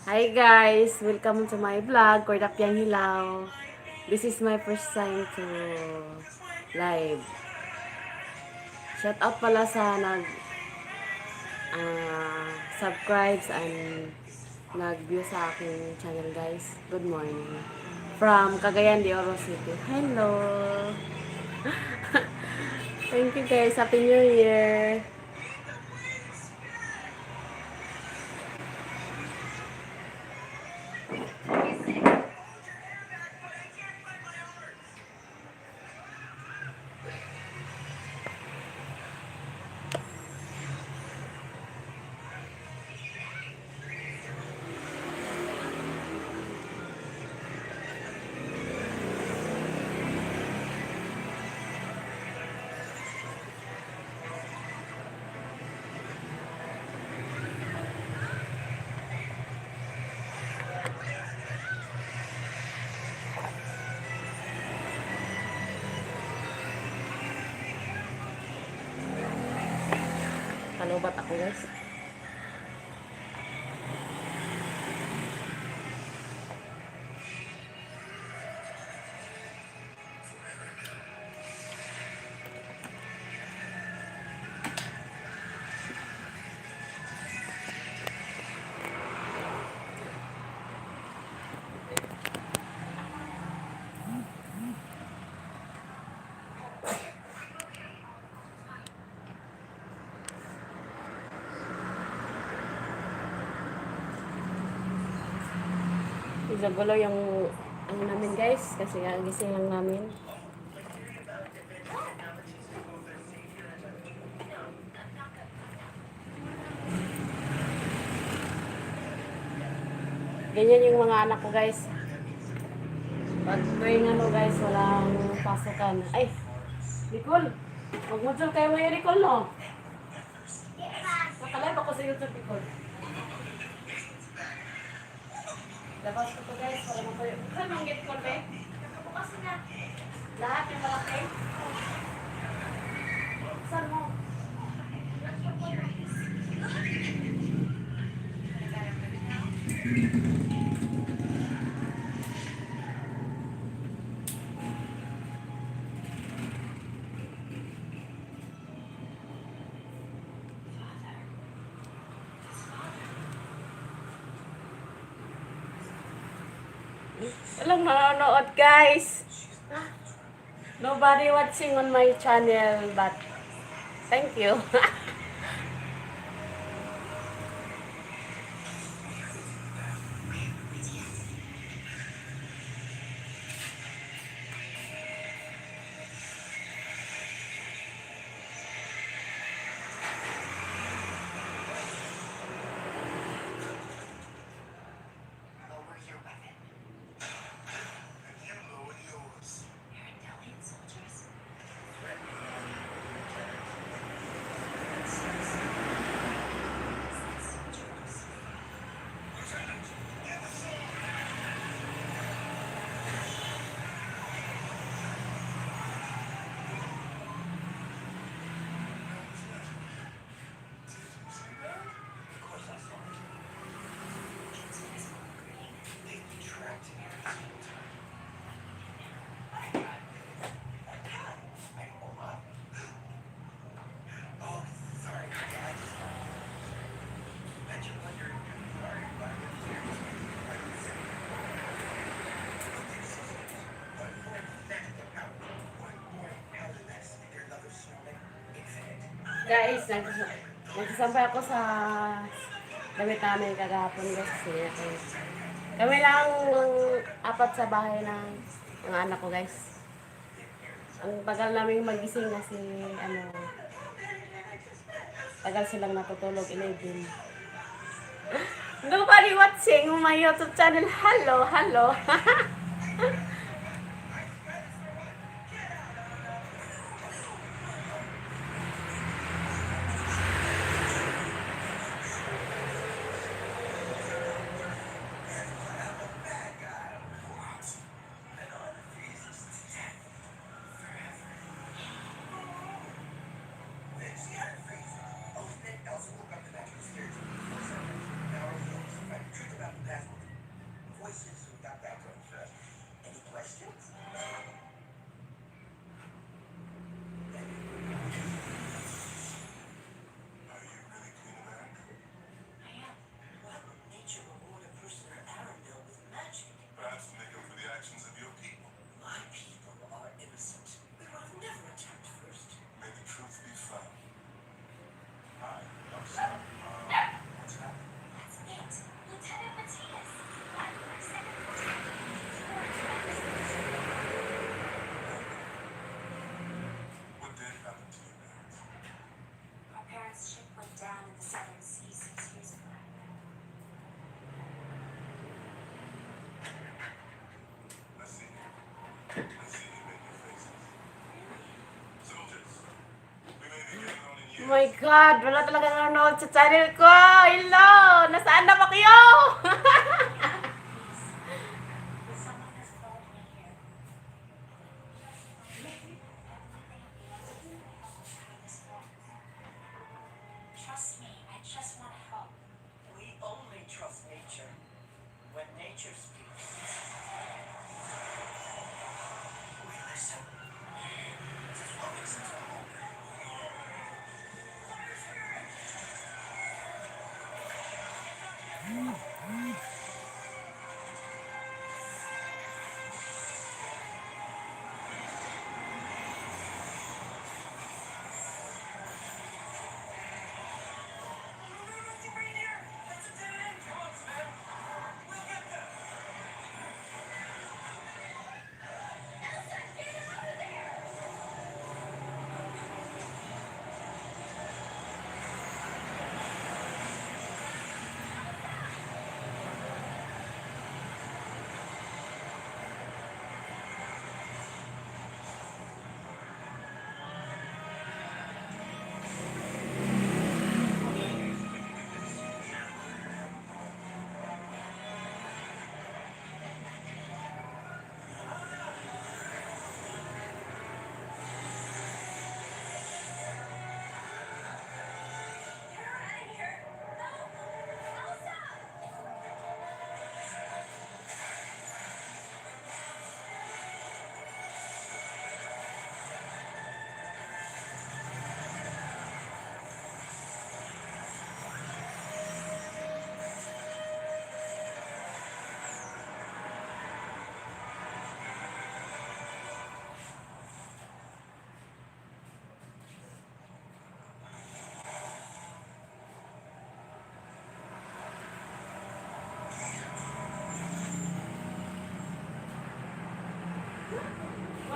Hi guys! Welcome to my vlog, Kordapyang Hilaw. This is my first time to live. Shout out pala sa subscribes and nag-view sa aking channel guys. Good morning. From Cagayan de Oro City. Hello! Thank you guys. Happy New Year! Panubat ako guys. Gulo yung ano namin guys kasi gising lang namin. Ganyan yung mga anak ko guys. Pag tuwing ano guys, walang pasukan. Ay, Nicole, magmudsul kayo mo yung Nicole no? Nakalive ako sa YouTube Nicole. Labas ko to guys, wala mo kayo. Saan mong get ko be? Bukas na. Lahat yung malaki. Saan mo? Walang nanonood guys. Nobody watching on my channel but thank you. Guys, nagsasampay ako sa damit namin kagahapon kasi kami lang apat sa bahay ng mga anak ko guys. Ang tagal namin magising kasi tagal silang natutulog 11. Nobody watching my YouTube channel. Hello, hello. my God! Wala talaga nanonood sa channel ko! Hello! Nasaan na ba kayo? Trust me, I just want to help. We only trust nature. When nature speaks, we listen. This is what makes it so open.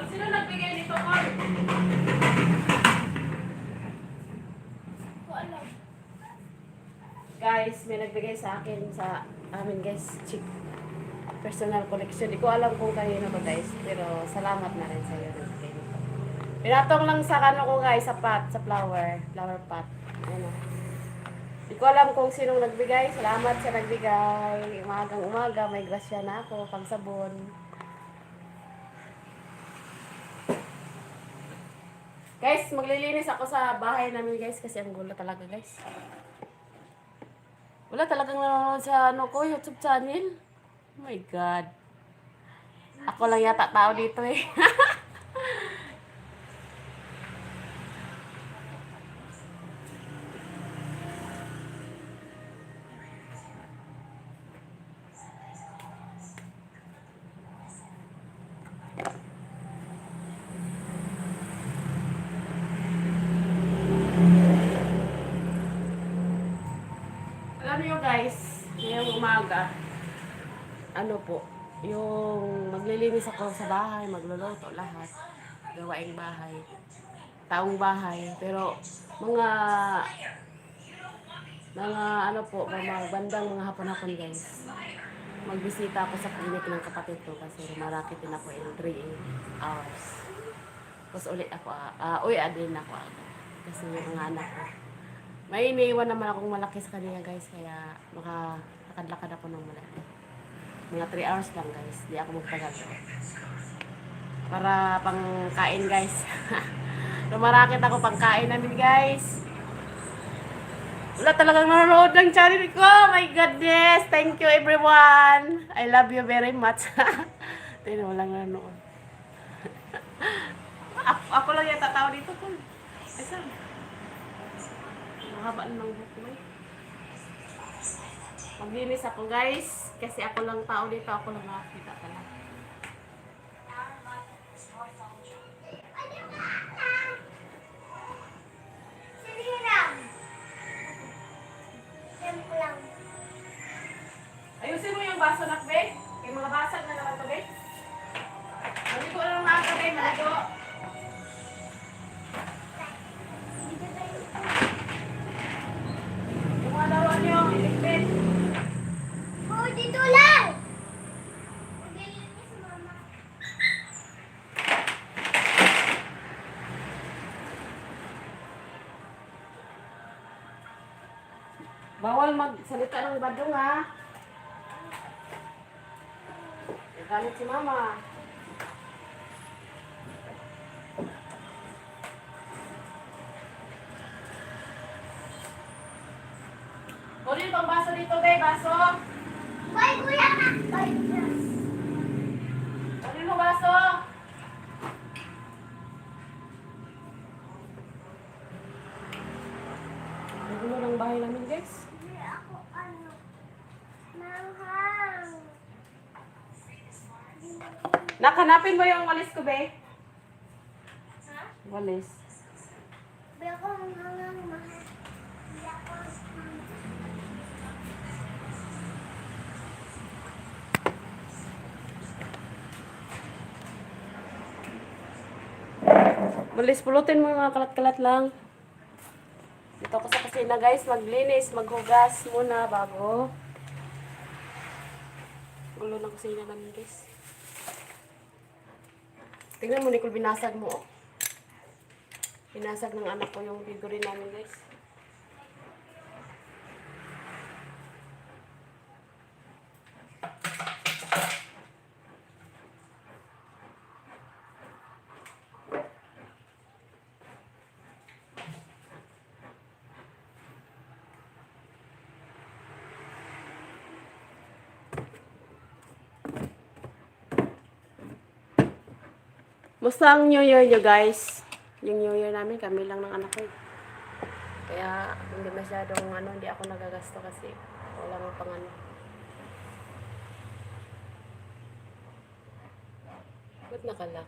Sino nagbigay nito, Kon? Guys, may nagbigay sa akin sa amin guys, cheap personal collection. Di ko alam kung kanino to guys, pero salamat na rin sa iyo nagbigay nito. Pinatong lang sa ano ko guys, sa pot, sa flower pot. Ano. Di ko alam kung sinong nagbigay. Salamat sa nagbigay. Umagang umaga, may grasya na ako, pang sabon. Guys, maglilinis ako sa bahay namin guys kasi ang gulo talaga guys. Wala talagang nanonood sa ano ko, YouTube channel. Oh my God. Ako lang yata tao dito eh. Alam niyo guys, ngayong umaga, ano po, yung maglilinis ako sa bahay, magluluto lahat, gawaing bahay, taong bahay, pero mga ano po, mga bandang mga hapon-hapon guys, magbisita ako sa klinik ng kapatid ko kasi marakit din ako in 3 hours. Tapos ulit ako, uwi din ako agad kasi yung mga anak ko. May iniwan naman akong malaki sa kanila guys, kaya lakad-lakad ako ng malaki. Mga 3 hours lang guys, di ako magtagal. Para pang kain guys. Lumarakit ako pang kain namin guys. Wala talagang nanonood ng channel ko. My goodness, thank you everyone. I love you very much. Tingnan, walang nanonood. ako lang yung tatao dito po. Ay, saan? Mahaba ng buko eh. Maglinis ako guys. Kasi ako lang tao dito. Ako lang nakakita talaga. Ayusin mo yung baso nak, be. Yung mga basag na naman to, be. Maligo lang mga ka, be. Maligo. Yung mga laruan nyo, iligpit. Oh, dito lang! Maglilinis mama. Bawal magsalita ng badong ha. Galit si mama. Kunin pang baso dito, be. Baso. Bye, kuya. Bye, kuya. Kunin mo baso. Nagulo ng bahay namin, guys. Hindi ako ano. Manghang. Nakanapin mo yung walis ko, be. Ha? Walis. Hindi ako manghang, mahal. Hindi ako Walis, pulutin mo yung mga kalat-kalat lang. Dito ako sa kusina, guys. Maglinis, maghugas muna bago. Gulo ng kusina namin, guys. Tingnan mo, Nicole, binasag mo. Oh. Binasag ng anak ko yung figurine namin, guys. Musta ang New Year nyo, guys? Yung New Year namin, kami lang ng anak ko. Kaya, hindi masyadong, hindi ako nagagasto kasi wala mo pang ano. Ba't nakala?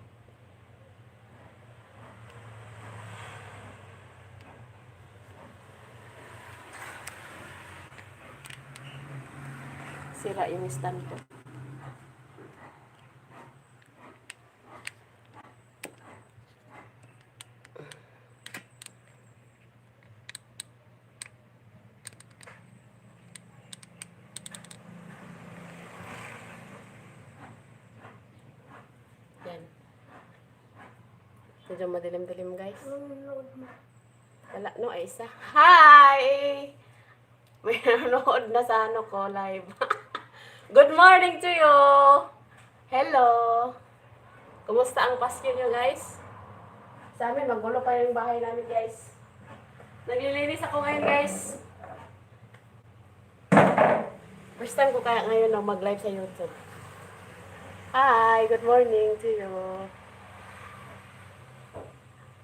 Sira yung stand ko. Yan. Medyo madilim-dilim, guys. nanonood mo. Wala, no, ay isa. Hi! May nanonood na sa ano ko, live. Good morning to you! Hello! Kumusta ang Pasko nyo, guys? Sa amin, magulo pa yung bahay namin, guys. Naglilinis ako ngayon, guys. First time ko kaya ngayon mag-live sa YouTube. Hi! Good morning to you.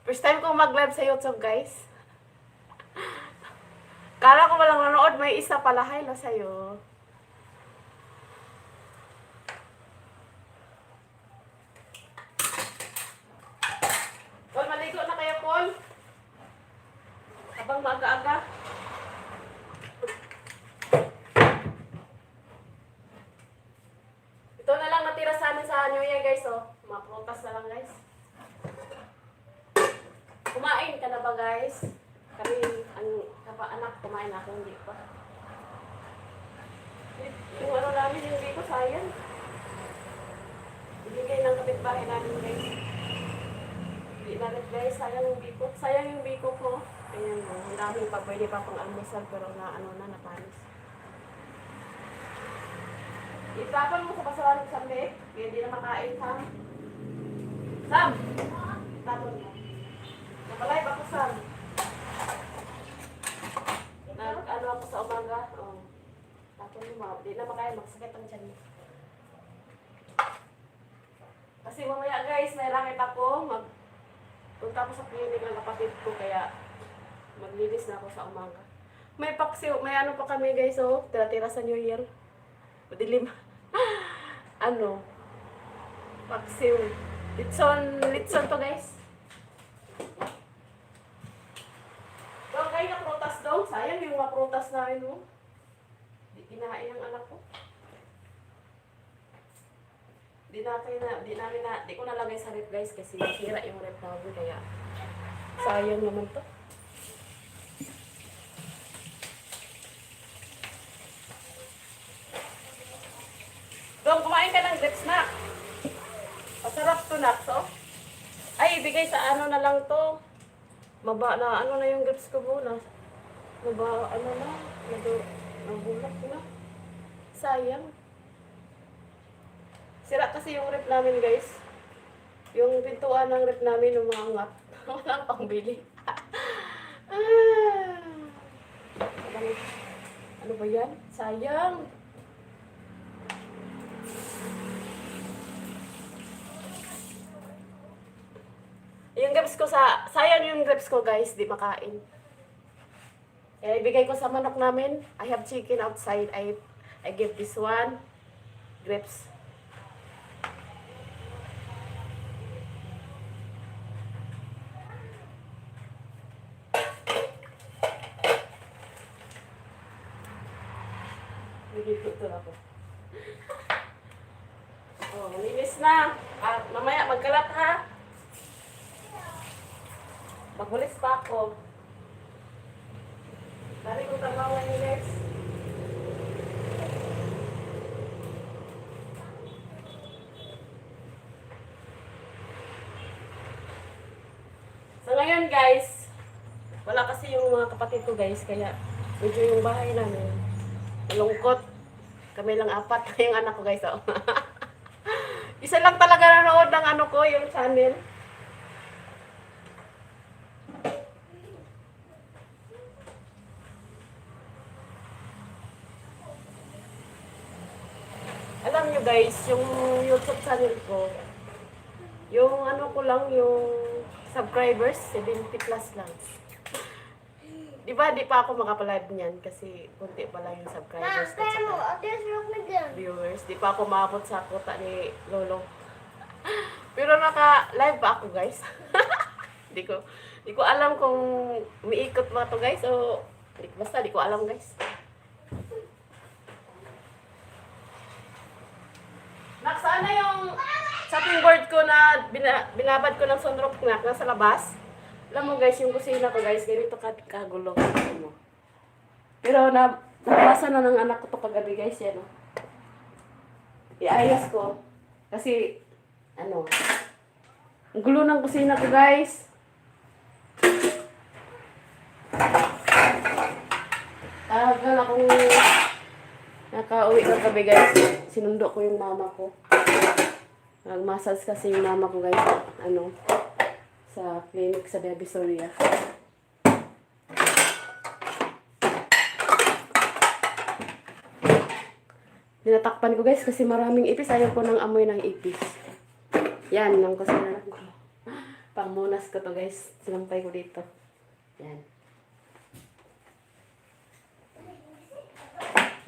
First time ko mag-live sa YouTube, guys. Kala ko walang nanood, may isa pala. Hello sa'yo. Paul, maligo na kayo, Paul. Habang maaga-aga. Ito na lang natira sa amin sa New Year, guys, oh. Mga prutas na lang, guys. Kumain ka na ba, guys? Kami, ang anak, kumain ako, hindi pa. Yung ano namin, hindi ko, sayang. Ibigay ng kapitbahay namin, guys. Hindi na rin, guys, sayang yung biko. Sayang yung biko ko. Ayan, oh. Ang daming pa, pwede pa pang almusal, pero napanis. Itapan mo sa pasawan ng Sam, eh. Kaya hindi na makain, Sam. Sam! Tapon mo. Napalay ba ko, Sam? Nag-ano ako sa umaga. Oh. Tapon mo, hindi na makain. Magsakit ang tiyan mo. Kasi mamaya, guys, may rakit ako. Punta ako sa clinic ng kapatid ko, kaya maglinis na ako sa umaga. May paksiw, may ano pa kami, guys, oh. Tira-tira sa New Year. Madilim. Ano? Paksiw. Litson to, guys. So, kayo na prutas daw. Sayang yung mga prutas namin, oh. Di kinain ng anak ko. Di ko nalagay sa rep, guys, kasi nasira yung rep namin, kaya sayang naman to. Dong, kumain ka ng grapes na. Masarap to, Nax, oh. Ay, ibigay sa ano na lang to. Maba na, ano na yung grapes ko muna. Maba, ano na. Sayang. Sira kasi yung rep namin, guys. Yung pintuan ng rep namin umangat. Walang pangbili. Ah. Ano ba yan? Sayang. Yung grapes ko sayang yung grapes ko, guys, di makain. Eh, ibigay ko sa manok namin. I have chicken outside. I give this one grapes. Nagigutom ako. Oh, linis na. Mamaya magkalat ha. Maghulis pa ako. Dali kong trabaho ni Lex. So ngayon guys, wala kasi yung mga kapatid ko guys, kaya medyo yung bahay namin malungkot. Kami lang apat na yung anak ko guys. Oh. Isa lang talaga nanood ng ano ko, yung channel. Alam nyo guys, yung YouTube channel ko, yung ano ko lang, yung subscribers, 70 plus lang. Di ba, di pa ako makapalive niyan kasi kunti pa lang yung subscribers at saka viewers. Di pa ako maabot sa kota ni Lolo. Pero naka-live pa ako guys. Di ko alam kung umiikot ba to guys o basta di ko alam guys. Nak, saan na yung chopping board ko na binabad ko ng sunroof na nasa labas? Alam mo guys, yung kusina ko guys, ganito kagulo. Pero nabasa na ng anak ko to kagabi guys, yan o. Iayos ko. Kasi, ano, ang gulo ng kusina ko guys. Tagal akong nakauwi kagabi guys. Sinundo ko yung mama ko. Nag-massage kasi yung mama ko guys. Ano, sa clinic sa Divisoria. Tinatakpan ko guys kasi maraming ipis. Ayaw ko ng amoy ng ipis. Yan, lang ko sila. Pangmunas ko to guys. Sinampay ko dito. Yan.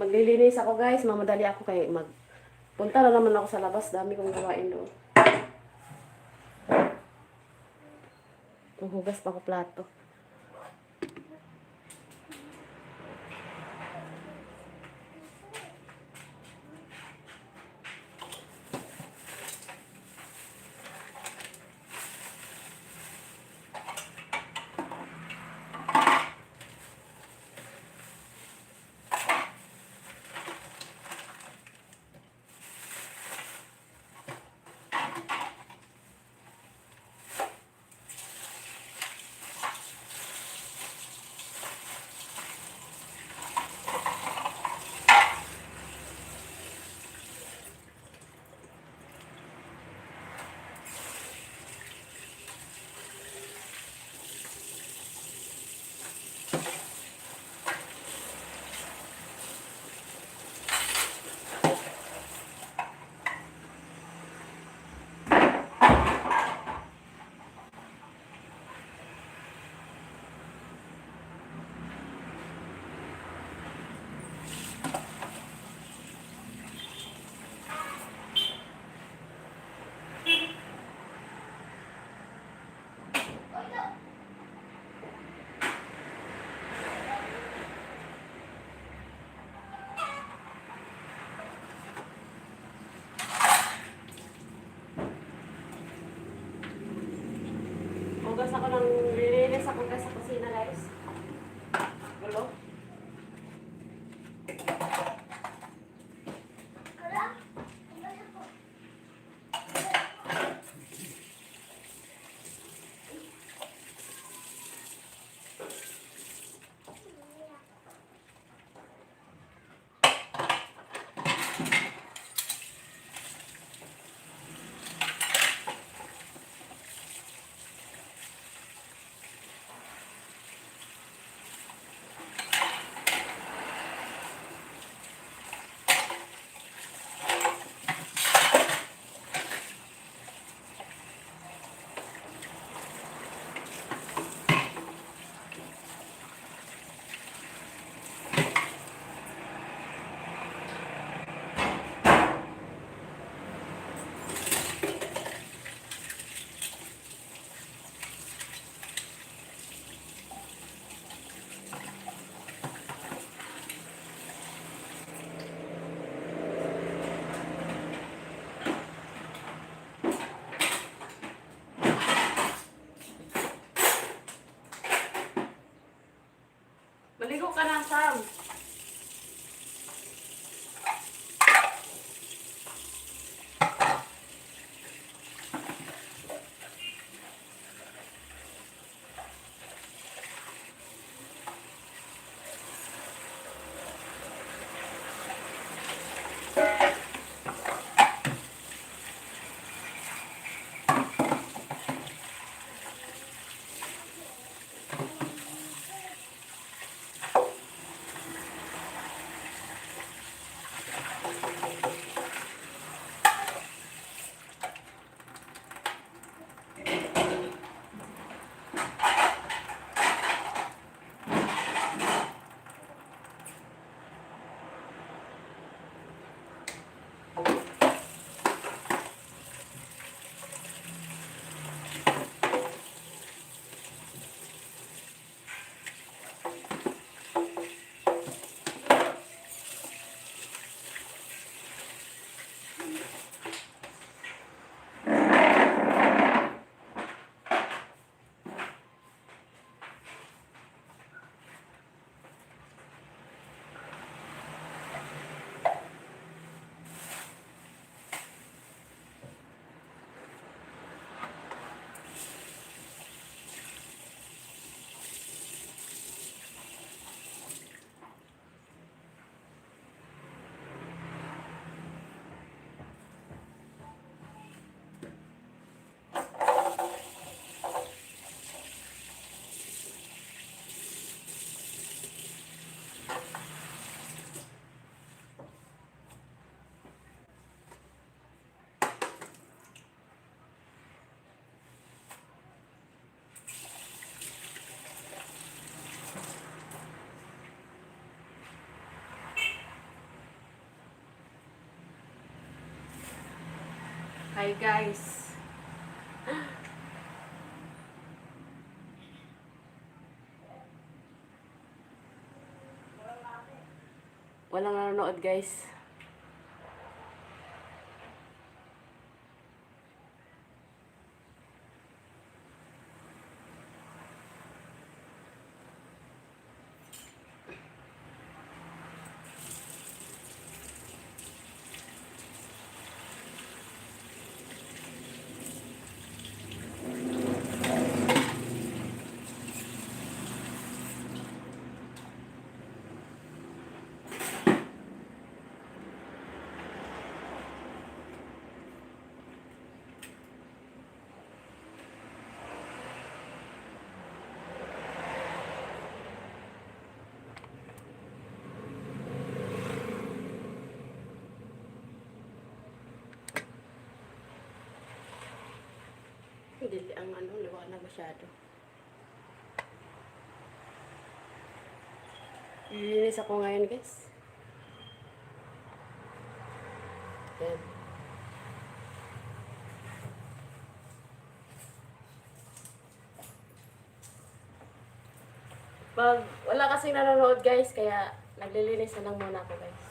Maglilinis ako guys. Mamadali ako kay punta na naman ako sa labas. Dami kong gawain doon. Hugas pa ako plato. Hugas ako ng nilinis ako guys sa kusina guys. Gulo. Maligo ka na, Sam. Hi guys. Walang nanonood guys. Hindi ang liwanag masyado. Lilinis ako ngayon guys. Yan. Wala kasing nanonood guys, kaya naglilinis na lang muna ako guys.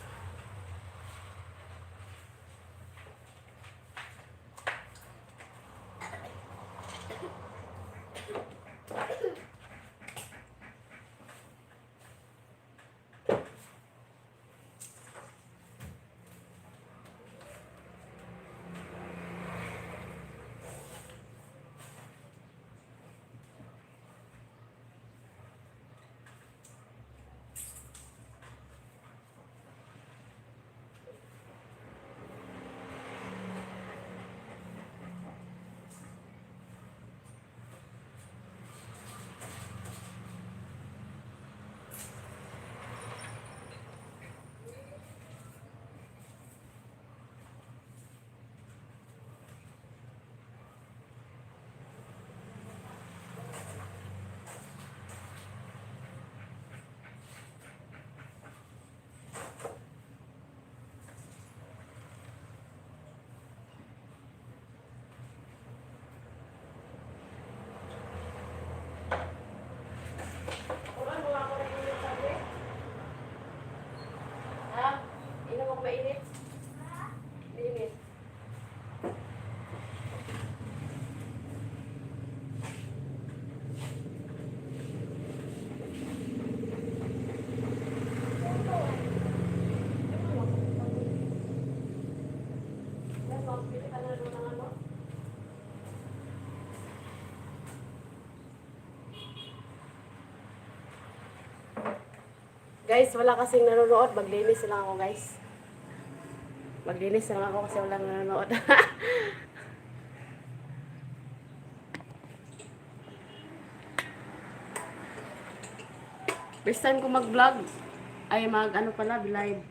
mainit? Mainit. Guys, wala kasing nanonood. Maglinis lang ako, guys. Maglinis lang ako kasi walang nanonood. First time ko mag-vlog. Ay, ano pala, live.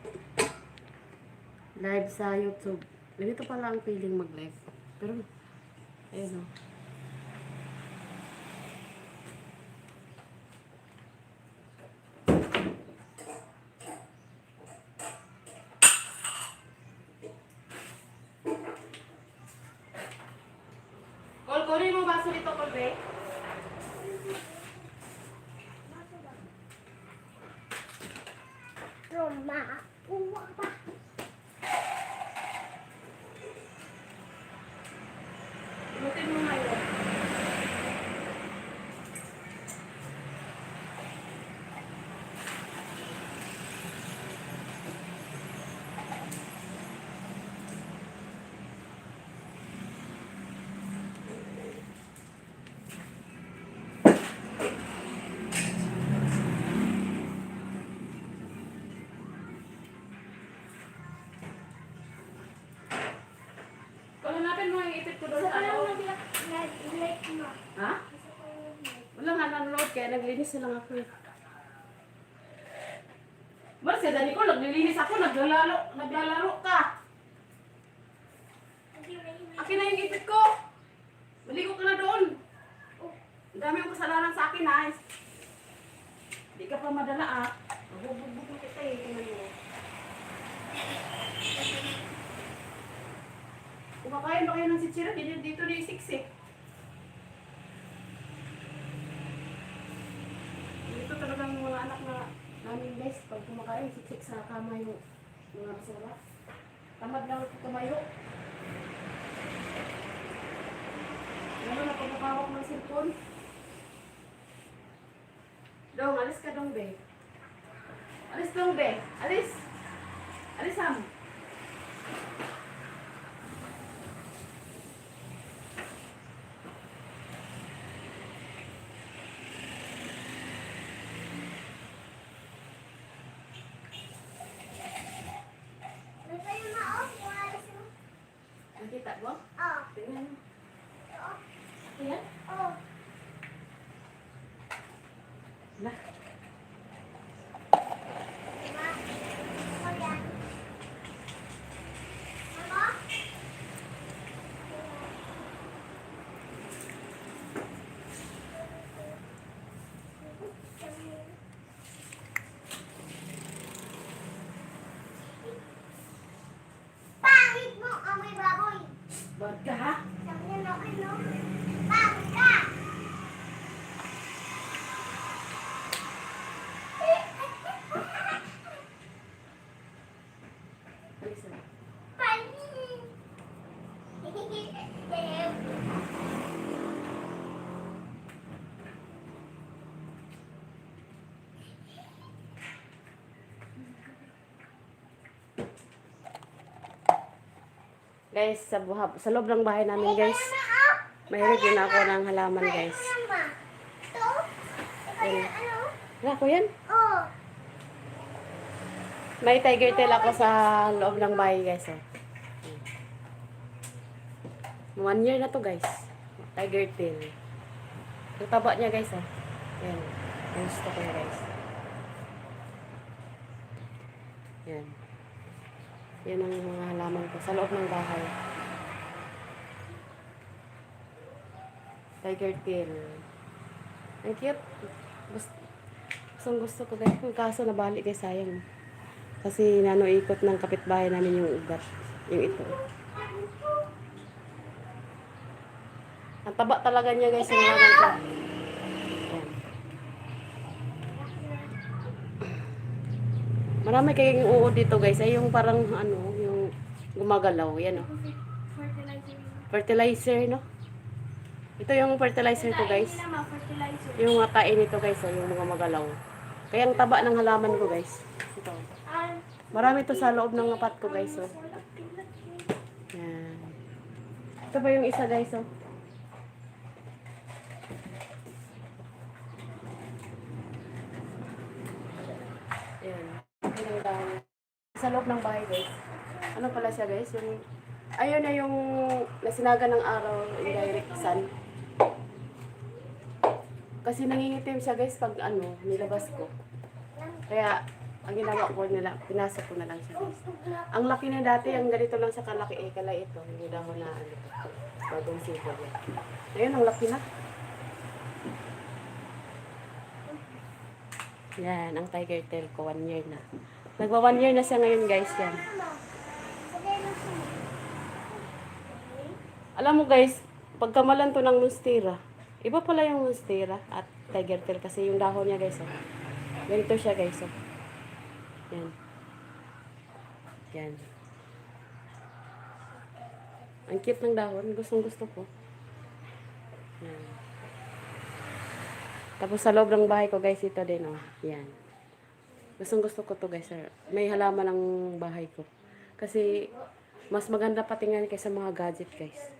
Live sa YouTube. Ganito pala ang feeling mag-live. Pero, ayun o. Kunin mo baso dito, Kolbe. Roma. Uwa pa. Inutin mo ngayon. Hanapin mo yung ipit ko doon Sa sa parang loob. nag-like mo. Ha? Wala nga nanonood kaya naglinis na lang ako eh. Mas si Dani ko, naglilinis ako, naglalaro ka. Akin na yung ipit ko. Maligo ka na doon. Ang dami yung kasalanan sa akin ha. Hindi ka pa madala ah. Mabubugbog na kita eh. Tingnan mo. Kumakain ba kayo ng sitsira? Dito na yung siksik. Dito talagang yung mga anak na namin guys, pag kumakain, siksik sa kama yung mga basura. Tamad lang ito tumayo. Ano na pagkakawak ng cellphone? Dong, alis ka dong, be. Alis dong, be. Alis. Alis, Sam. Nagkayo na off. Walis mo. Nakita mo? Oh. Tingnan mo. Oh. Ayan. Oh. Lah. Diba? Oh, yan. Mama? Pangit mo, amoy baboy. Bad ka ha? Sabi niya na okay, no? Pangit ka! Alis na. Pangit! Guys, sa loob ng bahay namin guys, mahilig din ako ng halaman guys. Ito? Ito yung ano? Wala ko yan. Oh. May tiger tail ako sa loob ng bahay guys. Oh. 1 year na to guys. Tiger tail. Ang taba niya guys. Oh. Yan. Yan gusto ko guys. Yan. Yan ang mga halaman ko sa loob ng bahay. Tiger tail. Ang cute. Gusto ko guys. Kaso nabalik guys, sayang. Kasi ikot ng kapitbahay namin yung ugat. Yung ito. Ang taba talaga niya guys. Yung halaman ko. Yan. Marami kayong uod dito guys. Ay yung parang ano, yung gumagalaw. Yan oh. Fertilizer. Fertilizer, no? Ito yung fertilizer ko guys. Hindi naman, fertilizer. Yung ngatain nito guys, oh, yung mga magalaw. Kaya ang taba ng halaman ko guys. Ito. Ah, Marami to sa loob ng ngapat ko guys. Oh. Yan. Ito ba yung isa guys? Oh. Ayan. Ayan yung dahon. Sa loob ng bahay guys. Ano pala siya guys? Yung, ayun na yung nasinaga ng araw, indirect sun. Kasi nangingitim siya guys pag ano, nilabas ko. Kaya, ang ginawa ko nila, pinasok ko na lang siya guys. Ang laki na dati, ang ganito lang sa kalaki, kalay ito. Yung dahon na ano, bagong sipol yan. Ayun, ang laki na. Yan, ang tiger tail ko, 1 year na. Nagwa 1 year na siya ngayon guys, yan. Alam mo guys, pagkamalan to ng monstera, iba pala yung monstera at tiger tail kasi yung dahon niya guys. Oh. Ganito siya guys. Oh. Yan. Yan. Ang cute ng dahon. Gustong gusto ko. Yan. Tapos sa loob ng bahay ko guys, ito din oh. Yan. Gustong gusto ko to guys. May halaman ng bahay ko. Kasi mas maganda patingnan kaysa mga gadget guys.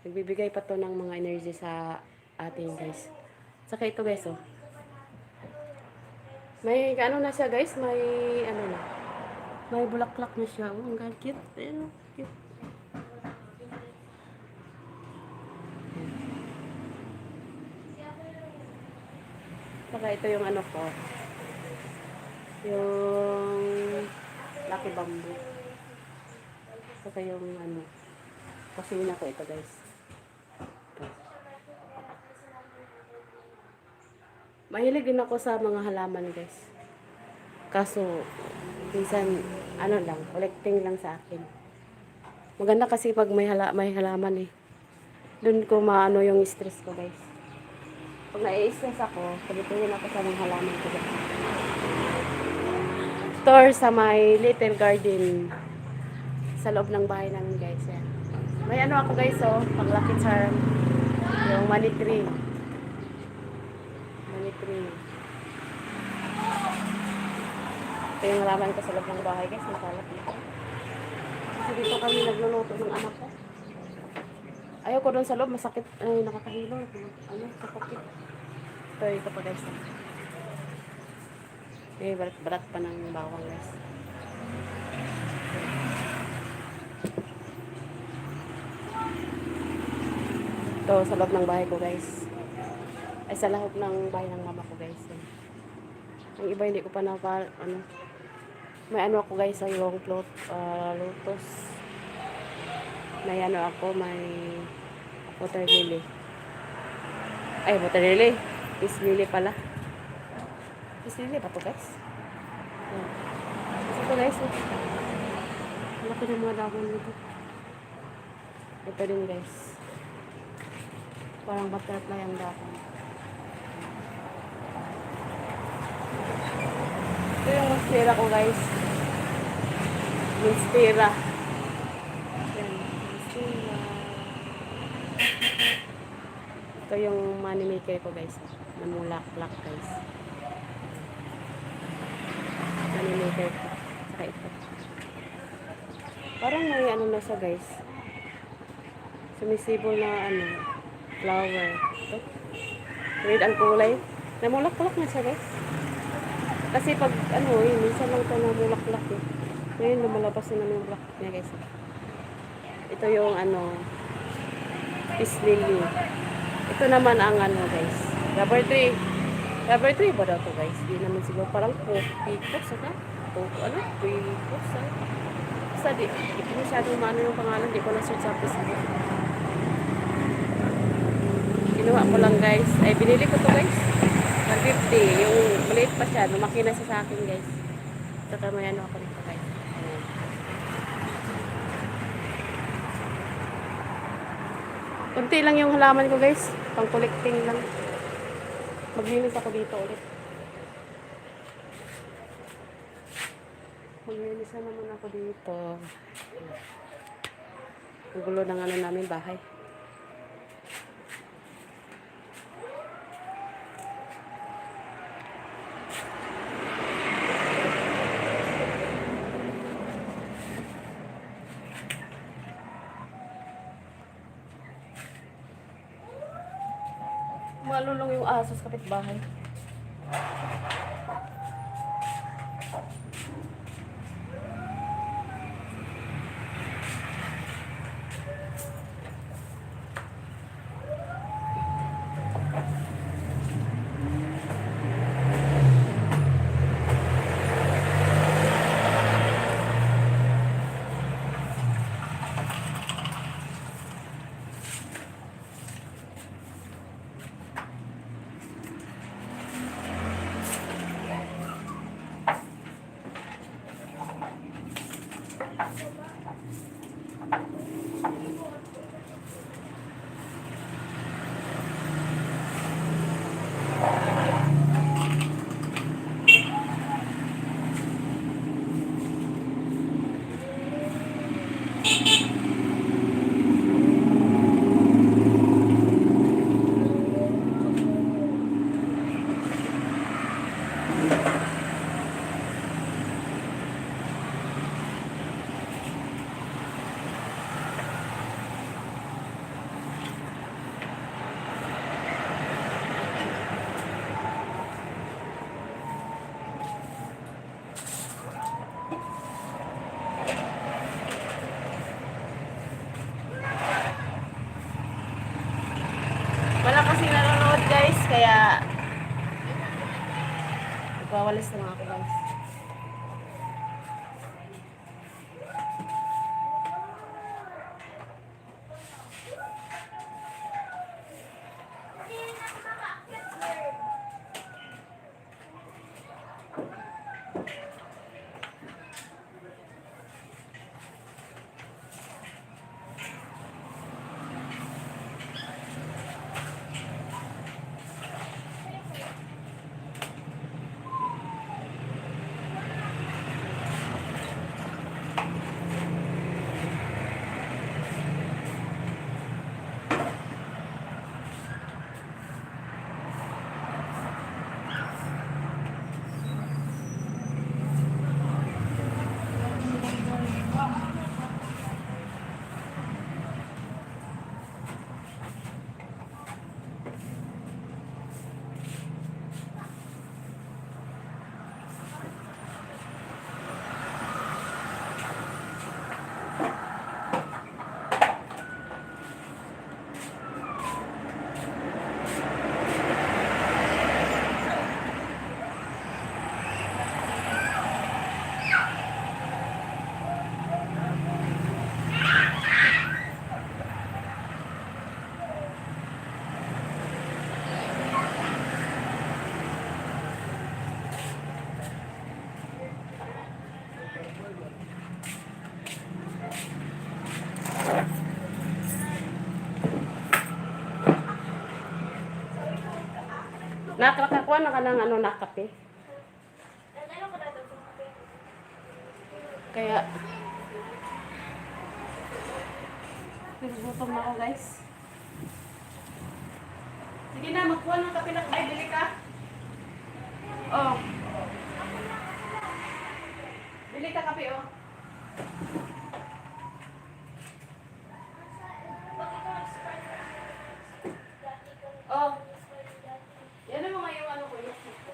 Nagbibigay pa to ng mga energy sa atin guys. Saka ito guys oh. May ano na siya guys, may ano na. May bulaklak na siya. Oh, ang cute. Ayun, cute. Saka ito yung ano ko. Yung lucky bamboo. Saka yung ano. Kusina ko ito guys. Mahilig din ako sa mga halaman guys. Kaso, minsan, ano lang, collecting lang sa akin. Maganda kasi pag may halaman eh. Doon ko maano yung stress ko guys. Pag nai-stress ako, pagituhin ako sa mga halaman ko guys. Tour sa my little garden. Sa loob ng bahay namin guys. Yan. May ano ako guys oh, pang lucky charm. Yung money tree. Ito yung halaman ko sa loob ng bahay guys, masalat dito. Kasi dito kami nagluluto ng anak ko. Ayaw ko doon sa loob, masakit, ay nakakahilo. Ano, sakit. Ito pa guys. Eh, barat pa ng bawang guys. Ito sa loob ng bahay ko guys. Ay sa loob ng bahay ng mama ko guys. Yung iba hindi ko pa ano. May ano ako guys, ay long lotus. May ano ako, may water lily. Ay, water lily. Peace lily pala. Peace lily pa to guys. Yan. Ito guys. Malaki na mga dahon nito. Ito din guys. Parang butterfly ang dahon. Ito yung monstera ko guys. Monstera. Yan. Monstera. Ito yung money maker ko guys. Namulaklak guys. Money maker ko. Saka ito. Parang may ano na siya guys. Sumisibol na ano. Flower. Ito. Red ang kulay. Namulaklak na siya guys. Kasi pag ano minsan lang ito namulaklak eh. Ngayon lumalabas na namulaklak niya guys. Ito yung ano peace lily. Ito naman ang ano guys. Rubber tree. Rubber tree ba daw to guys? Di naman siguro parang picos saka. Ano? Picos saka. Basta di ko masyadong maano yung pangalan. Di ko na-search sa Facebook. Ginawa ko lang guys. Ay binili ko to guys. 150. Yung maliit pa siya. Lumaki na siya sa akin guys. Saka may ano ako nito guys. Ayan. Kunti lang yung halaman ko guys. Pang collecting lang. Maglinis ako dito ulit. Maglinis na naman ako dito. Ang gulo ng ano namin bahay. Malulong yung aso sa kapitbahay. Wala kasing nanonood guys, kaya nagwawalis na ako guys. Nakakakuha na ka ng ano, nakape. Kaya, nagugutom na ako guys. Sige na, magkuha ng kape na kape. Bili ka. Oh. Bili ka kape, oh. Oh. Yan ang mga yung ano ko, yung siko.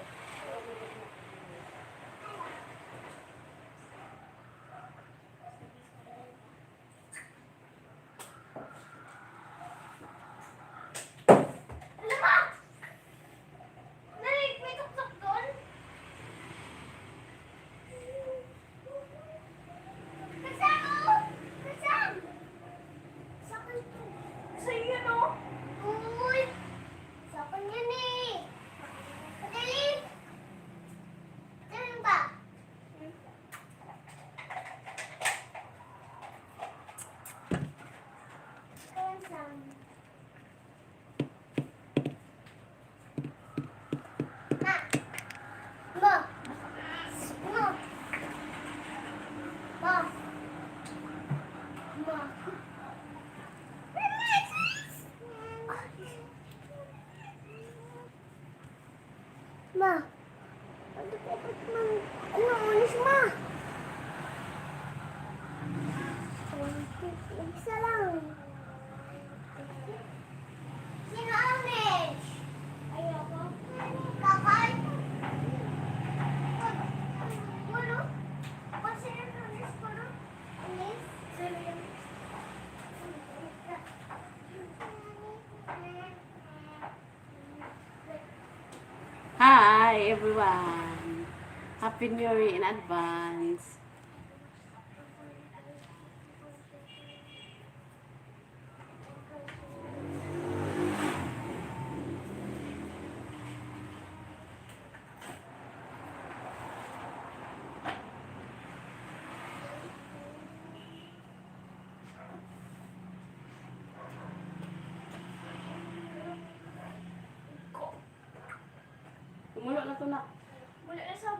Isa lang. Sino orange? Ayoko. Kakain. Puno. Ako sino orange puno? Orange? Sino? Hi everyone! Happy New Year in advance! Tumulo na to na. Wala na sa...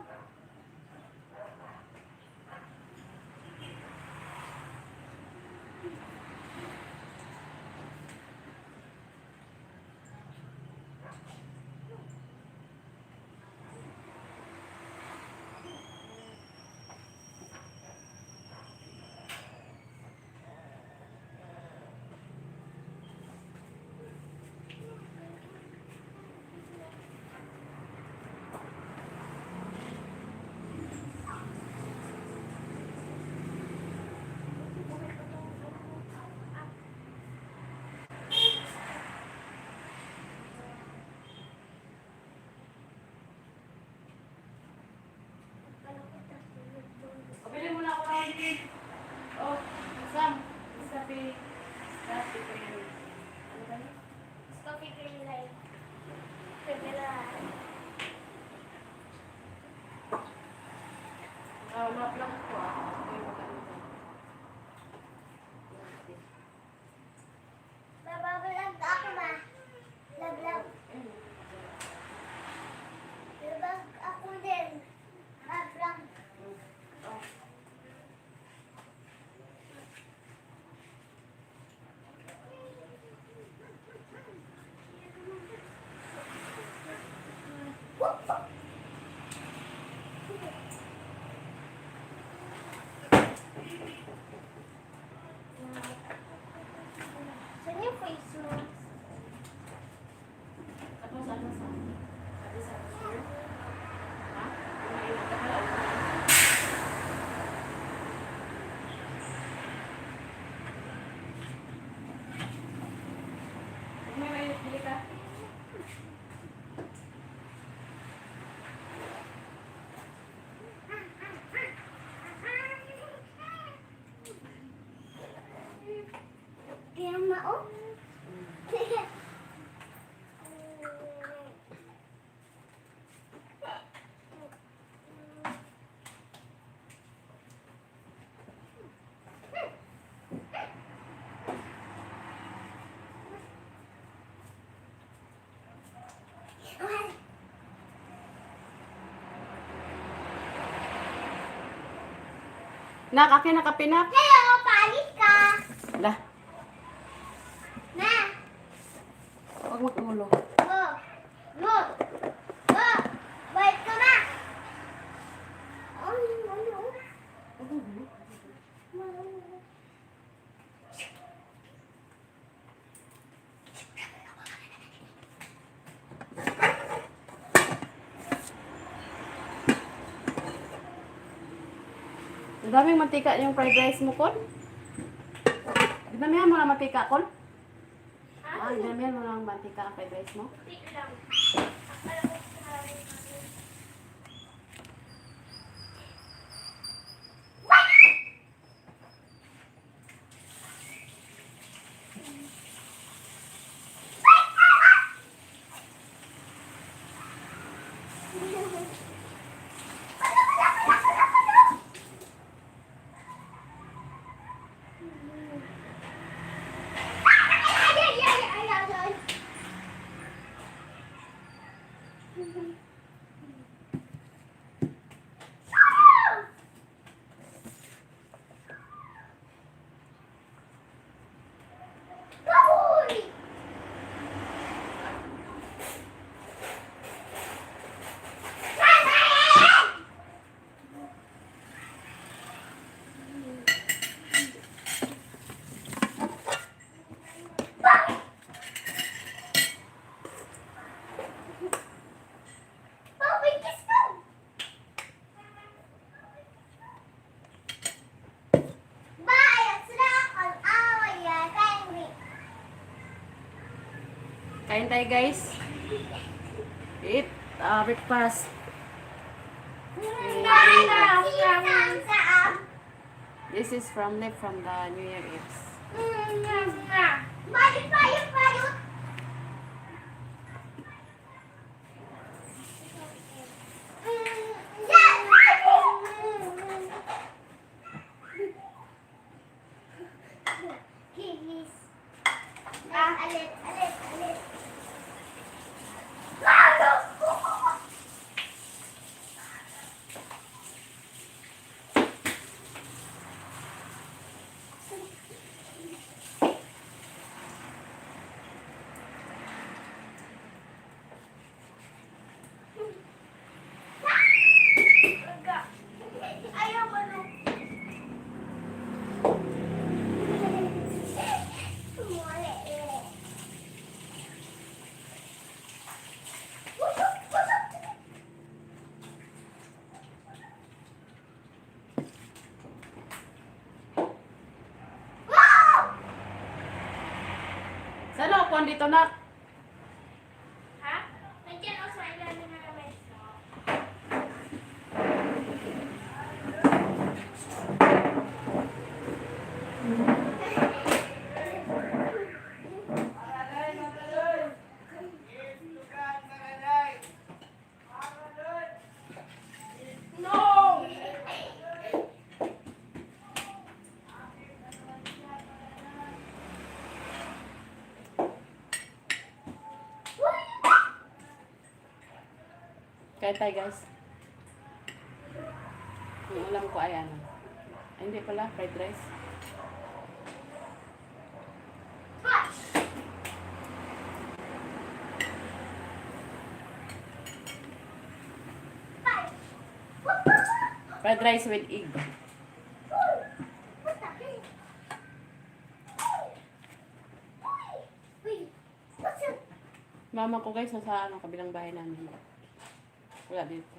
Pabili mo na ako ng oh, Sam. Sabi. Sabi ko yun. Ano ba yun? Coffee green light. Pagkala. Map lang ko ah. Okay, maganda. Nababalag ako ma. Laglag. Labag ako din. Ablang. Saan yung face mask? Tapos ano sa? Sabi sa sir? Ha? Kumain ka pala. May bili ka? Kaya mao? Nak, akin nakapinak. Hello, palit ka. Lah, Ma. huwag mag-ulo. Go. Go. Go. Balik ka ma. Ang daming mantika yung fried rice mo, Kon. Dinamihan mo na mantika, Kon. Ah, dinamihan mo na ang mantika ang fried rice mo. Tik lang. Akala ko sa Kain tayo guys. Eat breakfast. This is from left from the New Year Eve. Alit. Ayaw mo nung. Saan ako dito na? Ha? Nandiyan ako sa ilalim ng lamesa. No! Kain tayo guys. Yung ulam ko ay ano. Ay, hindi pala, fried rice. Fried rice with egg. Mama ko guys, nasa ano, kabilang bahay namin. Wala dito.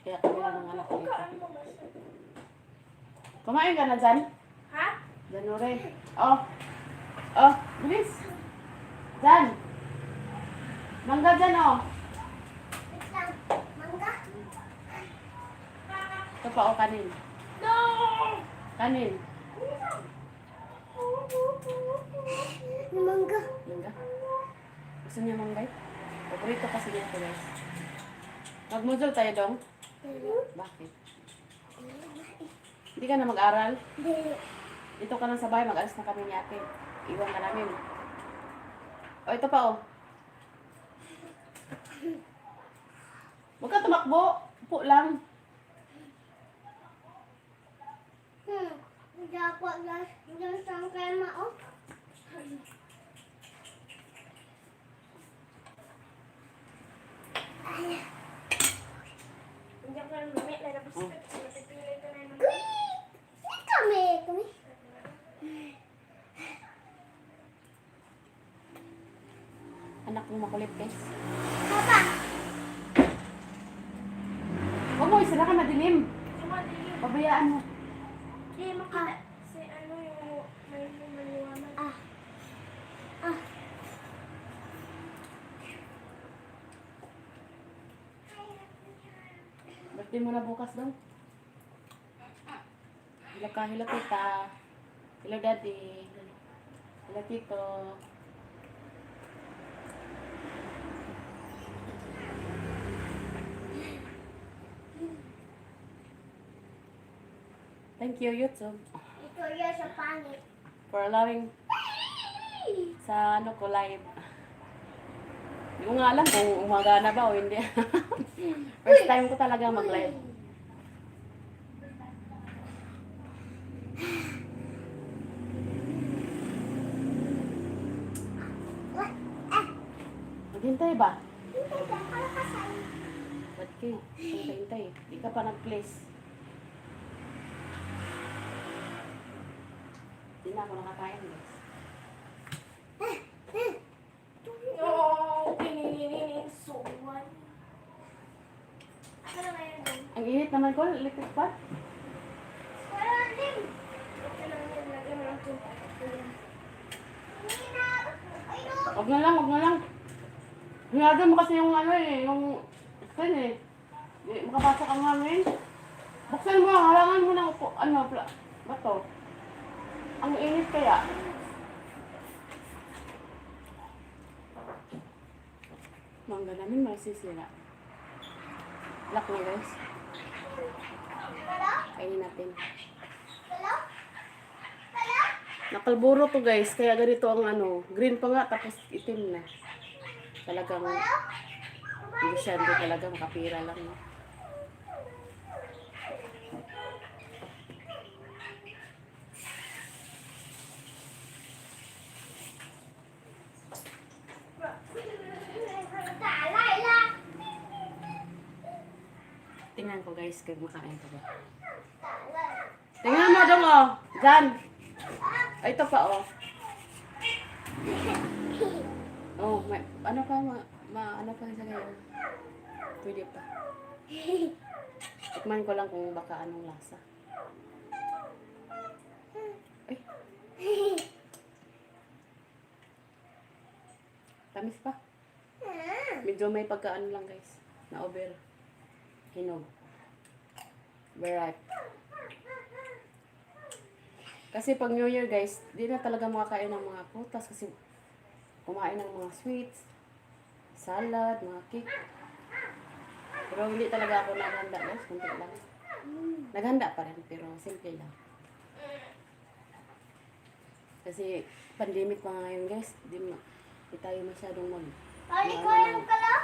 Kaya kami lang ng anak ko dito. Kumain ka na dyan? Ha? Dyan ure. Oh. Oh, bilis. Dyan. Mangga dyan oh. Mangga? Ito pa oh, kanin. No! Kanin. Mangga. Mangga. Gusto niya manggay? Paborito kasi niya ito guys. Magmuzol tayo dong? Bakit? Hindi ka na mag-aral? Dito ka lang sa bahay, mag-alis na kami ni ate. Iwan ka namin. O, ito pa oh. Huwag ka tumakbo. Upo lang. Hindi ako lang sa kema, oh. Hindi ako lang mamit, lalabas ka. Matipili ka na naman. Kami. Anak mo makulit guys. Papa. Huwag mo, isa na ka madilim. Sumadili. Pabayaan mo. Hindi makita. Si ano yung may maliwanag. Ah. Birthday mo na bukas daw. Hila ka, hila tita. Hila daddy. Hila tito. Thank you, YouTube, Ito yan sa pangit. for allowing sa ano ko live. Hindi ko nga alam kung umagana ba o hindi. First time ko talaga mag-live. Maghintay ba? Hintay ka, para kasal. Ba't kayo? Hintay. Di ka pa nag-place. Hindi na ako nakakain guys. No, pinininig suwan. Ano na ngayon din? Ang init naman ko, electric pan. Wala din. Okay lang yan, lagyan mo ng tubig. Hindi na. Wag na lang, wag na lang. Hinado mo kasi yung ano eh, yung screen eh. Di makapasok ang hangin. Buksan mo, halangan mo ng upo, ano, bato. Ang init kaya. Mangga namin masisira. Lock na guys. Kainin natin. Nakalburo to guys, kaya ganito ang ano, green pa nga tapos itim na. Talagang hindi siya hindi talaga makapira lang. No? Tingnan ko guys, kaya makain ko ba. Tingnan mo dong oh, Jan. Ay, ito pa oh. Oh, may, ano pa ano pa sa ngayon? Pwede pa. Tikman ko lang kung baka anong lasa. Ay. Tamis pa. Medyo may pagkaano lang guys. Na over. Hinog. Very. Kasi pag New Year guys, di na talaga makakain ng mga prutas kasi kumain ng mga sweets, salad, mga cake. Pero hindi talaga ako naghanda guys, kunti lang. Naghanda pa rin pero simple lang. Kasi pandemic pa ngayon guys, di tayo masyadong Palikayan ka lang?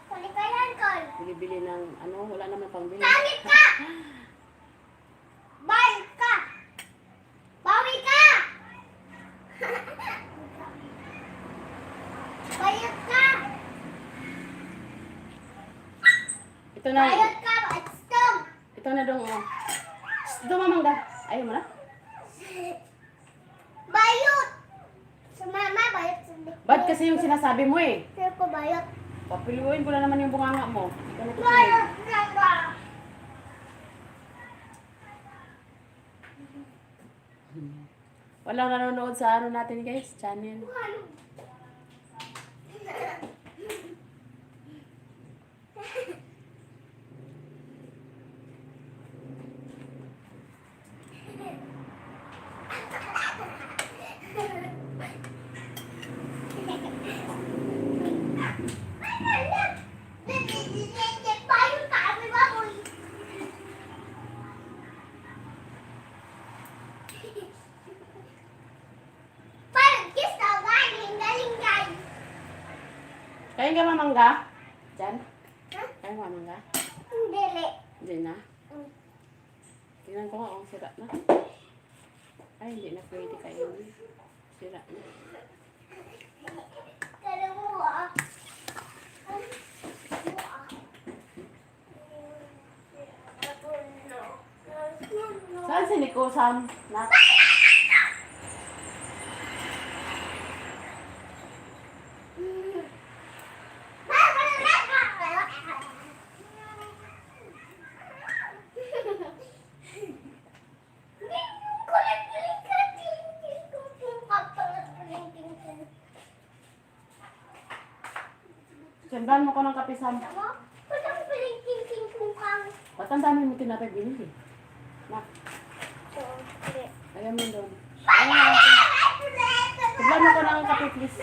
Palikayan ka? bili-bili ng ano, wala naman pang bili. Langit ka! Bayad ka! Bawi ka! Bayad ka! Ito na. Bayad ka! Stop! Ito na dong oh. Dumamangga. Ayaw mo na? Bayot! Sa mama, bayot sa Bad kasi yung sinasabi mo eh. Sir ko bayot. Papiluin ko na naman yung bunganga mo. Hindi ka nakikinig. Bayot na ka! Walang nanonood sa ano natin guys, channel. Bayot ka! May baboy! Parang kiss daw, galing, galing, galing. Kaya ka mamangga? Jan? Ha? Kaya mamangga? Dili. Hindi na. Tingnan ko nga kung sira na. Ay, hindi na pwede kayo. Sira na. Kala mo ah. Saan si Nico Sam? Na? Sendan mo ko ng kape Sam. Ba't ang dami mo tinapay binili? Na, ayaw mo doon. Sendan mo ko ng kape please.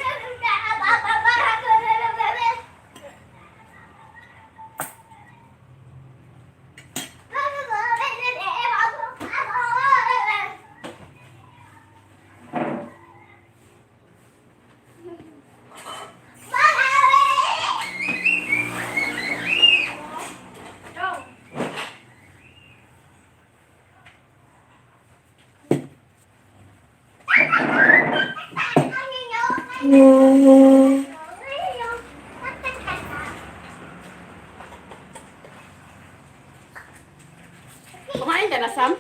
Kumain ka na Sam?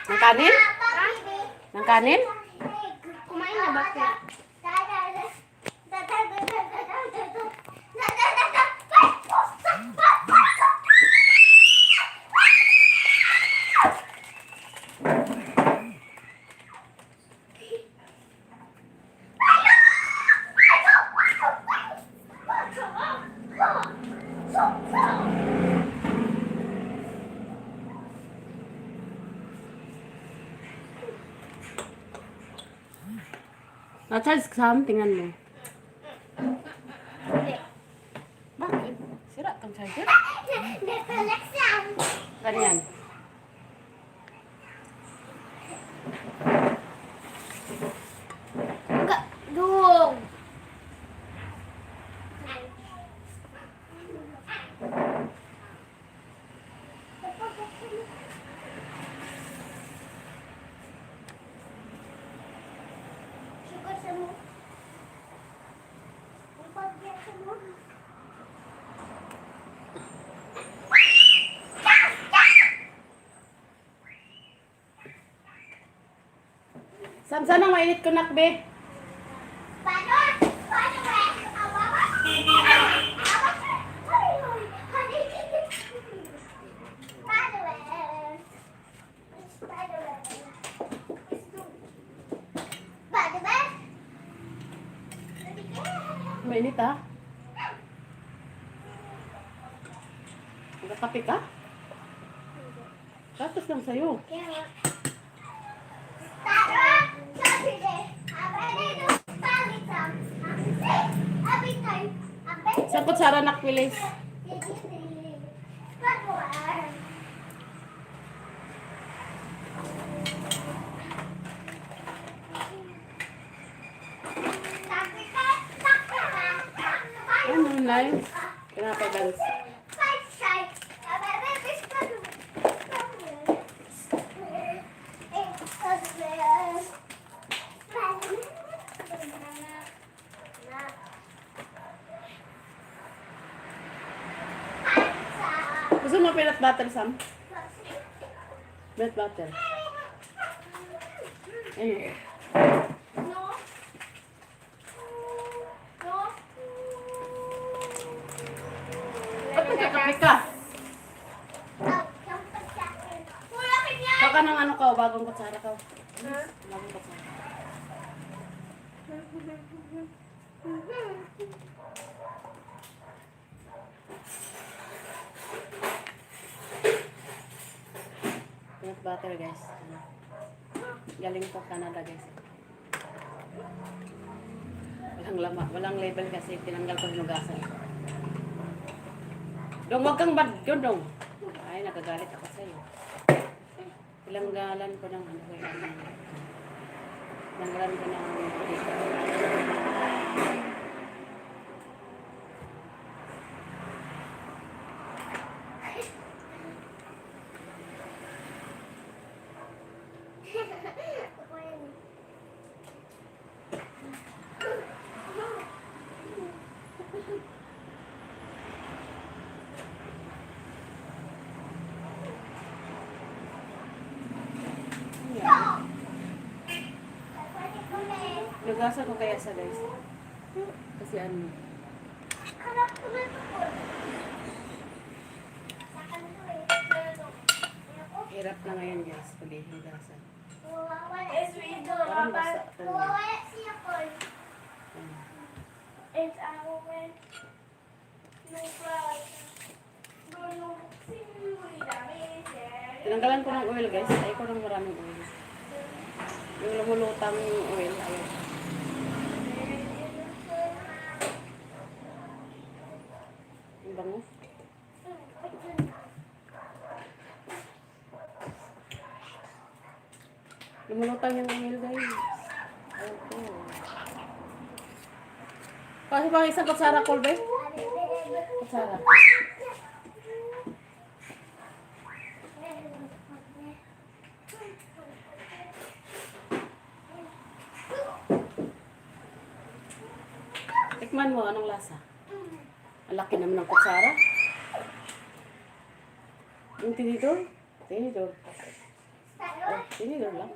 Ng kanin? Ng kanin? Kumain na ba siya? Na-charge Sam, tingnan mo. Hindi. Bakit? Sira tong charger? Netflix lang. Ganyan. Dong. Sugar sa mo. Ang pagbiyak sa mo. Sam, saan ang mainit ko nakbe? Paano? Paano ba? Awa? Awa? Honey. Paano ba? Paano ba? Paano ba? Mainit ha? Nagkakape ka? Tapos lang sa'yo. Sa kutsara nakpilis. Ano, nice? Pinapagans. Gusto mo peanut butter, Sam? Peanut butter. Ano? Ba't nagkakape ka? Baka ng ano ka, bagong kutsara ka. Bagong kutsara. Peanut butter, guys. Galing po Canada, guys. Walang lama, walang label kasi tinanggal ko hinugasan. Dong, wag kang bad yun, Dong. Ay, nagagalit ako sa'yo. Ilanggalan ko ng ano ko yan. Ilanggalan ko ng Nugasan ko kaya sa guys. Kasi ano, hirap na ngayon guys, pag hinugasan. Parang basa to. It's our way. No problem. Tinanggalan ko ng oil guys. Ay ko ng maraming oil. Yung lumulutang yung oil. Ayun. Ang bango. Lumulutang yung oil guys. Ayun po. Kasi ba isang kutsara kolbe? Kutsara. Tikman mo, anong lasa? Ang laki naman ng kutsara. Yung tinidor? Tinidor. Oh, tinidor lang.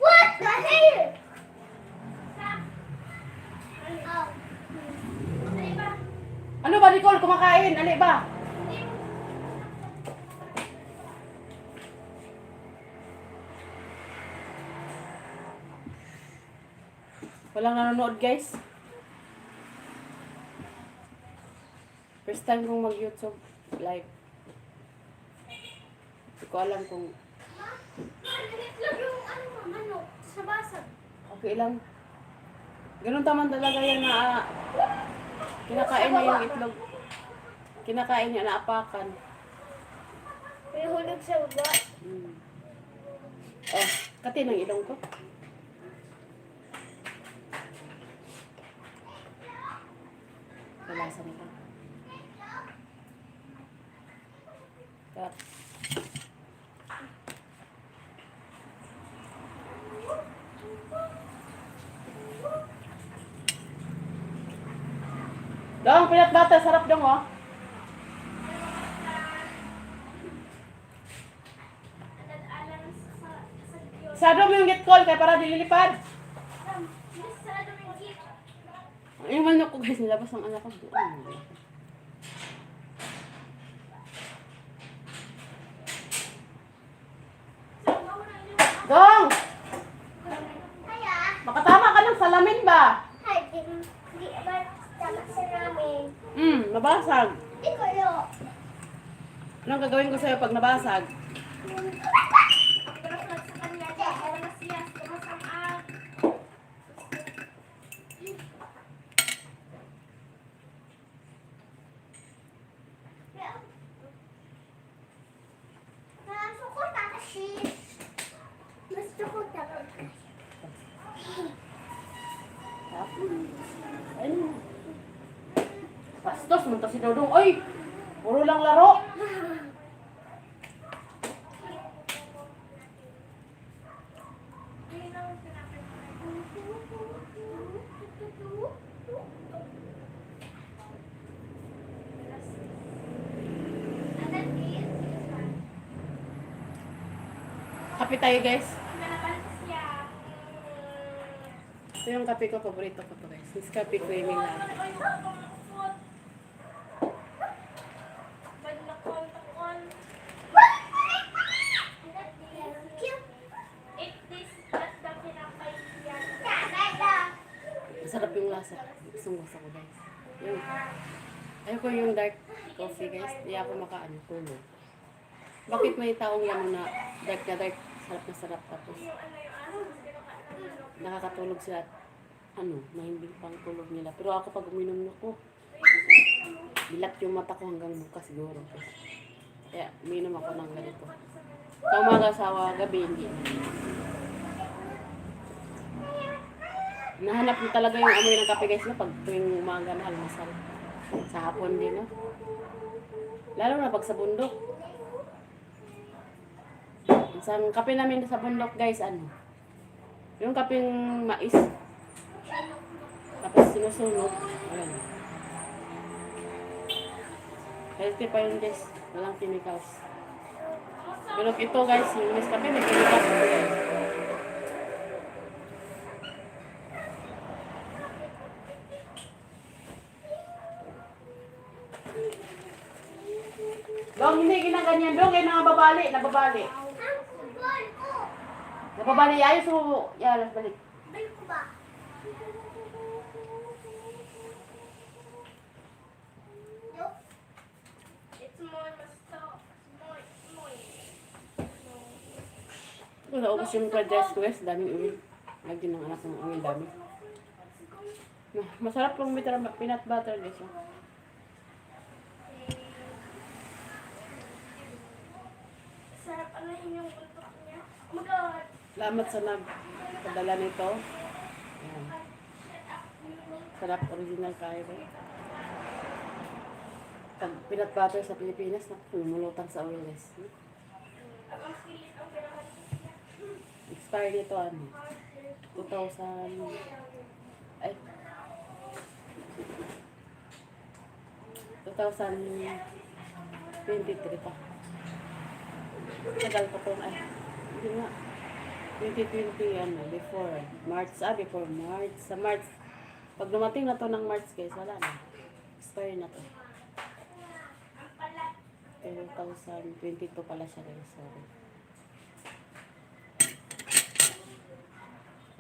What the hell? Ano ba, Nicole? Kumakain? Ali ba? Walang nanonood, guys. First time kong mag-YouTube live. Hindi ko alam kung Itlog yung manok sa basag. okay lang. Ganun taman talaga yan na kinakain niya yung itlog. Kinakain niya, naapakan. May hulog sa baba. Oh, kati ng ilong ko. Kalasa nila. Cut. Dong, peanut butter, sarap dong oh. Alam sa Diyos. Sado mo yung get call kaya para dililipad. Sarado mo yung gate. Yung manok ko guys, nilabas ang anak ko doon. Dong! Kaya, Makatama ka ng salamin ba? ay, di ba tama sa namin? Nabasag. Di ko yun. Anong gagawin ko sa'yo pag nabasag? Sa kanya, di mas yes, mas ang Gusto ko kasi. Gusto ko tapos. Ayun. Bastos, munta si Dodong. Oy! Puro lang laro. Kape tayo guys. Ito yung kape ko, paborito ko to guys. Nescafe Creamy lang. Masarap yung lasa. Gusto ko guys. Yung, ayoko yung dark coffee guys. Hindi ako makaano, tulog. Bakit may taong yan na dark na dark, sarap na sarap tapos nakakatulog sila at mahimbing pang tulog nila. Pero ako pag uminom ako, bilat yung mata ko hanggang bukas siguro. Kaya uminom ako ng ganito. Sa umaga, sa gabi, hindi. Nahanap mo talaga yung amoy ng kape guys na pag tuwing umaga na almasal. Sa hapon din, no? Lalo na pag sa bundok. Isang kape namin sa bundok guys, yung kapeng mais. Tapos sinusunog. Ayan. Healthy pa yun guys. Walang chemicals. Pero ito guys, yung Nescafe may chemicals. Dong, hindi ginaganyan. Dong, kaya nababali. Nababali, ayos mo. Yan, balik. Balik ko ba? Nope. It's more Ito, naubos yung fried rice ko guys. Daming uwi. Lagi ng anak ng uwi, dami. Masarap yung peanut butter guys. sarap anahin yung bultok niya. Oh my God. Salamat sa nagpadala nito. Ayan. Sarap original kayo. Pag peanut butter sa Pilipinas, lumulutang sa oil guys. Ang silit ang pinakalit. Expire nito 2000 ay 2023 pa. Tagal pa kung hindi nga 2020 before March, before March, sa March pag dumating na to ng March guys, wala na, expire na to. 2022 pala siya guys, sorry.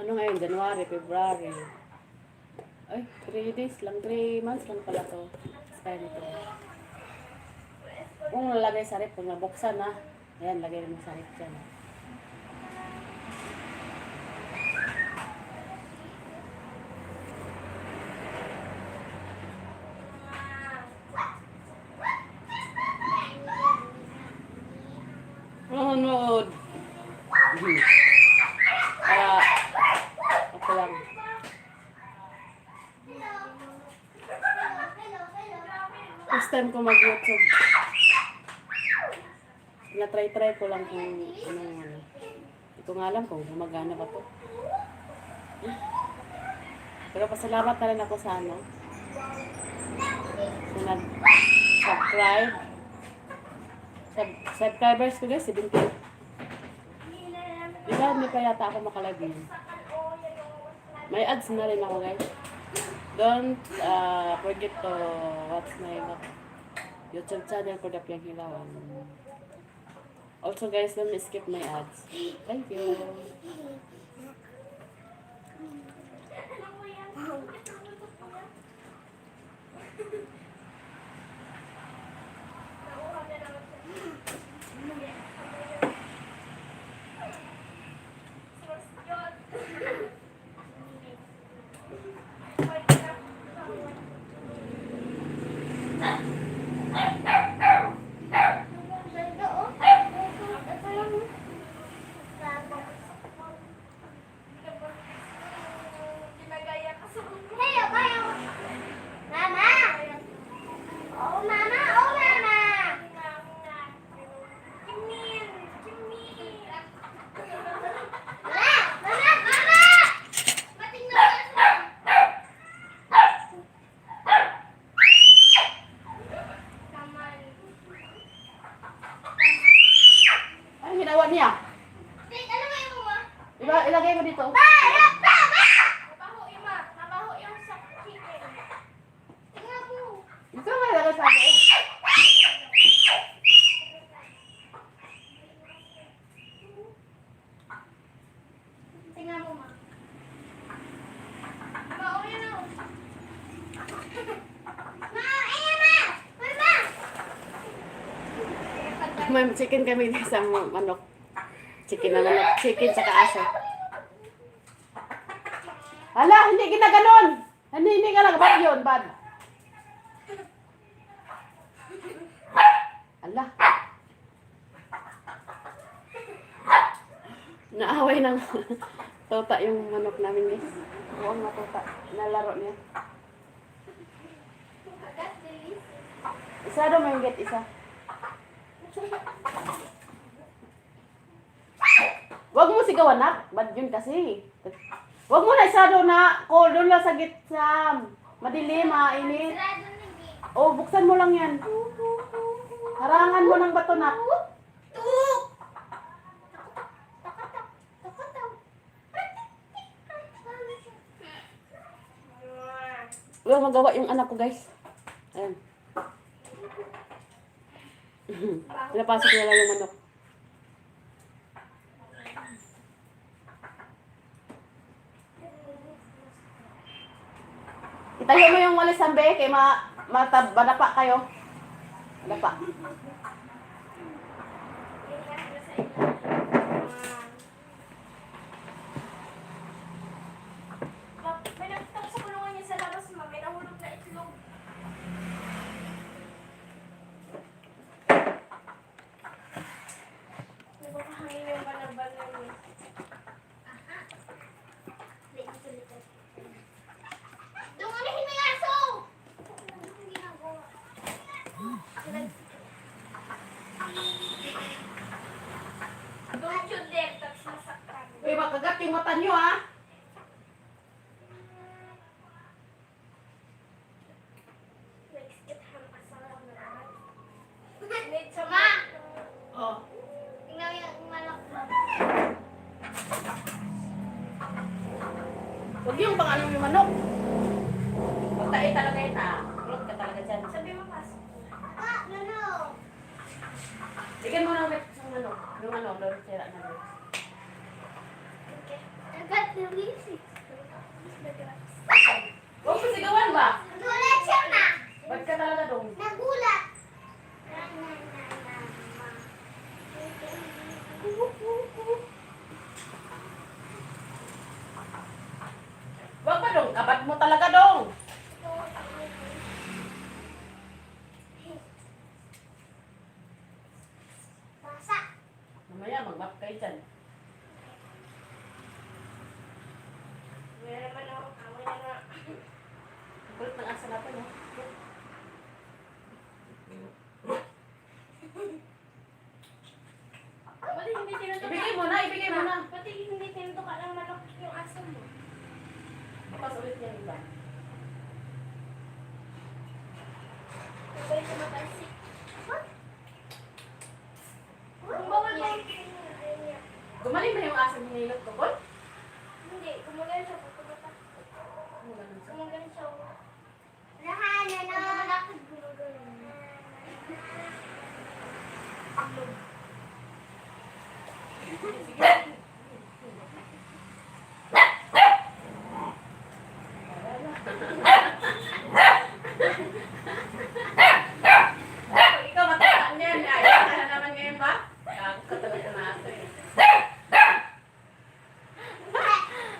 Ano ngayon? January, February. Ay, 3 days lang, 3 months lang pala to. Expire nito. kong lalagay sa rep, kung nabuksan na, ayan, lagay mo sa rep dyan. Nanonood. Kaya, ako lang. First time ko mag-YouTube. Na-try ko lang kung anong ano. Hindi ko nga alam kung gumagana ba to. Pero pasalamat na rin ako sa ano. So, nag-subscribe. Subscribers ko guys, 70. Diba, hindi pa yata ako makalagin. May ads na rin ako guys. Don't forget to watch my YouTube channel for the Piang Hilawan. Also guys, don't skip my ads. Thank you. Ano ginawa niya? Ilagay mo dito. Ito nga ilagay sa akin. Tingnan mo, ma. Ma, o yan o. Ma, ayan na! Mama! May chicken kami sa manok. Chicken na manok. Chicken sa aso. Hala, hindi ginaganon. Hindi ka lang. Bad yun, bad. Hala. Naaway ng tota yung manok namin guys. Buong na tota. Nalaro niya. Isa daw may get isa. Wag mo sigawan na. Bad yun kasi. Wag mo na isado na. Cold doon lang sa gitna. Madilim, mainit. O, buksan mo lang yan. Harangan mo ng bato na. Wala magawa yung anak ko guys. Ayan. Pinapasok nila yung manok. Itayo mo yung walis sambe kay madapa kayo. Madapa. May nagtap sa kulungan niya sa labas, ma. May nahulog na itlog. Nagpapahangin yung balaban niya. Aha. Dungulihin mo yung aso! Anong ginagawa? Don't you dare touch masaktan. Uy, makagat yung mata nyo ha. Let's get him a salad naman. Need some ma! Oh. Tingnan yung malak mo. Huwag yung pang anong yung manok. Huwag tayo talaga yun ha. Kulot ka talaga dyan. Sabi mo pasok. Ah, no. Bigyan mo ng wet sa manok. Yung ano, doon sira na doon. Okay. I got the music. Huwag mo sigawan ba? Nagulat siya na. Ba't ka talaga doon? Nagulat. mo talaga dong. Basa. Mamaya, mag-map kayo dyan. Meron naman ako. Away na nga. Kulit ng asa natin, no? Pati hindi tinutuka. Ibigay mo na, ibigay mo na. Pati hindi tinutuka ng manok yung aso mo. Bukas ulit yan, iba. Sabay sa matalsik. Kung bawal ba? Ayun niya. Gumaling ba yung asa hinilot ko, Boy? Hindi, gumagal siya. Pagkabata. Ano ganun siya? Gumagal siya. Lahan na na. Malakad gumagal. Pag ikaw matandaan yan, ayaw ka na naman ngayon ba? Katulad ko na asa eh.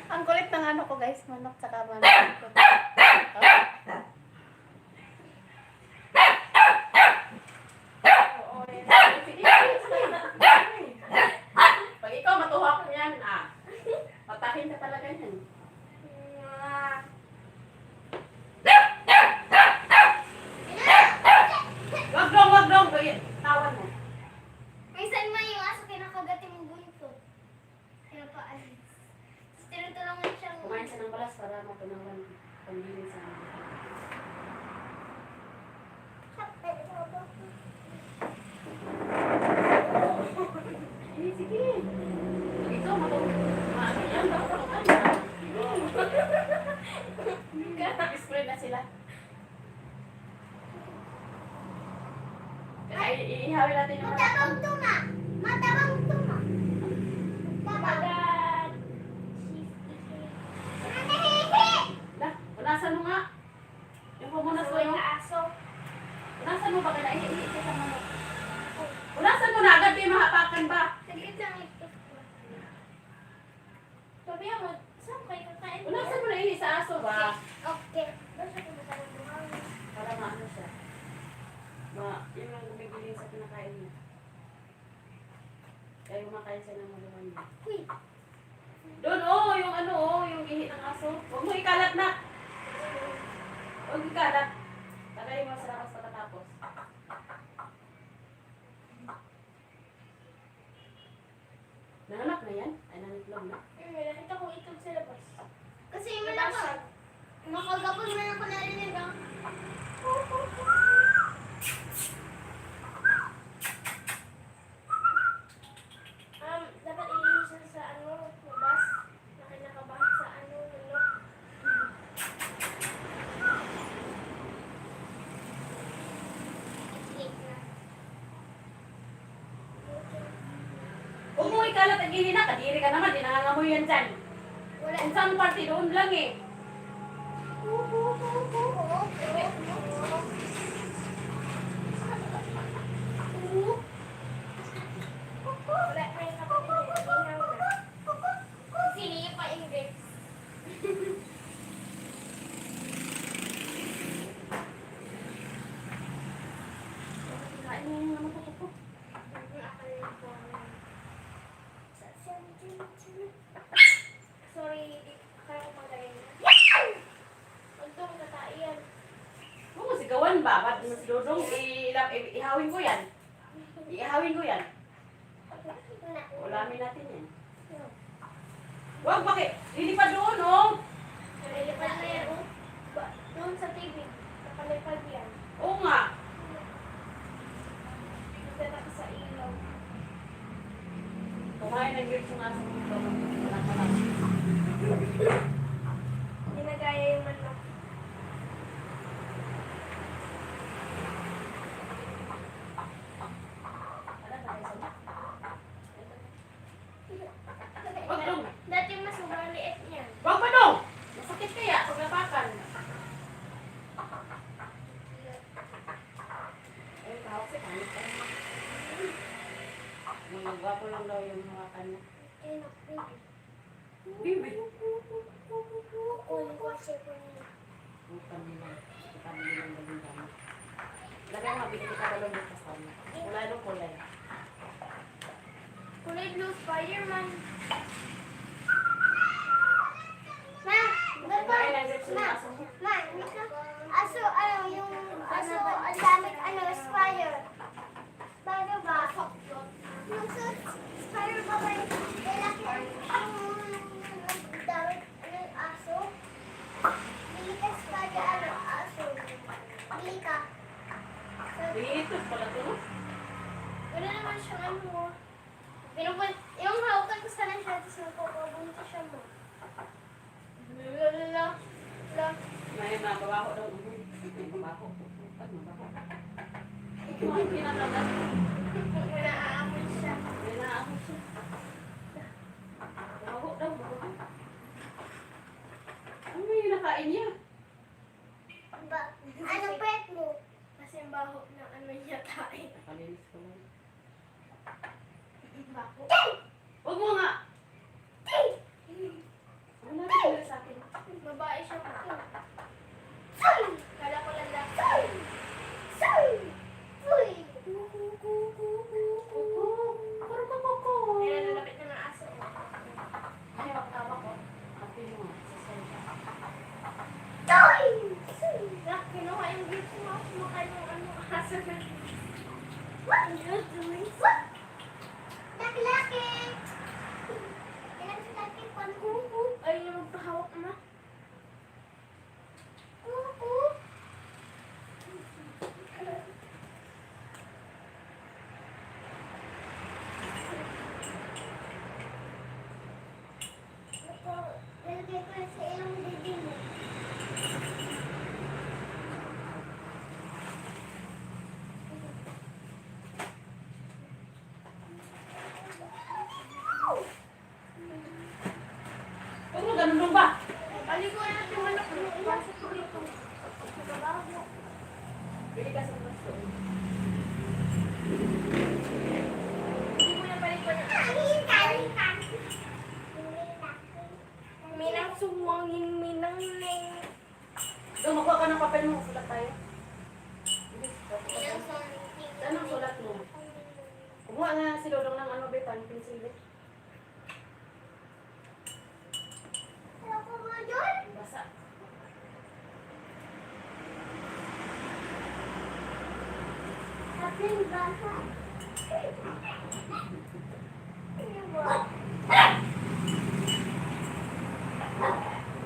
Ang kulit ng ano ko guys, manok tsaka manok ko. Oo, Pag ikaw matuwa ko yan, patahin ka talaga yan. Wag dong, tawan mo. Minsan man yung aso kinakagati mong buntot. Pinapaalis. Tapos tinutulungan siyang... Kumain siya ng balas para matunawan pangilin sa ano. Sige. Pag ikaw matuwa yan, Nag-spray na sila. Kaya iihawin natin yung mga... Matabang tuna! Matabang tuna! Matabang! Lah, punasan mo nga. Yung pumunas mo yung... aso. Punasan mo ba kaya iihi ka sa manok? Punasan mo na agad, di mahapakan ba? Saglit lang ito. Sabi mo, saan kayo kakain? Punasan mo na ihi sa aso ba? Okay. Basta kung matabang tuna. Para maano siya. Yun yung gumigiling sa pinakain niya. Kaya kumakain siya ng maluman niya. Uy! Doon, yung ano, yung ihi ng aso. Huwag mo ikalat na. Huwag ikalat. Tagay mo sa lakas pagkatapos. Nanganak na yan? Ay, nanitlog na. Nakita ko itong sa labas. Kasi malakad. Makagapon man ako narinig ang... Dapat iisan sa ano, bus. Nakinakabahan sa ano, lunok. Late na. Huwag mo ikalat ang ihi na. Kadiri ka naman. Di nangangamoy yan dyan. Wala. Kung saan party, doon lang eh. Wala pa yung kapatid niya. Ihaw na. Kasi hindi pa English. Kain mo yung naman ko. Sorry, kaya ko magaling na. Untong nataiyan. Huwag mo sigawan ba? Ba't mo si Dodong? Ihawin ko yan. Ihawin ko yan. Ulamin natin yan. Huwag, bakit? Lilipad doon, oh. Nalilipad na yan, oh. Doon sa TV, nakalipad yan. Oo nga. Dito na sa ilaw. Kumain ng grapes yung aso dito. Malak-malak. Hindi na gaya yung manok. Wag dong. Dati mas maliit niyan. Wag pa dong. Masakit kaya pag napakan. Ay, kahok si Kanik. Mga gwapo lang daw yung hawakan niya. Ayun, baby. Bibi. Kukunin ko ang cellphone niya. Bukan nila. Kita mo nilang galing gamit. Lagay nga, binili ka balong dito sa kanya. Kulay no kulay. Kulay blue, Spider-Man. Ma, Ay, nag-reps yung aso mo. Ma, aso, ano, yung aso, ang damit, ano, spider. Spider ba? Yung suit, spider ba ba yung lalaki, ang damit, ano, aso? Bili ka spider, ano, aso. Bili ka. Dito pala to. Wala naman siyang ano. Yung hawakan ko sana siya, tapos nagpapabunta siya mo. Lala. May mababaho daw. May mabaho. Pag mabaho. Ito ang pinalagas. Wala aamoy siya. May naamot siya. Baho daw. Baho. Ano yung nakain niya? Anong pet mo? Kasi yung baho ng ano niya tayo. Nakalinis ko lang. Baho. Huwag mo nga! Wala na sila sa akin. Babae siya mo. Kala ko lalaki. Kaya nalapit na ng aso. Ay, tawa ko. Ate mo nga. Sasensya. Nak, kinuha yung gift mo. Kumakain yung ano, aso na. What are you doing? What? Laki-laki! Laki-laki, panguhu. Ay, yung magpahawak na. Kuku. Lalagay ko na sa ilong bibig mo. Huwag mo ganun lang ba? Paliguan natin yung manok mo. Iwasok mo dito. Nagabago. Bili ka sa gusto. Hindi mo na paliguan yung aso. Minang sumuangin, minang neng. Doon, magkuha ka ng papel mo. Sulat tayo. Minang sumuangin. Anong sulat mo? Kumuha nga si Dodong ng ano, betan, pinsili. Ako mo doon? Basa. Ating basa.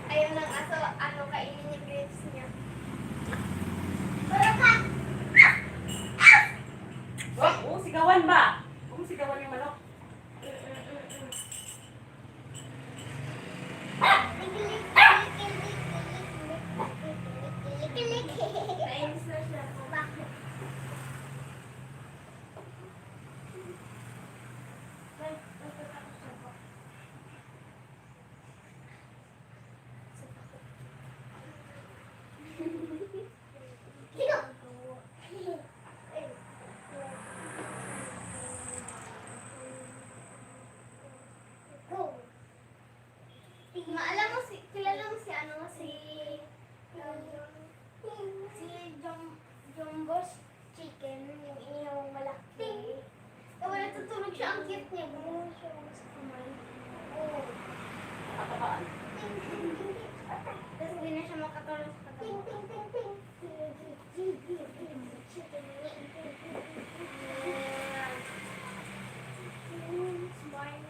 Ayaw ng aso, ano kainin yung grapes niya. Pero ka! Wag, sigawan ba? Huwag mo sigawan yung manok. Nainis na siya. Bakit? Nagtatakot siya po. Alam mo kilala mo si ano si Jumbo's chicken, yung inihawang malaki. Kaya natutulog siya, ang cute niya. Gumulong siya sa kamay. Oo. Kakabaan. Tapos hindi na siya makatulog sa katawan. Smile.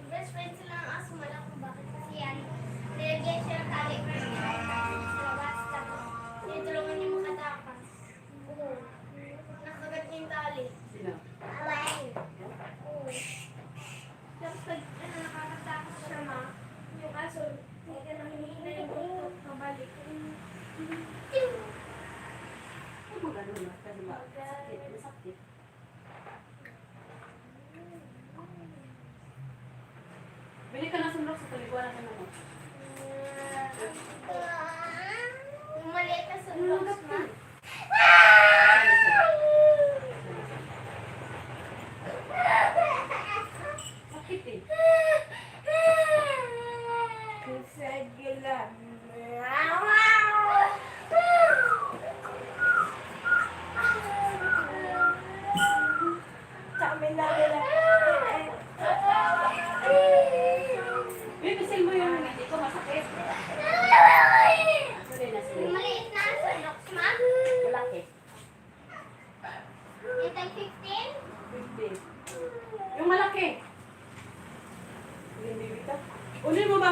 Best friend sila ng aso, malam kung bakit. Kasi yan, nilagyan siya ng tali para nilagyan sa labas. Tapos, tinutulungan niya makatakas. Oo. Nakagat niya yung tali. Sino? Oo. Tapos pag nakakatakas siya ma, yung aso, hindi ka nang hinihina yung buntot, pabalik. Huwag mo ganun na. Kasi ba, sakit. Masakit. Bili ka ng sunlok sa taliguan natin mo. Yung maliit na sunlogs ma.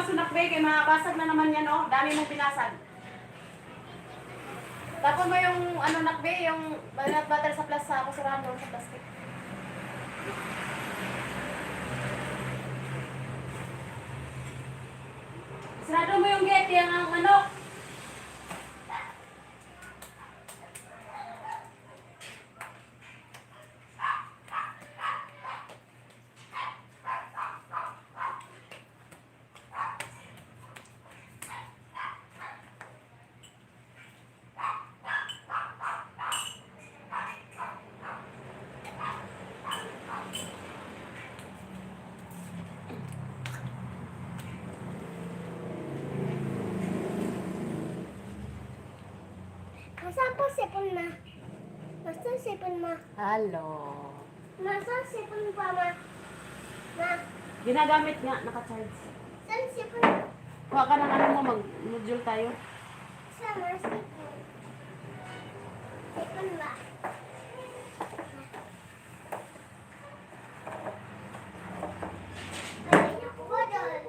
aso nakbe, kay mabasag na naman yan, oh. Dami mong binasag. Tapon mo yung ano nakbe, yung peanut butter sa sa kusurahan doon sa plastic. Sarado mo yung gate, yung ang manok. Nasaan po sipon ma? Nasaan sipon ma? Hello. Nasaan sipon pa ma? Ma, Ginagamit nga, naka-charge. saan sipon ma? Kuha ka ng ano mo, mag-module tayo. Saan ma sipon? Sipon ba? Ay, naku ba doon?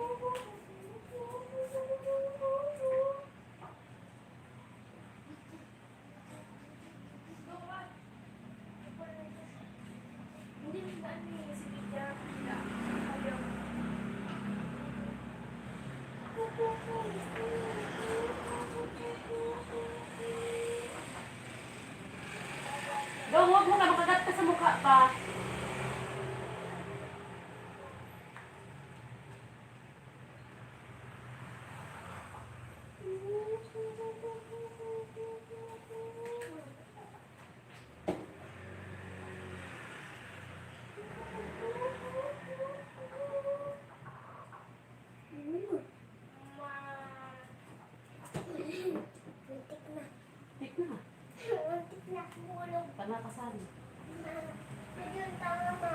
Dong, huwag mo na, makagat ka sa mukha pa. Muntik na. Tik na. Muntik na. Bulog. Panakasan. Ayun, tama ma.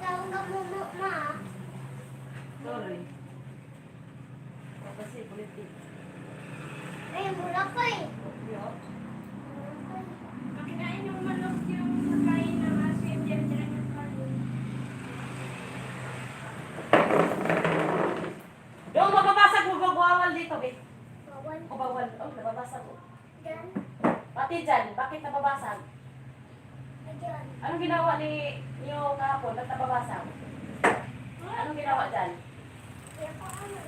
Tawag ka mo ma. Sorry. Kasi, politik. Ay, bulak ko eh. Kinain yung manok yung pagkain ng aso yung dyan yung kanin. Dong, mababasag mo, bawal dito, be. Bawal. O bawal. Oh, nababasag mo. Diyan. Pati dyan, bakit nababasag? Ayan. Anong ginawa ni niyo kahapon? Ba't nababasag? Anong ginawa dyan? Kaya pa ano.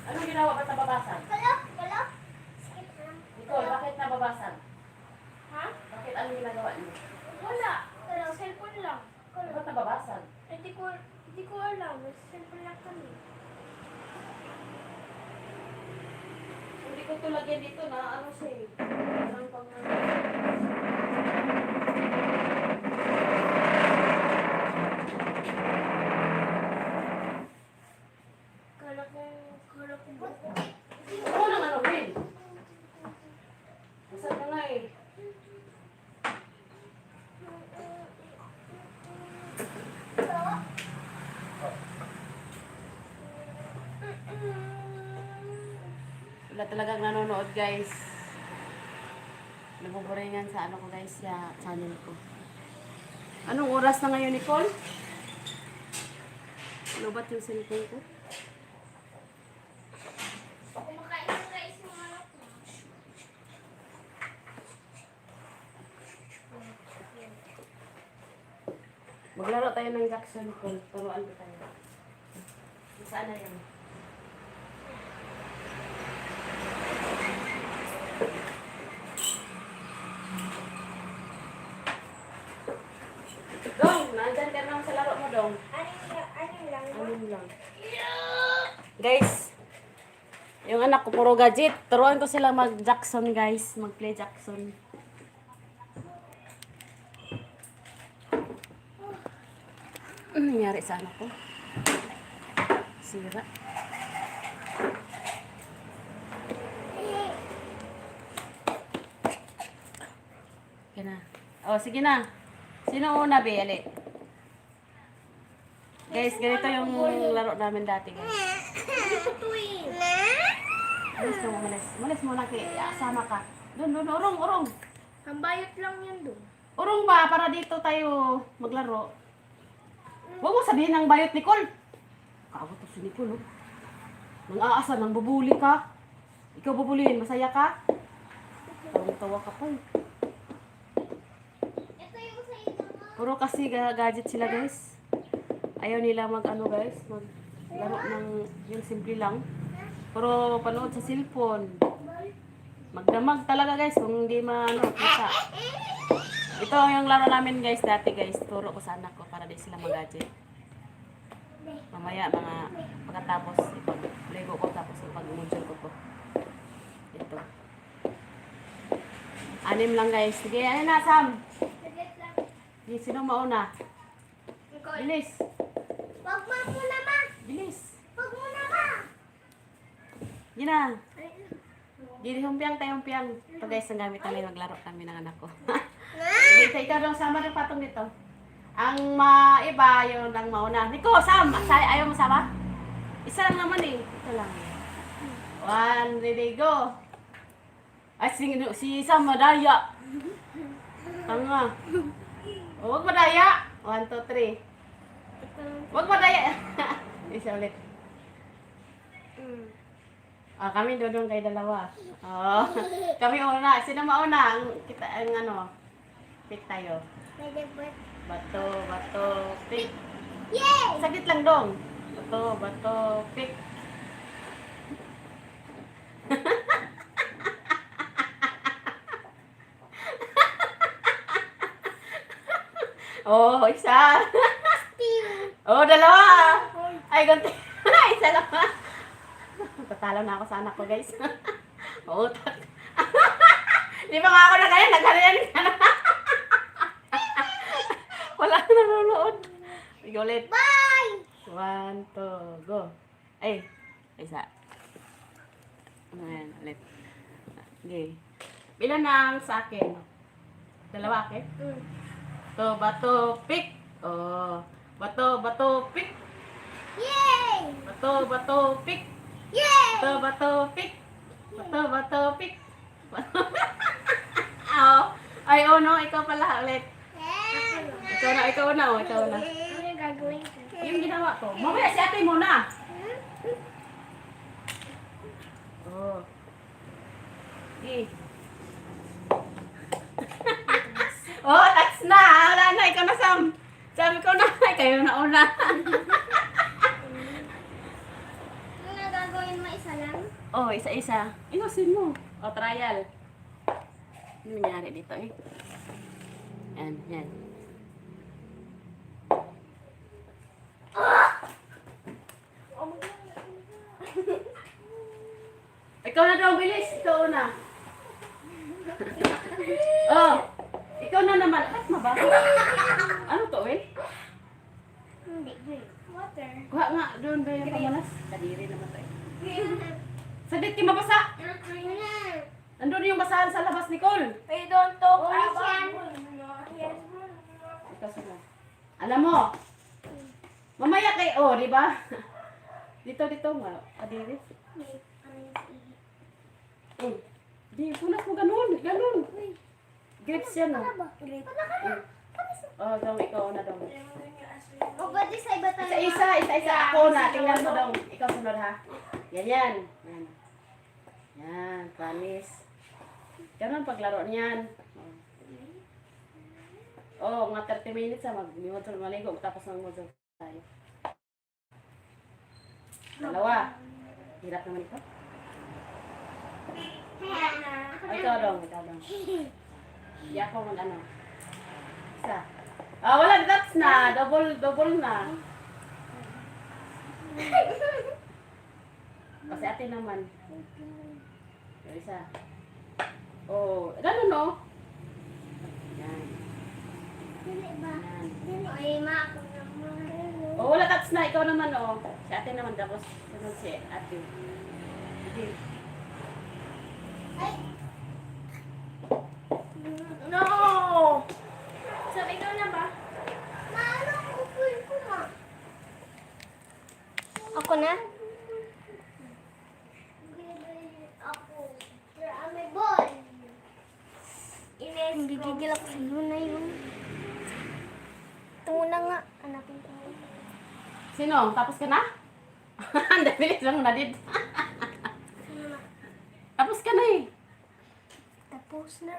Anong ginawa? Ba't nababasag? Kalak, kalak. Skip lang. Nicole, bakit nababasag? Ha? Bakit anong ginagawa niyo? Wala. Cellphone lang. Ba't nababasag? Hindi ko alam. Cellphone lang kami. Hindi ko ito lagyan dito na ano siya eh. Parang pang Kala ko buko. Ano nang ano, Will? Nasaan ka nga eh? Wala talagang nanonood guys. Nabuburingan sa ano ko guys, sa channel ko. Anong oras na ngayon, Nicole? Ano ba't yung cellphone ko? Kumakain ng rice yung manok mo. Maglaro tayo ng Jackson Cole. Turuan ko tayo. Saan na yan? Dong, nandyan ka naman sa laro mo, Dong. Ano lang? Ano lang. Guys, yung anak ko puro gadget. Turuan ko sila mag-Jackson, guys. Mag-play Jackson. Ano nangyari sa anak ko? Sira. Sige na. Oh, sige na. Sino una, Beli? Guys, ganito yung laro namin dati, guys. Malis mo, malis. Malis mo na, sama ka. Doon, urong, urong. Ang bayot lang yan doon. Urong ba, para dito tayo maglaro. Huwag mo sabihin ng bayot, Nicole. Kaabot to si Nicole, oh. Nang aasa, nang bubuli ka. Ikaw bubulin, masaya ka? Tawa ka pa eh. Ito yung sa inyo mo. Puro kasi gadget sila guys. Ayaw nila mag ano guys, mag laro ng yung simple lang. Puro panood sa cellphone. Magdamag talaga guys kung hindi kita. Ito yung laro namin guys dati guys. Turo ko sa anak ko para di sila mag-gadget. Mamaya mga pagkatapos ipag-lego ko tapos ipag-module ko. Ito. 6 lang guys. Sige, ano na Sam? Saglit lang. Sige, sino mauna? Nicole. Bilis. Wag mo muna ma. Bilis. Wag muna ma. Yun na. Hindi humpiang tayo humpiang. Ito guys, ang gamit namin. Maglaro kami ng anak ko. Sige, ikaw daw sama ng patong dito. Ang maiba, yun ang mauna. Nico, Sam! Ayaw mo sama? Isa lang naman eh. Ito lang. 1, ready, go! Ay, si Sam madaya. Tanga. O, huwag madaya. 1, 2, 3. Huwag madaya. Isa ulit. Kami doon kay dalawa. Oh, kami una. Sino mauna? Ang ano? Pick tayo. Pwede ba? Bato, pick. Yay! Saglit lang dong. Bato, pick. Oh, isa. Oh, dalawa. Ay, ganti. Isa lang. Tatalo na ako sa anak ko, guys. Utak. Di ba nga ako na kaya? Nagkariyan ka na. Wala na nanonood. Sige ulit. Bye! 1, 2, go. Ay, isa. Ayan, ulit. Okay. Bilang na sa akin. Dalawa akin. Bato, pick. Oh. Bato, pick. Yay! Bato, pick. Yay! Bato, pick. Bato, pick. Oh. Ay, oh no, ikaw pala ulit. Ikaw na, oh, ikaw na. Ano yung gagawin ko? Yung ginawa ko. Mamaya si ate muna. Oh. Okay. Oh, that's na. Wala na, ikaw na, Sam. Sabi ko na, kayo na una. Ano na gagawin mo? Isa lang? Oh, isa-isa. Inusin mo. Oh, trial. Ano nangyari dito eh? Yan. Ikaw na daw, bilis. Ikaw na. Oh, ikaw na naman. Ba't mabaho? Ano to, eh? Hindi. Water. Kuha nga, doon ba yung pamalas? Kadiri naman to eh. Saglit kayo mabasa. Ano na? Nandun yung basahan sa labas, Nicole. We don't talk Oh, about yan. Ikaw sunod. Alam mo, mamaya kay, oh, di ba? Dito, kadiri. Di, punas mo ganun. Grips yan, no? Oh, daw, ikaw na daw. O, pwede sa iba tayo. Isa, ako na. Tingnan mo daw. Ikaw sunod, ha? Yan. Yan, promise. Ganun paglaro niyan. Oh, mga 30 minutes ha. Mag-module, maligo. Tapos mag-module tayo. Dalawa. Hirap naman ito. Oh, ikaw dong. Hindi ako ano. Isa. Wala, that's na. Double na. Kasi ate naman. Yung isa. Oh, ganun no? Yan. Dili ba? Yan. Ay, ma, ako naman. Oh, wala, that's na. Ikaw naman oh. Si ate naman. Tapos sunod si ate. Sige. Ay, No! Sabi ikaw na ba? maano ang upuin ko, ma? Ako na? Ako. May ball. Ines, Gigigil ako sa luna yun. Ito muna nga. Hanapin ko. Sino? Tapos ka na? Ang bilis lang na din. Tapos ka na eh. Tapos na.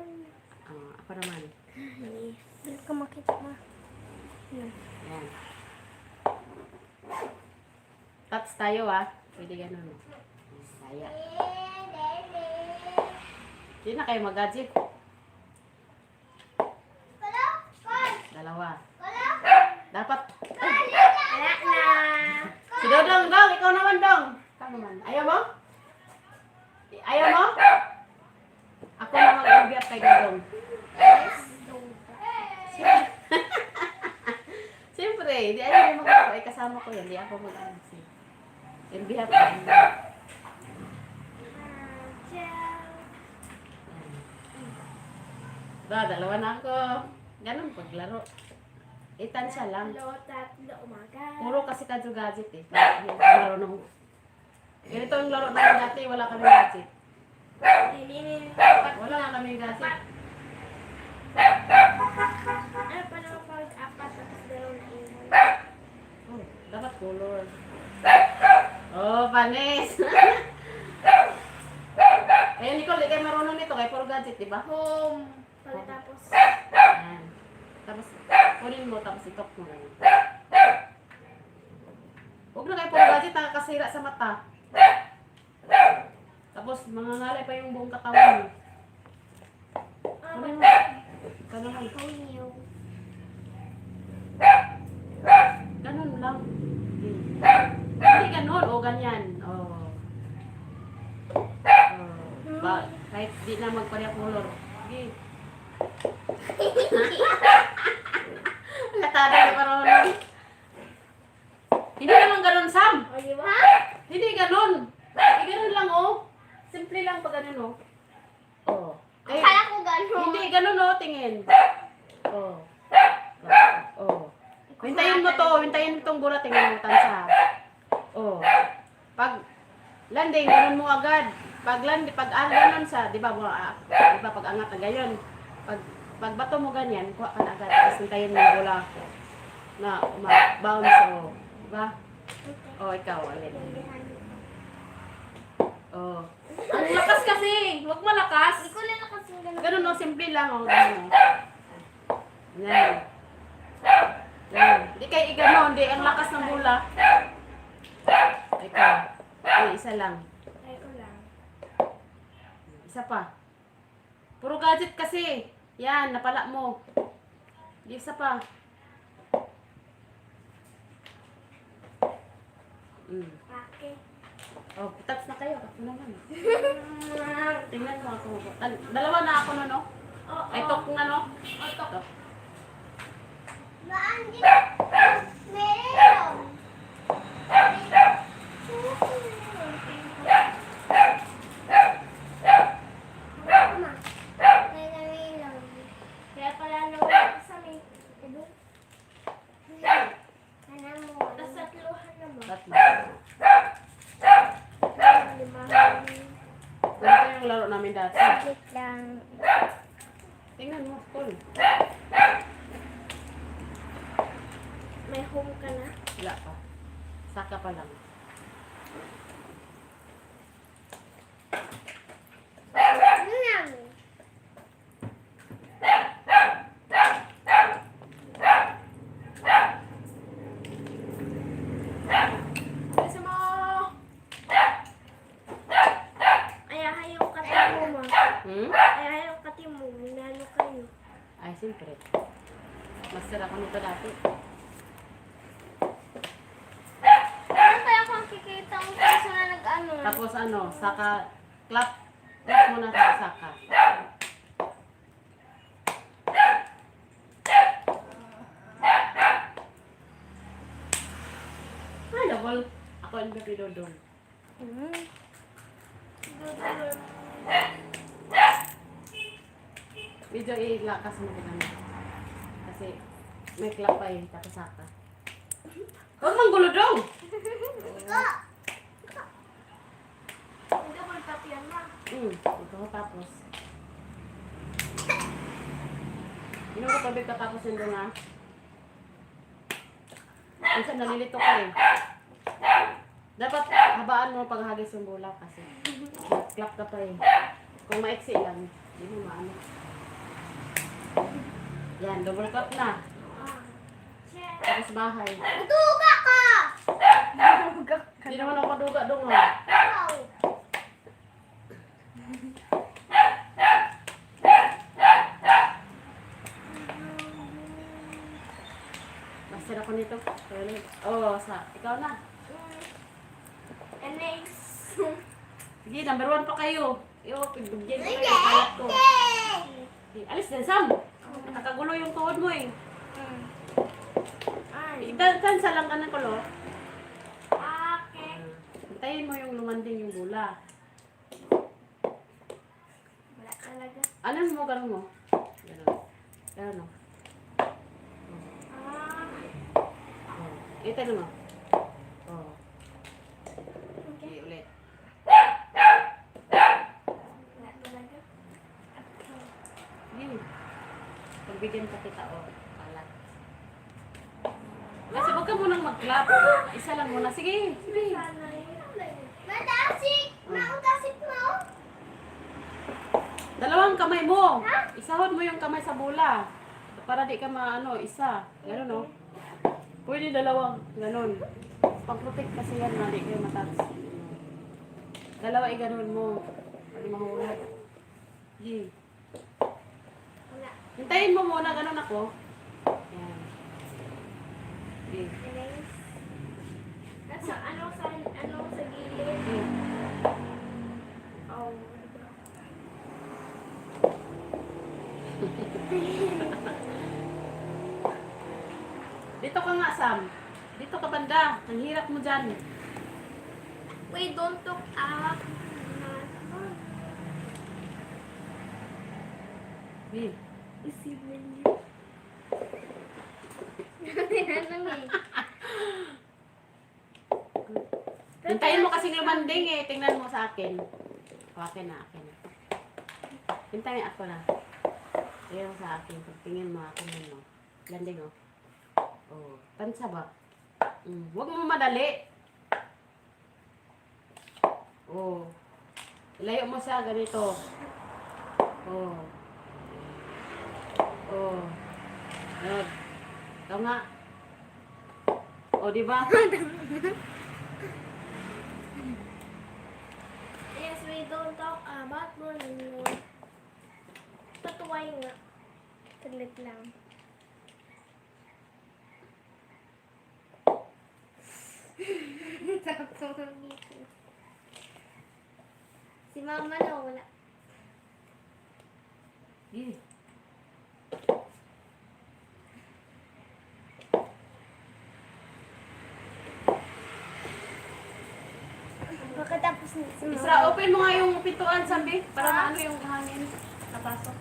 Ako naman. Hindi ka makita mo. Yan. Touch tayo ah. Pwede ganun. Saya. Hindi na kayo mag-gadget. Dalawa. Dapat. Ay, Wala na. si Dodong, Dong. Ikaw naman, Dong. Ikaw naman. Ayaw mo? Ayaw mo? Ako naman mag-ibiyat kay Dodong. Siyempre, hindi ayaw mo mag-ako. Ay, kasama ko yan. Hindi ako mag-ano. Ibiyat ka. Dalawa na ako. Ganun paglaro. Tansya lang. Tatlo, umaga. Puro kasi kadyo gadget eh. Hindi ko marunong. Ganito yung laro namin dati, wala kami gadget. Wala nga kami gadget. Ano pa naman pag apat tapos dalawang iwan? Oh, dapat color. Oh, panis. Eh, Nicole, di kayo marunong nito. Kaya puro gadget, di ba? Home. Pagkatapos. Yan. Tapos, kunin mo, tapos itok mo. Ganyan. Huwag na kayo puro gadget, nakakasira sa mata. Tapos, mangangalay pa yung buong katawan mo. Kunin mo. Ikaw naman. Kauniyo. Ganun lang. Hindi ganun. O, ganyan. O. Kahit di na magpareha color. Sige. Latada na marunong. Hindi naman ganun, Sam. O, di ba? Hindi ganun. Ganun lang, oh. Simple lang pag ganun, oh. Oh. Eh, Akala ko gano'n. hindi ganun, oh. Tingin. Oh. Oh. Hintayin mo to. Hintayin mo tong gula. Tingnan mo, tansya. Oh. Pag landing, ganun mo agad. Pag landing, pag ganun sa, di ba, pag angat na ganyan. Pag bato mo ganyan, kuha ka na agad. Tapos hintayin mo yung gula na bounce, oh. Di ba? Oh, ikaw, alin. Oh. Ang lakas kasi. Huwag malakas. Hindi ko lang kasi gano'n. Ganun, no? Simple lang, oh. Ganun, oh. Yan. Yan. Hindi kayo igano, hindi. Ang lakas ng bola. Ikaw. Ay, isa lang. Ay, ko lang. Isa pa. Puro gadget kasi. Yan, napala mo. Isa pa. Okay. Oh, touch na kayo. Ako naman. Tingnan mo ako. Dalawa na ako na, no? Ay, tok na, no? Tok. Baan dito? Meron. Mama, meron. Kaya pala nawala sa may ubo. Ano mo? Tapos tatluhan naman. Tatlo. Limahan. Ganito yung laro namin dati. Wait lang. Tingnan mo, cool. May home ka na? Wala pa. Saka pa lang. Ano namin? Kasi mo! Ayaha yung kati mo, ma. Hmm? Ayaha yung kati mo. Minano kayo. Ay, siyempre. Master ako nito dati. Ano kaya kung kikita ang kaso na nag-ano? Tapos ano, saka, clap mo na sa saka. Ah, double. Ako yung kapido doon. Medyo ilakas mo din kasi may clap pa eh, tapos saka. Huwag mang gulo daw! Hindi ko magpapiyan na. Ito tapos. Inom ko tubig katapos yun doon ha. Minsan nalilito ka eh. Dapat habaan mo paghagis yung bulak kasi. Clap ka pa eh. Kung maiksi lang, hindi mo maano. Yan, double cup na. Tapos bahay. Duga ka! Hindi naman ako duga dong ah. Wow! Basta ako nito. Oo, ikaw na. And next. Sige, number 1 pa kayo. Iyo, pigbigyan ko kayo. Kalat ko. Sige, alis din, Sam. Nakakagulo yung tuhod mo eh. Kansa lang ka ng kolor. Okay. Hintayin mo yung lumanding yung bula. Wala talaga. Ano mo, ganun mo? Ganun. Ganun o. Ito mo. Oh. Okay, ulit. Wala talaga. Yun. Pagbigyan pa kita o. Kalat. Kasi huwag ka munang mag-clap. Isa lang muna. Sige, sige. Matasik! Mautasik mo! Dalawang kamay mo. Isahod mo yung kamay sa bula. Para di ka maano, isa. Ganun o. Pwede dalawang. Ganun. Pang-protect kasi yan na di kayo matas. Dalawa i-ganun mo. Pwede mahulog. Sige. Wala. Hintayin mo muna. Ganun ako. Yan. Sige. Next. Ano sa gilid? Sige. Oh. Dito ka nga, Sam. Dito ka banda. Ang hirap mo dyan. Wait, don't look up. Sige. Isipin niyo. Tinanong eh. Hintayin mo kasing lumanding eh. Tingnan mo sa akin. O, akin na, akin na. Hintayin ako na. Tingnan mo sa akin. Pagtingin mo ako mo. Landing oh. Oh, tansa ba? Huwag mo madali. Oh. Ilayo mo siya ganito. Oh. Oh. Ano? Ito nga. Oh, di ba? Yes, we don't talk about more anymore. Patuway nga. Saglit lang. Si mama na wala. Yeah. Pagkatapos ni si mama. Isra, open mo nga yung pintuan, sabi. Para maano yung hangin. Napasok.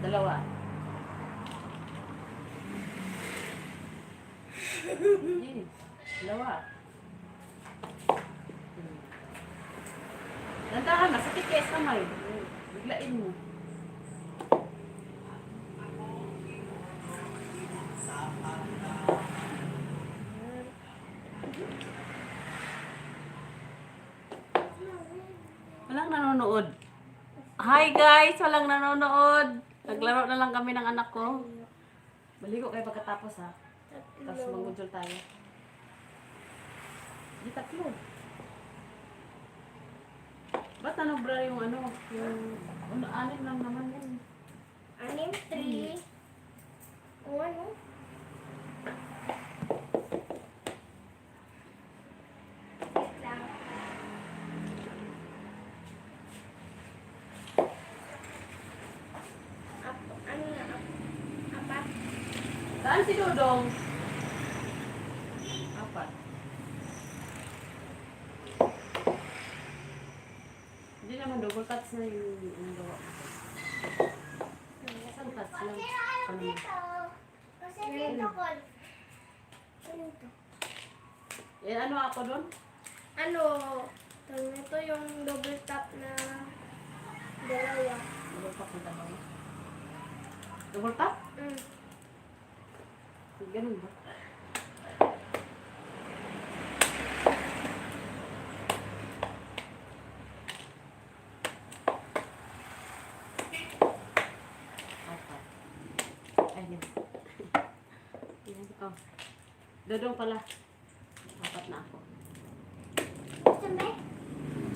Dalawa. Yes. Dalawa. Dandahan na, sa tikis kamay. Biglain mo. Walang nanonood. Hi guys! Walang nanonood. Naglaro na lang kami ng anak ko. Baligo kayo pagkatapos ha. Tapos mag-udjol tayo. Di tatlo. Ba't nanobra yung ano? Yung anin lang naman yan. 3. O ano? Wait lang. Ano na? Apat? Saan si Dodong? Apat. Hindi naman double cuts na yung gawa. Isang cuts lang. Kasi dito, Col. Ano to? Yan, ano ako doon? Ano, ito yung double tap na dalawa. Double tap na ba? Double tap? Mm. Ganun ba? Apat. Ay, yan. Yan. Oh. Dodong pala. Apat na ako. Saan?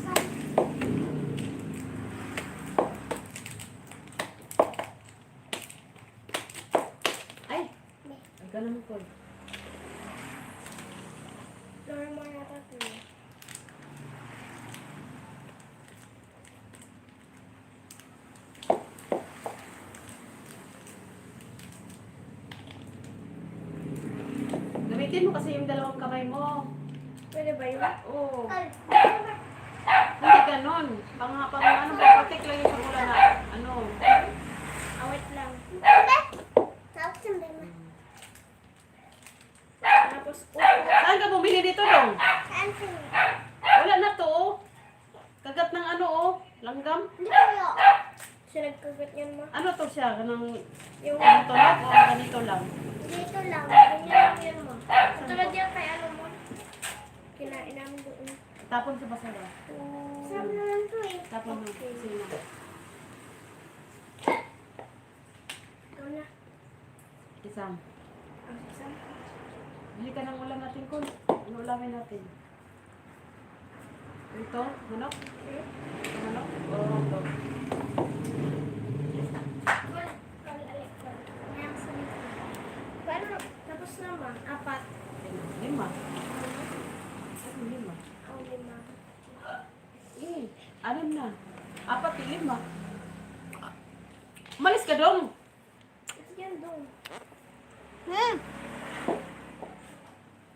Saan? Ay! Ay, ganun ko. Normal na tatlo. Gamitin mo kasi yung dalawang kamay mo. Pwede ba yun? Oo. Ay, Hindi ganon. Ano, papatik lang yung pagmula na. Ano? Awit lang. tapos yung bema. Tapos, Saan ka bumili dito dong? Saan sila? Wala na to oh. Kagat ng ano oh. Langgam. Hindi kayo. siya nagkagat yan ma. Ano to siya? Ganang Yung ganito lang o ganito lang? Dito lang. ganyan lang yan ma. Katulad yan kay ano mo. Kinain namin doon. Tapon sa basura. Sarap naman to eh. Tapon mo. Sino? Ikaw na. Isang. Ang isang. Bili ka ng ulam natin kun. Ano ulamin natin? Ito? Manok? Manok? O ito? Kol. Kol, alik, kol. Ayan, sunod. Pero, tapos na ma. Apat. Lima. Ano lima? O, 5. Eh, anim na. Apat, lima. Umalis ka dong. Ito yan doon. Hmm.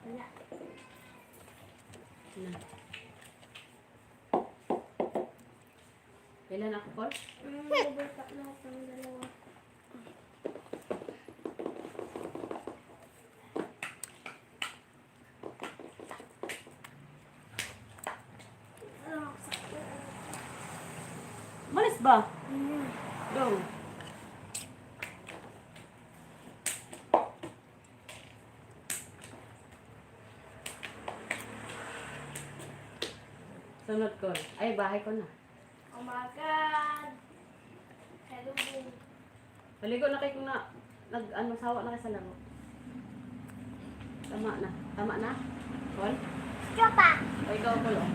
Wala. Na. Kailan ako, Col? Double tap na ito ng dalawa. Ano, sakto. Umalis ba? Dong. Sunod ko. Ay, bahay ko na. Oh my God! Hello, boom. Maligo na kayo kung ano, sawa na kayo sa laro. Tama na. Tama na? Col? Tropa. O ikaw, Col, oh.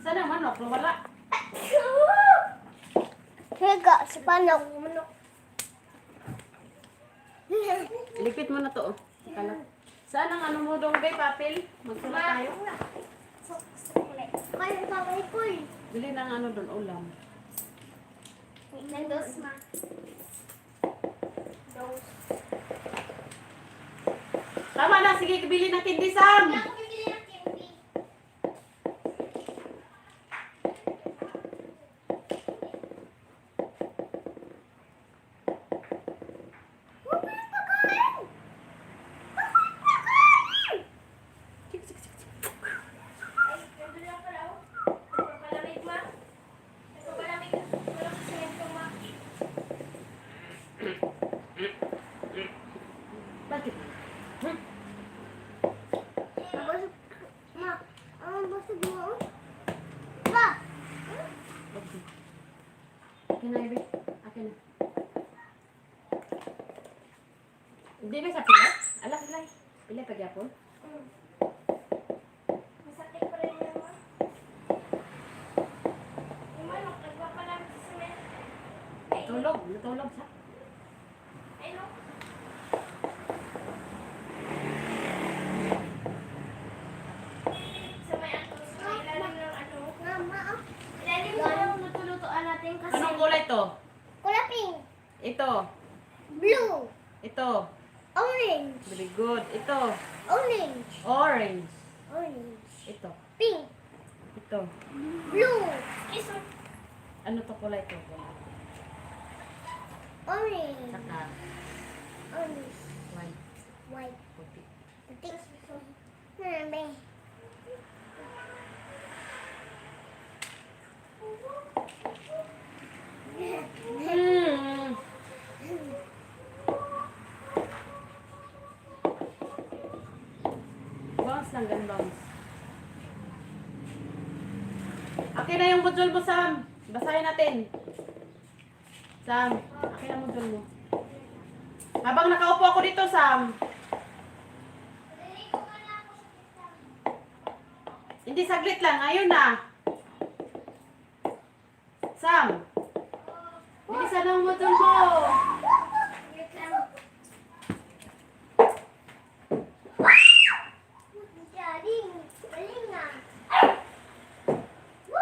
Saan ang manok? Wala. Higa sa panok. Manok. Lipit mo na to, oh. Kalat. Saan ang ano mo dong, bay, papel? Magsulat tayo. Kaya babay ko eh. Bili ng ano doon, ulam. Nandos ma. Dose. Tama na, sige, bili ng tindi, Sam. Ako bibili ng candy. Huwag mo yung pagkain! Huwag mo yung pagkain! Ay, nandun lang pala, oh. Nagpapalamig, ma. Nagpapalamig. Walang semento, ma. Bakit? Mabasag. Ma, ang basag mo. Oh. Ma! Okay. Akin na, Ibi. Akin na. Hindi ba sa pila? Ala, pila. Pila pa gyapon? Masakit pa rin yan, ma. Yung manok, nagpapalamig sa semento. Natulog. Natulog sa. Ay, no. Sa may ano, sa may ilalim ng ano. Mama, oh. Ilalim ng luto-lutoan natin kasi. Anong kulay to? Kulay pink. Ito. Blue. Ito. Orange. Very good. Ito. Orange. Orange. Orange. Ito. Pink. Ito. Blue. Kiso. Ano to kulay to? Orange. Saka Orange. white, White. puti. Puti. Be. Hmm. Bounce lang, gan bounce. Akin na yung module mo, Sam. Basahin natin. Sam, akin na module mo. Habang nakaupo ako dito, Sam. Hindi, saglit lang. Ayun na. Sam. Bilisan ang module mo. Wait lang. Galing. Galing na. Woo!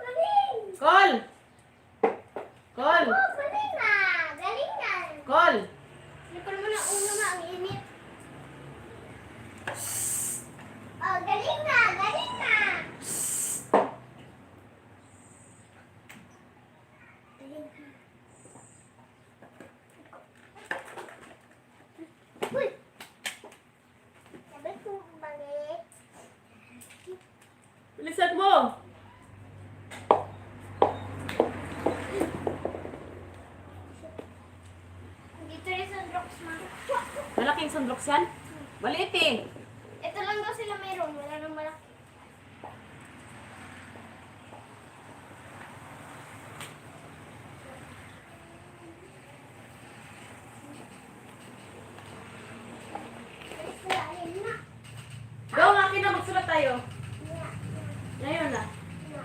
Galing! Call. Call. Woo! Galing na! Galing na! Call. Hindi ko naman ang ulo na ang init. Oh, galing na! Galing na! Galing na. Uy! Sabi ko balik. Bilisan mo. Dito rin sa Drox, ma. Malaking sunblock yan? Maliit eh. Ito lang daw sila meron. Wala nang malaki. Alis na, alin na. Go, akin na magsulat tayo. Na, Ngayon na. na,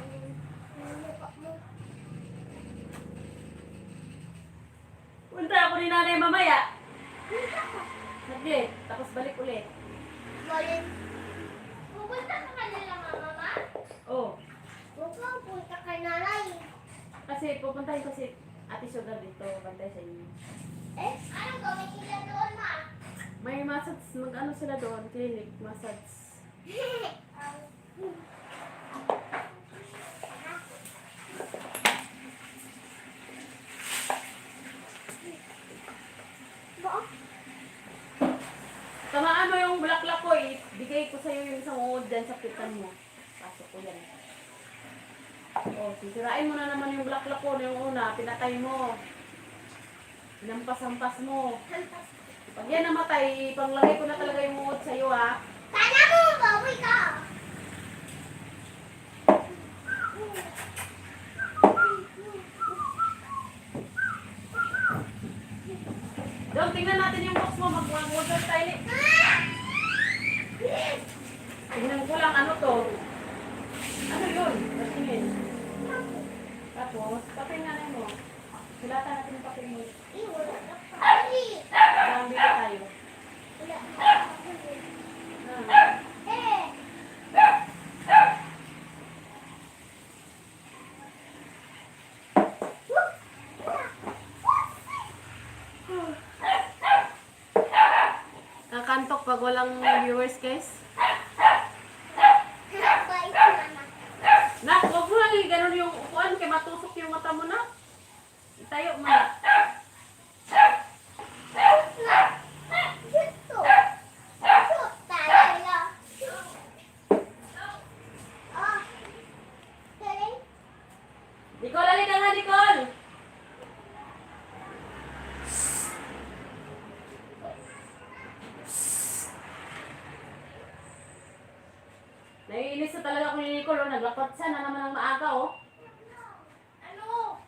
mukha mo. Punta ako ni nanay mamaya. Saglit, tapos balik ulit. Balik. Pupunta ka kanila, mama? Oh, Huwag ka, punta ka nanay. kasi pupuntahin ko si Ate Sugar dito, bantay sa inyo. Eh, anong gawin sila doon, ma? May massage, mag-ano sila doon, clinic, massage. Ba? Tamaan mo yung bulaklak ko eh. Bigay ko sa'yo yung isang uod dyan sa pitan mo. Pasok ko yan. Oh, sisirain mo na naman yung bulaklak ko yung una. Pinatay mo. Pinampas-ampas mo. Pag yan namatay, panglagay ko na talaga yung uod sa'yo ha. Sana mo, baboy ka! Dong, tingnan natin yung box mo. Mag-water tayo. Tingnan ko lang ano to. Ano yun? Patingin. Tapos, papel nga na mo. Sulatan natin yung papel mo. Eh, wala na pali. Dami na tayo. Wala na pali. Ah. Eh, Kakantok pag walang viewers, guys. bait mama. Nak, huwag mo lang ganun yung upuan kaya matusok yung mata mo na. Itayo mo na. Dito. Shoot tayo. Ah. Galing. Nicole, halika nga, Nicole! Naiinis na talaga ako ni Nicole, oh. Naglakot siya na naman ang maaga, oh. Ano?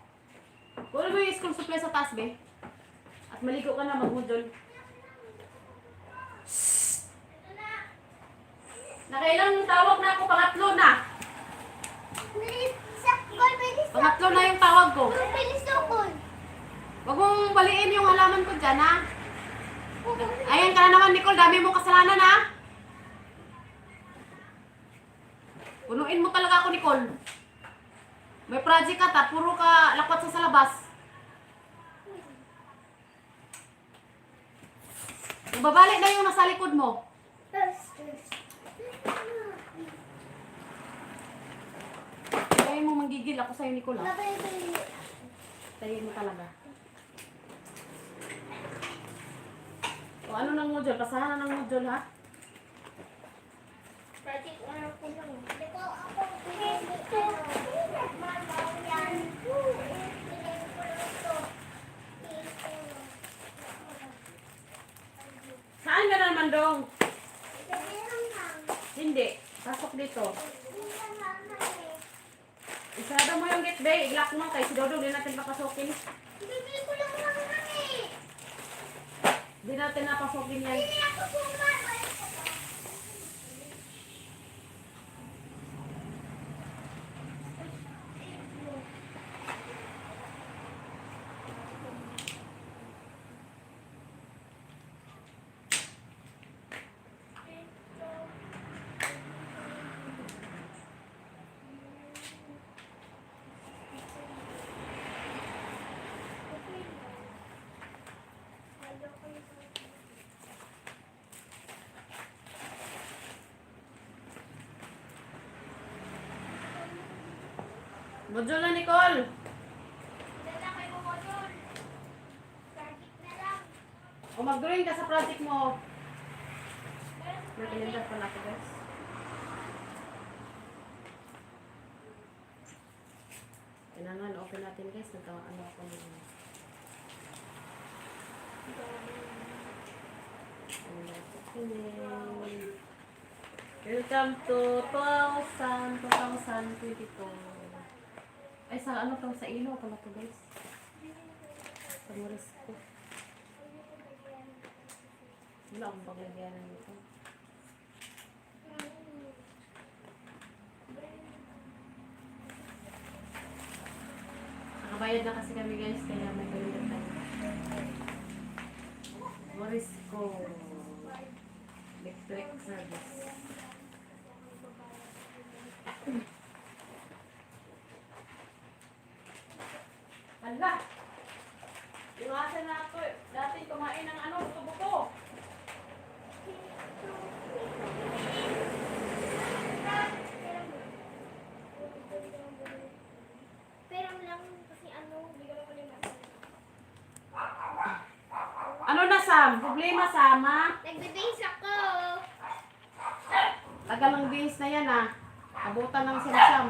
Kunin mo yung school supply sa taas, be. At maligo ka na, magmudol. Ito na. Nakailang tawag na ako, pangatlo na. Bilis. Gol, bilis. Pangatlo na yung tawag ko. Gol, bilis na, Gol. Huwag mong baliin yung halaman ko dyan, ha? Ayan ka na naman, Nicole. Dami mong kasalanan, ha? Punuin mo talaga ako, Nicole. May project ka, ta. Puro ka lakwat sa labas. Magbabalik na yung nasa likod mo. Sabi mo manggigil ako sa'yo, Nicole, ha? Nabay-bay. Tayo mo talaga. O ano ng module? Pasahan na ng module, ha? Project ano ko lang. Hindi ko ako pinili ko. Mama, yan. Pinili ko lang ito. Saan ka na naman, Dong? Sabi lang. Hindi. Pasok dito. Hindi ka naman eh. Isarado mo yung gate, bay. Iglak mo kay si Dodo. Di natin papasukin. Bibili ko lang naman eh. Di natin napasukin yan. Hindi ako pumal. Module na, Nicole. Lalakay mo ko doon. Project na lang. O mag-drawing ka sa project mo. Nakilindas pala ako, guys. Kailangan open natin, guys. Nagka-ano ako ng... Welcome to 2022. Ay, sa ano to? Sa ilo pala to, guys. Sa Morisco. Wala akong paglagyanan nito. Nakabayad na kasi kami, guys, kaya may gawin tayo. Morisco. Electric service. Hala! Iwasan na ako. Dati kumain ng ano, buto-buto. Pero lang kasi ano, hindi ko lang kalimutan. Ano na, Sam? Problema, Sam, ha? Nagbe-base ako. Tagal ng base na yan, ha? Abutan ng sila, Sam.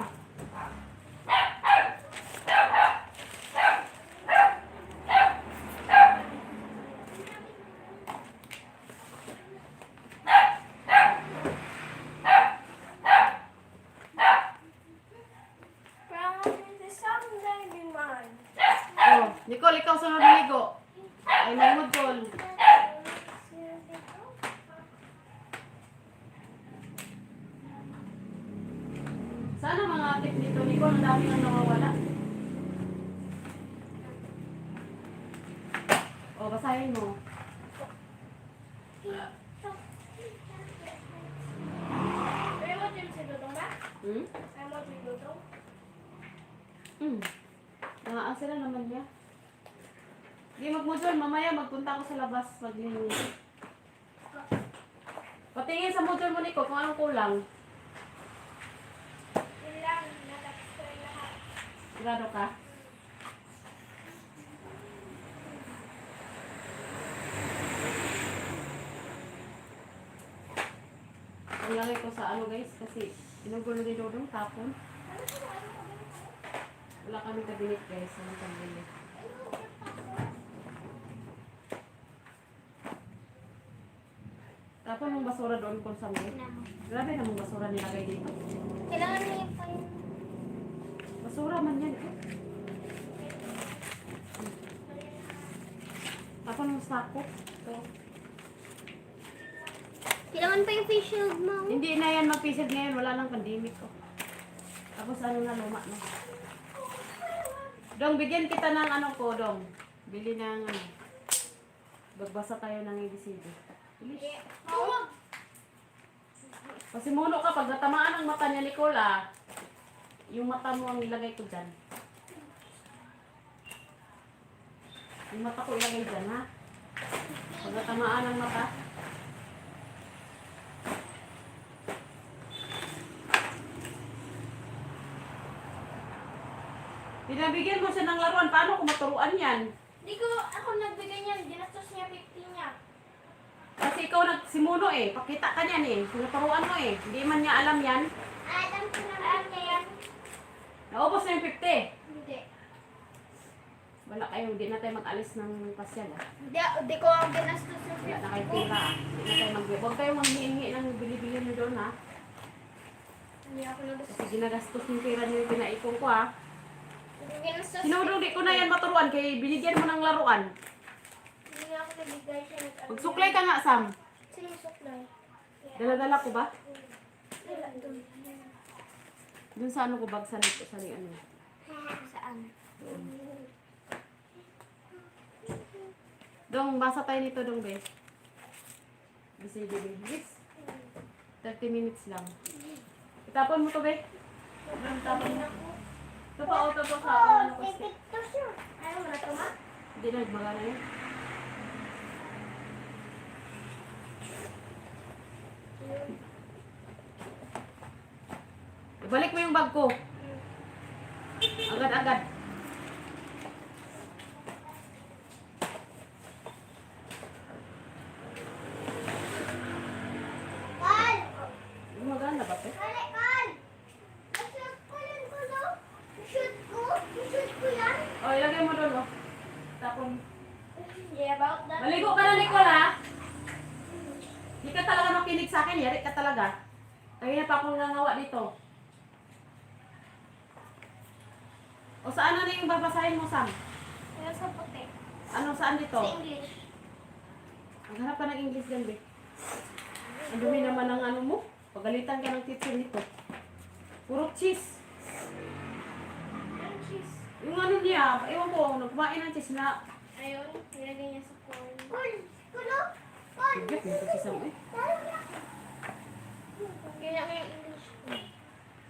Oh, Nicole, ikaw sunod ligo. Ay, may module. Sana mga tip nito, Nicole, ang dami nang nawawala. O, basahin mo. May mo din si Dudong ba? Hmm? May mo din Dudong? Hmm. Sila naman niya. Hindi mag-module, mamaya magpunta ako sa labas maglinis. Patingin sa module mo, Nico, kung anong kulang. Yun lang, natapos ko yung lahat. Sigurado ka? Ang lagay ko sa ano, guys, kasi inugulo ni Dodong tapon. Wala kami kabinet, guys. Ano kabinet? Tapon yung basura doon kung sa may. Grabe namang basura nilagay dito. Kailangan mo yung pa yung... Basura man yan. Tapon yung sako. Ito. Kailangan pa yung face shield mo. Hindi na yan mag-pisid ngayon. Wala nang pandemic ko. Tapos ano na, luma na. Dong, bigyan kita ng ano ko, Dong. Bili ng ano. Bagbasa tayo ng ABCD. Bilis. Huwag! Kasi muno ka, pag natamaan ang mata niya, Nicola, yung mata mo ang ilagay ko dyan. Yung mata ko ilagay dyan, ha? Pag natamaan ang mata. Pinabigyan mo siya ng laruan. Paano kung maturuan yan? Hindi ko, ako nagbigay niyan. Ginastos niya 50 niya. Kasi ikaw nagsimuno eh. Pakita ka niyan eh. Sinuturuan mo eh. Hindi man niya alam yan. Alam ko naman niya yan. Naubos na yung 50. Hindi. Wala kayo. Hindi na tayo mag-alis ng pasyal ah. Hindi ko ang ginastos yung Wala 50 na kayo ko. pera ah. Hindi na tayo huwag kayong manghihingi ng bili-bili nyo doon ha. Hindi ako nagastos. Kasi ginagastos yung pera nyo yung pinaipon ko ha. Hindi ginastos. Sinuduli ko na yan maturuan kay binigyan mo ng laruan. Hindi nga ako nabigay siya. Magsuklay ka nga Sam. Sino yung suklay? Dala-dala ko ba? Wala doon. Doon sa ano ko bag sa nito sa ano. Saan? Dong, basa tayo nito dong, be. Busy, baby. Yes. 30 minutes lang. Itapon mo to, be. Itapon mo. Ito pa, ito pa sa ano kasi. Pipictos yun. Ayaw mo na ito, ma? Hindi na, magana yun. Ibalik mo yung bag ko. Agad-agad. Kal! Magana ba, be? Kal! Kal! Shoot ko yan ko, no? Shoot ko? Shoot ko yan? O, ilagay mo doon, oh. Tapon. Yeah, about that. Maligo ka na, Nicole, ha? Hindi ka talaga makinig sa akin. Yari ka talaga. Kaya pa akong nangawa dito. O saan na yung babasahin mo, Sam? Ayaw sa puti. Ano, saan dito? Sa English. Maghanap ka ng English dyan, be. Ang dumi naman ng ano mo. Pagalitan ka ng teacher nito. Puro cheese. Ang cheese. Yung ano niya, ewan ko, nagkumain ng cheese na. Ayun, nilagay niya sa corn. Corn! Kulo! Corn! Bigat nito si Sam, eh. Kaya nga yung English.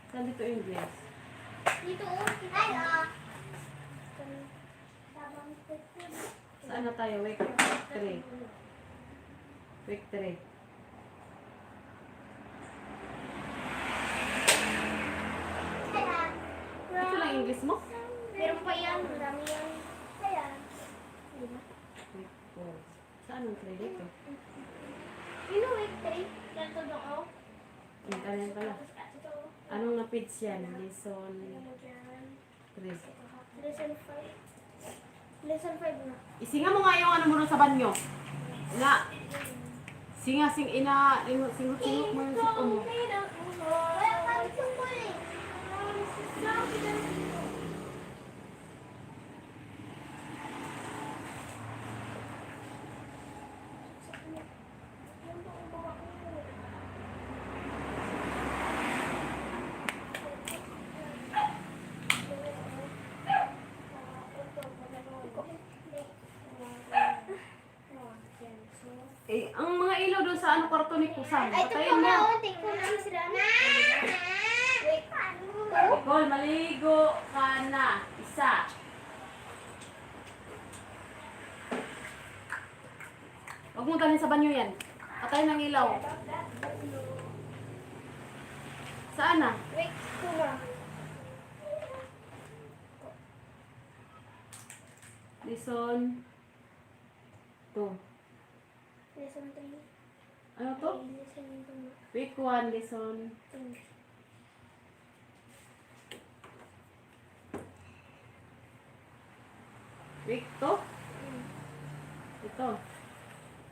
Saan dito yung English? Dito, oh. Ay, ah. Saan na tayo? Week 3. Week 3. Ito lang English mo? Meron pa yan. Marami yan. Kaya. Diba? Week 4. Saan ang 3 dito? You know, week 3. Ganito doon, oh. Yung kanyan pala. Tapos ito. Anong na-page yan? Lesson Ano dyan? 3. Lesson 5. Lesson 5 na. Isinga mo nga yung ano mo nun sa banyo. Na, singot-singot mo yung sipon mo. Wala pa rin tungkol eh. Eh, ang mga ilaw doon sa ano kwarto ni Kusang. Ay, ito Patayin po mo. na. Tingnan ko na sila. Wait, paano? Nicole, maligo ka na. Isa. Huwag mo dalhin sa banyo yan. Patayin ng ilaw. Saan na? Wait, kuma. Lesson 2. Lesson 3. Ano to? Lesson 2. Week 1, lesson. Week 2? Ito.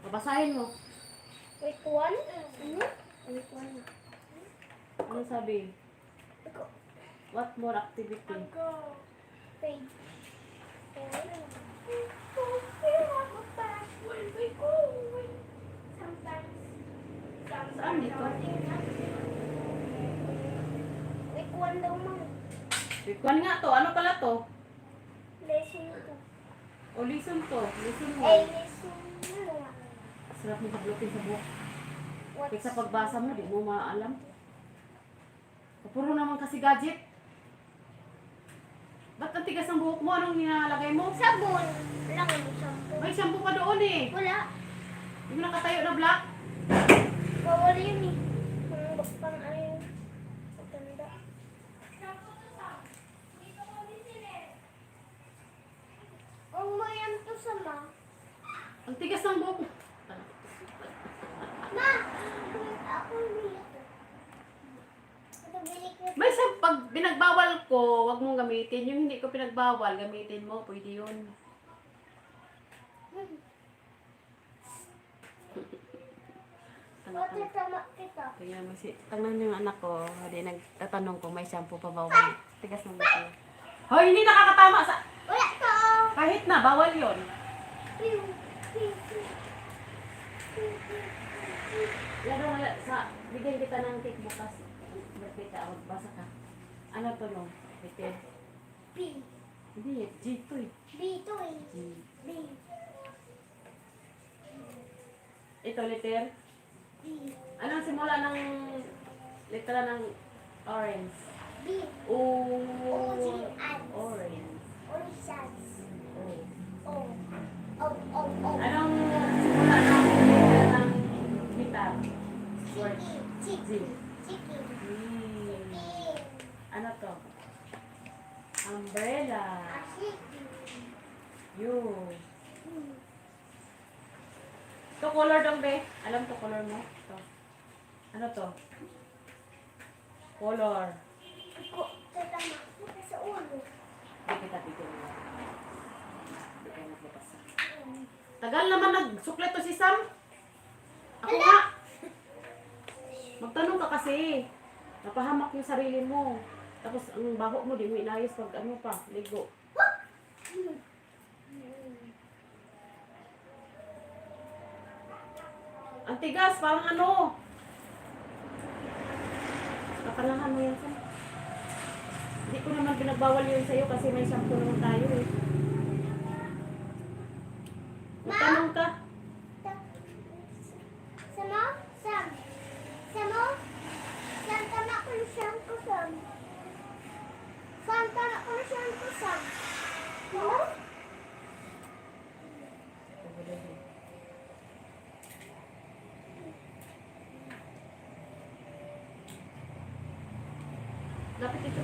Babasahin mo. Week 1? Ano? Week 1. Ano sabi? Iko. What more activity? Go. Page. Saan dito? Week 1 daw man. Week 1 nga to. Ano pala to? Lesson 2. O lesson to. Lesson Eh, 1. lesson ano nga? Sarap mo kablokin sa buhok. What's Kaya sa pagbasa mo, di mo maalam. Puro naman kasi gadget. Ba't ang tigas ng buhok mo? Anong nilalagay mo? sabon? Lang yung shampoo. May shampoo pa doon eh. Wala. Hindi mo nakatayo na black. Bawal yun eh. Pang ano yun. Maganda. Ang tigas ng buhok mo. Ma! Ako dito. Ito, bili ko. May sa pag pinagbawal ko, wag mong gamitin. Yung hindi ko pinagbawal, gamitin mo. Pwede yun. Anak ko. Ito, tama kita. Tingnan mo si... Tingnan mo yung anak ko. Hindi nagtatanong kung may shampoo pa bawal. Tigas ng buhok. Hoy, hindi nakakatama sa... Wala to! Kahit na, bawal yun. Yan wala sa... Bigyan kita ng cake bukas. Birthday ka, magbasa ka. Ano to no? Peter. B. Hindi, G to eh. B to eh. G. B. Ito, letter. B. Ano ang simula ng... Letra ng orange? B. O... O-G-Ants. Orange. Orisas. O. O. O. O. O. Anong simula ng letra ng guitar? Word. Chicken. G. Chicken. Hmm. Chicken. Ano to? Umbrella. Chicken. You. To color dong, be. Alam to color mo? To. Ano to? Color. Ako, tatama ko sa ulo. Hindi kita bigyan mo. Hindi ka nagbabasa. Tagal naman nagsuklet to si Sam. Ako nga. Magtanong ka kasi. Napahamak yung sarili mo. Tapos ang baho mo, di mo inayos pag ano pa, ligo. Ang tigas, parang ano. Kapalahan mo yan, Sam. Hindi ko naman pinagbawal yun sa'yo kasi may shampoo naman tayo eh. Magtanong ka. Sama? Sam. Sama? Sam, tama ko na siyang ko, Sam. Sam, tama ko na siyang ko, Sam. Sama? Lapit ito.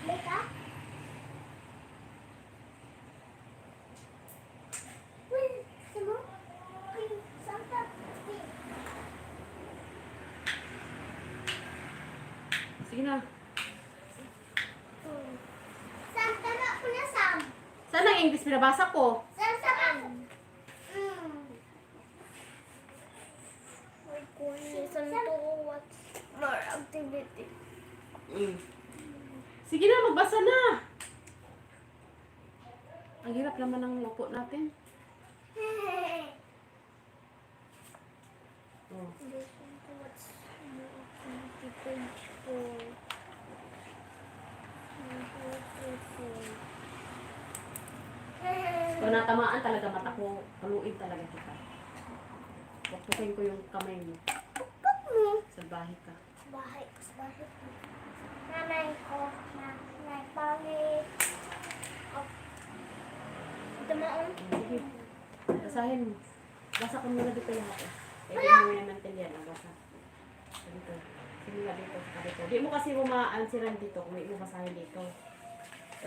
Beka? Wait, sama? Wait, Santa. Wait. Sige na. Sam, tama ko na, Sam. Saan ang English pinabasa ko? Sam, sama. My goodness, Sam, what's more activity? Sige na, magbasa na. Ang hirap naman ng upo natin. Oh. Listen to what's more activity page 4. Kung natamaan talaga mata ko, paluin talaga kita. Pagpusin ko yung kamay mo. Salbahe ka. Bahay, bahay. Nanay ko, nanay pangit. Oh. Dumaon. Sige. Basahin mo. Basa ko muna dito yung hati. Pwede mo yan mantilyan. Basa. Dito. Sige nga dito. Dito. Di mo kasi umaansiran dito kung may mo basahin dito.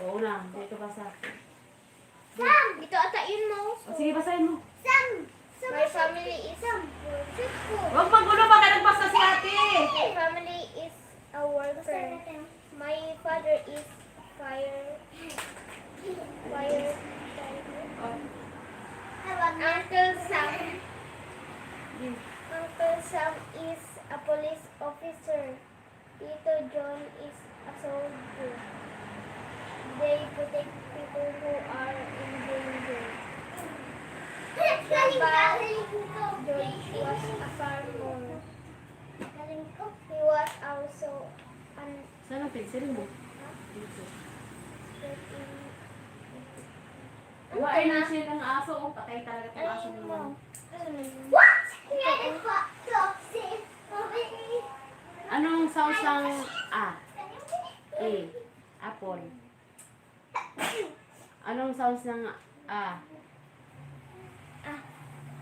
Oo na. Dito basa. Sam! Dito ata yun mo. O sige, basahin mo. Sam! My family is Huwag magulo pa ka nagbasa si ate. My family is a worker. My father is fire. Oh. Uncle Sam. Uncle Sam is a police officer. Tito John is a soldier. They protect people who are in danger. Papa George was a farmer. He was also an Saan ang pencil mo? Dito. Iwain na siya ng aso. Oh, patay talaga itong aso Ayun ng mo. ano. What? Anong sounds ng A? A. Apple. Anong sounds ng A? Ah.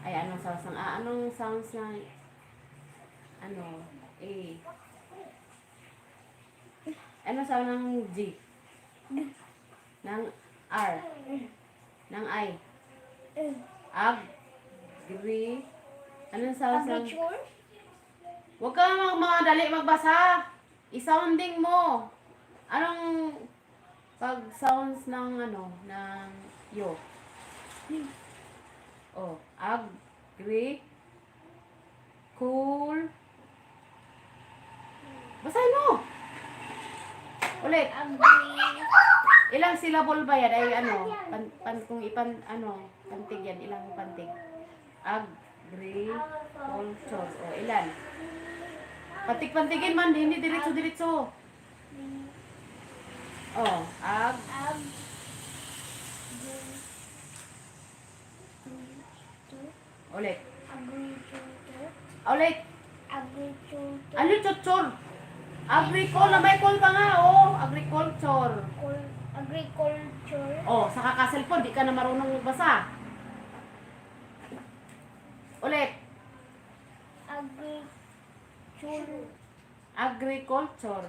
Ay, anong sounds ng A? Anong sounds ng ano? A. Anong sound ng G? Ng R? Ng I? Ag? Gri? Anong sounds ng... Abitur? Huwag ka madali magbasa. I-sounding mo. Anong pag sounds ng ano, ng yo? Oh, agree, cool. Basahin mo. Ulit. Ilang syllable ba yan? Ay ano, kung pantig yan, ilang pantig? Agree, culture. O, ilan? Pantig-pantigin man, hindi diretso-diretso. Oh, ulit. Ulit. Ano chuchur? Agricol, na may call pa nga, oh. Agriculture. Agriculture. Oh, sa kakaselfon, di ka na marunong magbasa. Ulit. Agriculture. Agriculture.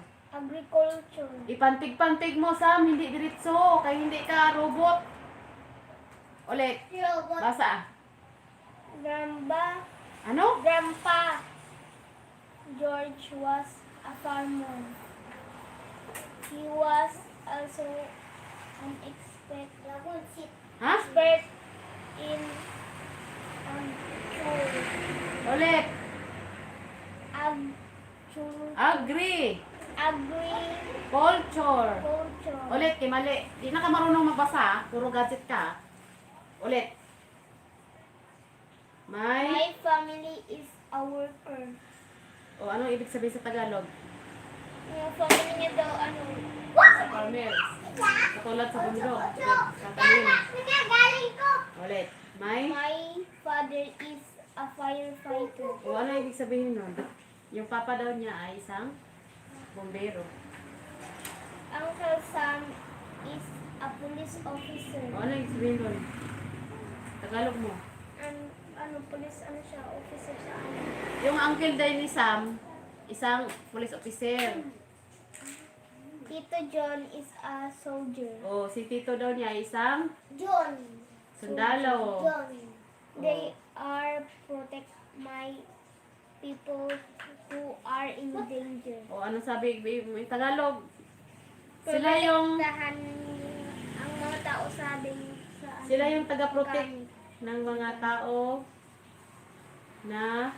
Ipantig-pantig mo, Sam, hindi diretso, kaya hindi ka robot. Ulit. Robot. Basa. Ano? Grandpa George was a farmer. He was also an expert Ha? in agriculture. Ulit. Agriculture. Culture. Ulit, kay mali. Di na ka marunong magbasa, puro gadget ka. Ulit. My family is a worker. O, anong ibig sabihin sa Tagalog? Yung family niya daw Sa farmers. Katulad sa bundok. Katalim. Ulit. My father is a firefighter. O, ano ibig sabihin nun? Yung papa daw niya ay isang bombero. Uncle Sam is a police officer. O, ano ibig sabihin nun? Tagalog mo. Police, siya, officer sa Yung uncle daw ni Sam, isang police officer. Tito John is a soldier. O, si tito daw niya ay isang John. sundalo. John. They are protect my people who are in danger. O, ano sabi mo yung Tagalog? Sila yung ang mga tao sa sila yung taga-protect ng mga tao na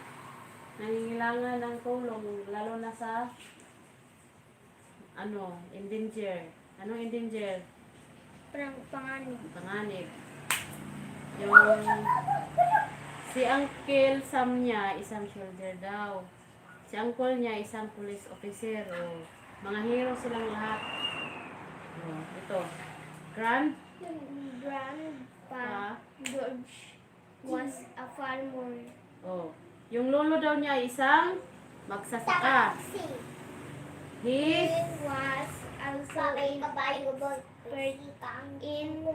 nangingailangan ng tulong, lalo na sa endanger. Anong endanger? panganib. Panganib. Yung si Uncle Sam niya, isang soldier daw. Si Uncle niya, isang police officer. O, mga hero silang lahat. O, ito. Grandpa George was a farmer. Oh, yung lolo daw niya ay isang magsasaka. He was also an expert in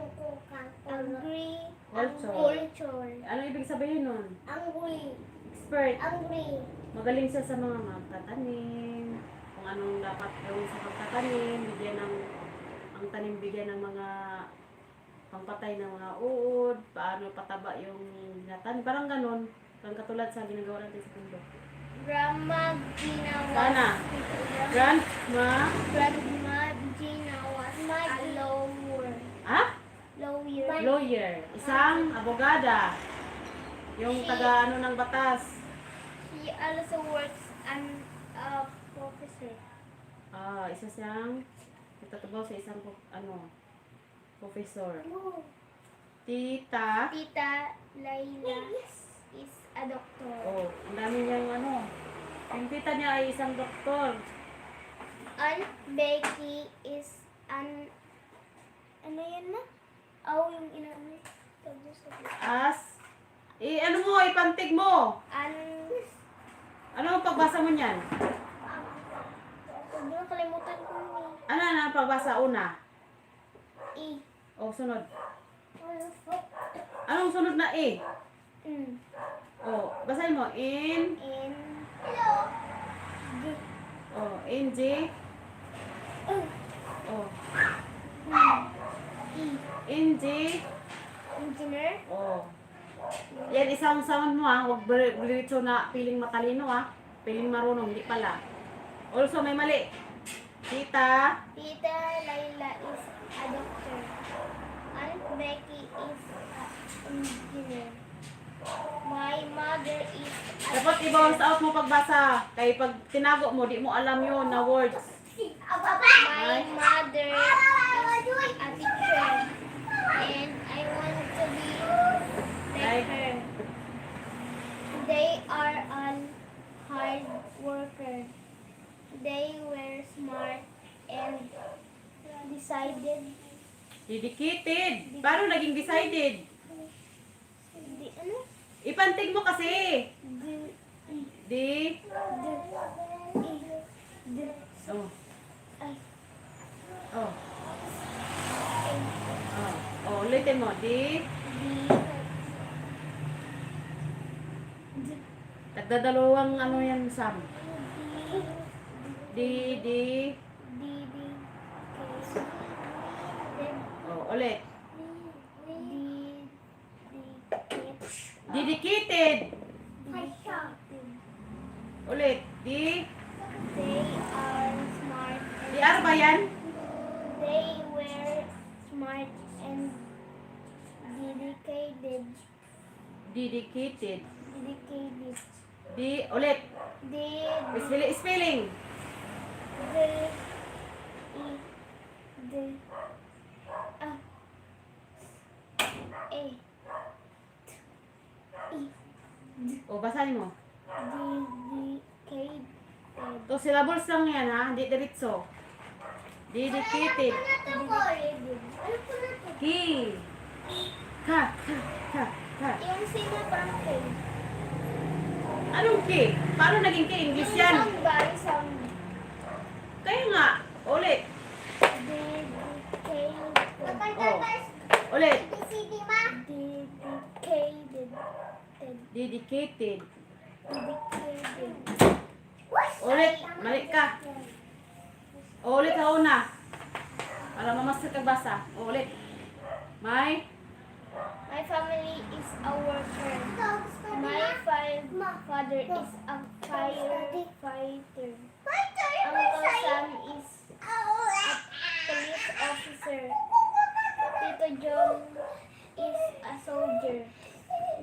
agriculture. ano ibig sabihin nun? Angry. Expert. Angry. Magaling siya sa mga magtatanim, kung anong dapat gawin sa pagtatanim, ang tanim bigyan ng mga pangpatay ng mga uod, paano pataba yung natanim, parang ganun. Parang katulad sa ginagawa natin sa bundok. Grandma Gina was Sana. Grandma. Grandma Gina was a lawyer. Ha? Lawyer. Lawyer. Isang abogada. Yung taga ng batas. She also works as a professor. Isa siyang nagtatrabaho sa isang professor. Tita. Tita Layla is a doctor. Oh, ang dami niyang yung tita niya ay isang doktor. Aunt Becky is an ano yan na? Aw, yung inano. As. Ano mo, ipantig mo. Ano ang pagbasa mo niyan? Huwag mo nakalimutan ko yun Ano na ang pagbasa una? eh. O, sunod. Ano po? Anong sunod na E? Mm. O, basahin mo. In. And, hello. O, in G. O, in G. Engineer. O. Yan, isang sound mo ha. Huwag diretso na piling matalino ha. Piling marunong, hindi pala. Also, may mali. Tita. Tita Laila is a doctor. Aunt Becky is an engineer. My mother is a Dapat i-bounce out mo pagbasa. Kaya pag tinago mo, di mo alam yun na words. My mother is a teacher. And I want to be like her. They are all hard worker. They were smart and decided. Dedicated. Paano naging decided? Ano? Ipantig mo kasi. Di. Oh. Ay. Oh. Oh. Oh, ulitin mo. Di. Nagdadalawang ano yan, Sam. Di. Oh, ulit. Dedicated. Ulit. Di. They are smart. Di ano ba yan? They were smart and dedicated. Dedicated. Dedicated. Di. Ulit. They Spelling. the a O, basahin mo. dedicated. To syllables lang yan ha. Hindi diretso. Dedicated. Ki. Ka. Yung sino parang K. Anong ki? Paano naging ki? English yan. Yung sound ba? Yung sound. Kaya nga. Ulit. Dedicated. Oh. Ulit. Dedicated. Dedicated. Dedicated. Ulit. Mali ka. O, ulit sa una. Para mamaster kang basa. O, ulit. May. My family is a worker. My father is a firefighter. Uncle Sam is a police officer. Tito John is a soldier.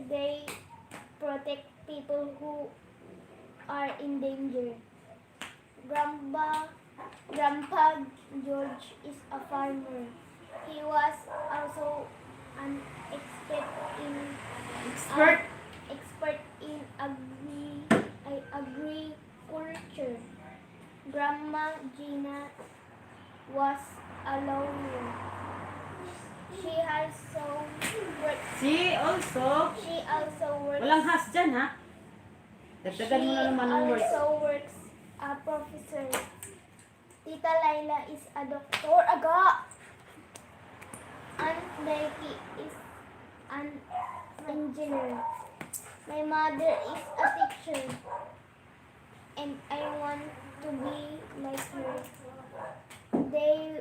They protect people who are in danger. Grandpa George is a farmer. He was also an expert in agriculture. Grandma Gina was a lawyer. She also works. Walang has dyan ha. Dagdagan mo na naman ng words. also works a professor. Tita Laila is a doctor. Aga! Aunt Becky is an engineer. My mother is a teacher. And I want to be like her. They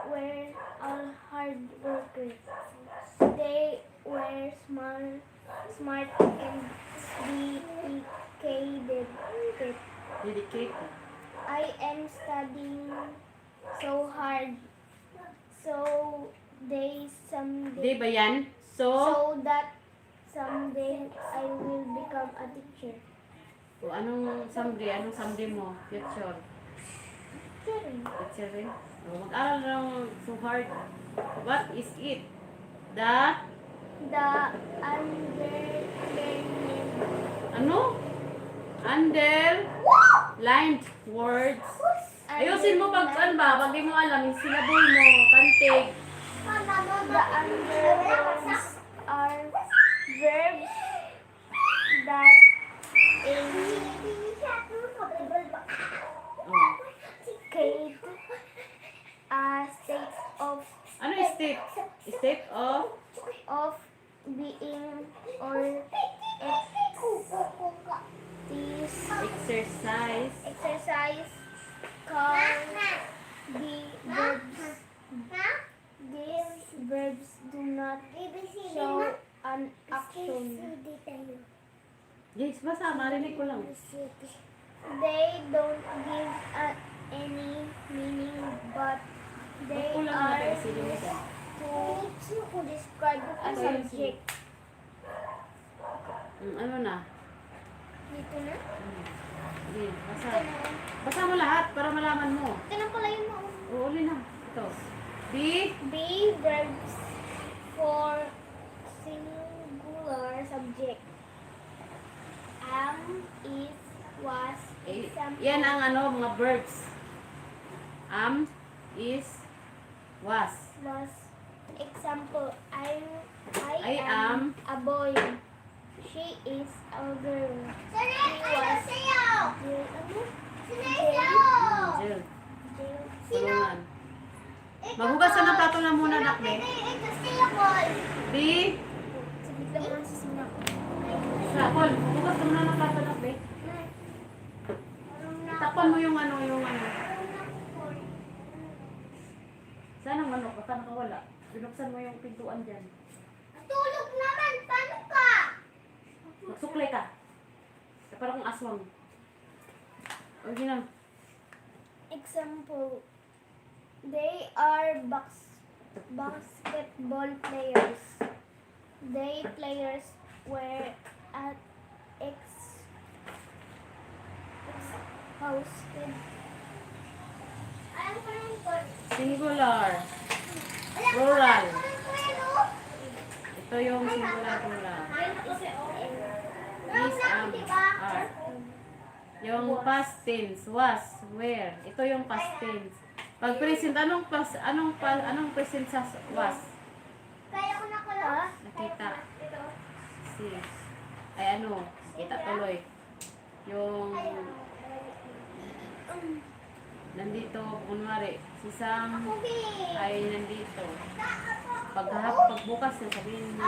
were all hard workers. They were smart and dedicated. Dedicated. I am studying so hard. So Di ba yan? So that someday I will become a teacher. o, anong someday? Anong someday mo? Future. Teacher rin. O, mag-aral lang so hard. What is it? The underlined ano? Underlined words. Ayusin mo pag ano ba, pag di mo alam, yung syllable mo, kantig. The underwords are verbs that indicate a state Ano yung state? State of being or exercise. exercise called the verbs. These verbs do not show an action. Yes, basta. Marinig ko lang. They don't give any meaning, but they Ba't ko lang natin are kasi yung isa? to describe a Ano yun? subject. Ano na? Dito na? Sige, basa. Basa mo lahat para malaman mo. Ito na pala yun. Uuli na. Ito. Be. Be verbs for singular subject. Am, is, was, example. Yan ang ano, mga verbs. Am, is, was. Was. Example, I I am am a boy. She is a girl. He was Jill. Jill. Tulungan. Maghugas ka ng plato na muna, nakbe. Be. Sabit lang ang sisina ko. Sapol. Maghugas ka muna ng plato, nakbe. Takpan mo yung ano, Saan ang manok? Baka nakawala. Binuksan mo yung pintuan dyan. Tulog naman! Paano ka? Magsuklay ka. Parang kang aswang. O, na. Example, they are basketball players. They players were at house. Singular. Plural. Ito yung singular plural. Is, are. Yung past tense, was, were. Ito yung past tense. Pag present, anong present sa was? Kaya ko na pala. Nakita. Si. Ay ano, kita tuloy. Yung nandito, kunwari, si Sam ay nandito. Pagbukas na, sabihin mo,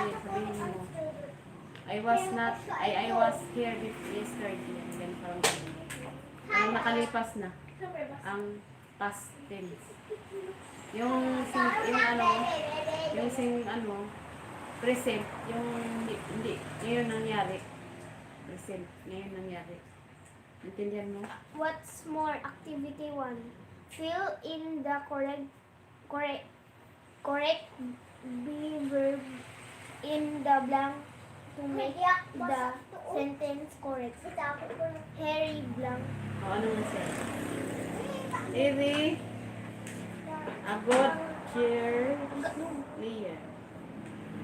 I was here yesterday. Then parang ang nakalipas na ang past tense. Yung present, yung hindi ngayon nangyari. Present, ngayon nangyari. Intindihan mo? What's more, activity 1. Fill in the correct be verb in the blank to make the sentence correct. Harry blank. O, ano mo siya? Harry, a good cheerleader.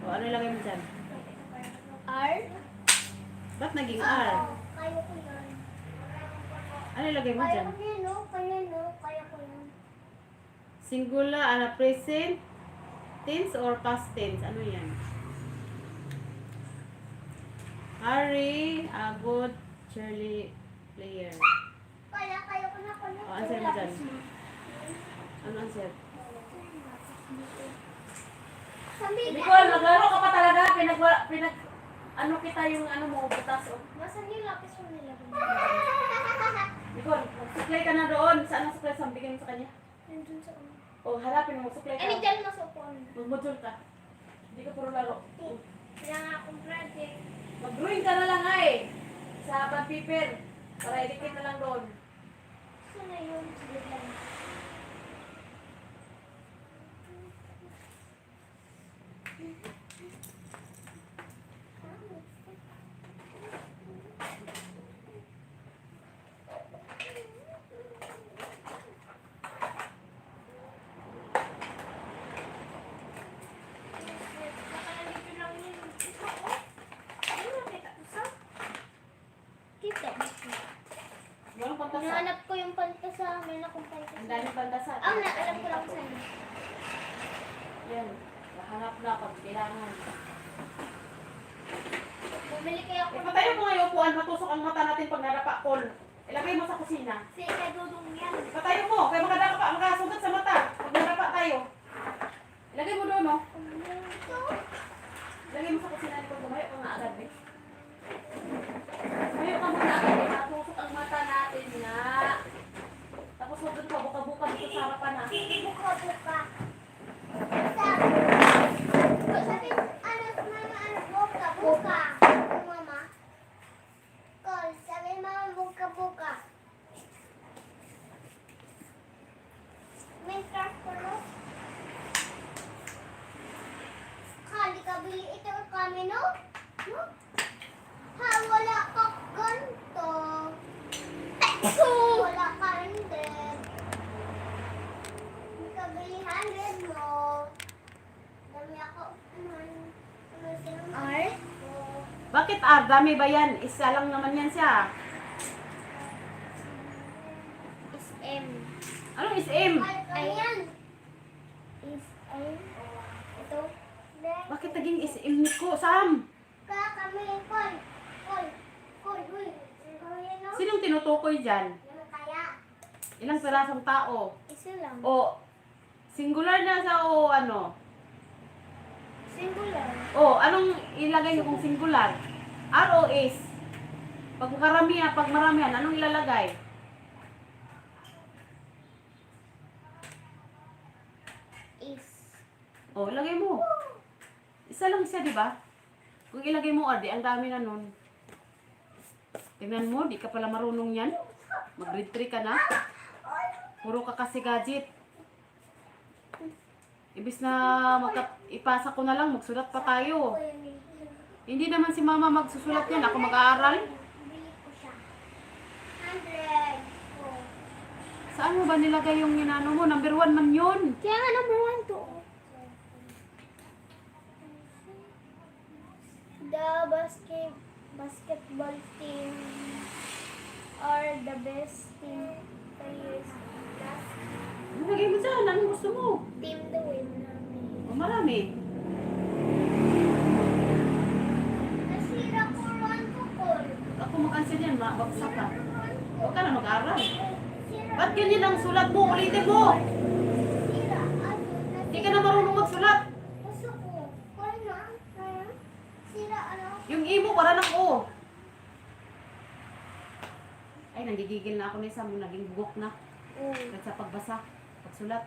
O, ano ilagay mo dyan? R. Ba't naging R? Kaya ko yan. Ano ilagay mo Kaya dyan? ko yan, no? Kaya ko yan. Singular, present tense or past tense? Ano yan? Harry, a good cheerleader. Kaya ko na. O, answer mo dyan. Ano answer? Nicole, maglaro ka pa talaga. Ano kita yung ano mo, butas. O. Nasaan yung lapis mo nila? Nicole, magsuklay ka na doon. Saan ang suklay? Sambigin mo sa kanya. Nandun sa ano. O, harapin mo, magsuklay Ay, ka. dyan masupuan. Magmodule ka. Hindi ka puro laro. Kaya nga akong project. Mag-drawing ka na lang ay. Sa bond paper. Para edikit na lang doon. Saan na yun? Sige lang. Kita. Walang pagkasa. Hinahanap ko yung pantasa. Meron akong pantasa. Ang daming pagkasa. Alam ko lang sa'yo. Yan. Hanap na pag kailangan. Bumili kayo ako. Ipatayo mo nga yung upuan, matusok ang mata natin pag nadapa, Col. Ilagay mo sa kusina. Si Kadudong yan. Ipatayo mo, kaya makasugat sa mata. Pag nadapa tayo. Ilagay mo doon, no? Ilagay mo sa kusina nito, gumayo ka nga agad, eh. Gumayo ka muna agad, eh. Matusok ang mata natin nga. Tapos huwag ka buka-buka dito sa harapan, ha. Buka-buka. Sabi, ano, mama, ano, buka-buka. Mama. Call, sabi mama, buka-buka. Minecraft ko, no? Kali ka bili ito kami, no? No? Ha, wala ka ganito. Wala ka hindi. Hindi ka bili 100 mo. Dami ako. Ay? Bakit dami ba yan? Isa lang naman yan siya. Is M. Anong SM? Ayan. Is M. Ito. Bakit naging SM ko, Sam? Kaya kami, Col. Col. Col, uy. Kaya, no? Sinong tinutukoy dyan? Yung kaya. Ilang pirasong tao? Isa lang. O, singular na sa o ano? Singular. O, anong ilagay kung singular? R o is? Pag maramihan, anong ilalagay? Is. O, ilagay mo. Isa lang siya, di ba? Kung ilagay mo R, di ang dami na nun. Tingnan mo, di ka pala marunong yan. Mag-grade 3 ka na. Puro ka kasi gadget. Ibis na ipasa ko na lang, magsulat pa tayo. Hindi naman si mama magsusulat yan, ako mag-aaral. Bili ko siya. 100. Oh. Saan mo ba nilagay yung inano mo? Number 1 man yun. Kaya nga number 1 to. The basketball team are the best team players. Nilagay mo dyan, anong gusto mo? Team the win namin. O marami. Nasira ko ruan ko, Col. Ako makansel yan, mabagsak ka. Huwag ka na mag-aaral. Sira. Ba't ganyan ang sulat mo? Ulitin mo! Sira. Hindi ka na marunong magsulat. Gusto ko. Col na. Sira ano? Yung imo, para ng O. Ay, nanggigigil na ako ni Sam, naging bugok na. Kahit sa pagbasa, pagsulat.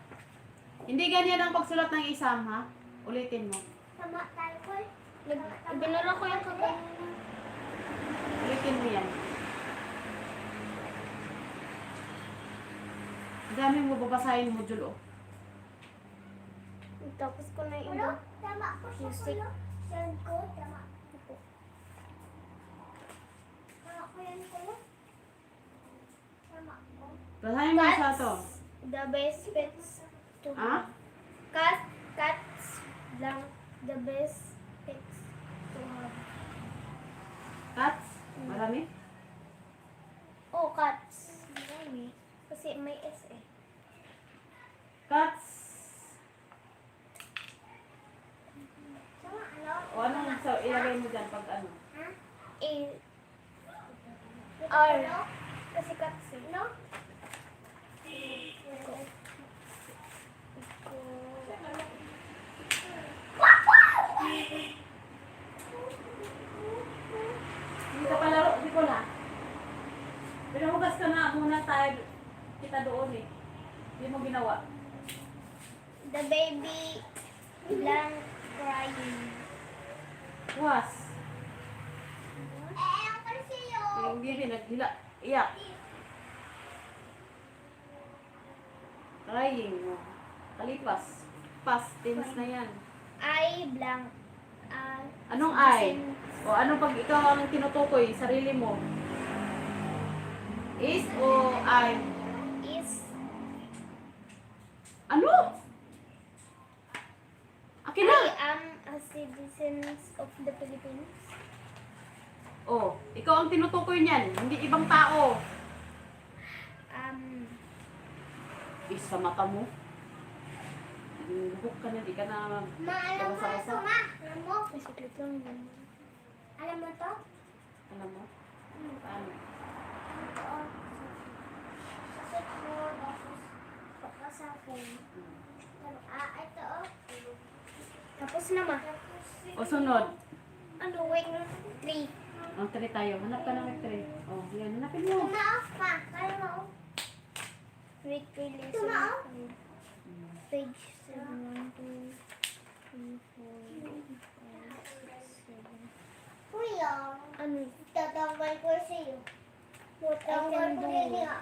Hindi ganyan ang pagsulat ng isam, ha? Ulitin mo. Tama tayo, Col. Binura ko yung kagaya. Ulitin mo yan. Ang dami mo babasahin mo, Jul, oh. Tapos ko na yung iba. Tama ko siya, Music. Send ko, tama ko. Tama ko yan, Col. Tama ko. Basahin mo sa to. The best pets to Ha? have. Cats lang the best pets to have. Cats? Marami? Oh, cats. Marami. Kasi may S eh. Cats? Tama, ano? O anong sa ilagay mo dyan pag ano? Ha? A. R. Kasi cats eh. No? Hindi ka palaro, di ko na. Pinahugas ka na muna tayo. Kita doon eh. Hindi mo ginawa. The baby blank crying. Was. Ang parsiyo. Yung baby naghila. Iyak. Crying. Oh. Kalipas. Past tense na yan. I blank. Anong I? O anong pag ikaw ang tinutukoy, sarili mo? Is o I? Is Ano? Akin na. I am a citizen of the Philippines. O, ikaw ang tinutukoy niyan, hindi ibang tao. Is sa mata mo. Lubog ka na, di ka na Ma, alam mo ito, ma. Alam mo? Ay, saglit lang. Alam mo to? alam mo? Paano? Ito, oh. Susunod mo, tapos baka sa akin. Ito, oh. Tapos na, ma. O sunod. Ano, wait, 3. O, 3 tayo. Hanap ka ng 3. O, yan. Hanapin mo. Tumaoff pa. Kaya mo, oh. Wait, wait, listen. Tumaoff? Page 7, 1, 2, 3, 4, 5, 6, 7. Kuya, Ano? tatanggal ko sa'yo. Tatanggal ko din niya.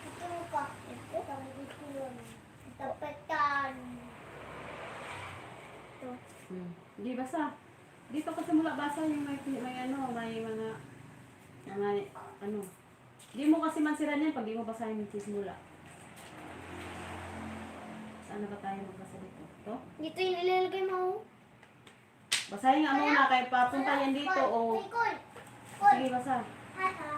Ito mo pa. Tatanggal ko yun. Tapetan. Hindi basa. Dito kasi mula basa yung may ano, may mga ano. Hindi mo kasi mansiran yan pag di mo basahin yung sisimula. Saan na ba tayo magbasa dito? Ito? Dito yung ilalagay mo. Basahin nga muna kaya papunta yan dito o Kol. sige basa. Hata.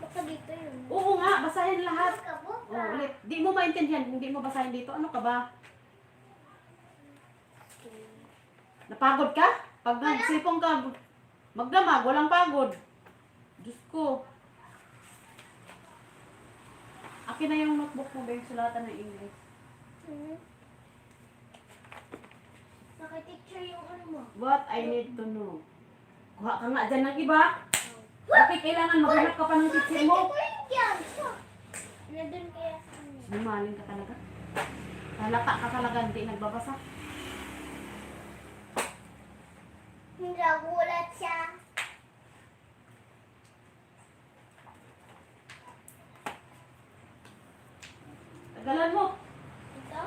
Baka dito yun. Oo nga, basahin lahat. Kabuk O ulit. Di mo maintindihan, hindi mo basahin dito. Ano ka ba? Napagod ka? Pag nagsipong ka, magdamag, walang pagod. Diyos ko. Akin na yung notebook mo, Beng, sulatan ng English. Naka-teacher yung ano mo. What I need to know. Kuha ka nga dyan ng iba. Bakit kailangan maghanap ka pa ng teacher mo? Nandun kaya sa kanya. Sinumaling ka talaga. Halata ka talaga, hindi nagbabasa. Nagulat siya. Tagalan mo. Ito?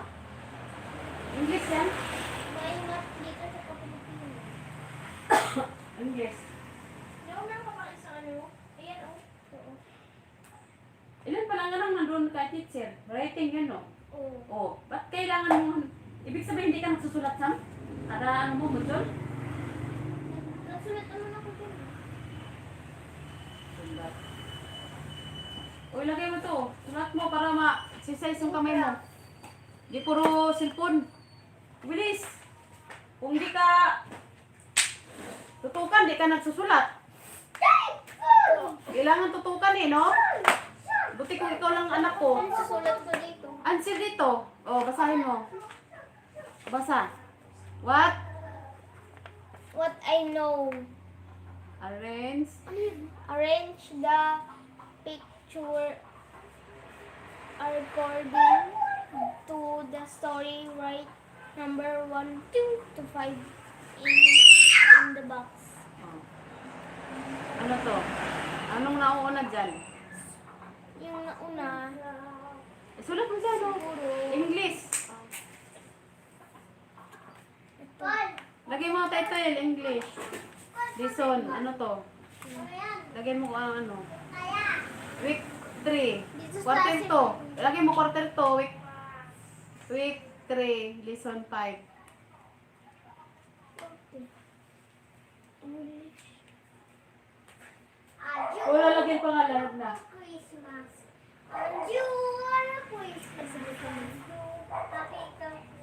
English yan? May map dito sa kapilipinan. English. Hindi ako nakapakita sa ano. Ayan, oh. Oo. Ilan pa lang nga lang nandun kay teacher? Writing yun, no? Oo. Oh, ba't kailangan mo? Ibig sabihin hindi ka nagsusulat, Sam? Kada ano mo, module? Nagsulat naman ako dun. O, ilagay mo to. Sulat mo para ma-exercise yung kamay mo. Di puro cellphone. Bilis. Kung di ka tutukan, di ka nagsusulat. Kailangan tutukan eh, no? Buti kung ikaw lang anak ko. Ano susulat ko dito? Answer dito. O, basahin mo. Basa. What? What I know. Arrange. Arrange the picture according to the story. Write number 1, 2 to 5 in the box. Oh. Ano to? Anong nauuna dyan? Yung nauna, Sulat mo dyan, oh. siguro, English. ito. Lagay mo title, English. Lesson, ano to? Ayan. Lagay mo ang ano. Ayan. Week 3. Dito sa Quarter asin. 2. Lagay mo quarter 2. Week 3. Lesson 5. English. Adieu. O, lalagyan pa nga lahat na. Christmas. Adieu. Christmas. Happy Christmas.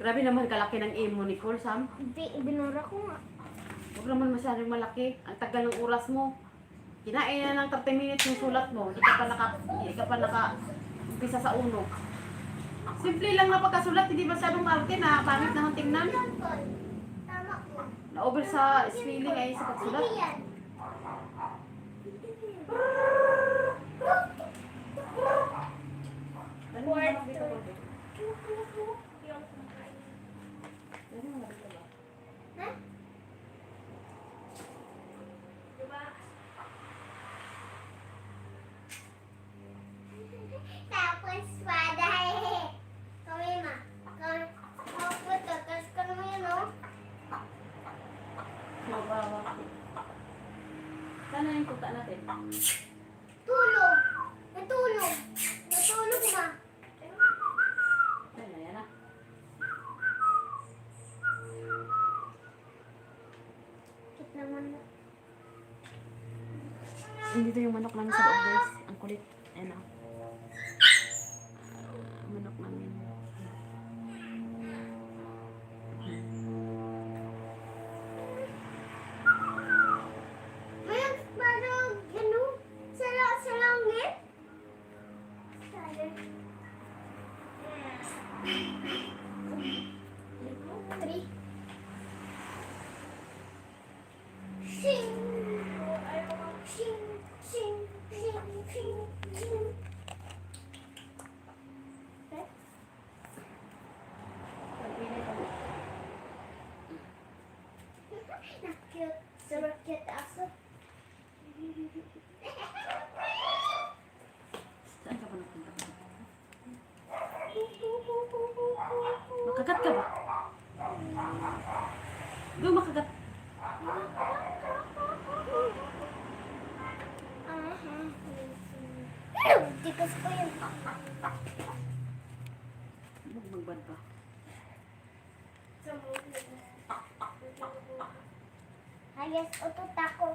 Grabe naman kalaki ng imo, Nicole, Sam. Hindi, binura ko nga. Huwag naman masyadong malaki. Ang tagal ng oras mo. Kinain na ng 30 minutes yung sulat mo. Hindi ka pa umpisa sa uno. Simple lang na pagkasulat, hindi masyadong maarte na pangit naman tingnan. Tama ko. Na-over sa spelling ay sa pagsulat. Hindi yan. Ano ba dito ko? bata natin? Tulog. Natulog. Natulog ma. Ayan na. Kit naman mo. Dito yung manok namin sa loob, guys. Ang kulit. Ayan na. Manok namin. May parang ano? Sa langit? Three. Sing. Sing. Sing. Sing. Sing. Sing. Cute. Super cute aso. Saan ka ba nagpunta? Makagat ka ba? Go, makagat. Tikas ko yun. Magbad pa. Hayas utot ako.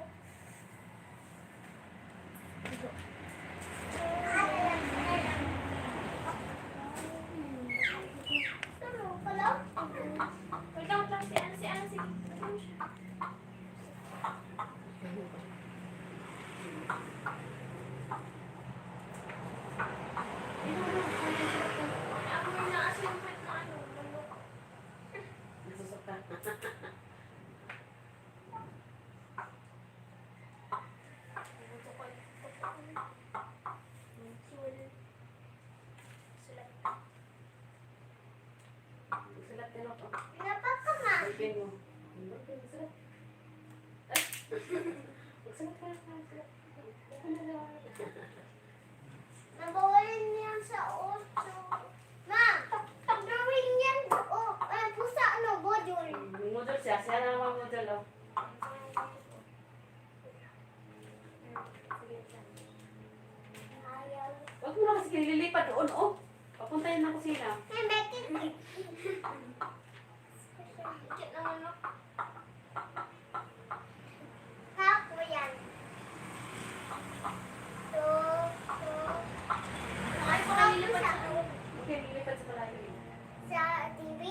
Ano pala? Wait lang, si Ana, sige. Ako na inaas yung pet na ano, manok. Nasusok ka. Sulat ka na po. Dapat ka ma. Open mo. Open mo, sulat. Ay. Sulat ka na. Sulat. Nabawalin niyan sa oso. Ma, drawing yan. Oh, pusa ano, bodul. Model siya. Siya na naman model. Oh. Ayaw. Huwag mo na kasi kinililipat doon. Oh. Papunta yun ng kusina. Hey, Becky. Cute na manok. Kako yan. To. Ay, baka nilipat sa ano. Okay, nililipat sa palayo. Sa TV.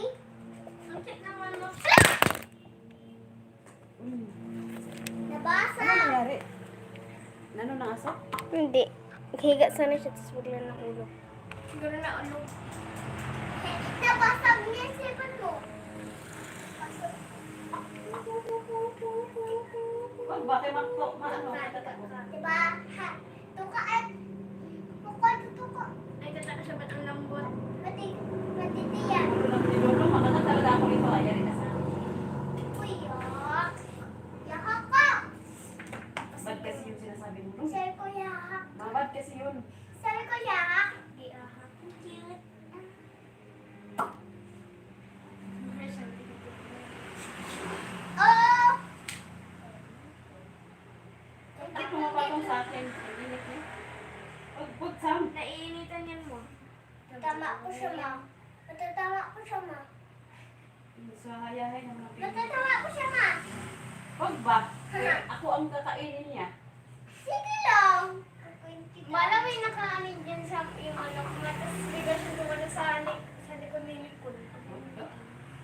Ang cute na manok. Nabasa. Ano nangyari? Nano ng aso? Hindi. Higa sana siya, tapos bigla na ulo. Siguro na ulo. Nabasag niya yung cellphone ko. Huwag ba? Kaya maano? Matatago. Diba? Ha, tuka at tuka, tuka. Ay, tataka siya, ba't ang lambot? Matitiyan. Lolo, makagat talaga ako ito. Ayari ka sa Uy, yak. Yakak ka. bad kasi yung sinasabi mo. Sabi ko yakak. Mabad kasi yun. Sabi ko yakak. Iahak. Cute. Oh! Bakit pumapatong sa akin? Ang init niya. Huwag, Sam. Naiinitan yan mo. Tama ko siya, ma. Matatama ko siya, ma. Sa hayahay ng mga pinag. Matatama ko siya, ma. Huwag ba? Kaya ako ang kakainin niya. Sige lang. Malam may nakaanin dyan sa yung manok na, tapos bigla siya dumalo sa likod ni likod.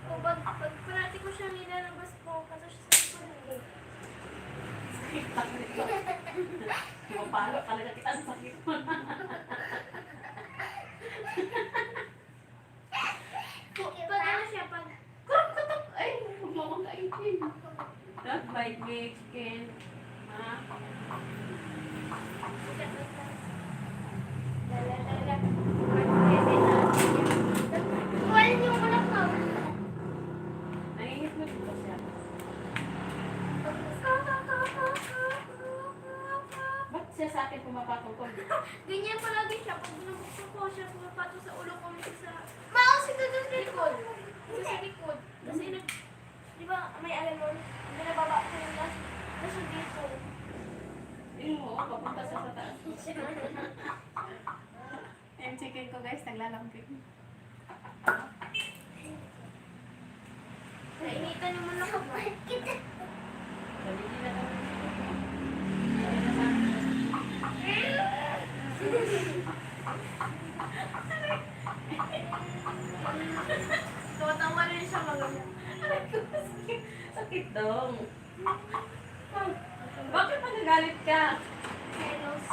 O pag parati ko siya nilalabas po, kato siya sa likod. Pumapalo talaga kita ang sakit mo. Pag ano siya, pag Katok! Ay, huwag mo akong kainin. Not bite me, chicken. Ha? lalala. Wala niyo ko lang ka. Nangingit mo dito siya. Ba't siya sa akin pumapatungkol? Ganyan palagi siya. Pag binubukso ko siya, pumapato sa ulo ko minsan sa Mouse ito doon likod. Sa likod. Kasi di ba may alam mo, binababa ko yung nasa dito. Yung Punta siya sa taas. Yung chicken ko guys, naglalamping. Nainitan naman ako. Dalili na kami. Tumatawa rin siya mga Sakit dong. Bakit nagagalit ka? Helos.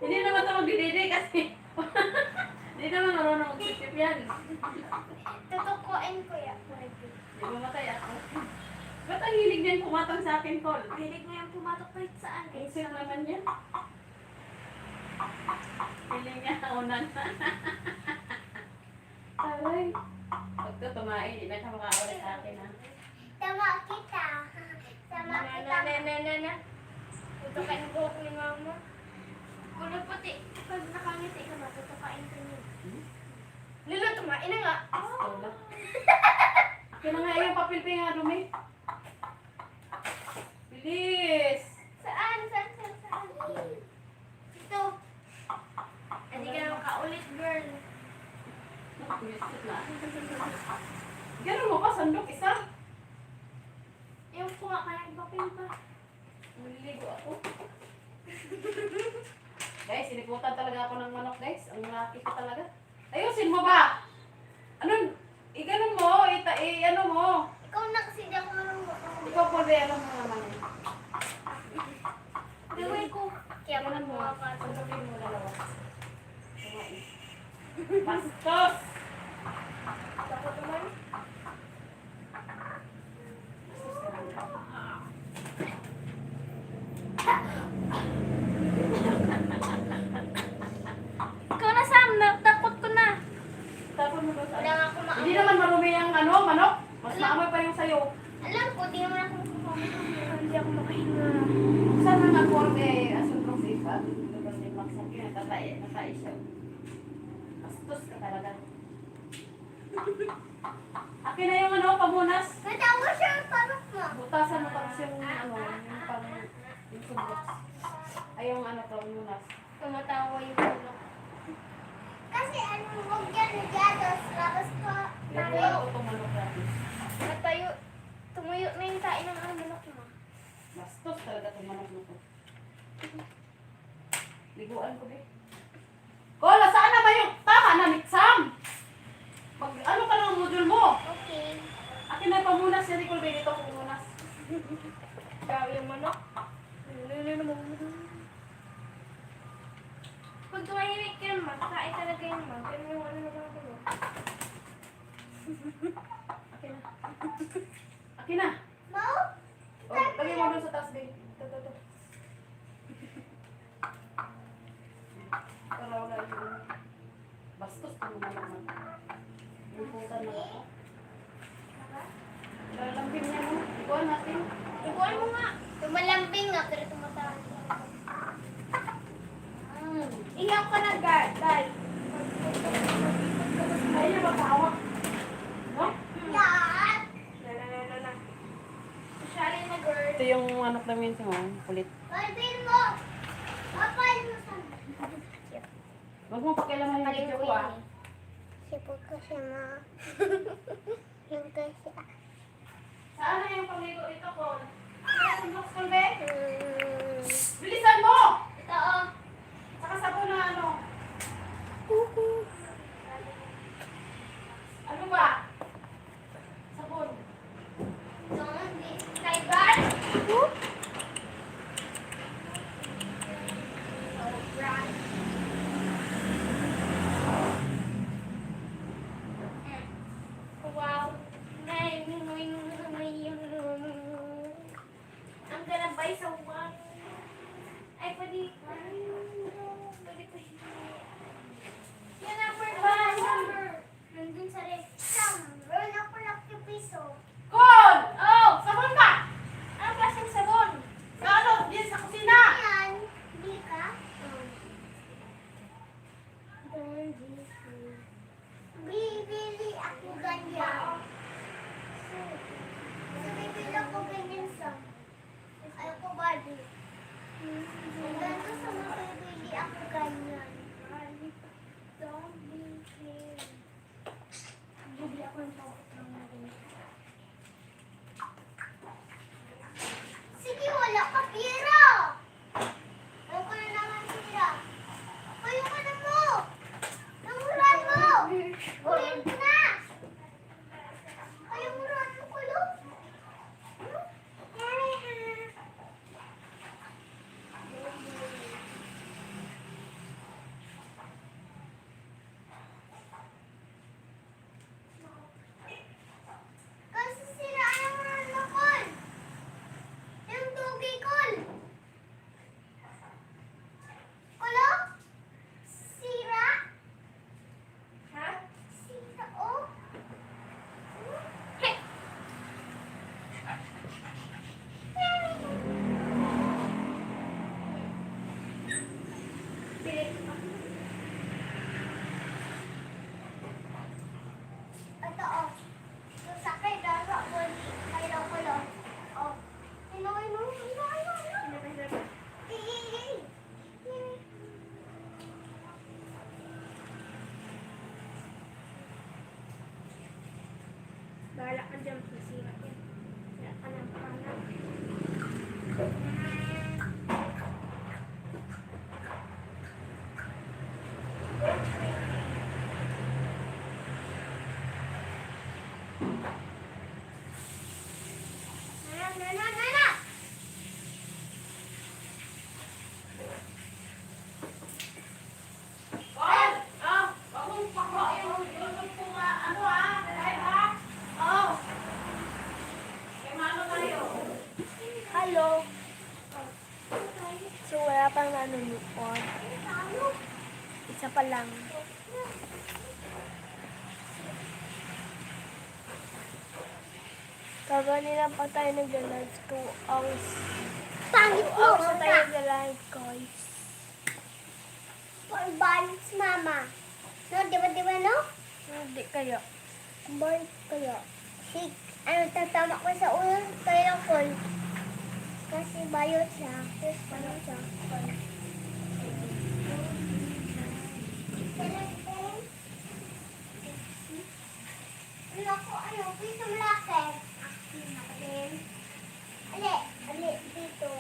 Hindi naman ito magdididi kasi hindi naman marunong mag-sip yan. Tutukuin ko ya. Di mamatay ako. Ba't ang hilig niyan pumatang sa akin, Col? Hilig nga yung pumatok pa rin saan. Isip naman yan. Hiling niya, unan. Aray. Pag ito tumain, hindi na siya makakaulit sa akin, ha? Tama kita. Tama kita. Na. Tutukain ko ni mama. Kulo puti. Pag nakangiti ka na, tutukain ko niya. Lilo, tumain na nga. Wala. Akin na nga yung papilpi nga dumi. Bilis! Saan? Ito. Hindi ka na makaulit, girl. Nakakuyot na. Ganun mo pa, sandok isa. Yung kuha ka ng papel ba? Naliligo ako. Guys, siniputan talaga ako ng manok, guys. Ang laki ko talaga. Ayusin mo ba? Ano? Iganon mo, ano mo. Ikaw na kasi di ako marunong. Ikaw po, alam mo naman eh. Gawin ko. Kaya mo Ganon mo. mga kaso. Sandapin mo dalawa. Kumain. Bastos! Ako naman. Ikaw na, Sam. Takot ko na. Tapon mo ba sa... Wala nga ako ma- Hindi naman marumi ang ano, manok. Mas maamoy pa yung sayo. Alam ko, di naman ako Hindi ako makahinga. Saan na nga po eh, asuntong sa iba? Lubas din maksak yun. Natai siya. Bastos ka talaga. Akin na yung ano, pamunas. Natawa siya ang parok mo. Butasan mo tapos yung ano, yung pang... Yung sunbox. Ay, yung ano, pamunas. Tumatawa yung ulo. Kasi ano, huwag yan nagados. Tapos ko, Liguan ko itong manok natin. Natayo. Tumuyo na yung tain ng ano manok mo. Bastos talaga itong manok na to. Liguan ko, be. Kola, saan na ba yung tama na, Mitsam? Pag ano ka ng module mo? okay. Akin na pamunas, si Nicole, be, dito pamunas. Grabe yung manok. Pag tumahimik ka naman, kakain talaga yung manok. Pero yung ano naman ako. Akin na. Akin na. Mau? O, lagay mo doon sa taas, be. Ito. Para wala yung... Bastos kung manok man. Yung putan na ako. Lalambing niya mo. Ikuan natin. Ikuan mo nga. Tumalambing nga, pero tumatawa. Iyak ka na, guys. Ay, niya magkahawak. No? Yan! Na. Masyali na, girl. Ito yung manok namin sa mga kulit. Palpin mo! Papal mo sa... Huwag mo pakialaman yung video ko ah. Sipot ko siya, ma. Yung kasi... Saan na yung pamigo ito ko? Saan yung box ko, be? Hmm. Bilisan mo! Ito, oh. Saka sabon na ano. Ano ba? Sabon. Ito, hindi. Kay Brad? Oh, Brad. Wow. Ang galabay sa uwang. Ay, pwede. Pwede. Yan ang number. Nandun sa ref. Sam, meron ako ng piso. Kon! Oh! Sabon ba? Anong klaseng sabon? Sa ano? Diyan sa kusina. Ayan. Bili ka? Bibili ako ganyan. So, bibili ako ganyan, Sam. Ayoko bali. Hanggang sa mapipili ako ganyan. Zombie king. Bili ako ng tawag ng mga. Sige, wala ka pira. Ayoko na naman pira. Ayoko na mo. Namuran mo. Ulit ko na. Ayaw mo rin mo kulo. Yari ha. Kasi sila ayaw mo rin mo kol. Yung tugi kol. Kulo? Sira? Ha? Sira oh. Bili ko. Ito oh. Yung sakay daro ko kailaw ko lo. Oh. Ino. Yay. Bahala ka dyan. Masira yan. Wala ka ng panang. Nana. Paul! Ah! Wag mong pakwa yung punga. Ano ah? Dahil ha? Oh! Kaya maano tayo? Hello. So, wala pang nanonood. Isa pa lang. Kaganina pa tayo nag-live 2 hours. Pangit 2 mo. hours na tayo nag-live, guys. For balance, mama. No, di ba, no? Hindi kaya. Bye kaya. Si, ano, tatama ko sa ulo, kaya call. Kasi bayot siya. Tapos, ano siya? Call. Ano, piso malaki. Ali, dito.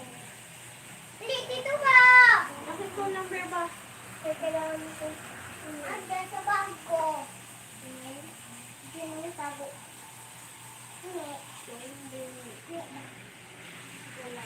Ali, dito ba? Bakit ko number ba? Kaya kailangan ko. Andiyan sa bag ko. Diyan mo yung tago. Hindi. Wala.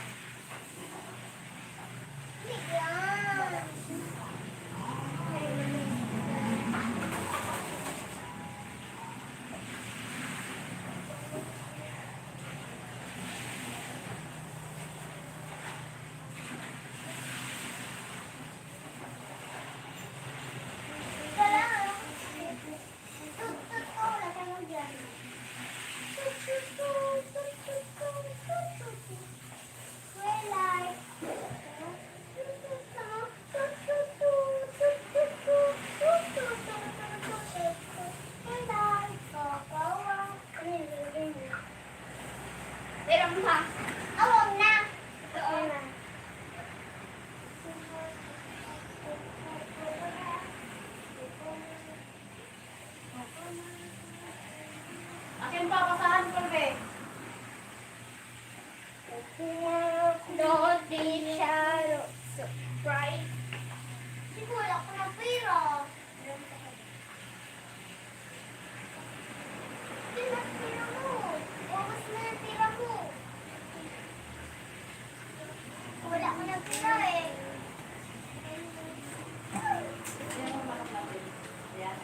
Yan. Awag na. Akin pa, pasahan ko be. Don't be shallow. Surprise. Siguro ako ng pera. Tira mo. Bawas na yung tira mo. Wala ko ng pera eh. Yan ang makapatid. Yan.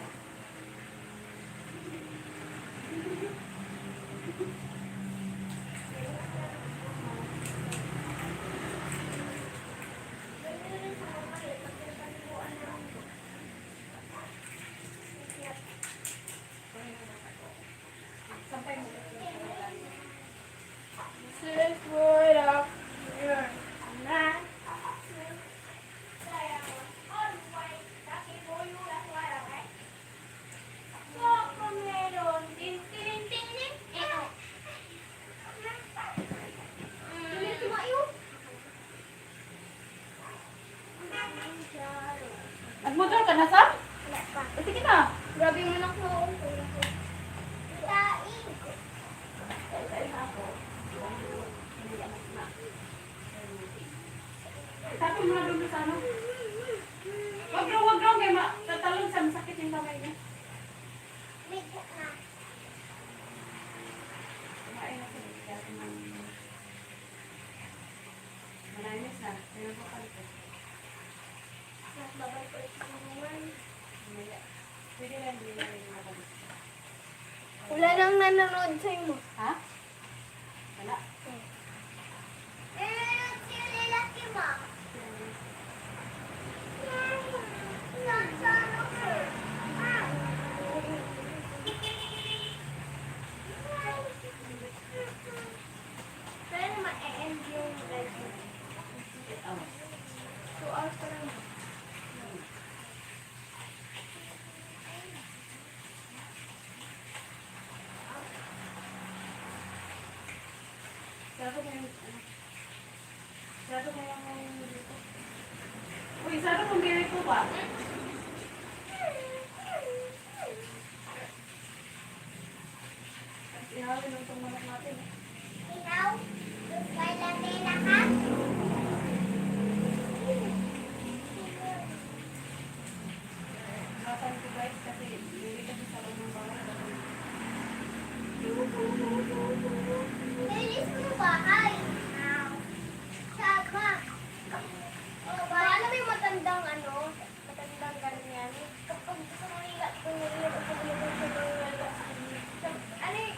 na. Grabe mo na ko. Kain. Sabi mo na doon sa ano. Wag raw, kaya tatalon sa masakit yung kamay niya. May na. Kumain na siya. Kaya malamis na. Kaya po kalito. Babay ko ito naman. Pwede lang, hindi na rin matalis. Wala nang nanonood sa'yo mo. Ha? Wala. Si lalaki mo. Nasaan ako? Ah. Kaya ma-end yung live. 8 hours. 2 hours pa lang. Sarado mo yung ano? Sarado mo yung dito. Uy, sarado mong gilid ko ba? Ihawin lang itong manok natin. Ikaw? Kay Latela ka? Kapan ko guys kasi hindi kasi sa loob ng bahay. Linis mo bahay. Sama. Paano may matandang ano? Matandang ganyan. Kapag gusto mo ilat ko yung ilat ko yung ilat ko yung ilat ko. Ano eh?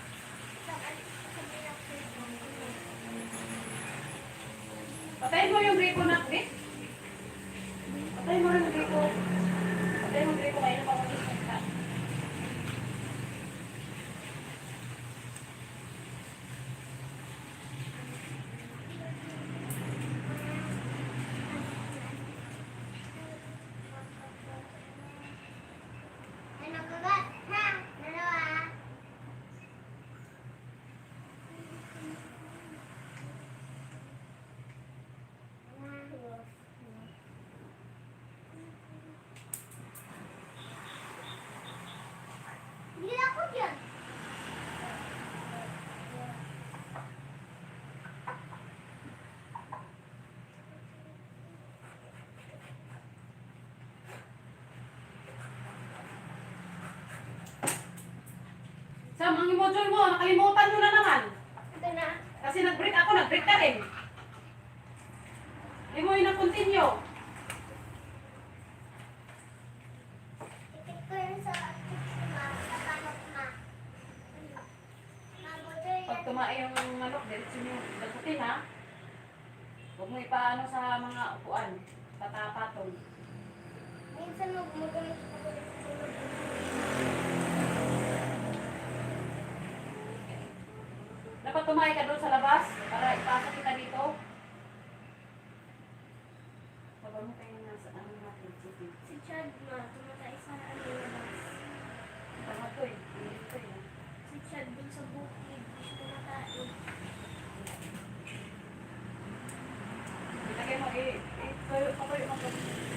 Patayin mo yung gripo na, Vic. Patayin mo yung gripo. Patayin mo yung gripo kayo na papagising ka. Ano ka ba? Ha? Dalawa. Hindi ako dyan. Sam, ang emotion mo, nakalimutan mo na naman. Ito na. Kasi nag-break ako, nag-break ka rin. Hindi mo yun na-continue. Itik ko yun sa sa panok ma. Mabuti Pag yan. tumae yung manok, diretso mo dagutin ha. Huwag mo ipaano sa mga upuan. Patapatong. Minsan magmugulit ako sa sunod. Dapat tumae ka doon sa labas para ipasok kita dito. Baba mo tayo nasa ano natin. Sige. Si Chad ma, tumatay sa alibas. Tama to eh. Dito eh. Si Chad dun sa bukid. Di siya tumatay. Ilagay mo eh. Patuloy mo.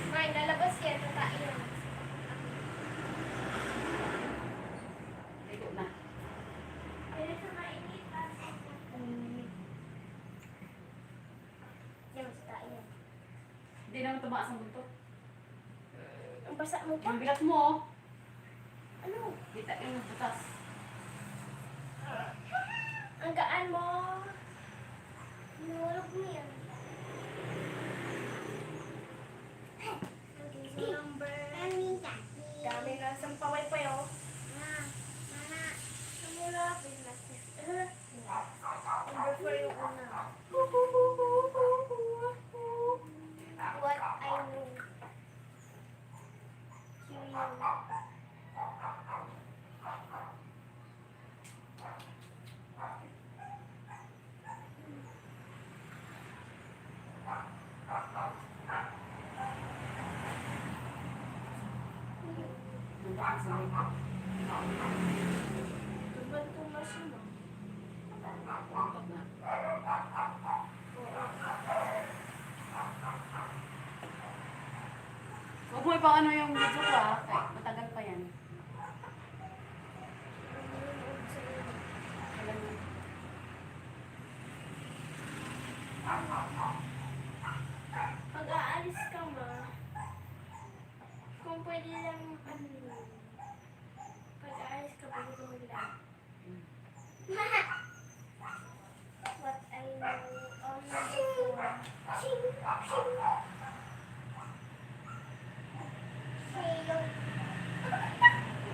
May, lalabas yan. Tatay yan. Ligo na. Pero sa mainitan. Yan, sa tayo yan. Hindi naman tumaas ang buntot. Ang basa mo pa? Ang bilat mo oh. Ano? Kita yung butas. Ang gaan mo. Nulog mo yan. Number. Anita. Dami na sa paway-pay oh. Mama. Samula. Number 4 yung una. What I know. Q Ang sa may Tumbang-tumba siya no? buntot na. Huwag mo ipaano yung video ko ah. Matagal pa yan.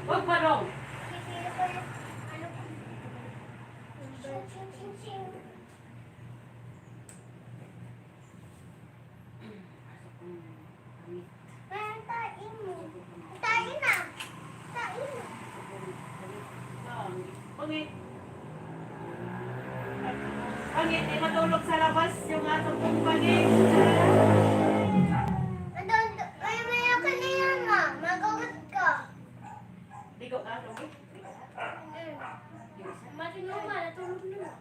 Huwag pa dong. Pipili ko yung ano ko. Ching. Parang tain mo. Tain na. Tain na. Pangit. Pangit, di matulog sa labas yung atong kumpani. Maya ka na yan, ma. Magagot ka. Ligo ka, Romy. Imagine mo ba, natulog na.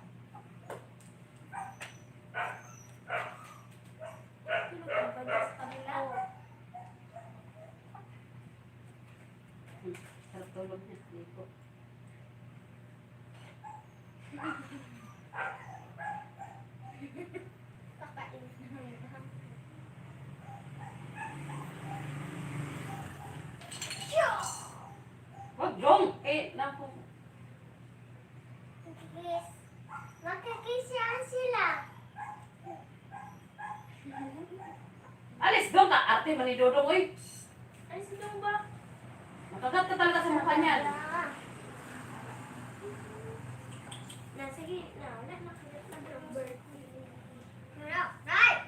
Tulog ka ba sa kabila? Sarap tulog niya. Ligo. Kakain. Huwag dong. Naku. Yes. Makikisiyan sila. Alis dong ka. Arte manidodong, uy. Alis na ba? Makagat ka talaga sa mukha niyan. Nasa gitna. Wala nakagat na ng birthday. Right.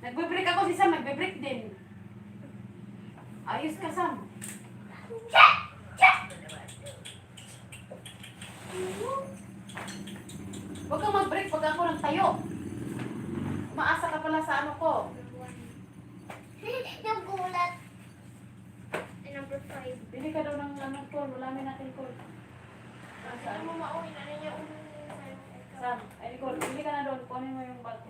Nagbe-break ako si Sam. Nagbe-break din. Ayos ka, Sam. Huwag kang mag-break pag ako nagtayo. Maasa ka pala sa ano ko. Nagulat. Number 5. Bili ka daw ng ano ko. Lulamin natin ko. Ano mo mauwi na niya ulo Sam, ay Nicole, bili ka na doon. Kunin mo yung bag ko.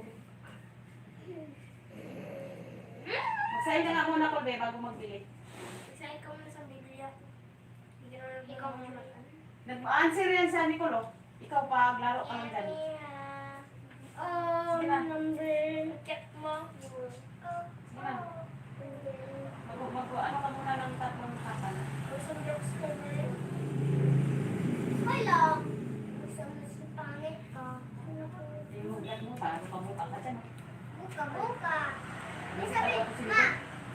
Magsahin ka nga muna ko, be, bago magbili. Isa ikaw muna sa Biblia. Hindi ka na ikaw muna. Nag-answer yan sa Nicole, oh. Ikaw pa, laro ka lang dyan. Sige na. Number. Check mo. Sige na. Ano ka muna ng tatlong kapan. Kusang drugs ka na rin. Hello. Gusto mo si pangit ka. Yung vlog mo, para pamuka ka dyan. Buka. May sabi, ma.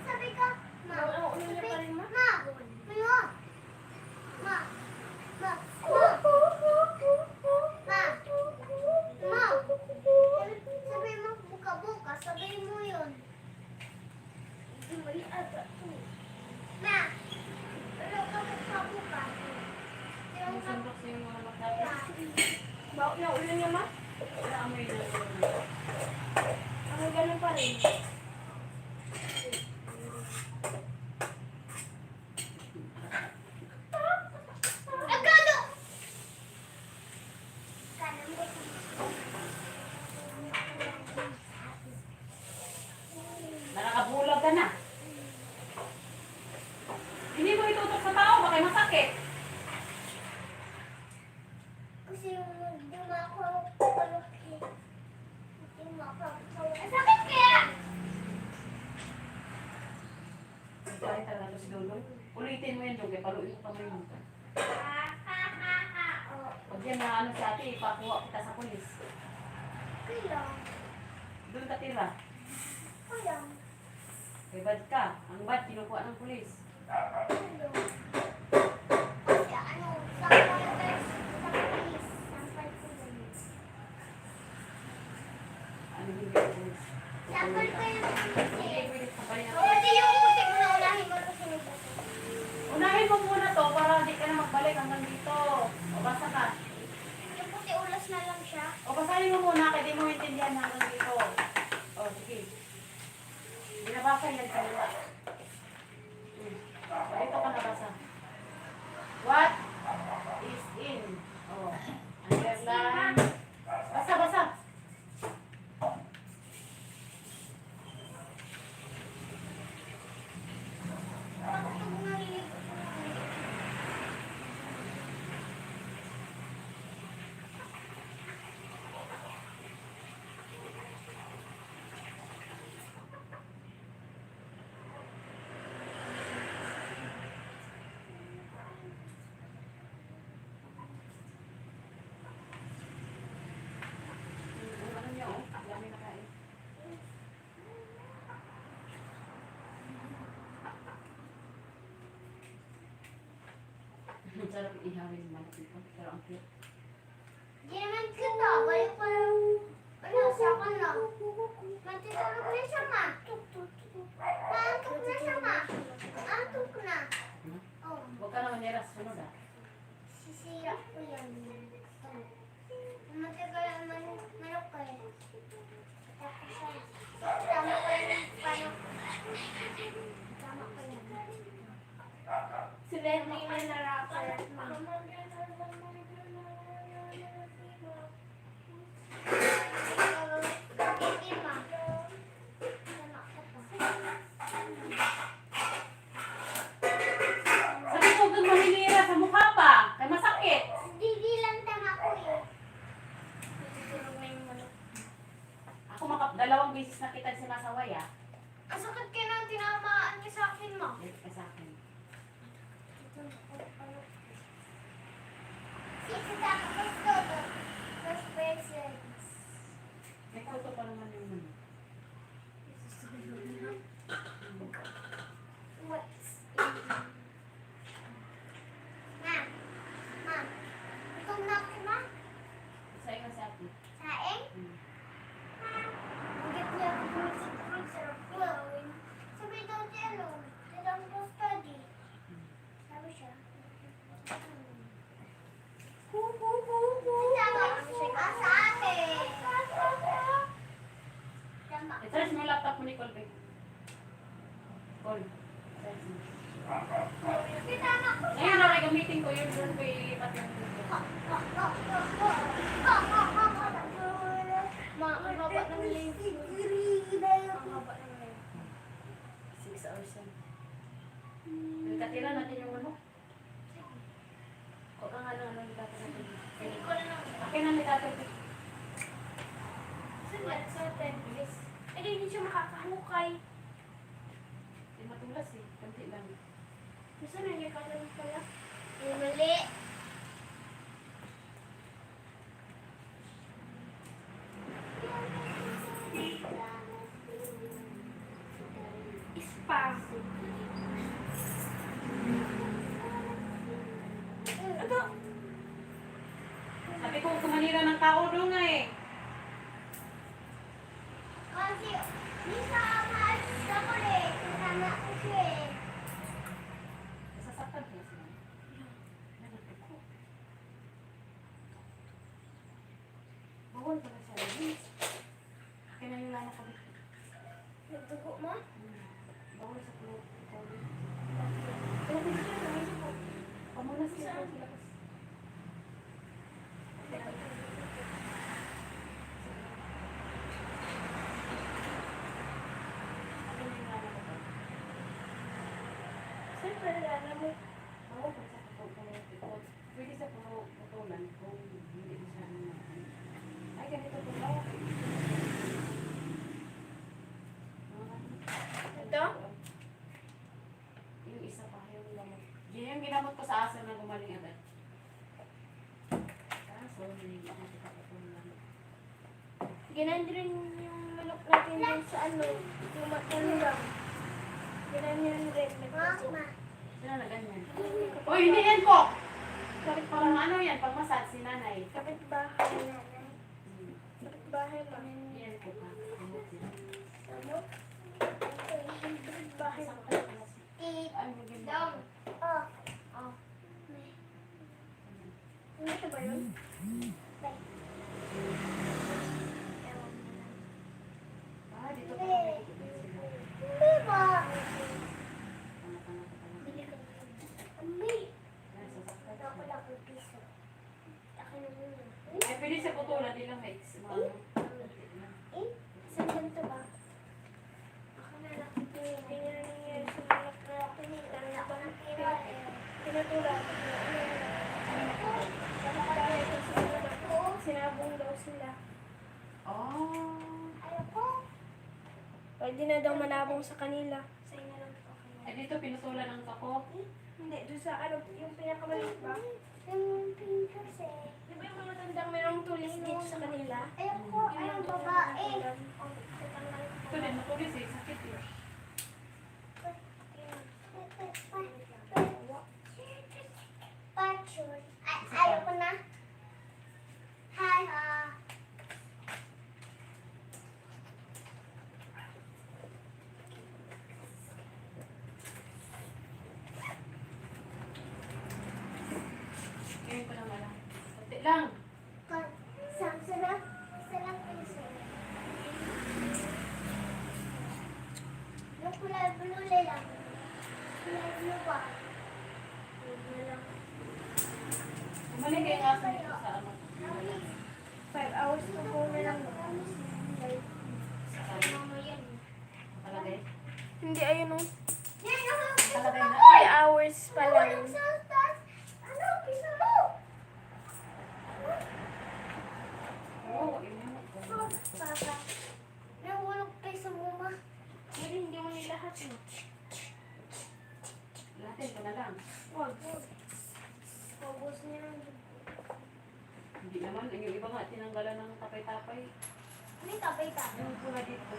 Sabi ka, ma. Ulo niya pa rin, ma. Ma. Ma. Ma. Ma. Ma. Sabi mo, buka. Sabi mo yun. Hindi mali ata. Ma. Ano ka buka? Yung sundok sa yung mga magkakit. Bawak na ulo niya, ma. Wala amoy na. Ano ganun pa rin. Agado! Nakakabulag ka na. Hindi mo itutok sa tao, baka masakit. Kasi yung dumakawak ang sakit kaya! Sorry talaga si Dulong. Ulitin mo yan, Dong. Paluin mo kamay mo. Pag yan na ano sa ate, ipakuha kita sa pulis. Kaya, Doon ka tira. kaya, May bad ka. Ang bad, kinukuha ng pulis. kasi ano, sampal guys, sa police, sampal ko yun. Ano yung pulis? Sampal ko yung Hindi, police. pwede sa parin ako. Pwede yung puti mo na unahin mo ito sunod ako. Unahin mo muna to para hindi ka na magbalik hanggang dito. O basa ka. Yung puti ulas na lang siya. O basahin mo muna kaya di mo maintindihan hanggang dito. O sige. Binabasa yan kanila. Dito ka nabasa. What is in? O. Underline. Basa. Bakit pag narinig ko sarap ihawin yung manok dito. Pero ang cute. Di naman kita. Balik pa lang. Ano, sa akin lang. Matitulog na siya, ma. Maantok na siya, ma. Antok na. Oh, Huwag ka naman niras. Sunod ah. sisira ko yan. Matagal ang manok ko eh. Tama ko yan. Paano? Tama ko yan. Sila hindi na rapper. Hindi, ma. Tama ko pa. Sabi ko doon maninira sa mukha pa. Kaya masakit. Hindi lang tama ko eh. Natutulog na yung manok. Ako dalawang beses na kita sinasaway ah. Ang sakit ka na, tinamaan niya sa akin, ma. Dito ka sa akin. Sige, tama ko todo. First presents. May kuto pa naman yung manok. What's Ma. Ma. Gutom na ako, ma. Sa'yo nga sa akin. Saing? Hmm. Hanggat niya ako sumisigurog sa gawin. Sabi daw niya, ano, dadang daw study. Sabi siya. Tama ko siya sa akin. Tama. I-charge mo yung laptop mo ni Colby. Col. Charge mo. Tama ko siya. Ngayon na gamitin ko yun doon ko ilipat yung tubo. Ang haba ng legs. Ang haba ng legs. 6 hours yan. Katira natin yung manok. Huwag ka nga lang ano yung tatay natin. Hindi ko na lang. Akin na may tatay. Saan sa tennis? Eh, hindi siya makakahukay. Hindi matulas eh. Kunti lang. Gusto na niya kalang pala. Yung mali. Spa. Ito. Sabi ko kumanira ng tao doon nga eh. Kasi, Lisa, maalis ako eh. Kasama ko siya eh. Sasaktan ko sila. Nalagay ko. Bawal pala siya. Linis. Akin na yung lana ko dito. Nagdugo mo? Bawal sa pulo. Ano siya? Nagdugo. Pamunas siya. Akin na yung lana ko dito. Saan pala alam mo? Oo, kung sa putulan. Pwede sa putulan kung hindi mo siya ay, ganito po ba? Ito? Yung isa pa, yung ginamot. Yun yung ginamot ko sa aso na gumaling agad. Kaso, hindi ako putulan. Ginan rin yung manok natin dun sa ano, yung matanda. Ginan rin. Mama. Sila na ganyan. Uy, hindi yan po! Parang ano yan, pag massage si nanay. Kapit-bahay. Kapit-bahay ba? Yan po pa. Gamot yan. Ano? Kapit-bahay ba? Tip. Ay, maganda. Dong. Oh. Oh. Ano siya ba yun? Ah, dito pa kami. Hindi ba? Anak-anak ko pala. Bili ko. Umi. Yan, sasaktan Ako siya. lang ang piso. Ako na muna. Ay, pwede sa putulan, di lang may mga Eh? Saan ganito ba? Ako na lang. Ganyan nangyayari sa manok na pinitang na ako ng pinatulan. Dahil sa manok ko, sinabong daw sila. Oh. Ayoko. Pwede na daw manabong sa kanila. Sa inyo lang po. Ay, dito pinutulan ang kako. Hindi, doon sa ano, yung pinakamaliit ba? Yung pink kasi. Di ba yung mga matandang mayroong tulis dito sa kanila? Ayoko. Ay, ang babae. Ito din, matulis eh. Sakit eh. Touch. Ngayon ko lang alam. Kunti lang. Sarap piso. Yung kulay blue lang. Kulay blue ba? Blue lang. Bumalik kayo nga dito sa ano. 5 hours na po na lang. Mama yan. Palagay. Hindi, ayun o. Palagay na. 3 hours pa lang. Ano? Piso mo? Oo, yun yun. Papa. Nahulog piso mo ma. Hindi mo nilahat mo. Latin ko na lang. Wag. Pagos niya lang. Hindi naman. Yung iba nga, tinanggalan ng tapay-tapay. May tapay-tapay. Yung pula dito.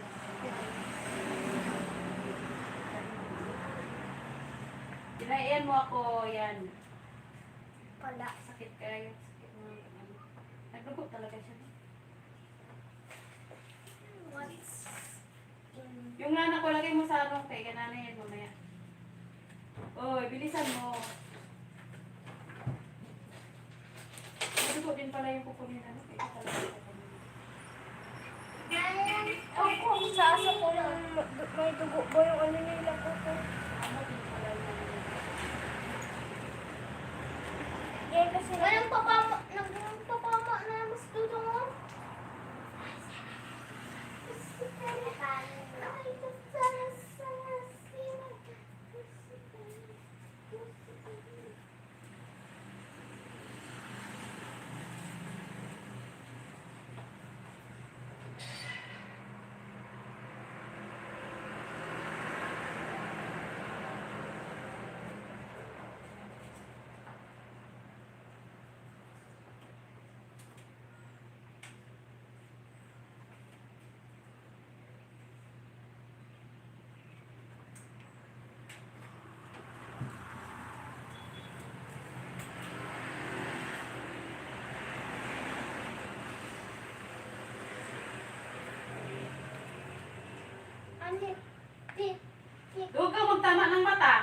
Dinaiyan mo ako, yan. Pala. Sakit kayo. Sakit mo. Nagdugo talaga siya. What's Yung lana ko, lagay mo sa ano, kay ganana yan mamaya. Oy, bilisan mo. Nagdugo din pala yung kuko nila. Kaya talaga yung kuko nila. Ako, sa asa ko lang, may dugo ba yung ano nila po ko? Ano din pala yung ano nila. Yan kasi nagpapama na mas tuto mo? Ano? Huwag ka magtama ng mata.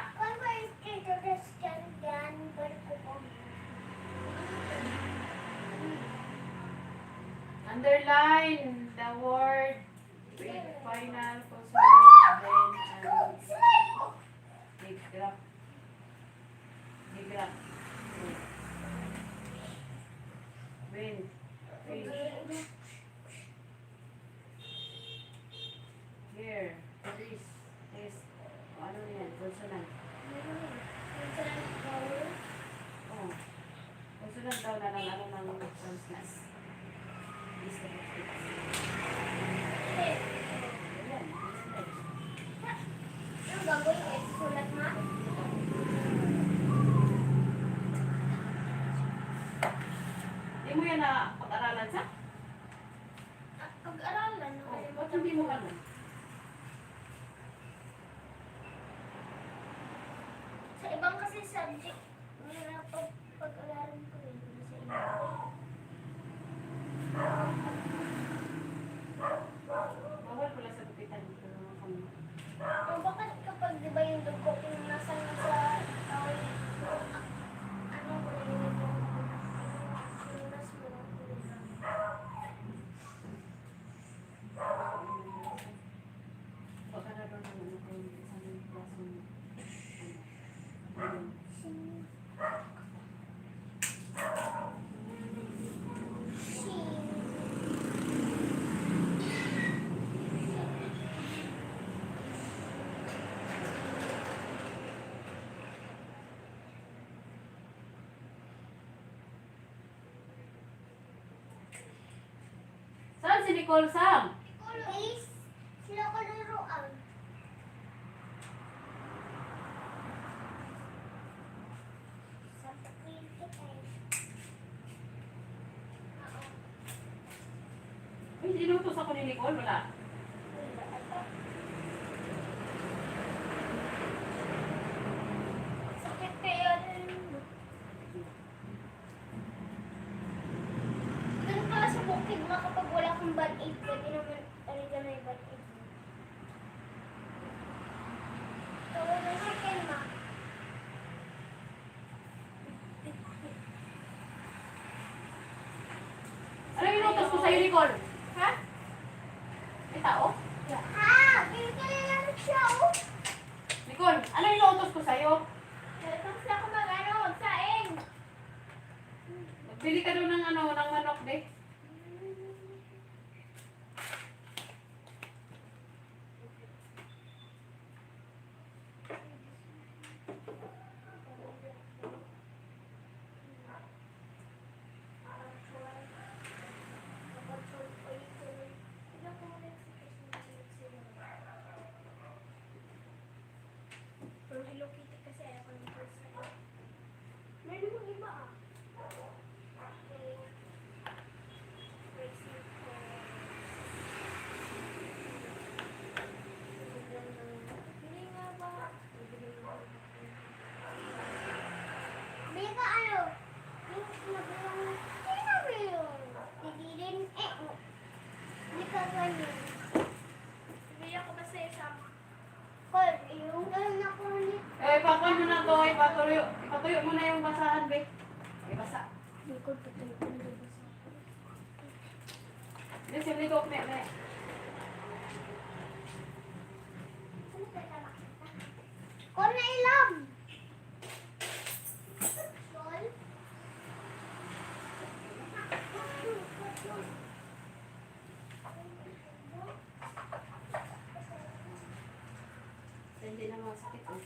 Underline the word with final consonant. Then, digraph. Digraph. Win. Fish. Here. This. This. Ano yan? Consonant. Oh. Consonant daw na lang ano ng consonant. This na yung Ayan. Ang gagawin ko, sulat ma? Hindi mo yan na pag-aralan sa? Pag-aralan. Oh, ba't hindi mo ano? Sa ibang kasi subject, mahirap pag-aralan ko rin. Sa ibang. Bawal pala sa gupitan dito naman kung Bakit kapag di ba yung dugo kung nasa tawag, ano ko na yun ito? Mas mo. baka na doon ano kung isang klaso mo. Ano? Saan si Nicole Sam? Please, sila ko laruan. Sa takil kita eh. Uy, sinutos ako ni Nicole, wala. Sakit kaya rin. Ganun pala sa bukid ma kapag wala kang bad aid, pwede naman talaga na yung bad aid. Tawag na sa akin ma. Nicole? Ha? May tao? Ha! Binigyan namin siya, oh! Nicole, ano yung inuutos ko sa'yo? Tapos na ako magsaing. Magbili ka doon ng ano, ng manok, be. Pero Hello Kitty kasi ayaw ko ng first time. Meron namang iba ah. Okay. Racing Horse. Bili nga ba? Bili nga ba? Bili ka ano? Sinabi yun. Hindi din, Bili ka ganyan. Bili ako ba sa isama? Col, yung ganyan ako ulit. Pakuan mo na to, ipatuyo mo na yung basahan, be. Ay, basa. Hindi ko patuloy ko na basa. Hindi, simli ko, me. Col na ilam! Col? Hindi na masakit, oh.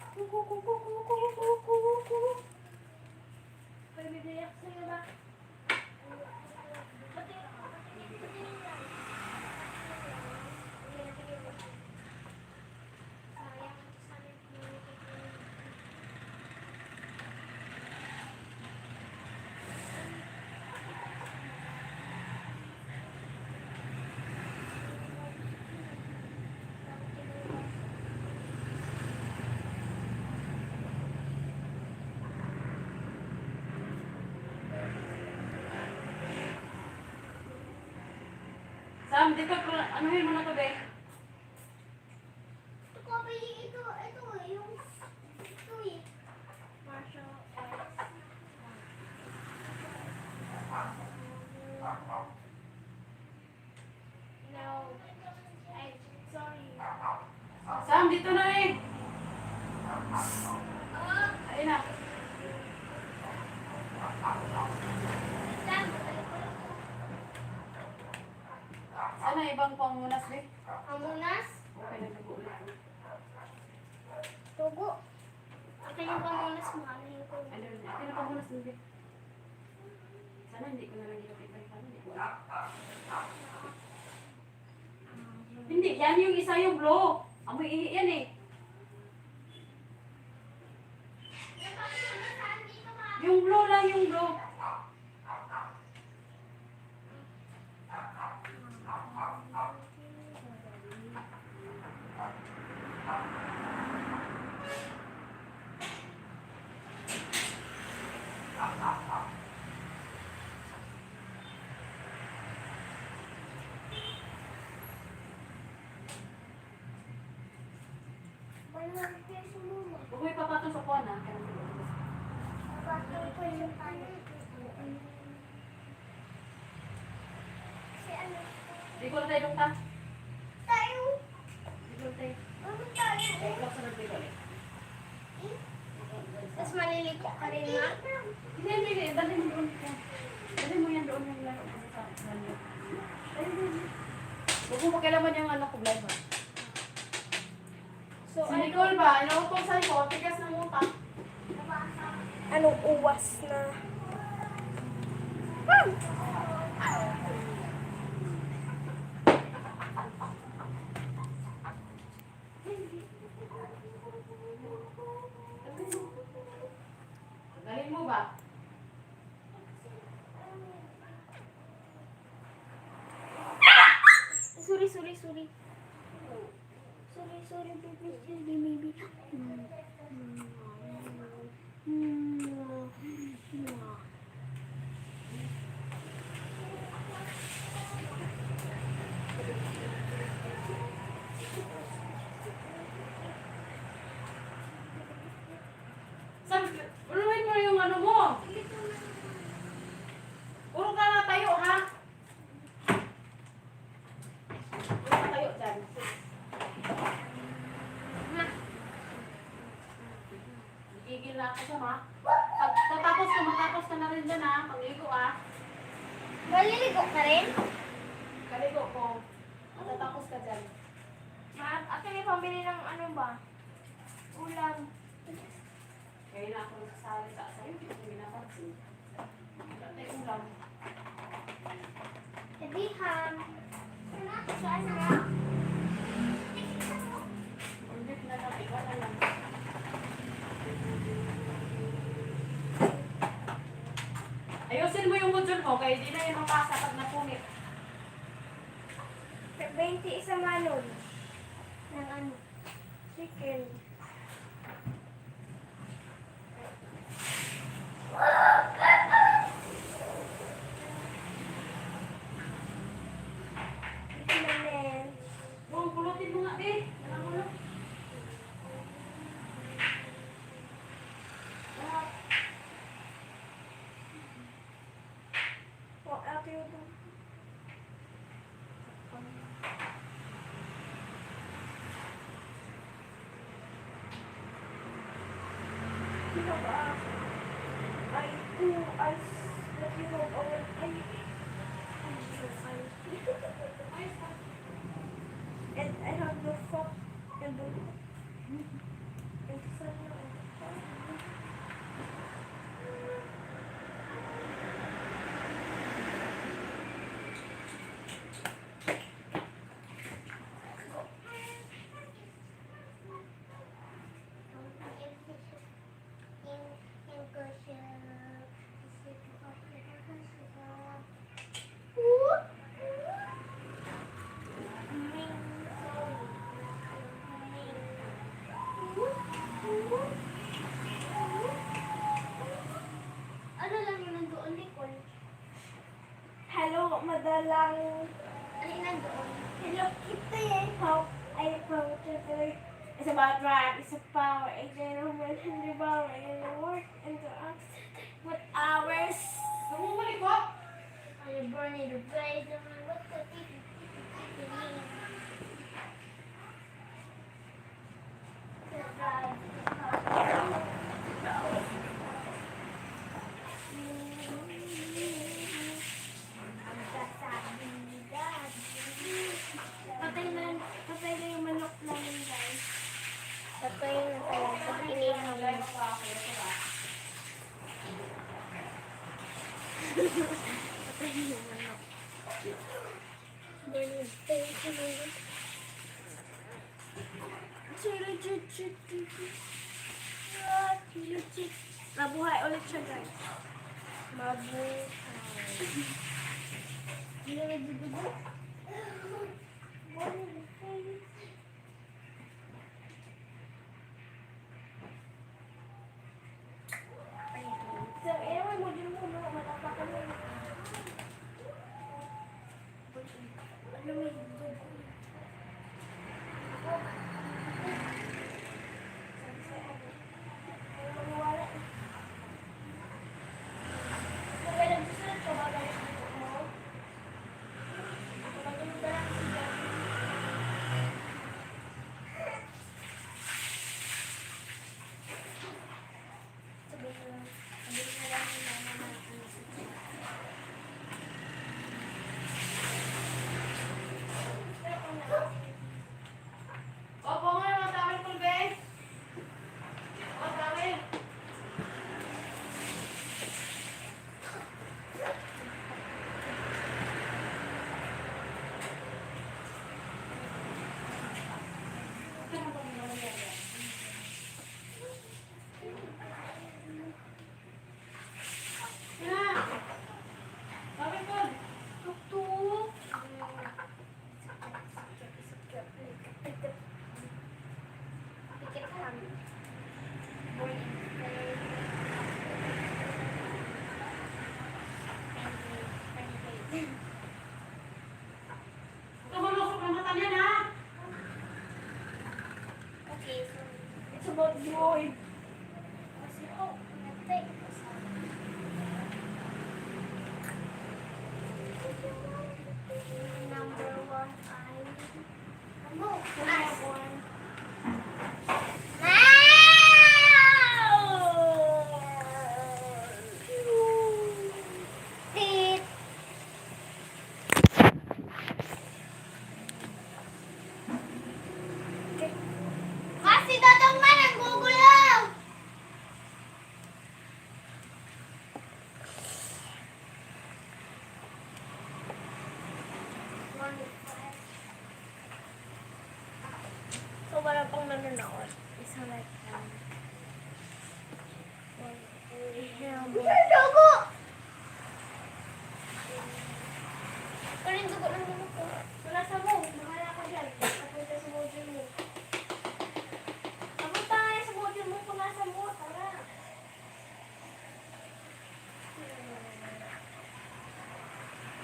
Pwede bibili ako sa'yo ba? Pati lang. Sayang ito sa amin. Sam, dito, anuhin mo na to, be. Ito ko, ito, yung, ito eh. Martial arts. No. Ay, sorry. Sam, dito na, eh. Ayun na. Sana ibang pangunas, be. Amunas, Okay, nag-uulit. tugo. Akin yung pamunas mo, ano yung tugo. Ano yun? Akin na pangunas, be. Sana hindi ko na lang ilapit. Hindi ko alam. Hindi, yan yung isa yung blow. Amoy ihi yan, eh. Yung blow lang, yung blow. Walang peso mo. Huwag mo ipapatong sa kuwan, ha. Bakit ko yung ano? Si ano? Di ko na tayo dong ta. Tayo. Di ko na tayo. Ano tayo? Ikaw sa nagdi ko, eh. Tapos maliliko ka rin nga. Hindi. Dali mo doon. Dali mo yan doon yung laro ko sa lanyo. Dali. Huwag mo pakialaman yung anak ko, vlog, ha. So, Si Nicole ba? Inuutosan ko, tigas ng utak. anong uwas na? Galing mo ba? Sorry, baby. Sorry, baby. Sam, uruin mo yung ano mo. Puro ka na tayo, ha? na ako sa ma. Pagkatapos ko, matapos ka na rin dyan ha. Pagligo ah. Maliligo ka rin? Kaligo ko. Matatapos ka dyan. Ate, may pambili ng ano ba? Ulam. Kaya na ako nagsasali sa sa'yo. Hindi ko binapansin. Dati ulam. Edi ham. Saan nga? Ulit na lang. Ikaw na lang. Ayusin mo yung module mo. Kaya di na yung mapasa pag napunit. 20 isang manod. Ng ano? Chicken. Chicken. Buong pulutin mo nga, be. Walang ulo. Oh, ate yun. Sino ba? I do as that you know our and I have no fuck and do and Ano lang yun nandoon, Nicole? hello, madalang Ano yun nandoon? hello, kita yan. How I found it. It's about drive, it's a power, a gentleman, and the power, and the work, and the act. What hours? Namumalik ko. Are you burning the place? What the Patay na yung manok namin, guys. Patay na talaga. Inihaw Lagay mo. mo pa ako. Ito Patay na manok. Burning the place. Mabuhay ulit siya, guys. Mabuhay. Hindi na nagdudugo. So, anyway, module mo na. Wala pa kami. Ano may dugo? Isa like Dugo! Kanin dugo ng manok ko. Wala sa mo. Bahala ka dyan. Kapunta sa module mo. Kapunta nga sa module mo. Pangasa mo. Tara.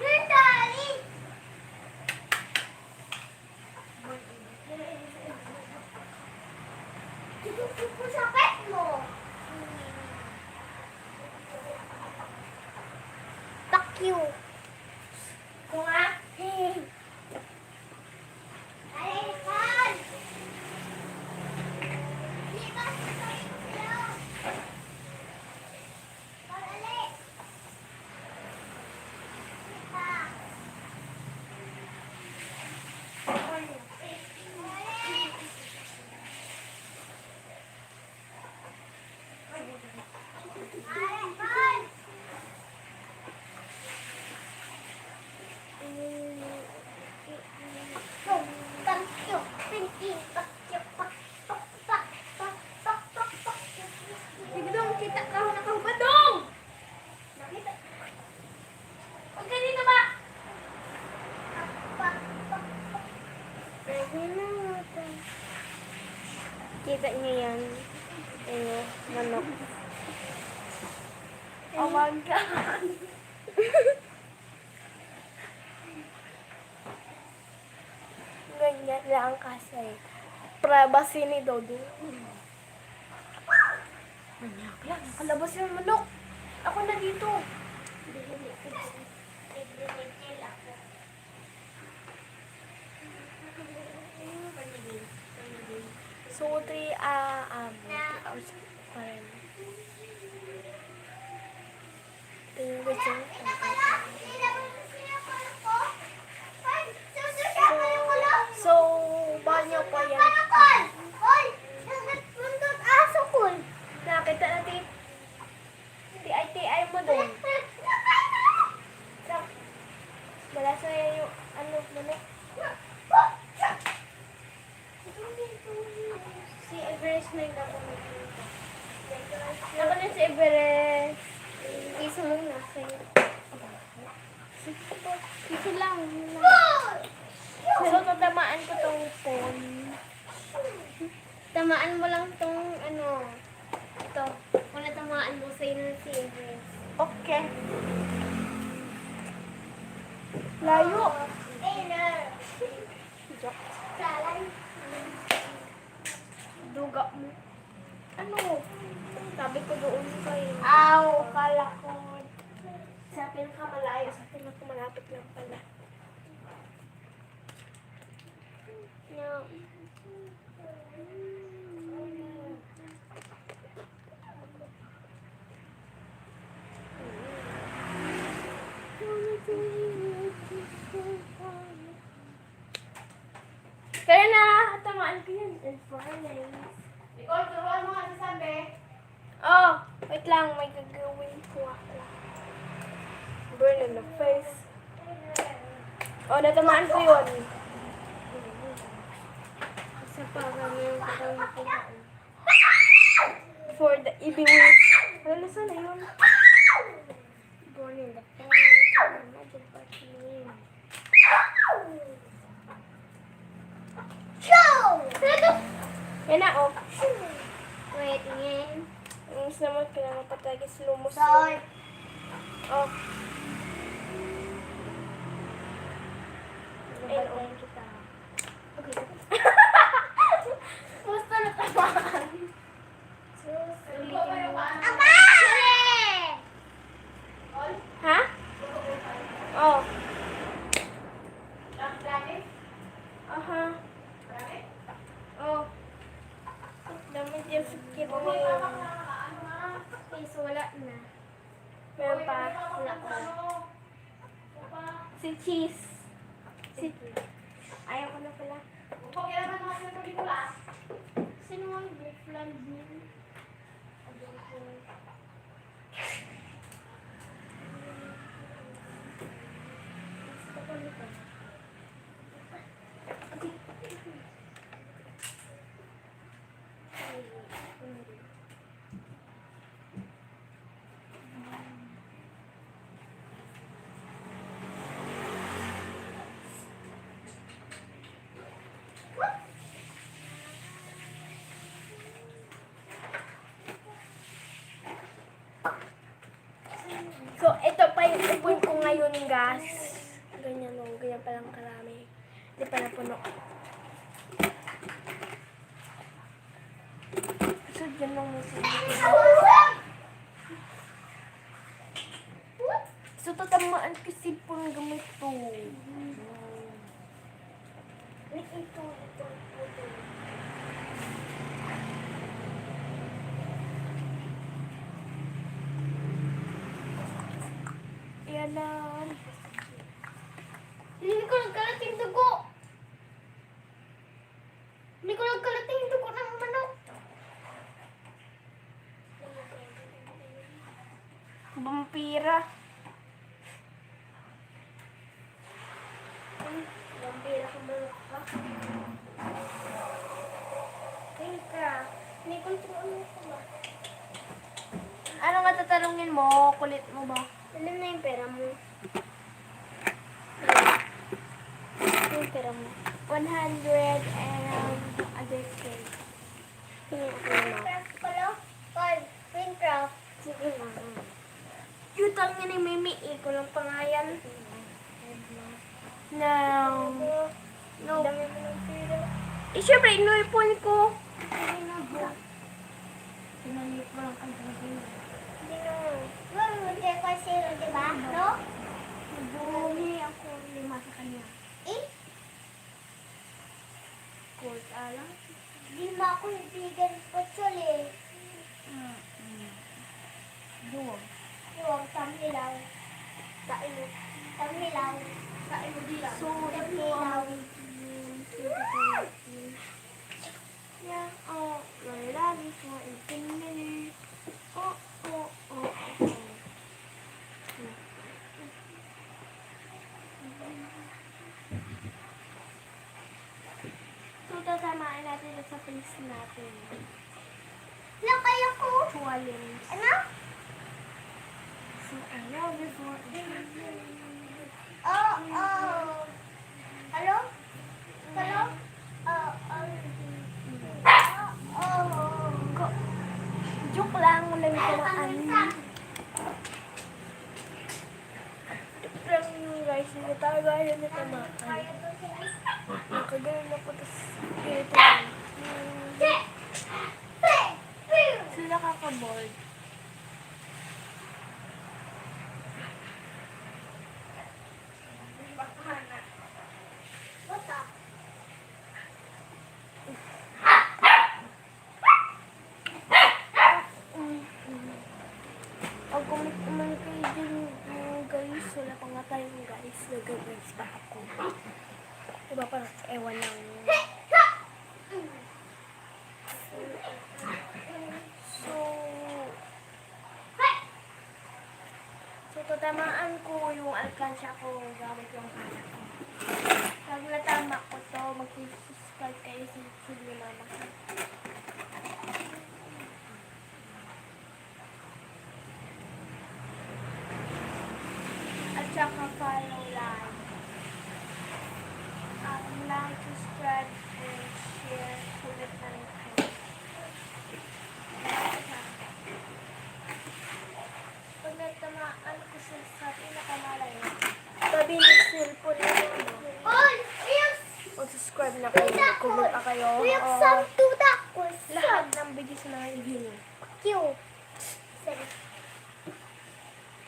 Daddy! Ito sa pet mo. Fuck you. Kung nga. Alisan! Dito sa sa'yo. Pag-alis. Dito. Alisan! Bigdong, kita ka na kahubadong! Nakita. Huwag ka dito ba? Kita niyo yan. Ayun, manok. Oh my God! Ganyan lang kasi. Privacy ni Dodo. Yan, nakalabas yung manok. Ako na dito. So, 3 hours pa rin. Tingnan ko So, banyo po yan. Nakita natin. TI mo doon. Wala sa'yo yung manok. Si Everest na yung ako na si Everest. Iso mo na sa'yo. Iso lang. So, tatamaan ko tong phone. Tamaan mo lang tong ito. Kung natamaan mo sa'yo na si Everest. Okay. Layo. Duga mo. Sabi ko doon kayo. Aw, kala ko. Sa pinakamalayo, sa pinakamalapit lang pala. No. Kaya na, tamaan ko yun. In fairness. Nicole, turuan mo nga si Sambe. Oh, wait lang. May gagawin ko ako. Burn in the face. Oh, natamaan ko yun. Isa pa, gagawin ko kung nakuhaan. For the ibiwis. Ano sana yun? Burn in the face. Imagine what you mean. Yan na, oh. Wait, yan. Ang naman, kailangan patagi slow mo. Sorry. Oh. Ayun, oh. Okay. Basta natamaan. Aba! Ha? Oh. Aha. Oh. Dami dyan sa kit mo. Okay, so wala na. Meron pa. Wala pa. Si Cheese. Ayaw ko na pala. Sino ang Griffland niya? So, ito pa yung ipon ko ngayon, guys. Ganyan o, ganyan palang karami. Hindi pa napuno. So, dyan lang mo So, tatamaan kasi po ng gamit to. Ito. Yan lang. Hindi ko nagkalat yung dugo. Hindi ko nagkalat yung dugo ng manok. Vampira. Vampira ka manok ka. Hindi ko ano ko ba? Ano nga tatanungin mo? Kulit mo ba? Alam na yung pera mo. Ito yung pera mo. 100 and other thing. Minecraft pala? Minecraft. Sige na. Utang niya ni Mimi. Ko lang pangayan. No. No. Dami mo ng pera. Siyempre, inuipon ko. Hindi na ba? Pinanip mo lang ang pera. Hindi na. Well, hindi ko zero, diba? No? Nagburumi ako 5 sa kanya. Eh? Court, alam? Hindi mo ako ibigan po, Chole. Duwag. Duwag, tamilaw. Tayo. Tamilaw. Tayo dilaw. So, ito ang yeah, oh, lalabis mo, 18 minutes. Oh. So, tatamain natin sa face natin. Lakay ako. Challenge. Ano? So, I love you for Hello? Hello? Joke lang, walang tamaan. Joke lang yun, guys. Hindi talaga yun na tamaan. Nakagayon ako, tapos ganito lang. Sila kaka-board. Pag kumalik kayo dyan, guys, wala pa nga tayong guys. Nag-guys pa ako. Diba parang ewan lang. So, tatamaan ko yung alkansya ko gamit yung anak ko. Pag natama ko to, mag-subscribe kayo sa YouTube ni Mama. At saka follow like. Like, subscribe, and share. Sulit na rin kayo. Pag natamaan ko sa pinakamalay, sabi ng cellphone na yun. Mag-subscribe na kayo, mag-comment pa kayo. Lahat ng videos na review. Cute.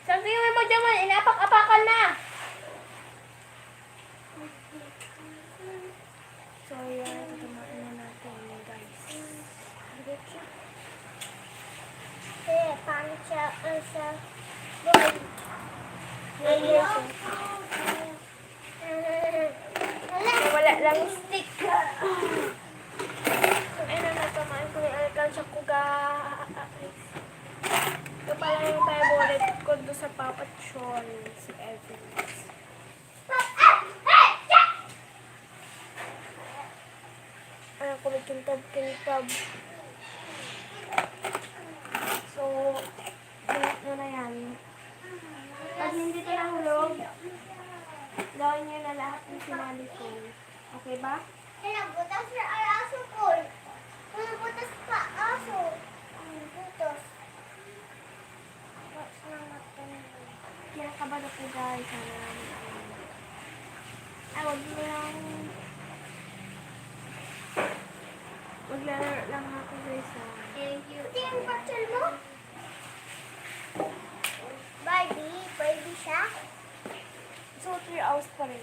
Sabi mo dyan, inapak-apakan na. So, yan. Tatamaan na natin, guys. Pangit siya sa boy. Wala lang stick. So, ayun na natamaan ko yung alkansya ko, guys. Ito pala yung favorite ko doon sa Papa Chon, si Evans. Ayan ko kintab. So, binit mo na yan. Pag hindi ito nahulog, gawin nyo na lahat ng sinali ko. Okay ba? Butas na ay aso ko. Butas pa aso. Butas. Watch lang natin. kinakabahan ako guys. Ay, wag mo lang. Maglalaro lang ako guys. Thank you. Ito yung picture mo? Barbie siya? So, 3 hours pa rin.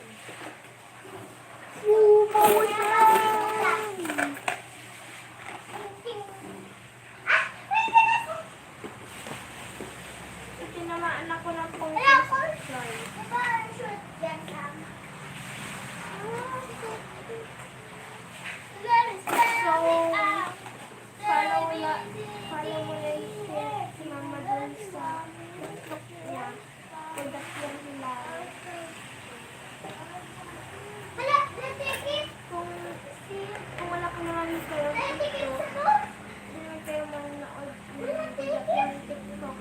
Tinamaan ako ng pang-Christmas light. So, follow mo na si Mama dun sa TikTok niya. Product yan nila. Kung wala ka naman kayo sa TikTok, hindi naman kayo manonood ng product yan TikTok.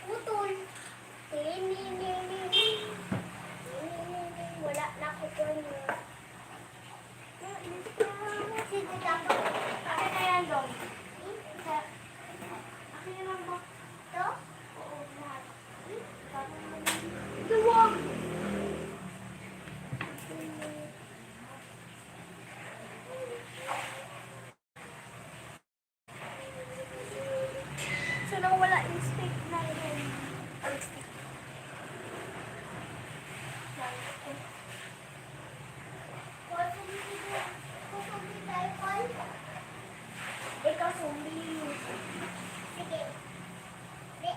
Naputol. Wala na ako po niya. Sige, tapos. Akin na yan, Dong. Akin na lang ba? Ito? Oo, lahat. Duwag. So, nawala yung steak na yun. Ay, steak. Kusumbi tayo, Paul. Ikaw, zombie. Sige. Di.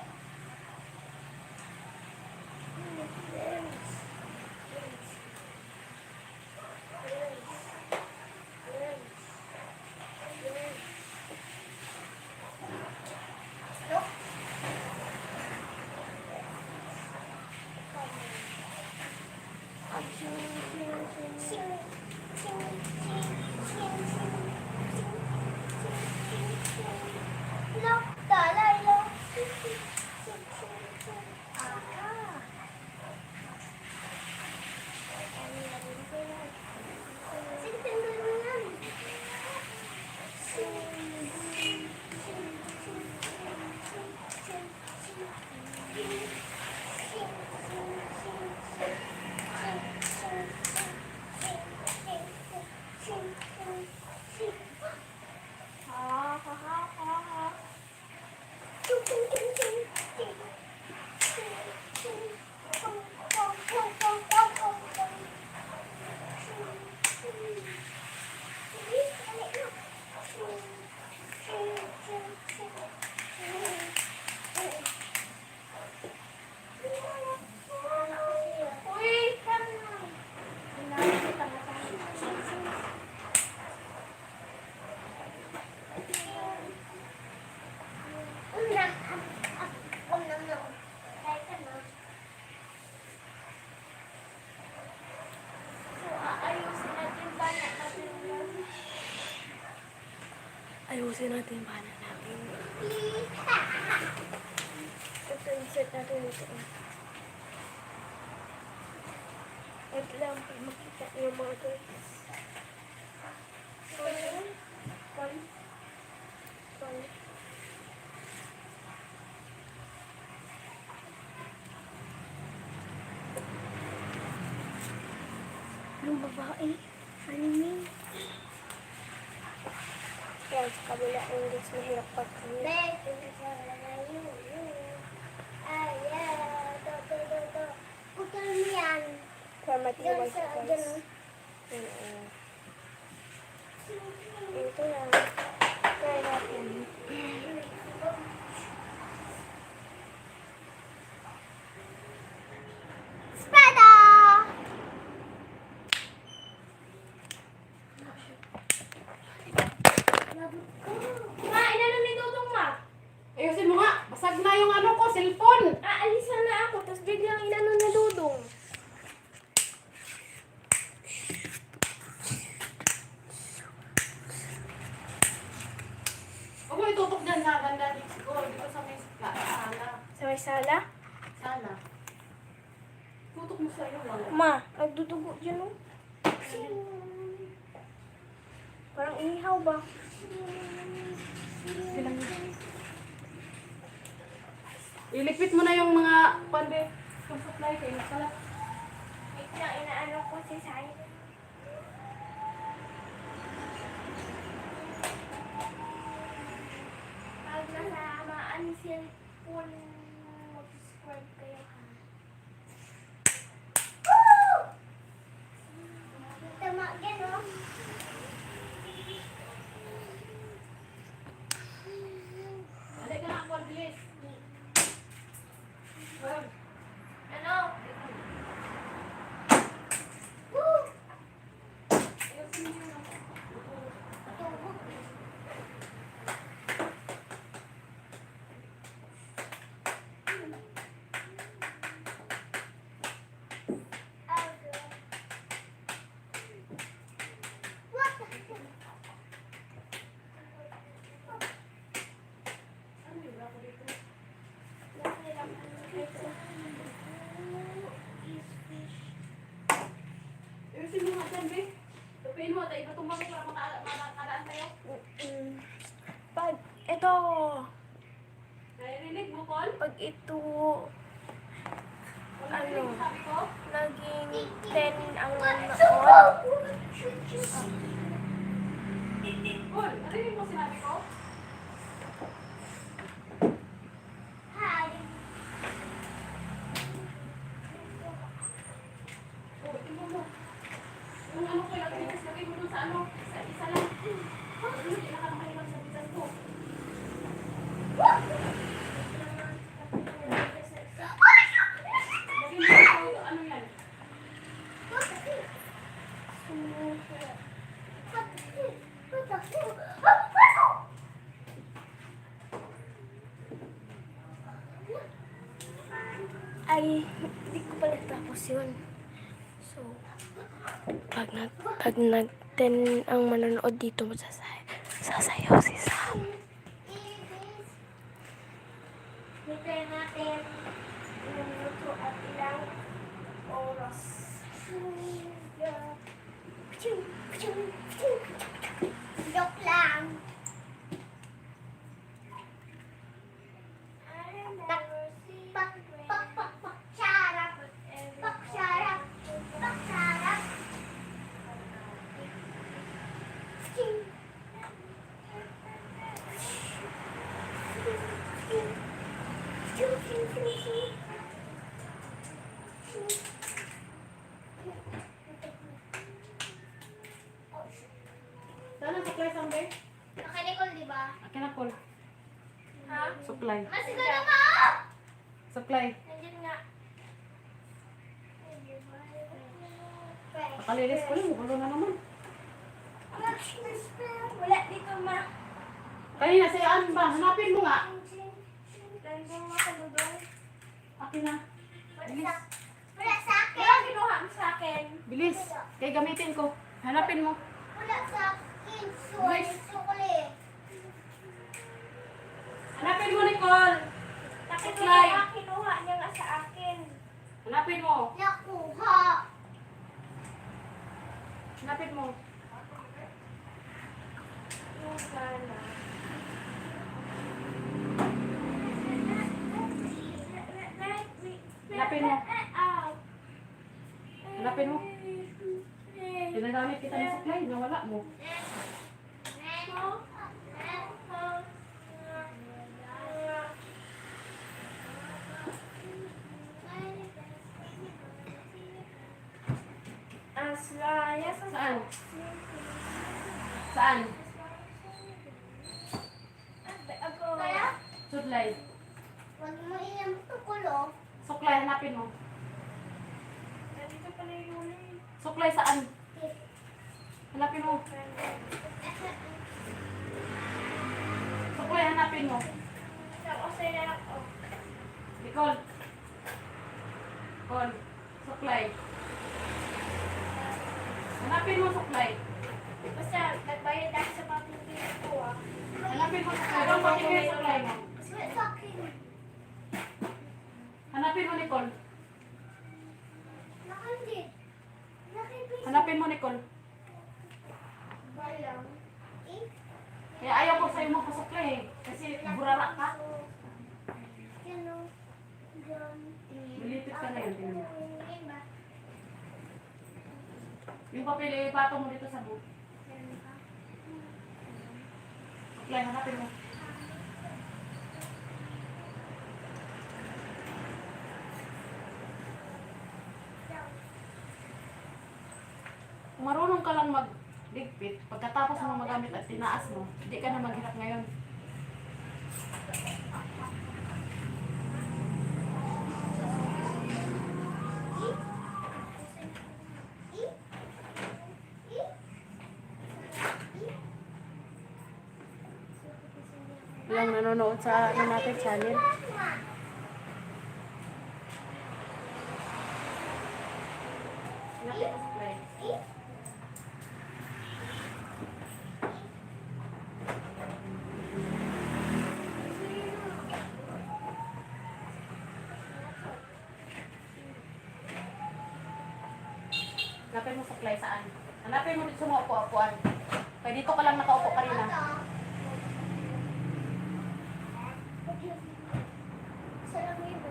Look. Look, talay, look. Ayusin natin yung bana natin. Ito, insert natin ito. Wait lang, makita niyo mga guys. Sorry. Yung babae, anime. Yan, sa kabila English, mahirap pag-read. Putol mo yan. Para matiwag Yan siya sa guys. ganun. Ito na. Try natin. Spada! Ma, inano ni Dudong ma? Ayusin mo nga. Basag na yung ano ko, cellphone. Aalisa na ako, tapos biglang inano na mo sa'yo, wala. Ma, nagdudugo dyan oh. Parang ihaw ba? Silang ilipit mo na yung mga pande kung supply kayo nakalat. Wait lang, inaano ko si Sai. Pag nasamaan cellphone, mag-subscribe kayo ha. Woo! Tama, gano'n. Alay ka na ako, bilis. Well, Ano? ayusin mo na. Ano yung ako dito? Ayusin mo nga dyan, be. Tupiin mo, tayo iba tumbang para makadaan tayo. Pag ito, Naririnig mo, Col? pag ito, Wala narinig mo sabi ko? naging 10 ang nanood. Col, narinig mo sinabi ko? Oh, tingnan mo. Yung ano ko, lagay mo dun sa ano, isa lang. Hindi na ka nakailang sa bisan ko. Lagay mo sa ano yan. Ay, hindi ko pala tapos yun. So, pag nag-10 ang manonood dito, sasayaw si Sam. Hintayin natin yung luto at ilang oras. Joke lang. Saan ang supply sound, be? Nakalikol, di ba? Akin na, Col. Ha? Supply. Masigaw na ka! Supply. Nandiyan nga. Nakalilis ko lang, gulo na naman. Wala dito, ma. Kanina, saan ba? Hanapin mo nga. Nandun nga sa dudong. Akin na. Bilis. Wala sa akin. Wala kinuha mo sa akin. Bilis. Kaya gamitin ko. Hanapin mo. Wala sa akin. Bilis. Sukli. Hanapin mo, Nicole. Supply. Kinuha niya nga sa akin. Hanapin mo. Nakuha. Hanapin mo. Yung sana. Hanapin mo. Hanapin mo. Ginagamit kita ng supply. Nawala mo. Saan? Saan? Kaya, Supply. wag mo iyang tukulo. Supply, hanapin mo. Nandito pala yung huli. Supply saan? Hanapin mo. Supply, hanapin mo. Ako sa'yo lang ako. Nicole. Call. Supply. Hanapin mo supply. Basta, nagbayad ako sa papipili ko ah. Hanapin mo supply. Don't patigil supply mo. Kasi wala sa akin. Hanapin mo, Nicole. Hanapin mo, Nicole. Balang. Kaya ayaw ko sa'yo magpasuklay eh. Kasi burara ka. Yan o. Diyan. Bilipit ka na yun. Tingnan mo. Yan ba? Yung papel, ipato mo dito sa book. Yan ba? Suklay, hanapin mo. Kung marunong ka lang magligpit, pagkatapos mo magamit at tinaas mo, hindi ka na maghirap ngayon. Walang nanonood sa ano natin channel. Hanapin mo suklay. Hanapin mo suklay saan? Hanapin mo dito sa mga upo-upuan. Kaya dito ka lang nakaupo kanina. Sarap mo yun.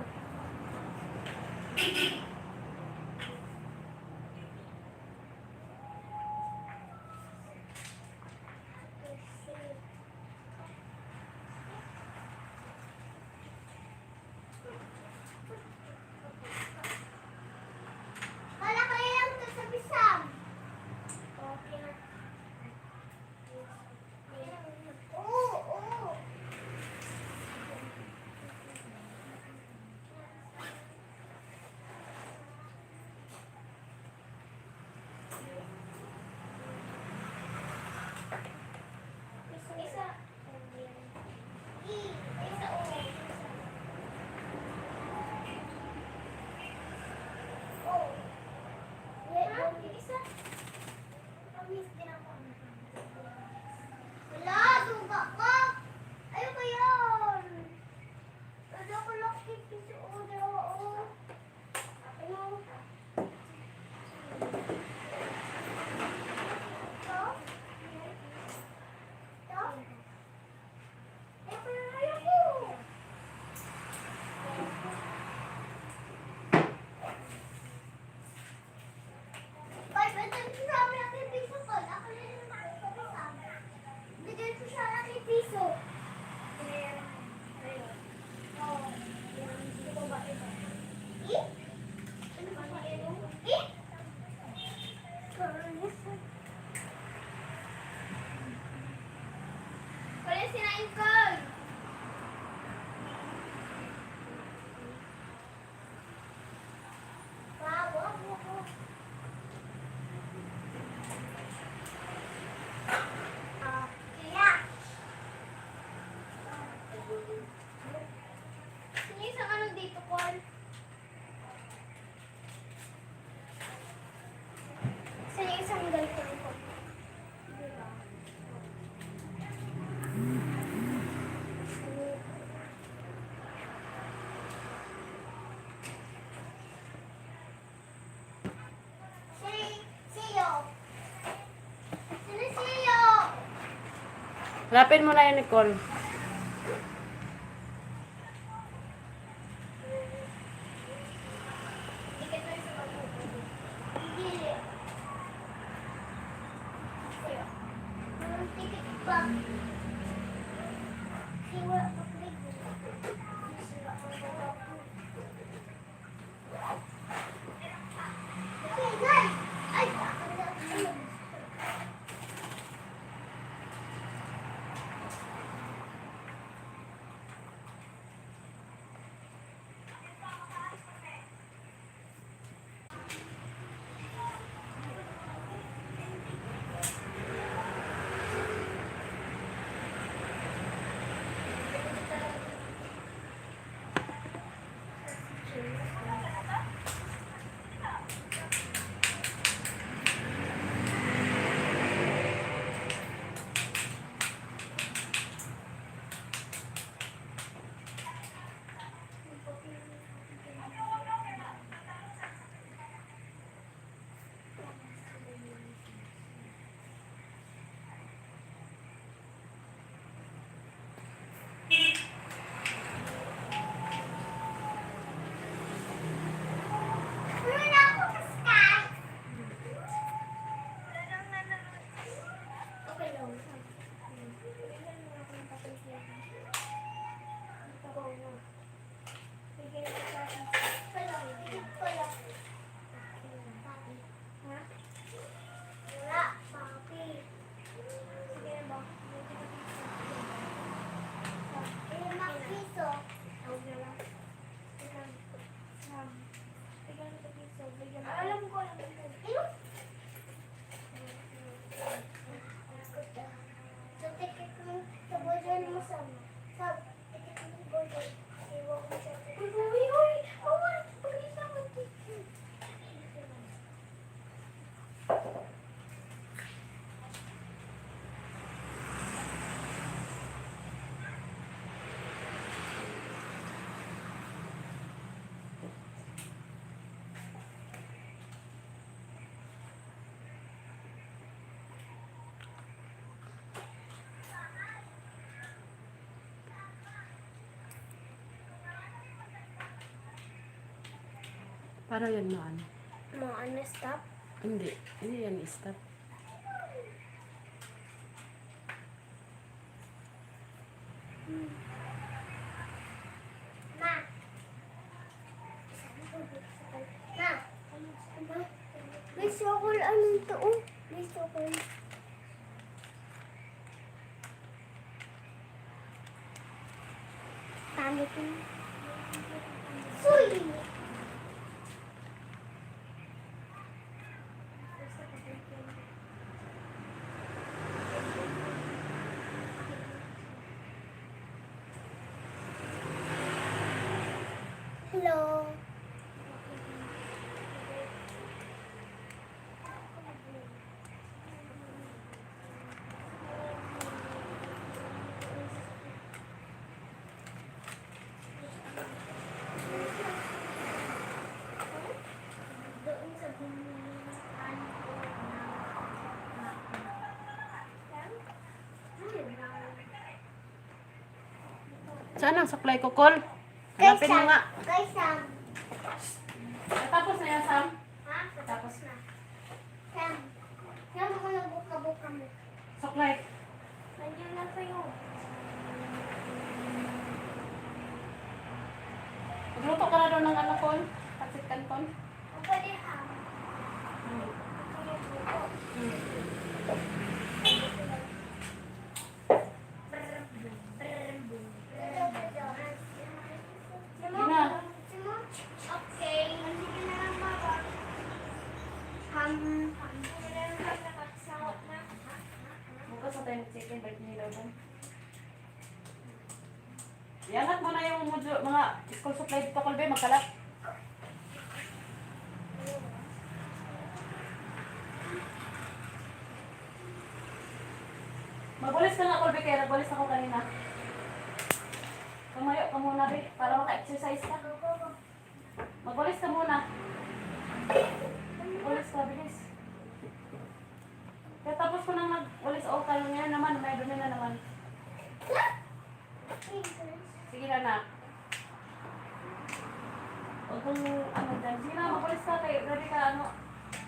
Kala ko lang ito sa bisam. Okay. Oo, oo. Isa. Isa, oo. Oh. Isa. Promise din ako. Wala, suga ka. Ayoko yan. Wala ko lang kikis sa order. Oo. Ano? Ito? Ito? Eh, pero ayoko. Ay, pwede ko siya malaki piso ko. Ako na yung malaki piso. Bigyan ko siya malaki piso. Oh. Hindi ko ba ito? Eh? Ano ba ito? Eh? Wala sinain ko. Wow, wow, wow. Kaya. Sino isang ano dito, Paul? Sino isang ganito ko? Diba? Siyo. Sino siyo? Hanapin mo na yun, Nicole. Dikit na sa pagpupo. Hindi. Siyo. Dikit ba? Siwa ka please. Siwa ka. Okay, guys. Ay, Para yan na ano? Mga ano, stop? Hindi. Hindi yan stop. Ma. Ma. May sokol, anong to? Oh, may sokol. Talo ko. Suy! Hello. Doon sa binihan ko Saan ang supply ko, Col? Kay Hanapin mo Sam. nga. Kay Sam. Tapos na yan, Sam. Ha? Tapos na. Sam. Sam, ako nagbuka-buka mo. Supply. Nandiyan na kayo. Magluto ka na doon ng ano, Col? Patsit canton. O pwede ham. Gina. Okay. Sige na lang, Mama. Ham. Sige na lang, nakakasawat na. Bukas na tayo ng chicken bite nila doon. Iangat mo na yung mga school supply dito, Colby. Magkalat. Magwalis ka nga, Colby. Kaya nagwalis ako kanina. Tumayo ka muna, be. Para maka-exercise ka. Magwalis ka muna. Magwalis ka, bilis. Kaya tapos ko nang magwalis o kayo ngayon naman. May dumi na naman. Sige na na. Huwag kong ano dyan. Sige na, magwalis ka kayo. Grabe ka ano.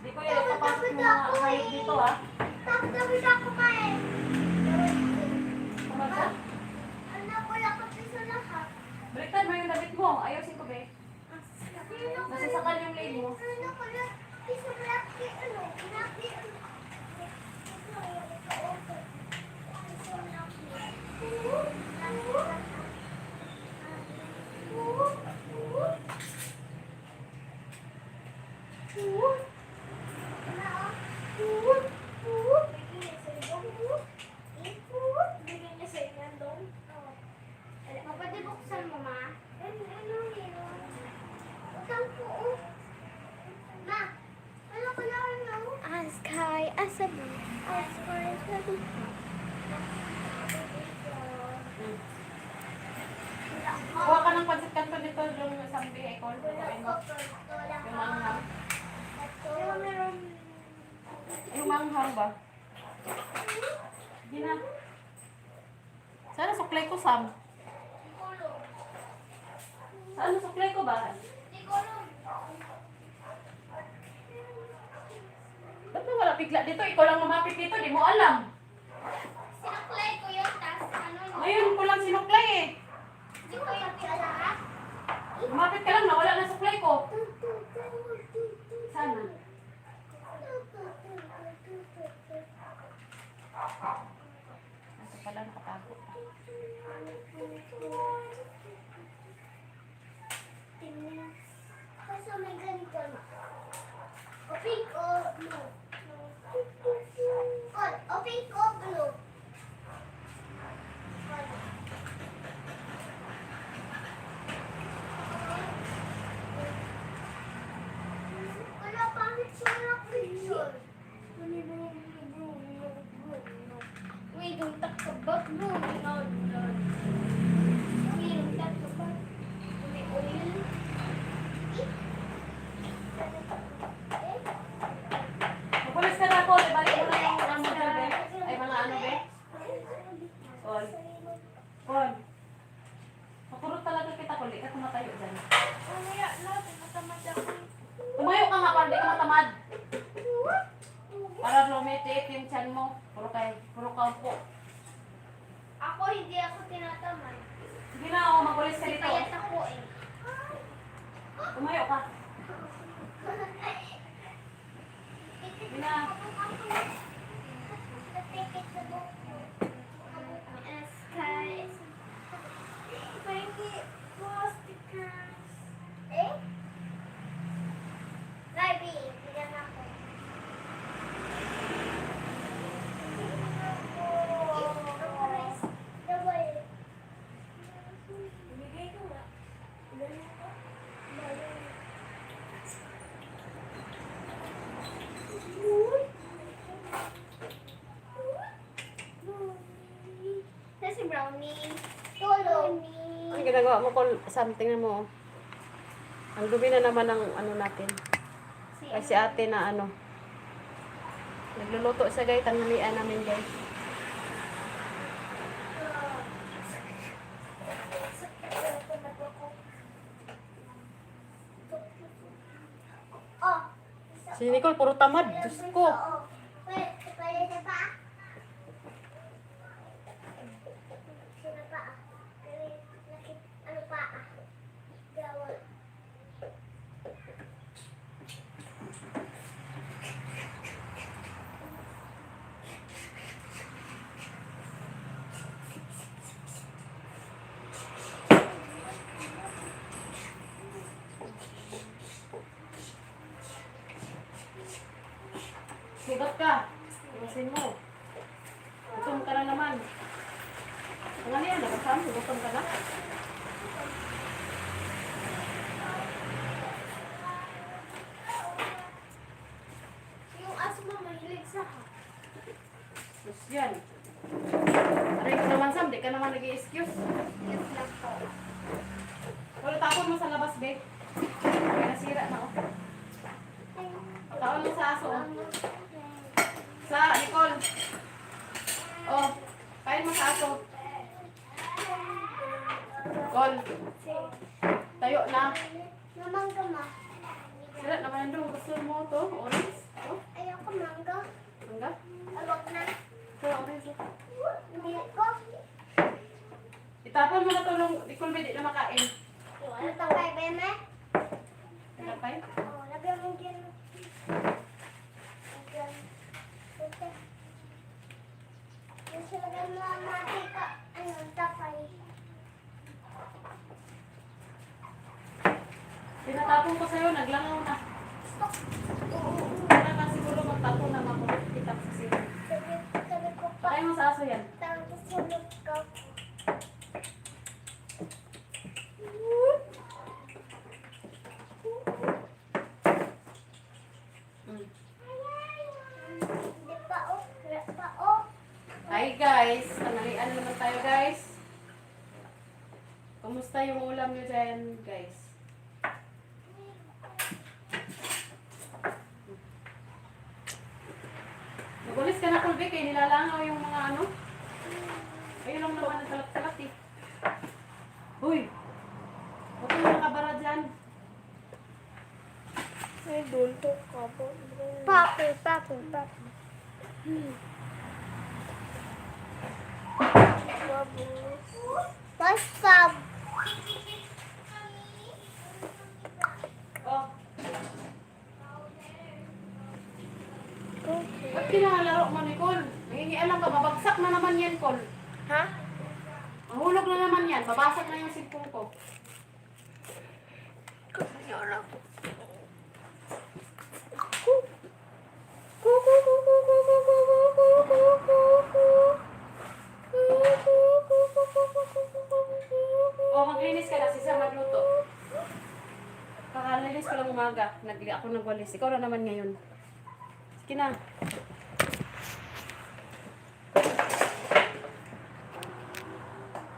Di ko yung ipapasok mo mga hayop dito ha. Tapos ako kain. Kumag ka? Anak ko lang kasi sa lahat. Baliktad mo yung damit mo. Ayusin ko, be. Nasasakal yung lane mo. Ano ko lang? Isa laki ano? Laki ano? Pwede buksan mo, Ma? Ano yun? Utang po, oh. Ma, ano ko lang ano? Ask high as a bird. Ask for a second. Kuha ka ng pansit kanto dito yung sambi, Ecol. Kuhain mo. Yung manghang. Yung manghang ba? Hindi na. Sana suklay ko, Sam. Saan suklay ko ba? Ba't na wala bigla dito? Ikaw lang lumapit dito, di mo alam. Sinuklay ko yun, tas ano yun? Ngayon ko lang sinuklay eh. Hindi ko yung lahat. Lumapit ka lang, nawala na suklay ko. Sana. Nasa pala, nakatago. Kaso may ganito na. O pink o blue? O pink o blue? Tumayo ka nga para di ka matamad. Para lumitiit yung tiyan mo. Puro ka po. Ako, hindi ako tinatamad. Sige na, magwalis ka Kasi dito. payat ako eh. Tumayo ka. Sige na. Yes, guys. Pwede po stickers. Eh? Larry, bigyan ako. Ibigay ko nga. Ganun ko. Si Brownie. Tulong. Ang ginagawa mo, Col, something na mo. Ang dumi na naman ng ano natin. Kasi ate na ano. Nagluluto siya guys, tanghalian namin guys. Oh. Si Nicole, puro tamad. Diyos ko. Wait, pwede na pa? Sino pa? Ano pa? Gawa. Sigat ka. Iwasin mo. Gutom ka na naman. Ang ano yan, nakasama, gutom ka na. Yung asma mahilig sa ha. Tapos yan. Aray ko naman, Sam, di ka naman nag-i-excuse. Yes lang po. Wala, tapon mo sa labas, babe. May nasira na, oh. Taon mo sa aso, oh. Sa, Nicole. Oh, kain mo sa aso. Nicole, tayo na. Namang gama. Sila naman yung gusto mo to, orange. Oh, Ayoko mangga. hangga. Alok na. Ito, orange. Oh. Hindi ko. Itapon mo na tulong, Nicole, di na makain. Ano to kay Beme? Tapay. Oh, lagyan mo dyan. Lagyan. Ito. Yung silagay mo ang mati ka. Ano, tapay. Tinatapon ko sa'yo, naglangaw na. Wala na siguro magtapon na makulit kita kasi. Sabi ko pa. Patay mo sa aso yan. Tapos sulog ko. Mm. Hindi pa oh. Wala pa oh. Hi guys, tanghalian na naman tayo guys. Kumusta yung ulam nyo dyan guys? Nagulis ka na Kulbe, kaya nilalangaw yung mga ano. Ayun lang naman ang salat-salat eh. Uy! Huwag kang nakabara dyan. Papi, papi, papi. Basta. Oh. Ba't kinakalaro mo, Nicole? Nangingialam ka, babagsak na naman yan, Col. Ha? Mahulog na naman yan, babasag na yung sipong ko. O, maglinis ka na, si Sam magluto. Kakalinis ko lang umaga. Ako nagwalis. Ikaw na naman ngayon. Sige na.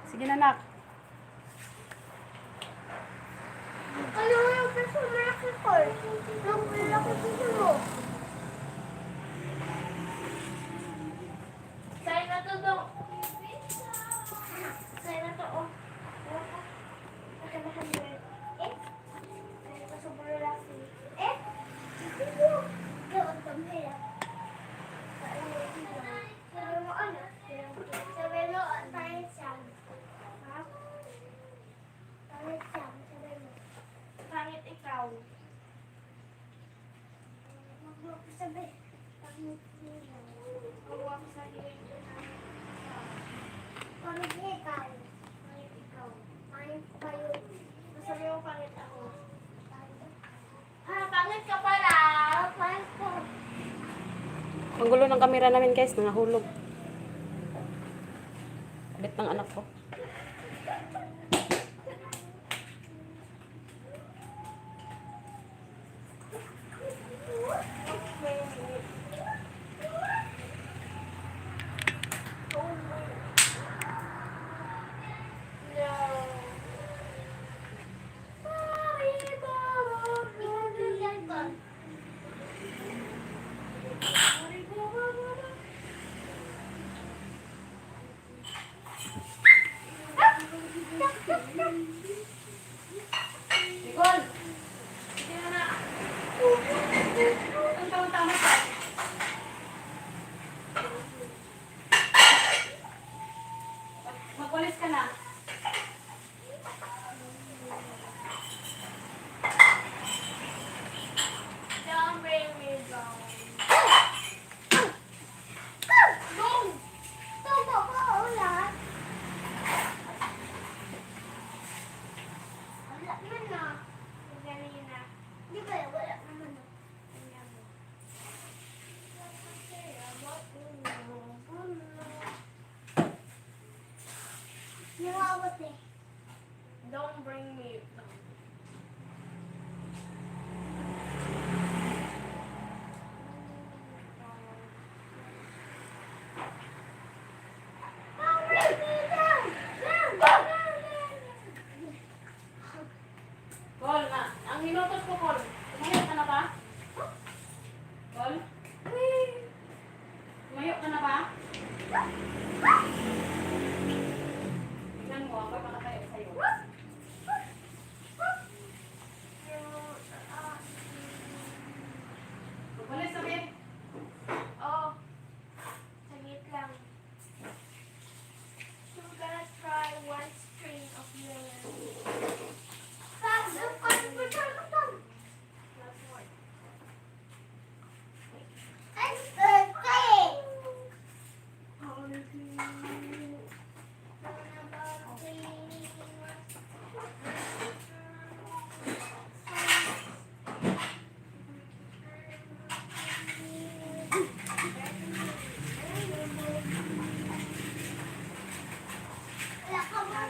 Sige na, nak. Ano yung gusto mo malaki ko? Yung malaki gusto mo? Sa'yo na to, Dong. Sa'yo na to, oh. Eh? Kaya pa sobrang laki. Eh? sabi. Pangit nila. Awa ko sa hirap namin. Pangit ikaw. Pangit ikaw. Pangit kayo. Masabi mo pangit ako. Ah, pangit ka pala. Pangit ko. Ang gulo ng camera namin guys, nangahulog. Ulit ng anak ko. Nicole! Hindi na. Ang tama pa. Magwalis ka na. Don't bring me down. Tubo ko ulan. Wala man na. Ganina. Di ba wala naman na. Tingnan mo. Nawawat eh. Don't bring me down. Col, na. Ang hinutos ko, Col. Tumayo ka na ba? Col? Tumayo ka na ba? Tingnan mo, ako'y makatayo sa'yo. Magwalis, sabi. Oh. Sagit lang. I'm gonna try one string of melon.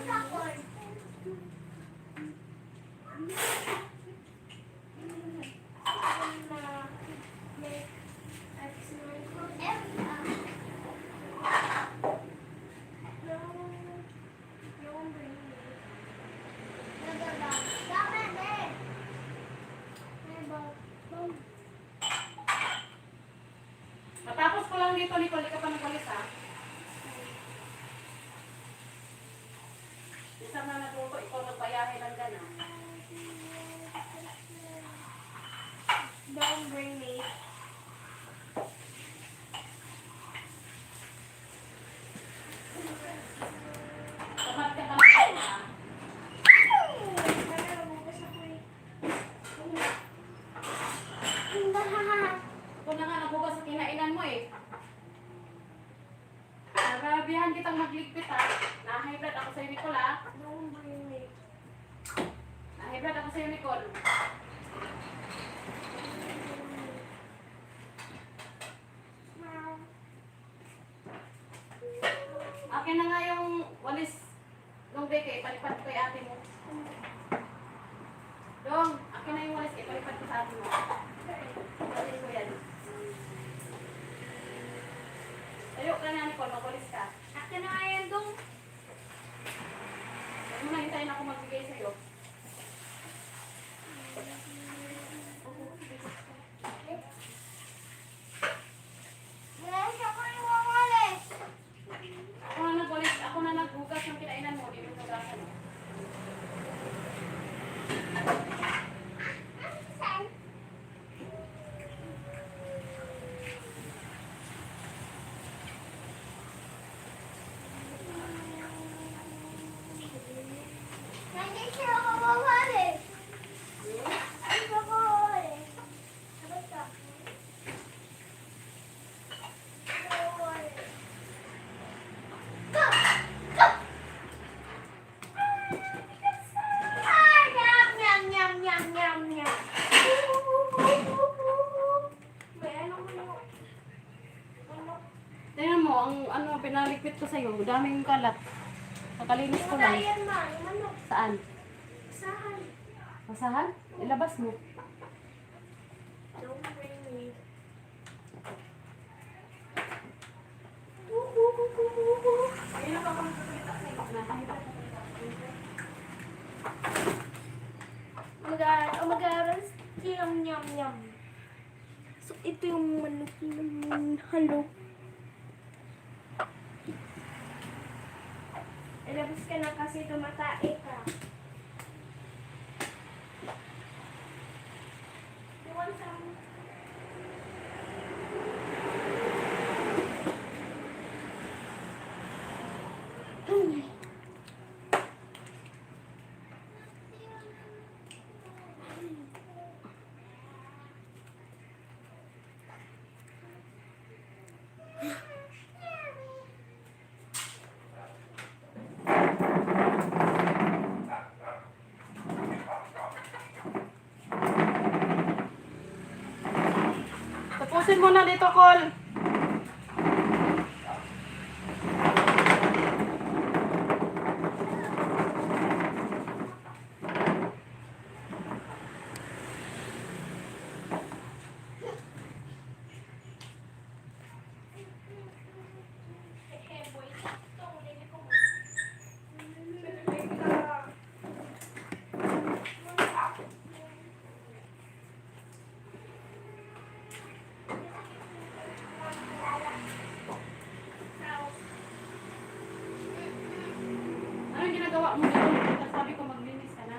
Not more. Matapos ko lang dito, Nicole, di ka pa nagwalis, ha? Isang na nagluto, ikaw nagbayahe lang gana. Don't bring me. Tamad ka naman, ha? Nagbukas ako eh. Ito na nga, nabugas sa kinainan mo, eh. Nagabihan kitang magligpit, ha? Na-high blood ako sa'yo, Nicole, ha? Don't bring me. Na-high blood ako sa'yo, Nicole. Akin na nga yung walis nung beke, ipalipat ko kay ate mo. Dong, akin na yung walis, ipalipat ko sa ate mo. Walis ko yan. Tayo ka na, Nicole, magwalis ka. Akin na nga yan, Dong. Huwag mo na hintayin ako magbigay sa'yo. Ako na nagwalis, ako na naghugas ng kinainan mo, di mo hugasan mo. Nandito Yung pinalikpit ko sa'yo, daming kalat. Nakalinis ko lang. Ayan ma, yung manok. Saan? Sahan. Masahan? Ilabas mo. Don't bring me. Ayun ako magpapalita sa'yo. Mag-aaral yum yum yum. So, ito yung manok naman. Hello. Ilabas ka na kasi tumatae ka. You want some? Tapusin mo na dito, Col. Anong ginagawa mo dito? Sabi ko maglinis ka na.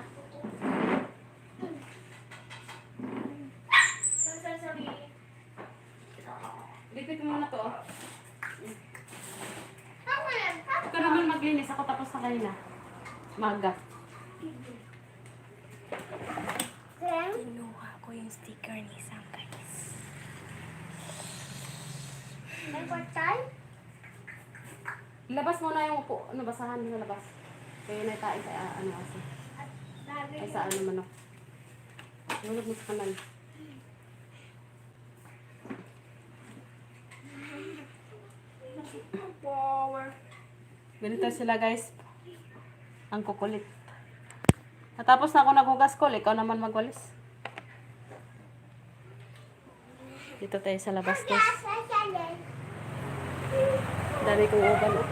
Lipit mo na to. Oh. Ikaw naman maglinis. Ako tapos na kanina. Maga. Kinuha ko yung sticker ni Sam, guys. May portal? Labas mo na yung upo. Ano, basahan mo na labas. Kaya naitain sa ano kasi. Ay sa ano manok. Nulog mo sa kanan. Power. Ganito sila guys. Ang kukulit. Natapos na ako naghugas ko. Ikaw naman magwalis. Dito tayo sa labas guys. Dami kong uban. Oh.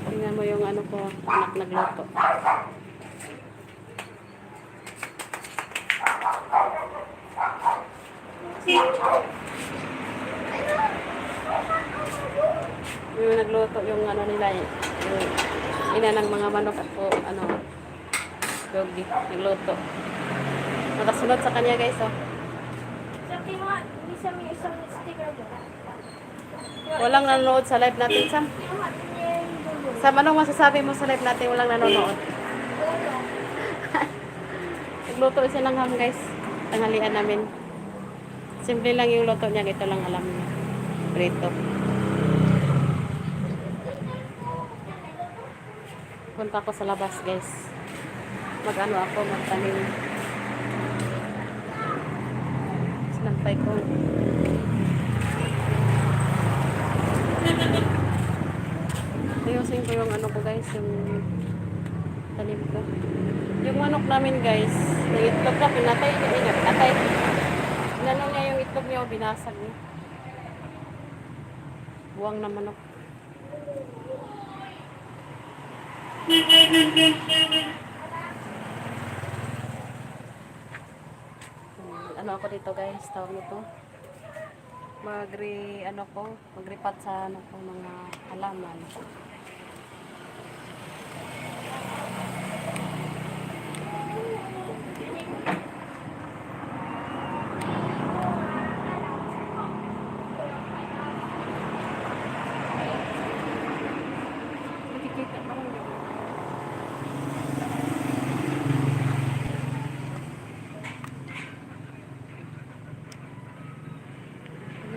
Tingnan mo yung ano ko. Anak nagluto. Yung nagluto yung ano nila yung ina ng mga manok at po ano yogi nagluto. Nakasunod sa kanya guys oh. So, kinuha ni Sam yung isang sticker doon. Walang nanonood sa live natin Sam. Kinuha niya yung dulo. Sam, anong masasabi mo sa live natin walang nanonood? Dulo. Nagluto siya ng ham guys. Tanghalian namin. Simple lang yung luto niya. Ito lang alam niya. Prito. Punta ko sa labas guys. Mag-ano ako, magtanim. Sinampay ko. Ayusin ko yung ano ko guys, yung tanim ko. Yung manok namin guys, yung itlog na pinatay niya, pinatay. Inano niya yung itlog niya o binasag niya. Buwang na manok. Ano ako dito guys, tawag nito. Magripat sa ano ko mga halaman. Nakikita ba ko?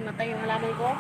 Matay yung halaman ko.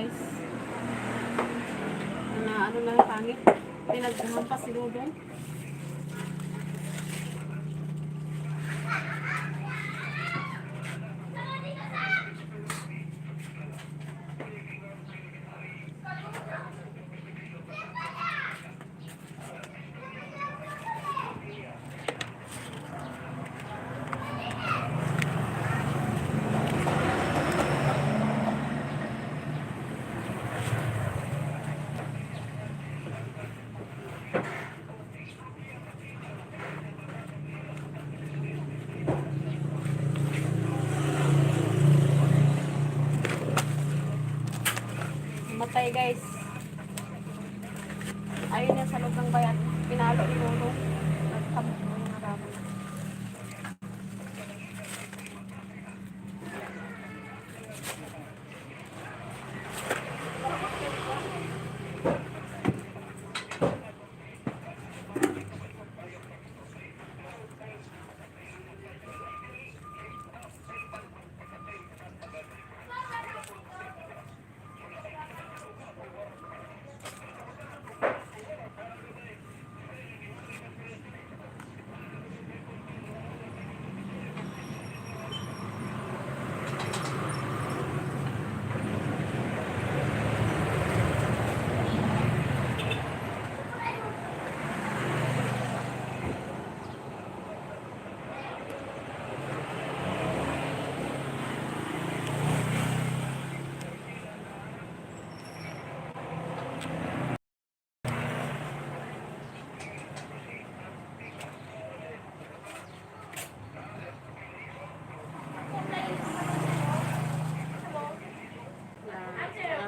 guys. Na ano na yung pangit. Pinaghampas si Dudong. Matay guys. Ayun yan sa loob ng bayan. Pinalo ni Lolo. Nagtabok mo yung harapan.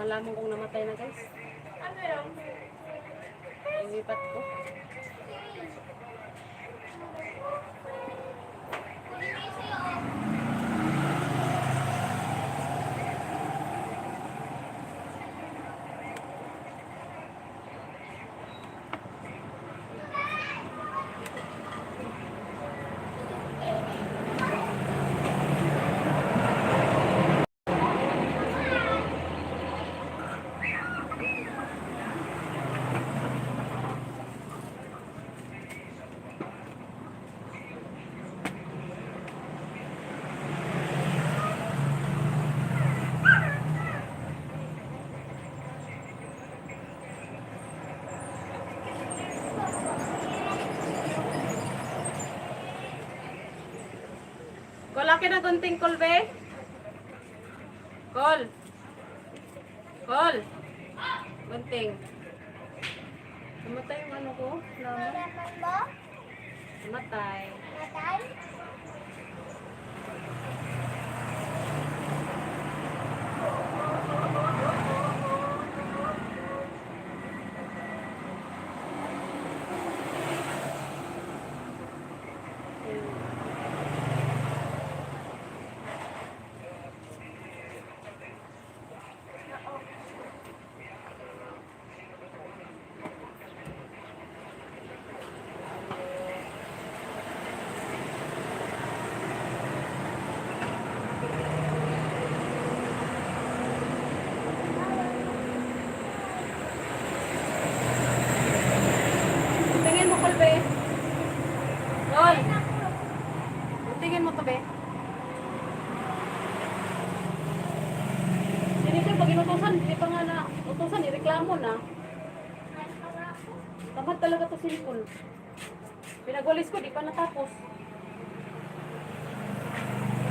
Nalaman kong namatay na guys. Ano yun? Ilipat ko. Kolaki na gunting kol be. Kol. Kol. Gunting. Namatay yung ano ko. Laman. Naman mo? Namatay. Natay? Tingin mo kol be. Kol. Tingin mo to be. Dito pag inutusan, hindi pa nga na utusan, ireklamo na. Tamad talaga to simple. Pinagwalis ko, di pa natapos.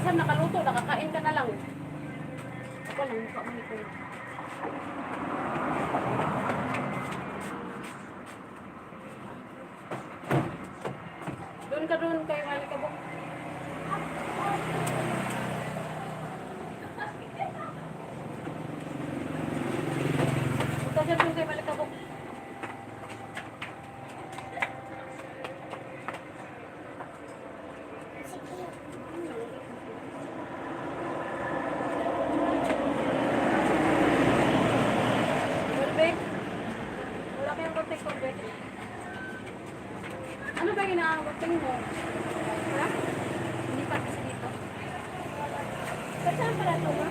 Saan nakaluto, nakakain ka na lang. Ako lang, mukha mo nito. Doon ka doon kay Malikabok. Punta siya doon kay Malikabok. Kulbe? Wala kayong kontek kulbe. Ano ba ginagawa mo? Ha? Hindi pa kasi dito. Saan pala ito ba?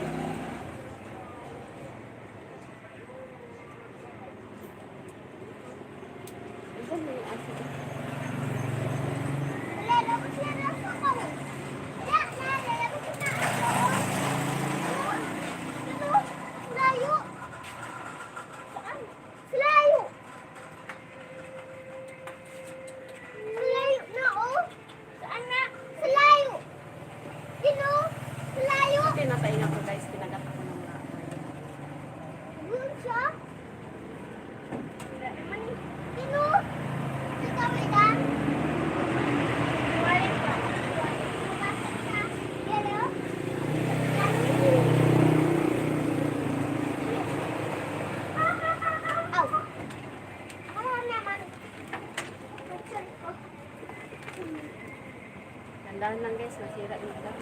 pinatainga ko guys, pinagat ako ng mga. Doon siya? Sino? Sino kami dan? Wala pa. Pumasok na. Hello? Aw! Ano naman? Pagsan ko. Tandaan lang guys, masira yung iba.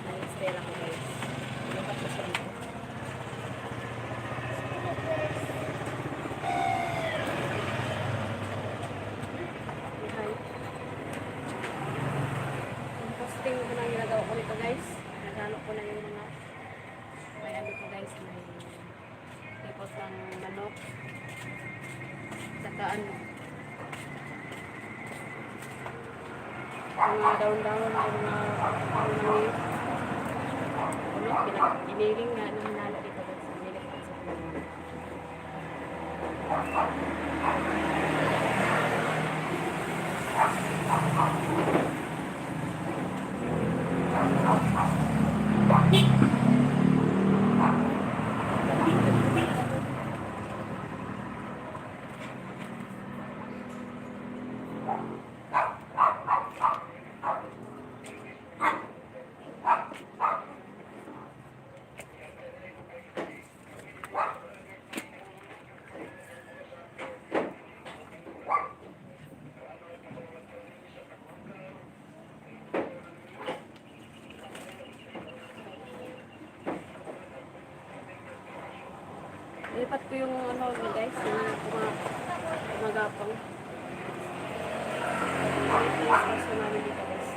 Nag-stay ako guys. Lupat ko sa ito. Okay. Yung posting ko na ginagawa ko nito guys. Naghalo ko na yung mga may ano ko guys, may tipos ng manok. Saka ano, mga daon-daon ng mga piniling nga ng hinala dito guys. Piniling ko sa piniling. Lipat ko yung ano guys, yung kumagapang. Ito yung stasyon namin dito guys.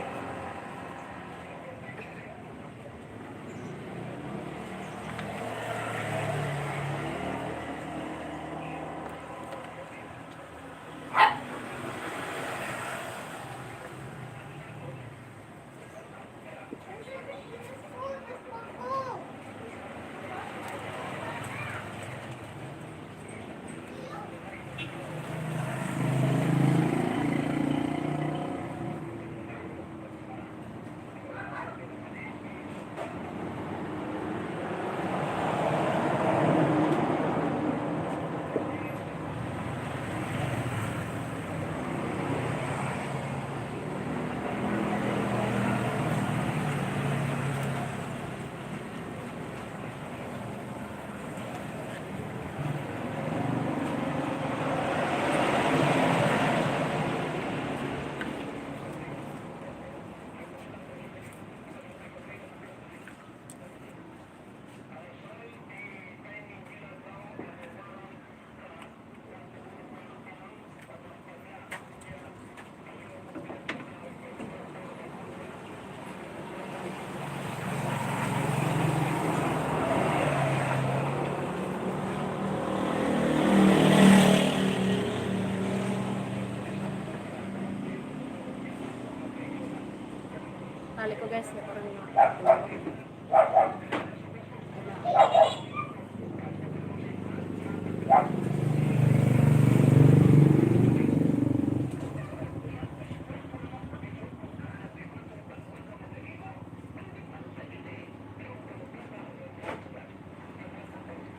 Tali ko guys, na parang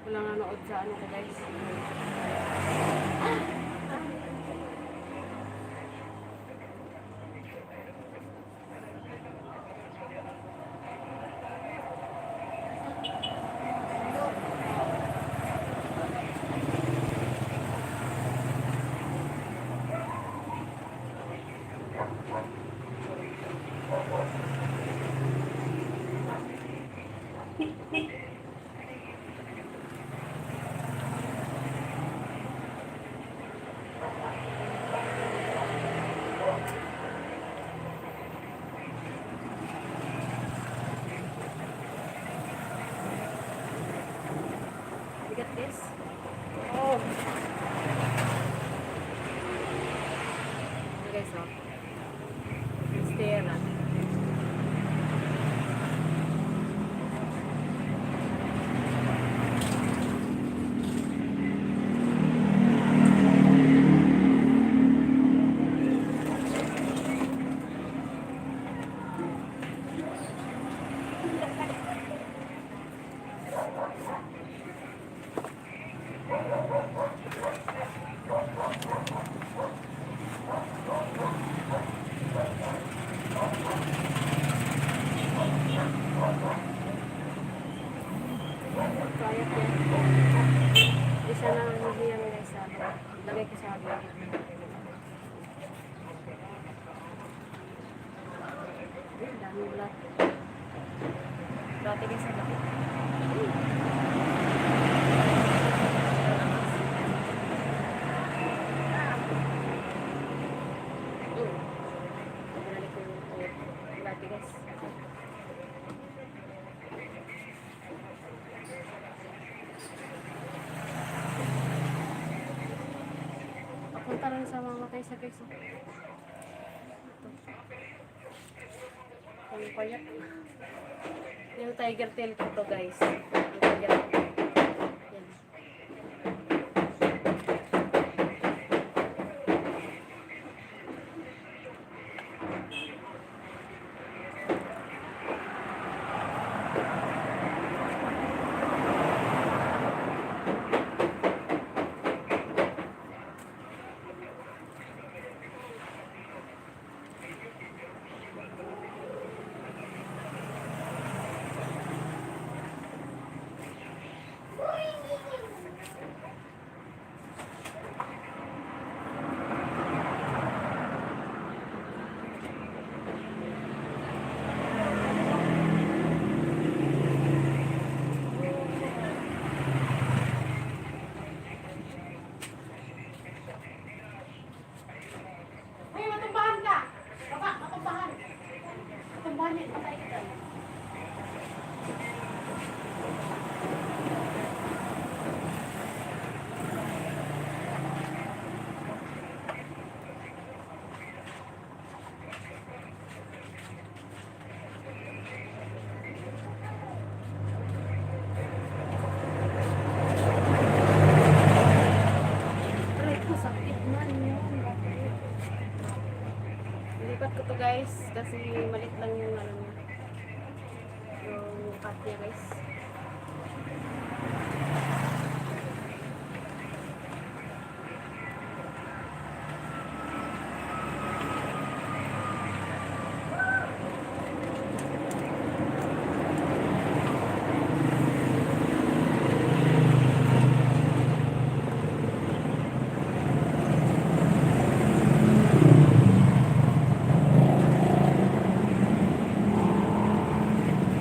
wala nga nood sa ano ko guys. Bigat guys. Oh. Ano guys, oh. Stay na. Yung bulat. Dati guys, ang laki. Binalik ko yung dati guys. Papunta rin sa mga kaysa guys. Ang payat. Yung tiger tail ko to guys. Ang tiger tail. Yan. Ay, matumbahan ka! Baba, matumbahan! Matumbahan yun, patay ka tayo. Aray ko, sakit man yun. Nilipat ko to guys kasi malit lang yung ano niya. Yung cut niya guys.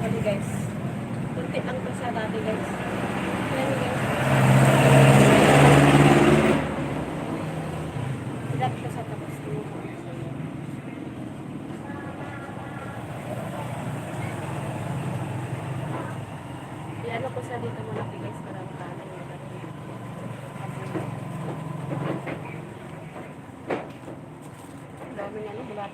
Dati guys. Kunti lang to siya dati guys. Ayan guys. Ilat ko sa tapos mo. Iano ko siya dito malaki guys para makaano yung dati. Dami nga no, bulat.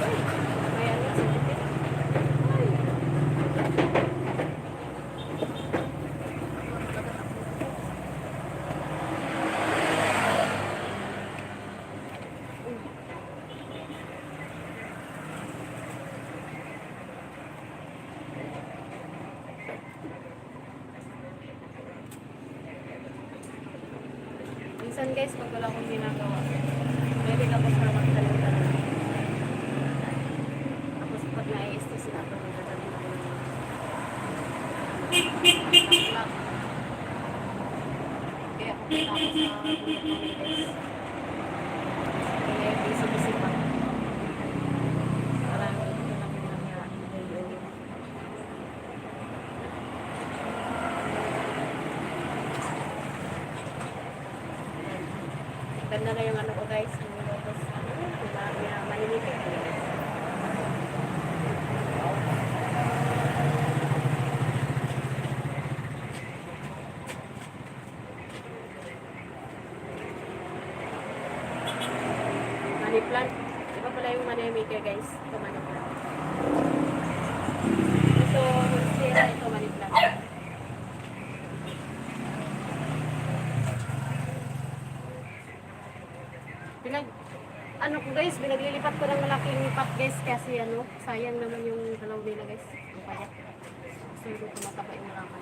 Ayan nga, sige. Ay. Minsan guys, pag wala akong ginagawa, pwede ako sa magtalim-talim. Tapos pag nai-stress na ako, nagtatalim ko ng taklak. Kaya ako punta ako sa bundok namin guys. Kaya busy-busy pa. Parang ito lang yung nangyari. Ganda na yung ano ko guys, yung lotus, maninipid. Money plant. Diba pala yung money maker guys? Ito money plant. Ito, monstera, ito money plant. Ano ko guys, binaglilipat ko ng malaking pot guys kasi ano, sayang naman yung dalaw nila guys. Ang payat. So, tumataba yung laman.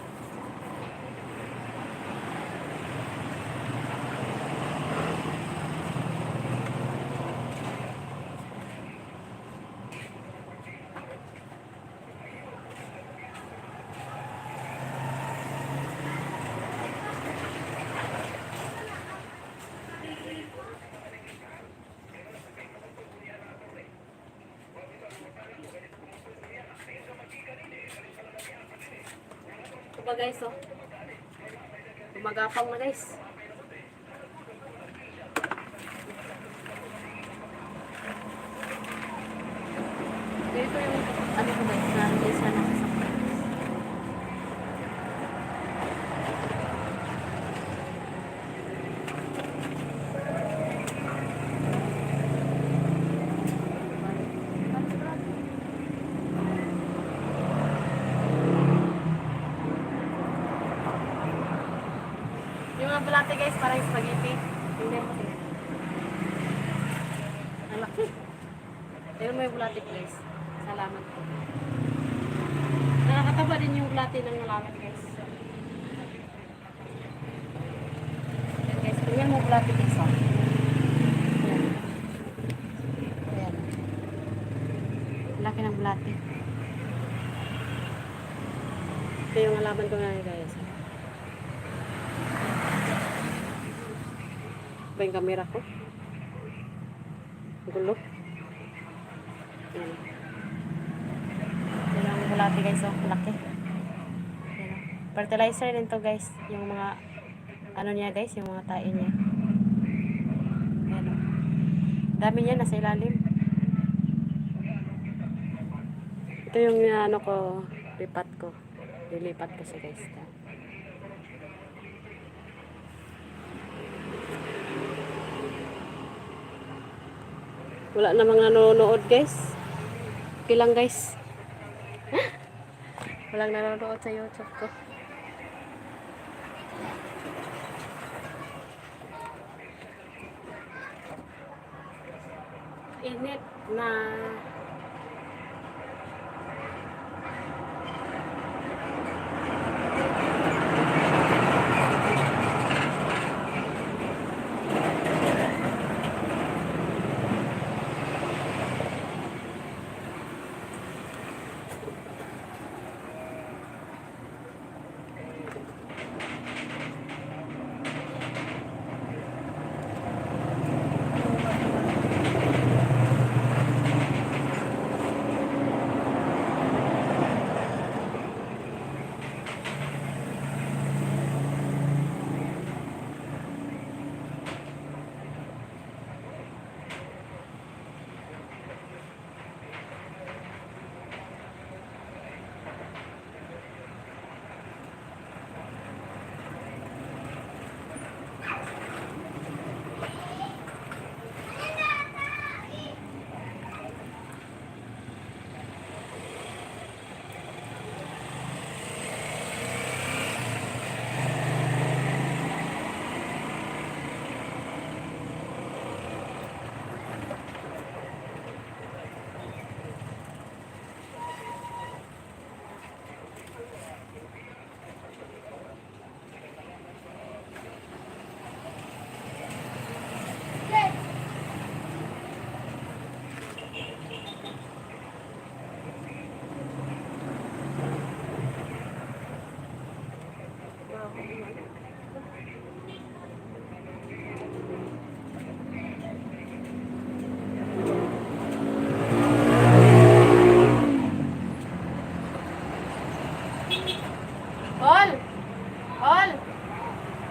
pa guys, oh. Gumagapang na guys. Dito yung ano ko guys, na siya nakasaktan. Yung mga bulate guys, parang spaghetti. Hindi mo tingnan. Ang laki. Tingnan mo yung bulate guys. Salamat po. Nakakataba din yung bulate ng nalaman guys. Ayan guys, tingnan mo bulate guys. Oh. Ayan. Ayan. Laki ng bulate. Ito yung nalaman ko nga guys. Ba yung camera ko? Gulo. Ayan. Ito lang bulate guys, oh. Laki. Ayan. Fertilizer din to guys. Yung mga, ano niya guys, yung mga tae niya. Ayan, oh. Dami niya, nasa ilalim. Ito yung ano ko, lipat ko. Lilipat ko siya guys. Wala na mga nanonood guys. Okay lang guys. Walang nanonood sa YouTube ko. Init na.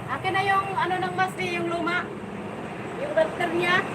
Akin na yung ano ng Masli, yung luma. Yung router niya.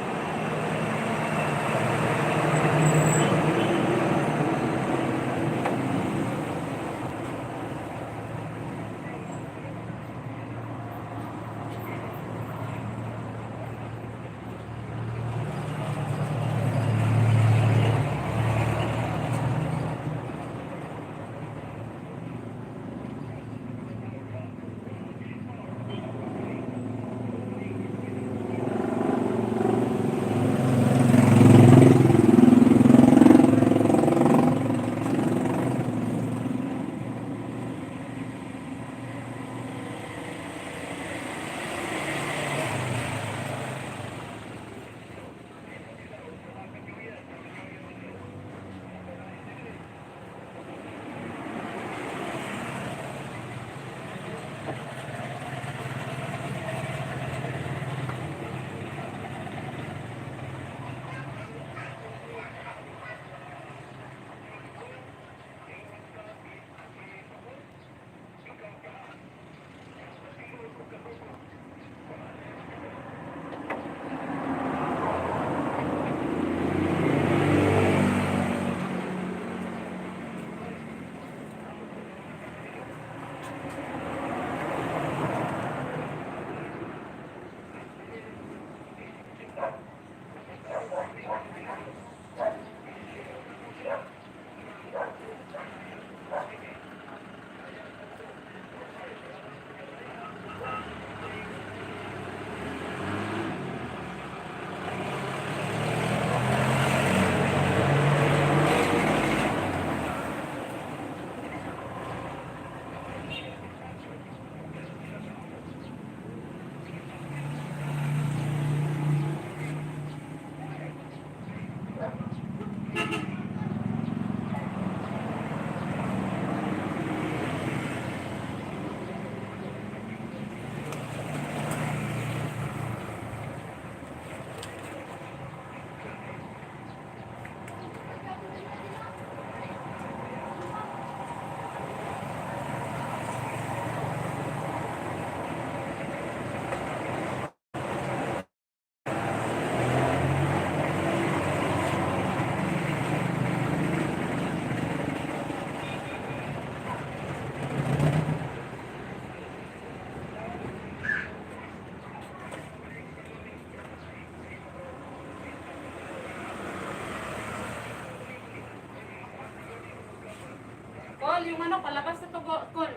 Col, yung ano, palabas na to, Col.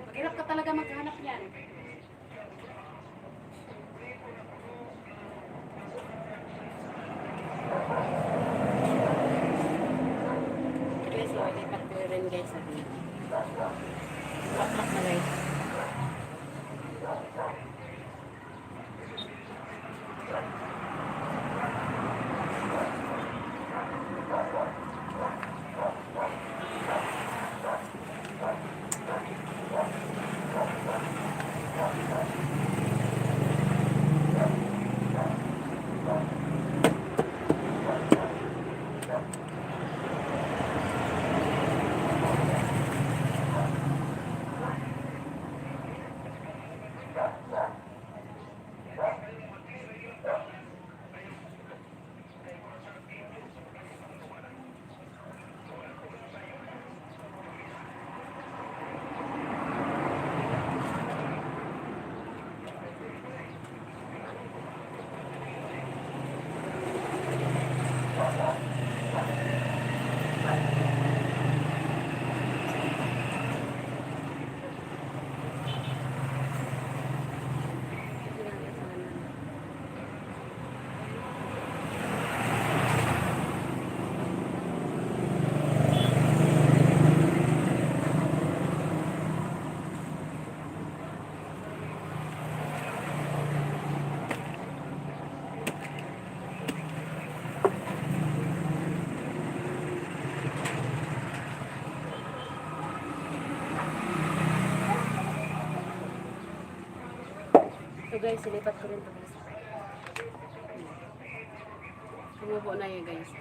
Maghirap ka talaga maghanap yan. Guys, so, lipat ko rin guys. Laklak na guys. So guys, silipat ko rin ito guys. Tumubo na yun guys.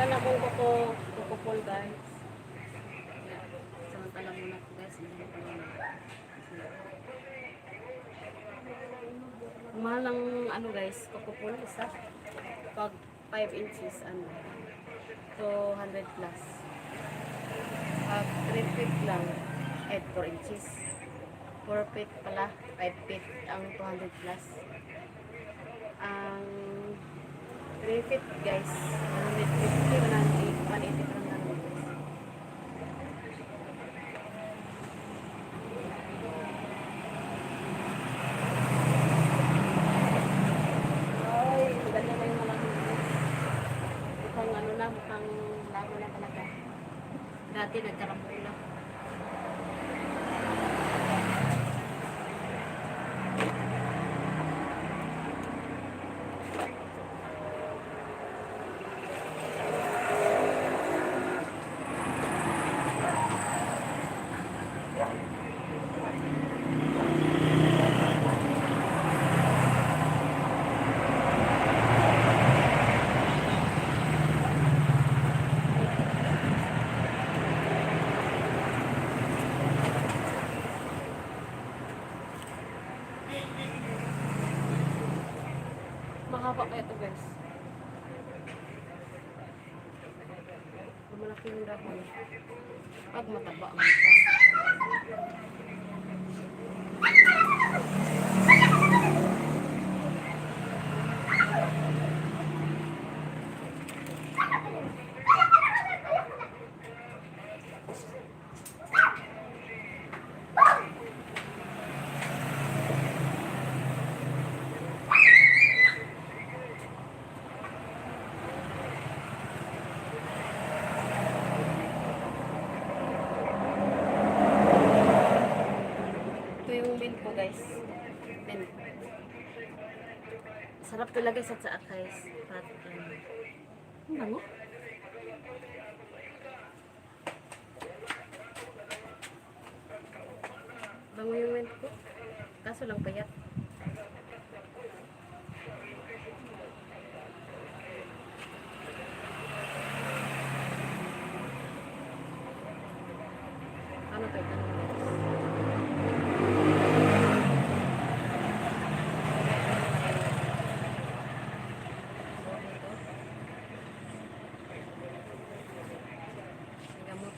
anak kong kukupol guys. Samantala muna ko guys. Hindi ko muna. Mahal ng ano guys, kukupol isa. Pag 5 inches, ano, 200 plus. Pag 3 feet lang, 4 inches. 4 feet pala, 5 feet ang 200 plus. Ang 3 feet guys, 150, 180 parang ganun guys. Ay, maganda na yung malaki guys. Mukhang ano na, mukhang lago na talaga. Dati nagkarampo lang. Mahaba kaya ito guys. Malaki yung dahon. Pag mataba ang mukha. Ito yung mint ko guys. Mint. Sarap talaga sa tsaa guys. Pat, ang bango. Bango yung mint ko. Kaso lang payat. Ano to? Ito gamot.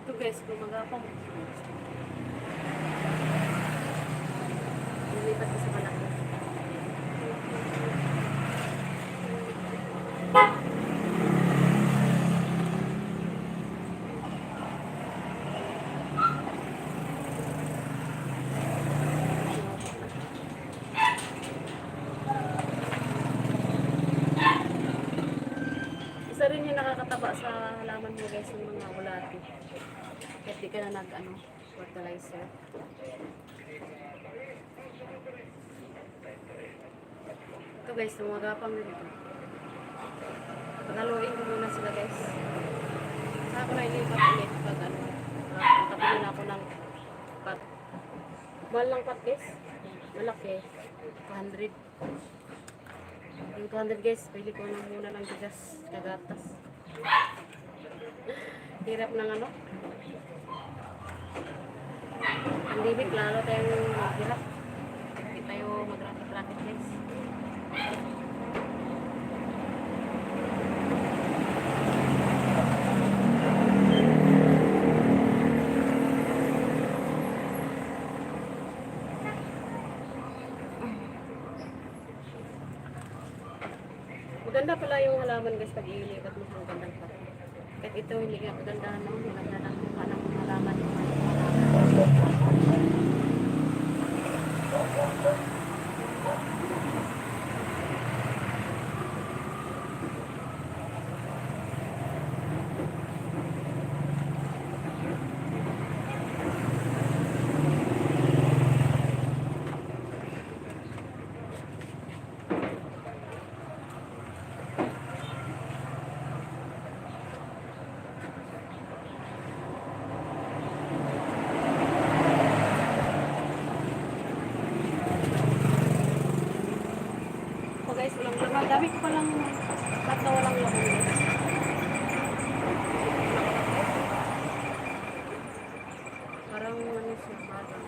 Ito guys, gumagapang. Lilipat ko sa malaki. Isa rin yung nakakataba sa halaman mo guys, yung mga bulati. Kahit di ka na fertilizer. Ito guys, tumagapang din ito. Pagaluin ko muna sila guys. Saka ko na ilipat ulit pag tapilin ako ng pat. Mahal lang pat guys. Malaki. 200. Yung 200 guys, pili ko na muna ng bigas, kagatas. Hirap ng pandemic, lalo tayong maghirap. Hindi tayo mag-racket-racket guys. Maganda pala yung halaman guys pag iilipat mo sa gandang pa. Kahit ito hindi nga kagandahan naman, maganda lang kung anong halaman mo. Guys, walang laman. Dami ko palang lahat na walang laman. Parang siya, parang.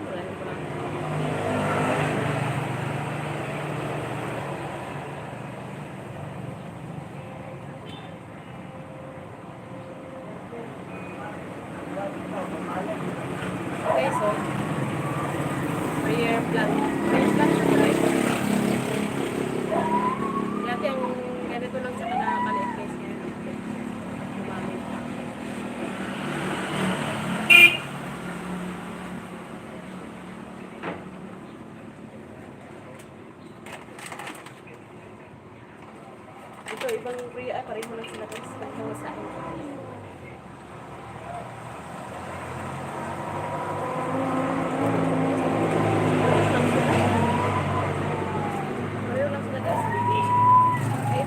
Wala ko lang. Okay, so prayer plan siya guys. Dati ang ganito lang sa nakakaliit guys. Gumamit. Ito, ibang prayer, pareho lang sila guys. Pareho sa akin.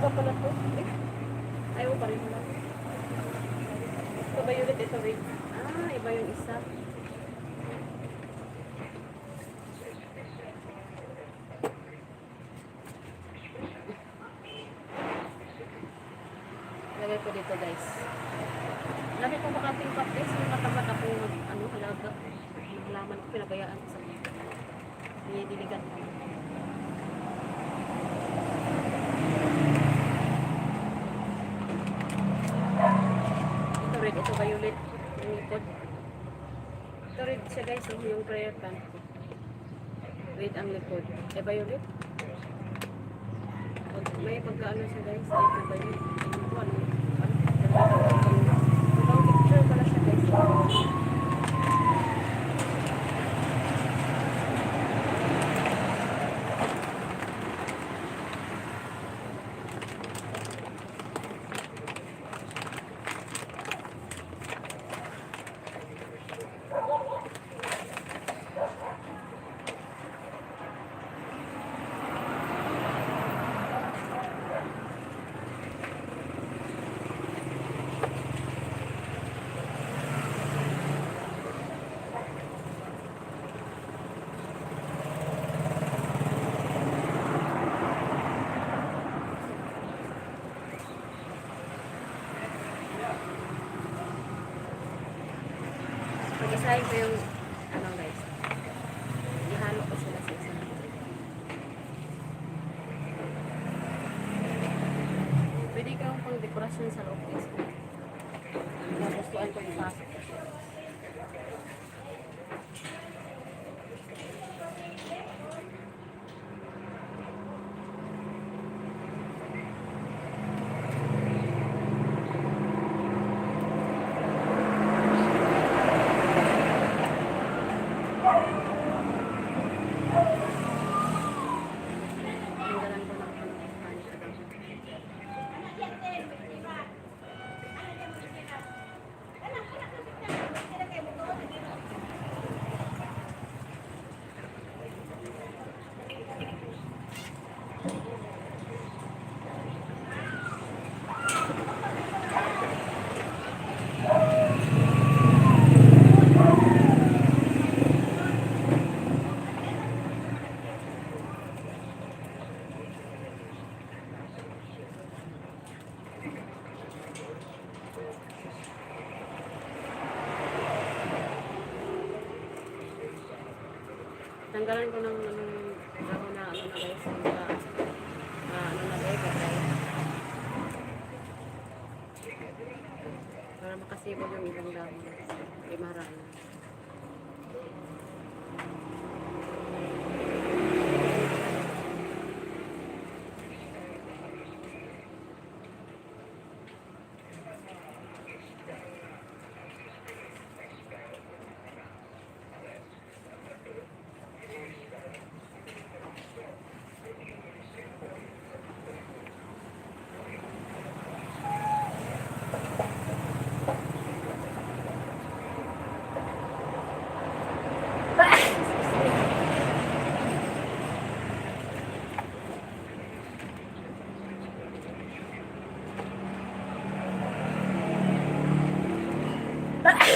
Pala to. Ayaw pa rin pala. Ito ba ulit? Ito rin. Iba yung isa. Lagay ko dito guys. Lagi ko makating cup guys. Yung katapat ako halaga. Halaman ko, pinagayaan ko sa diligan. Ito violet yung likod. Ito red siya guys, yung prayer pan. Red ang likod. Violet. May pagkaano siya guys. Ito violet. Ibang picture pala siya guys. Pag-isahin ko yung, ano guys, ihalo ko sila sa isa. Pwede kang pang dekorasyon sa loob guys. Nagustuhan ko yung pasok. Tanggalan ko ng panipani ka daw. Tanggalan ko ng dahon na ano na guys, yung mga ano na guys, patay. Para makasibol yung ibang dahon. Ay marami.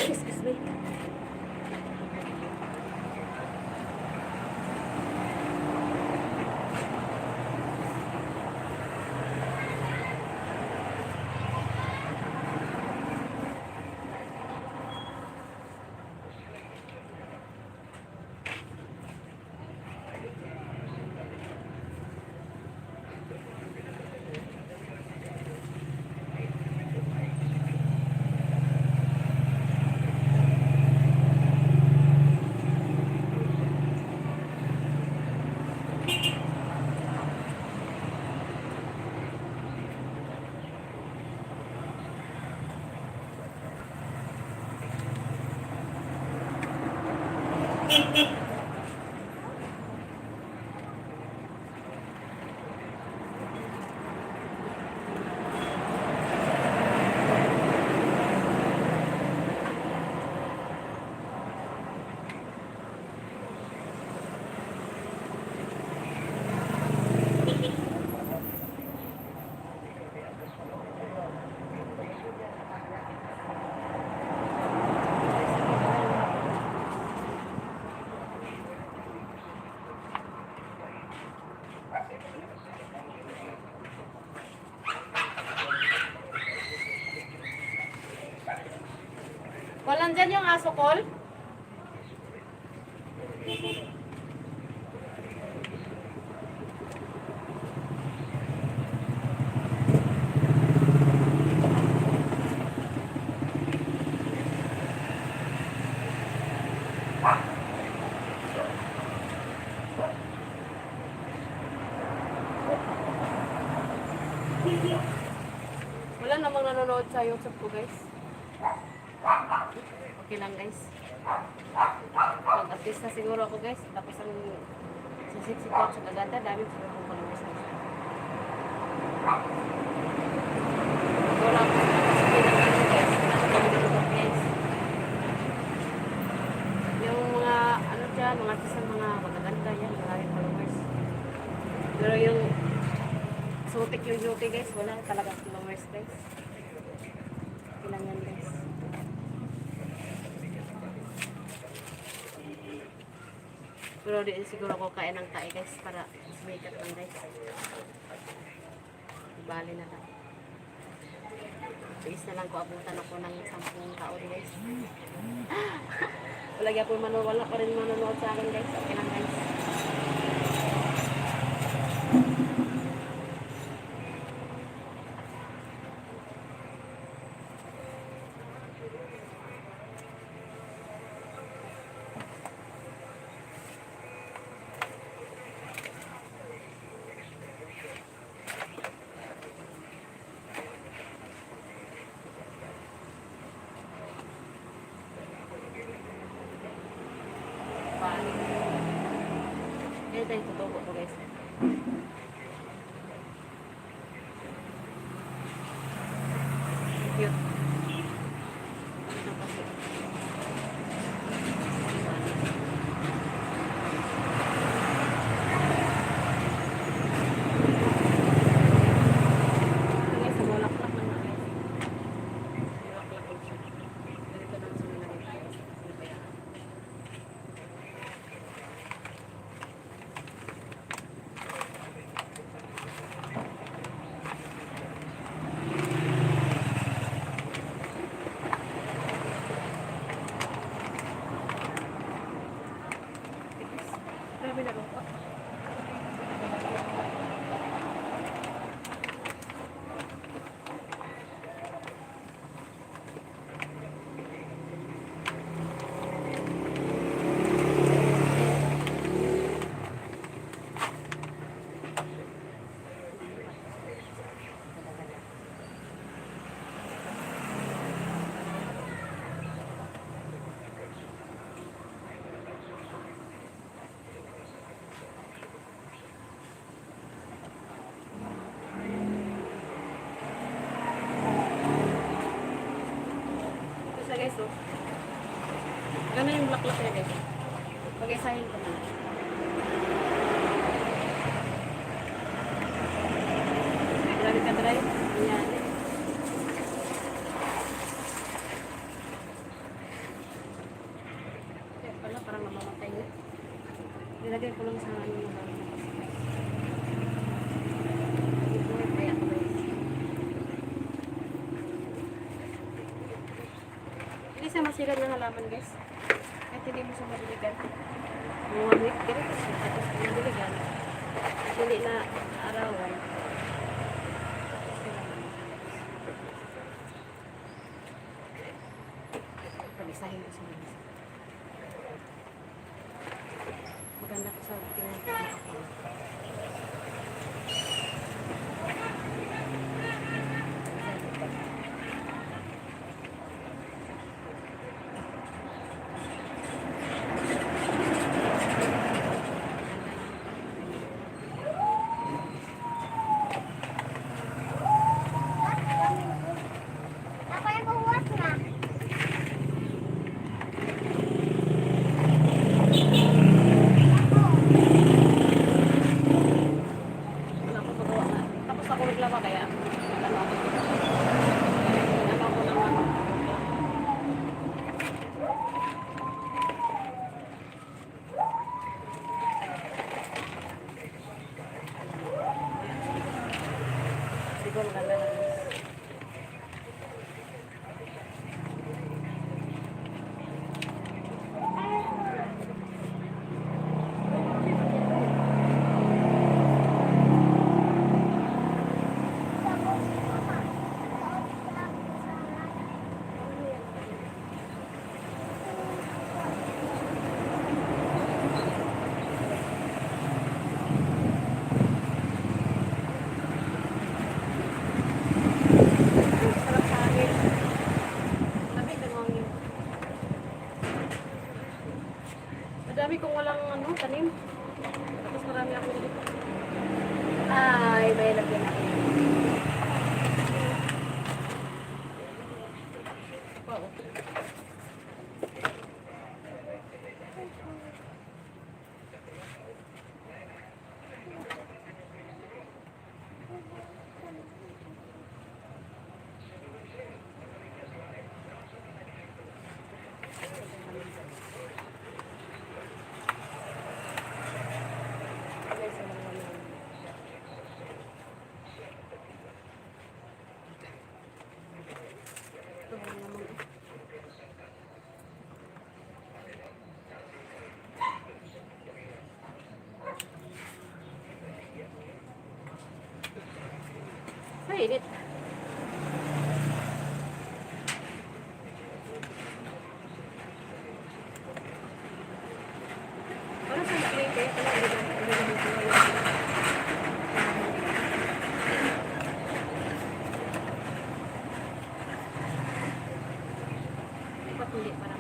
Excuse me. Walang dyan yung aso, Col? Wala namang nanonood sa YouTube ko, guys. Okay lang, guys. Pag-artista siguro ako, guys. Tapos ang sisip-sipot sa kaganda, dami siguro akong followers. Siguro ako sa pinag-ano, guys. Guys. Yung mga, ano dyan, mga artista, mga magaganda yan, maraming followers. Pero yung sutik yung duty, guys, wala talaga followers, guys. Ilan yan, guys. Pero di siguro ko kain ng tae, guys, para sumikat lang, guys. Bali na lang. Please na lang ko abutan ako ng 10 taon, guys. Wala po wala pa rin manonood sa akin guys. Okay lang guys. Ito yung tutubo ko guys. Cute. Ito kasi. Ito guys, sumulaklak lang na guys. Sumulaklak lang siya. Ganito lang sumulaklak guys. Ano ba yan? Grabe na lungkot. Ito guys, oh. Ganun yung black niya guys. Pag-isahin ko na. Grabe ka drive. Ayan. Kaya pala, parang mamamatay na. Nilagay ko lang sa ano yung bago. Ito, kaya ko guys. Hindi siya masilan ng halaman guys. Kahit hindi mo siya madiligan. Mga 1 week din kasi tapos madiligan. At hindi na arawan. Pag-isahin ko siya guys. Maganda ko sa pinag-isahin ko. Ako yung buwas na. Wala ko magawa na. Tapos ako naglaba kaya. Ano ako. Ano ako lang ako. Siguro maganda na guys. Sarap sa akin. Lamig ng hangin. Madami kong walang ano, tanim. Tapos marami ako dito. Ay, may lagyan ako. Wow. Guys, walang laman. Init. Ano sa screen kaya pala patuli parang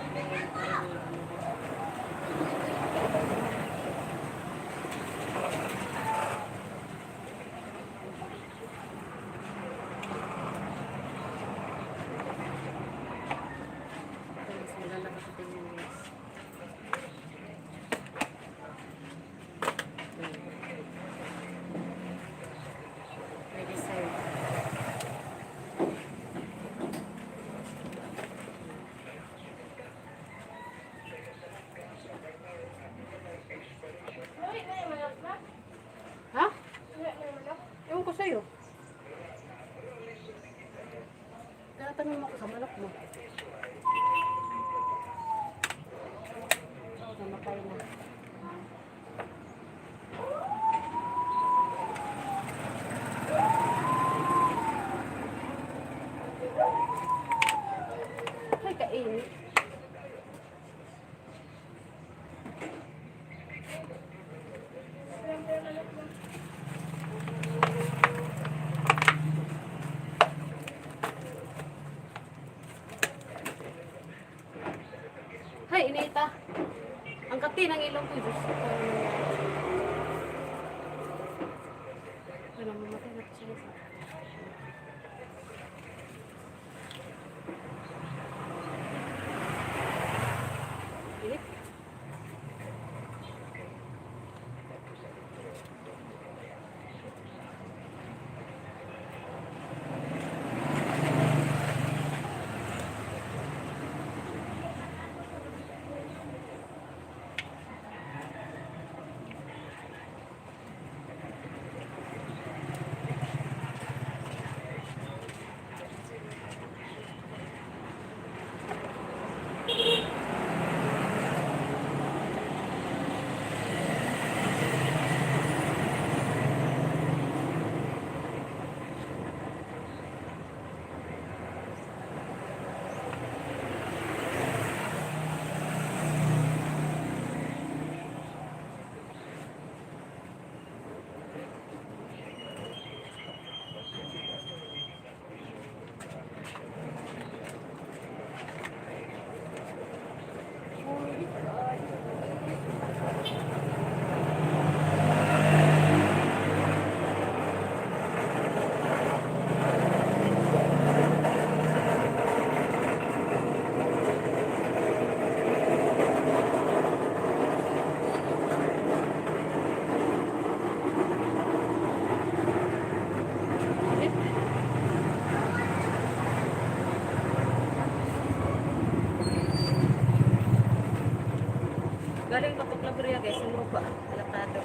Uy, may manok na? ha? May manok? Ewan ko sa'yo. Tatanong mo ako sa manok mo. Namatay na. Ay, kainit. Hay, inita. Ang kati ng ilong ko, Diyos ko. Ano, mamatay na po siya. Init. Galing pa Paglaberia guys, ang lupa. Alatado.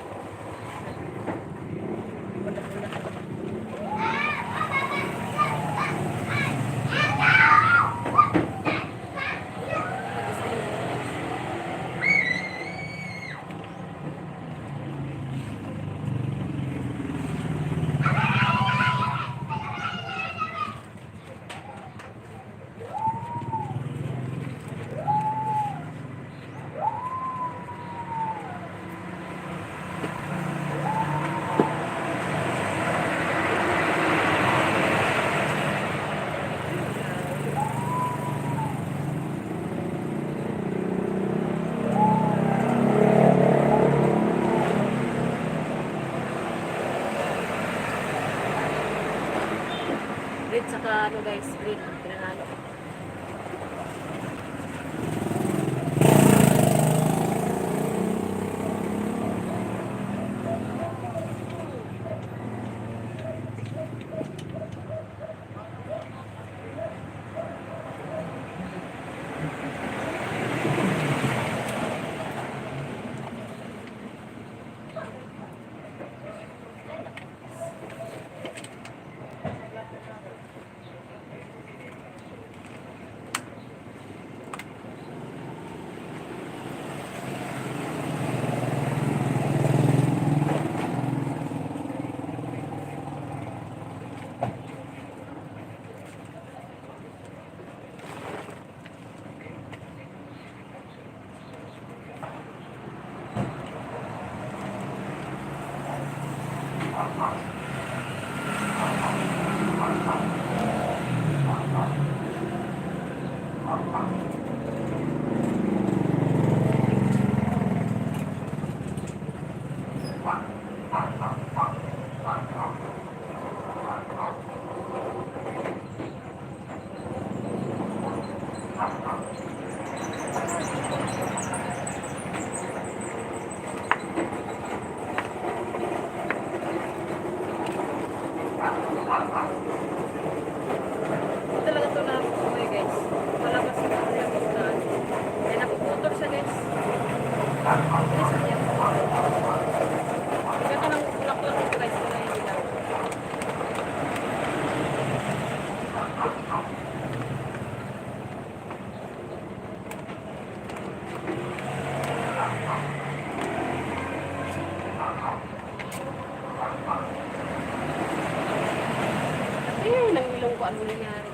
Red saka ano guys, green. Pinanalo. ano nangyari.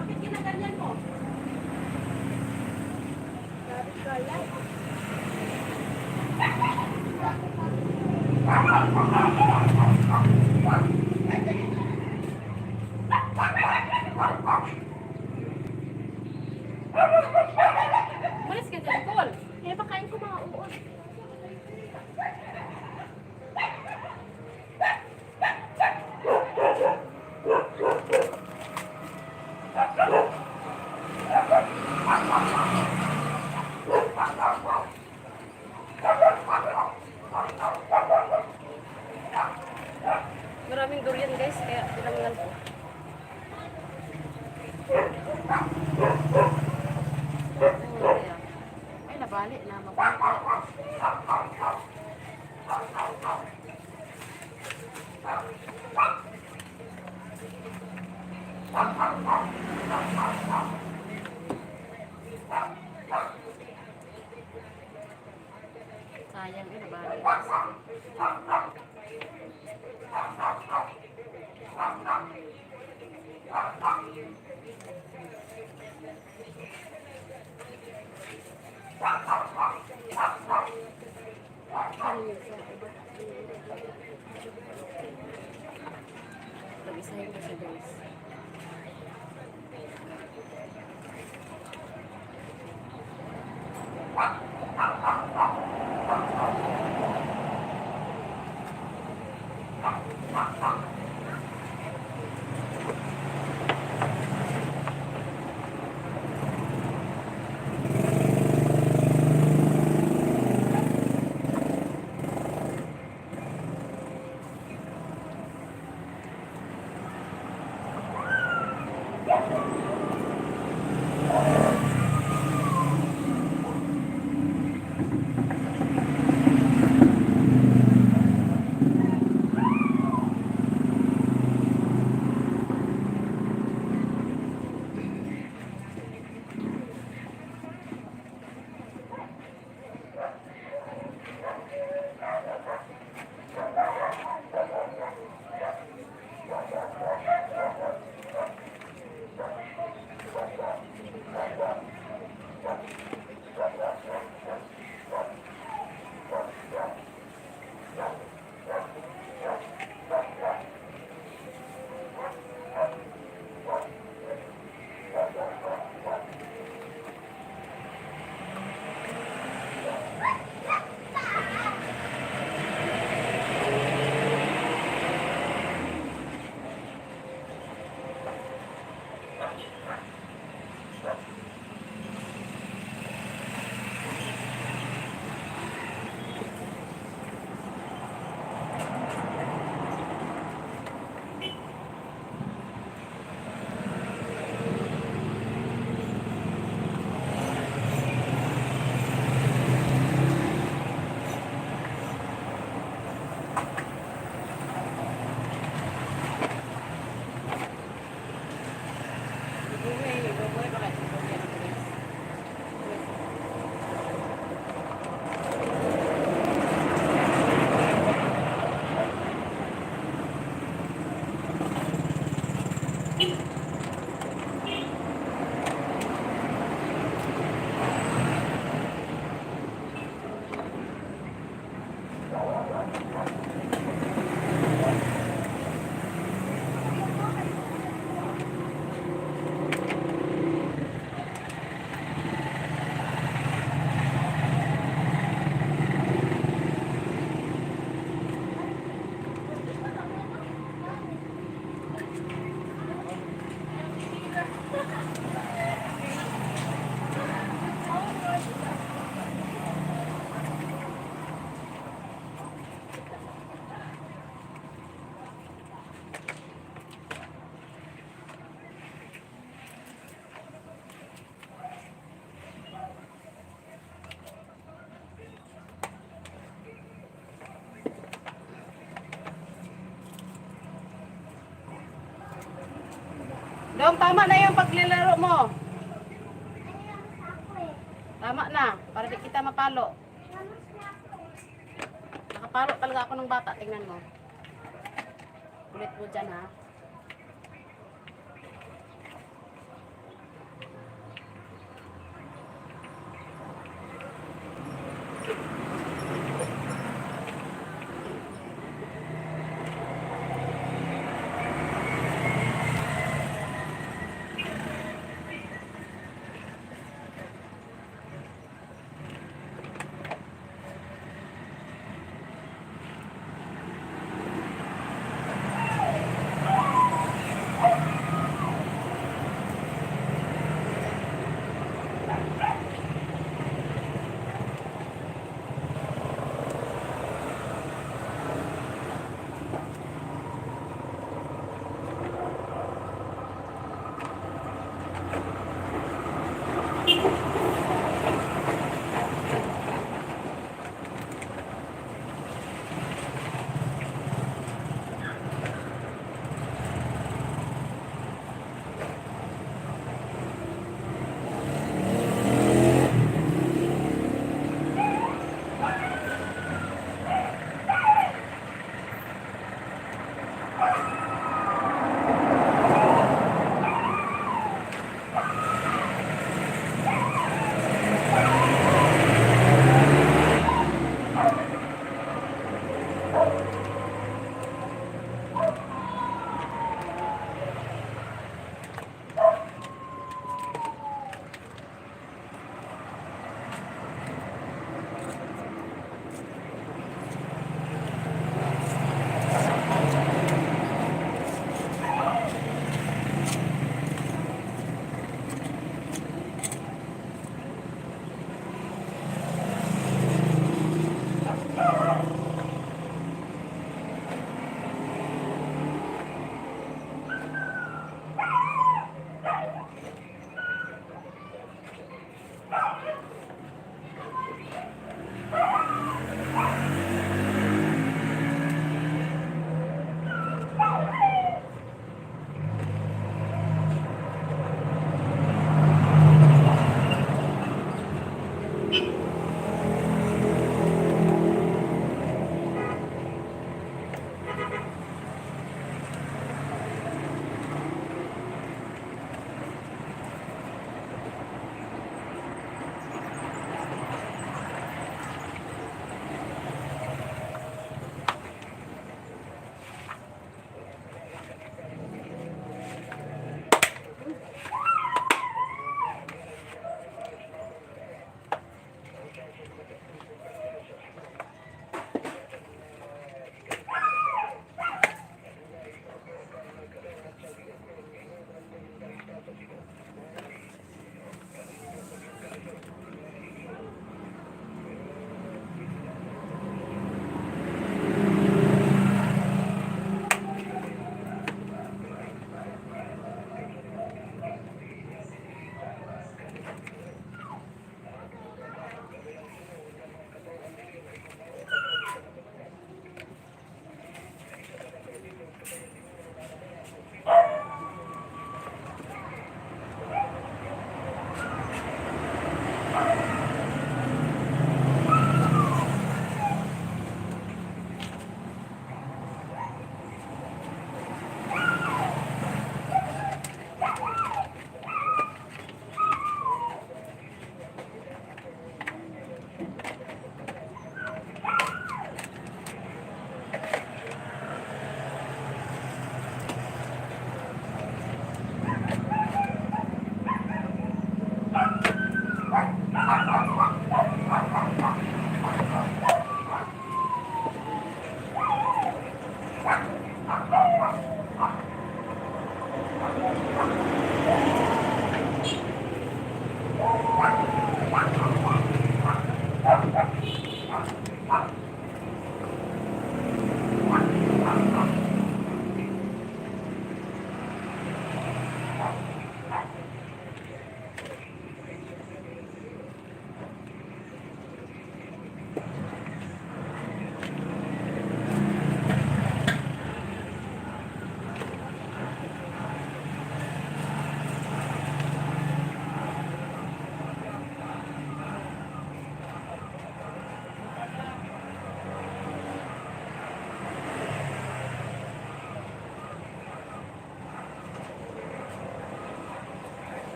Bakit ginaganyan mo? Malis ka dyan, Cole. Eh, pakain ko mga uod. Maraming durian guys, kaya tinanggal ko. Oh, kaya. Ay, nabali na. Mabalik. Sayang eh, nabali. Pag-isahin ko siya guys. Dong, tama na yung paglalaro mo. Ano lang sa ako eh. Tama na, para di kita mapalo. Lamas na ako. Nakapalo talaga ako ng bata, tingnan mo. Kulit mo dyan ha.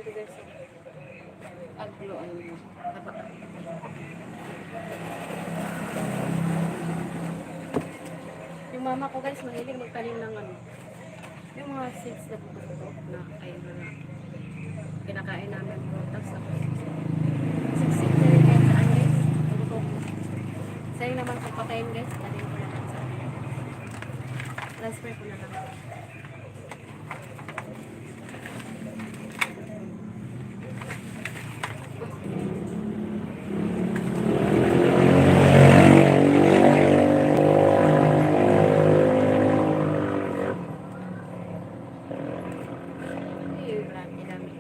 to guys. Aglo, ano mo. Taba. Yung mama ko guys, mahilig magtanim ng ano. Yung mga seeds na buto na kain na kinakain namin po. Tapos ako, siksik na rin kahit saan guys. Buto. Sayang naman pagpatayin guys. Tanim ko na lang sa transfer ko na lang. Marami dami.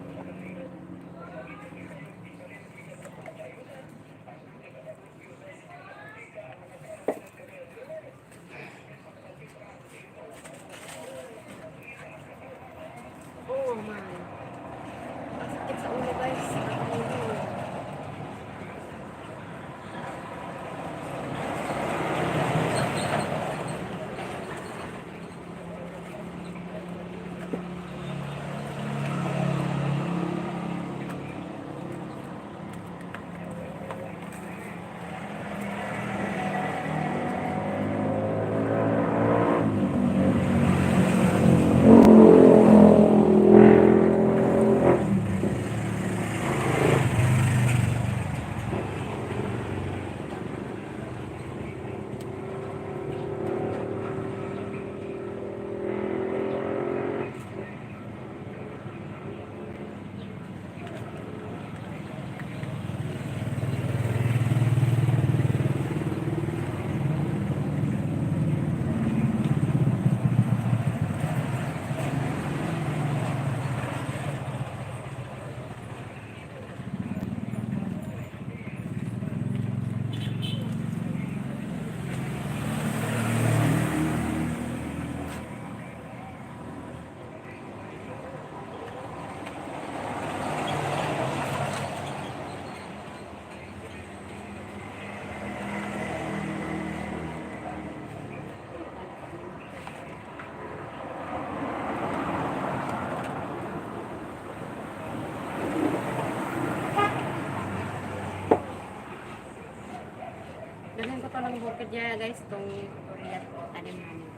Oh man. Sakit sa ulo guys. Sakit sa ulo. Dalhin ko to ng bukid niya guys, itong Korea tanim namin.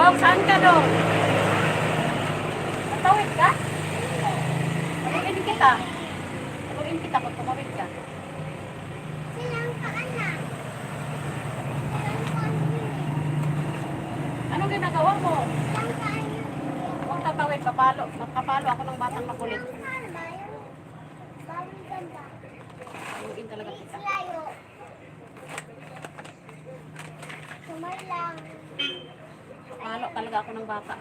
Dok, saan ka doon? Matawid ka? Tawagin kita. Tawagin kita kung tumawid ka. Silang paan na. Silang paan yun. Anong ginagawa mo? Silang paan yun. Huwag tatawid, kapalo. Magkapalo ako ng batang makulit. Ano ba yun? Bawal ganda. Tawagin talaga kita. Layo. Sumarlang. Kapalo talaga ako ng bata.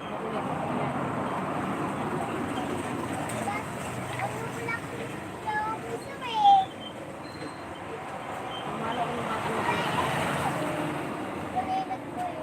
Makulit. Ano pala yung gusto mo eh? Kapalo ako ng batang makulit. Kulilat ko eh.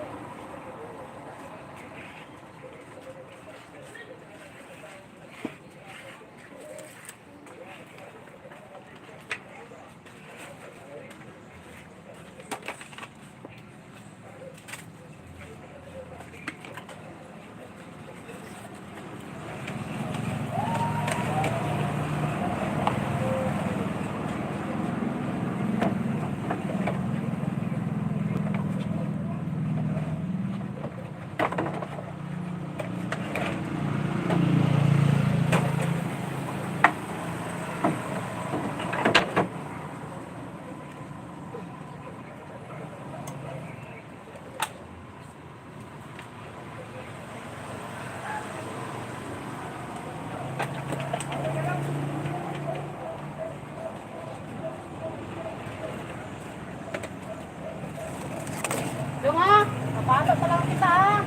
Yung ah, kapalo talaga kita ah.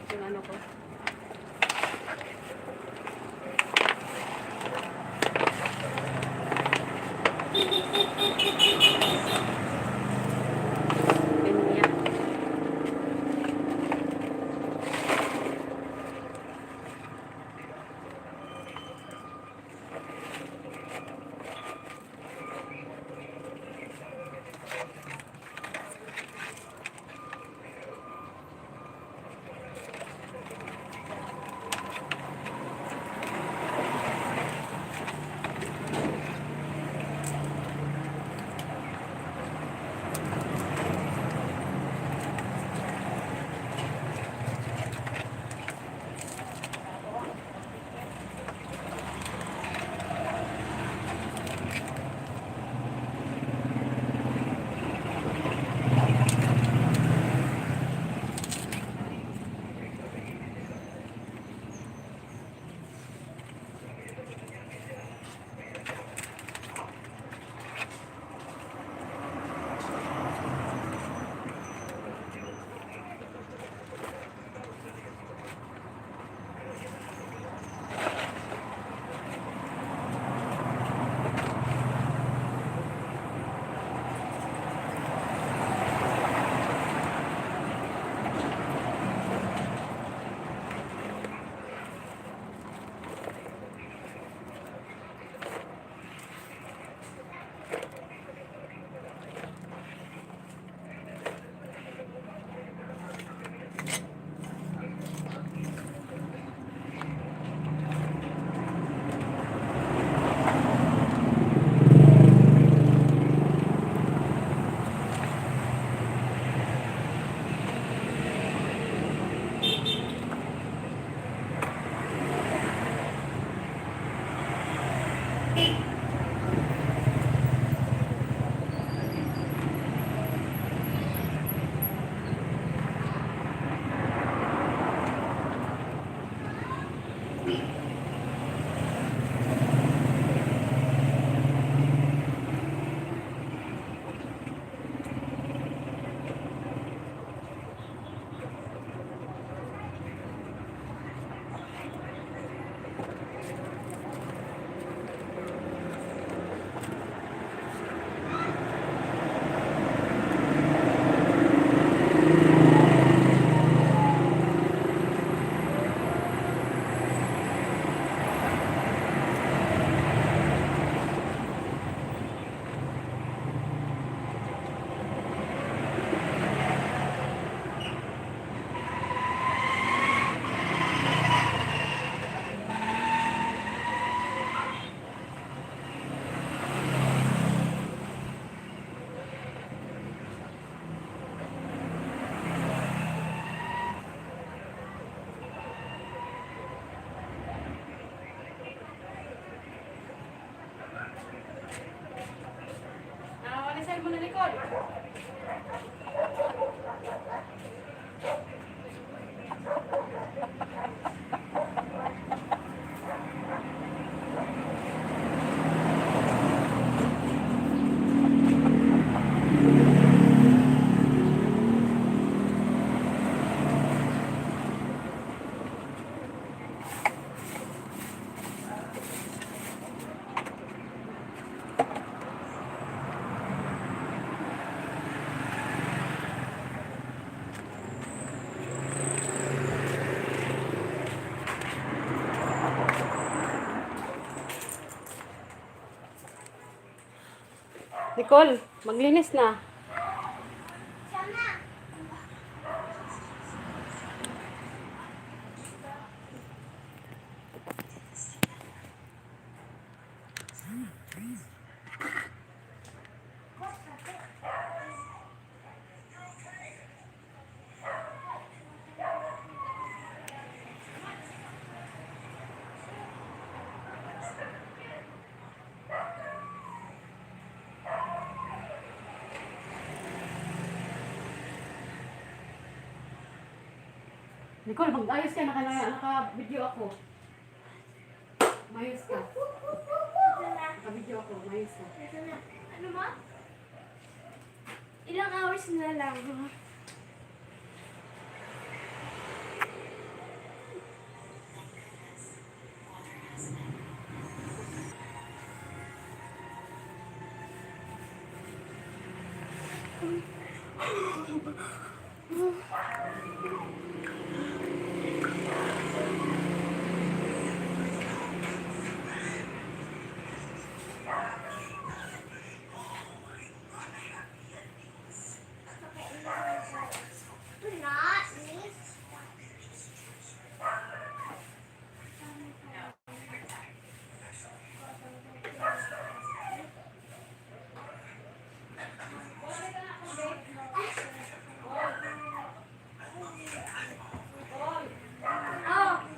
Yung ano ko. Ganyan. Nicole. Nicole, maglinis na. Sana. Nicole, mag-ayos ka. Naka-video ako. Mayos ka. Naka-video ako. Mayos ka. Ito na. Ano ma? Ilang hours na lang. Not me. Oh!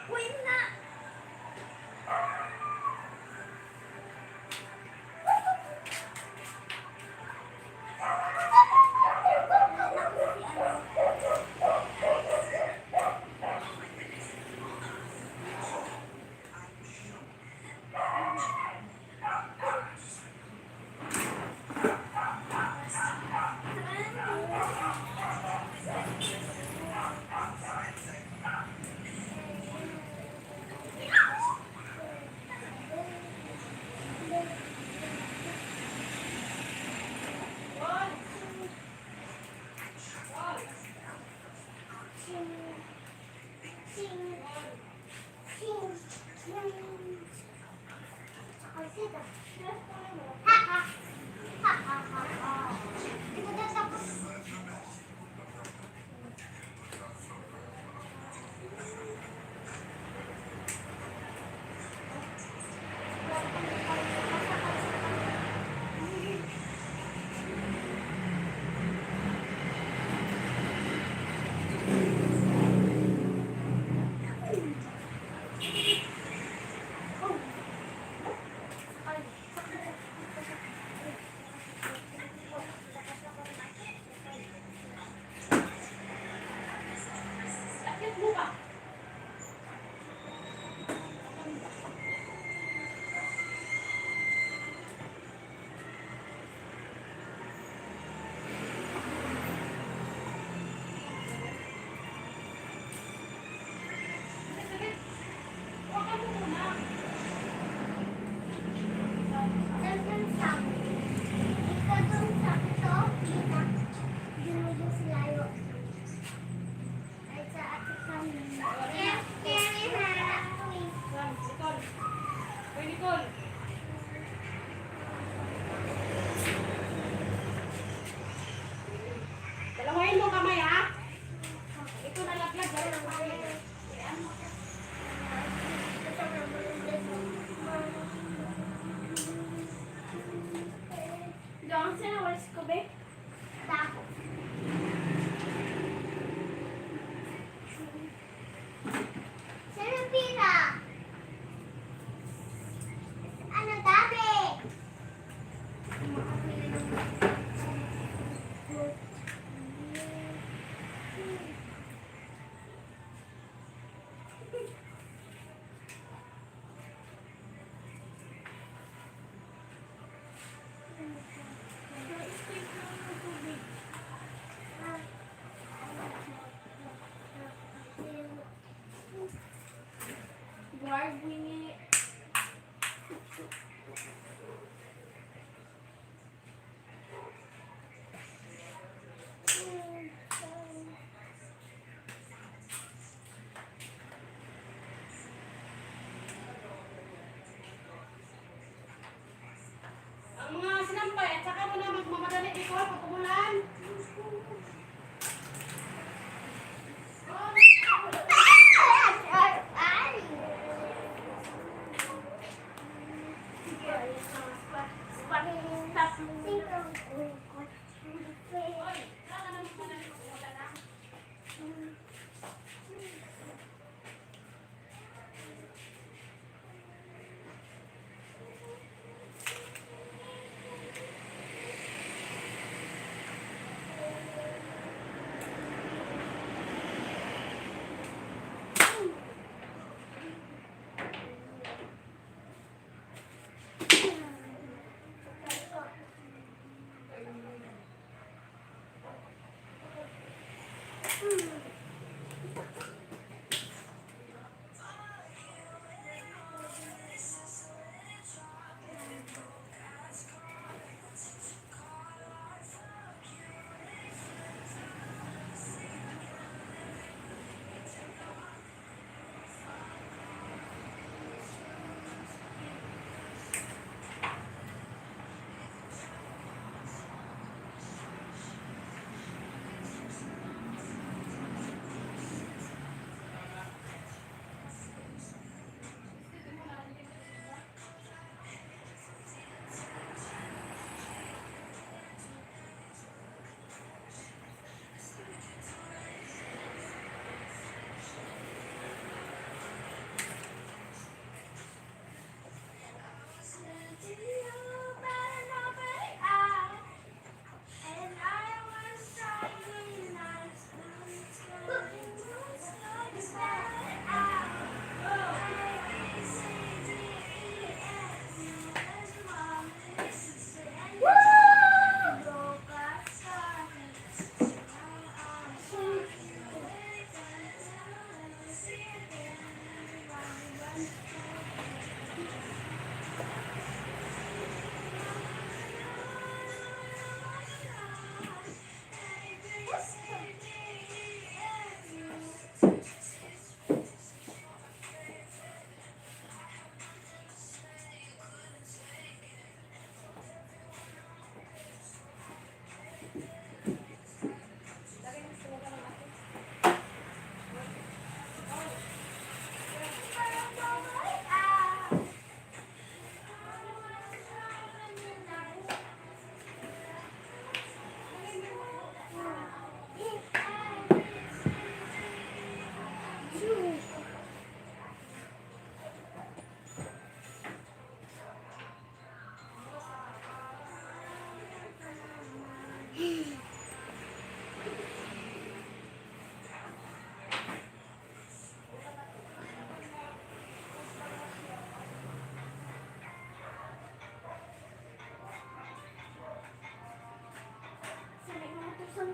Wait na. pawis ko, be? Dako. Saan ang pila? Ano, dami? Guard wingi. Ang mga sinampay, at saka mo na magmamadali dito pag umulan.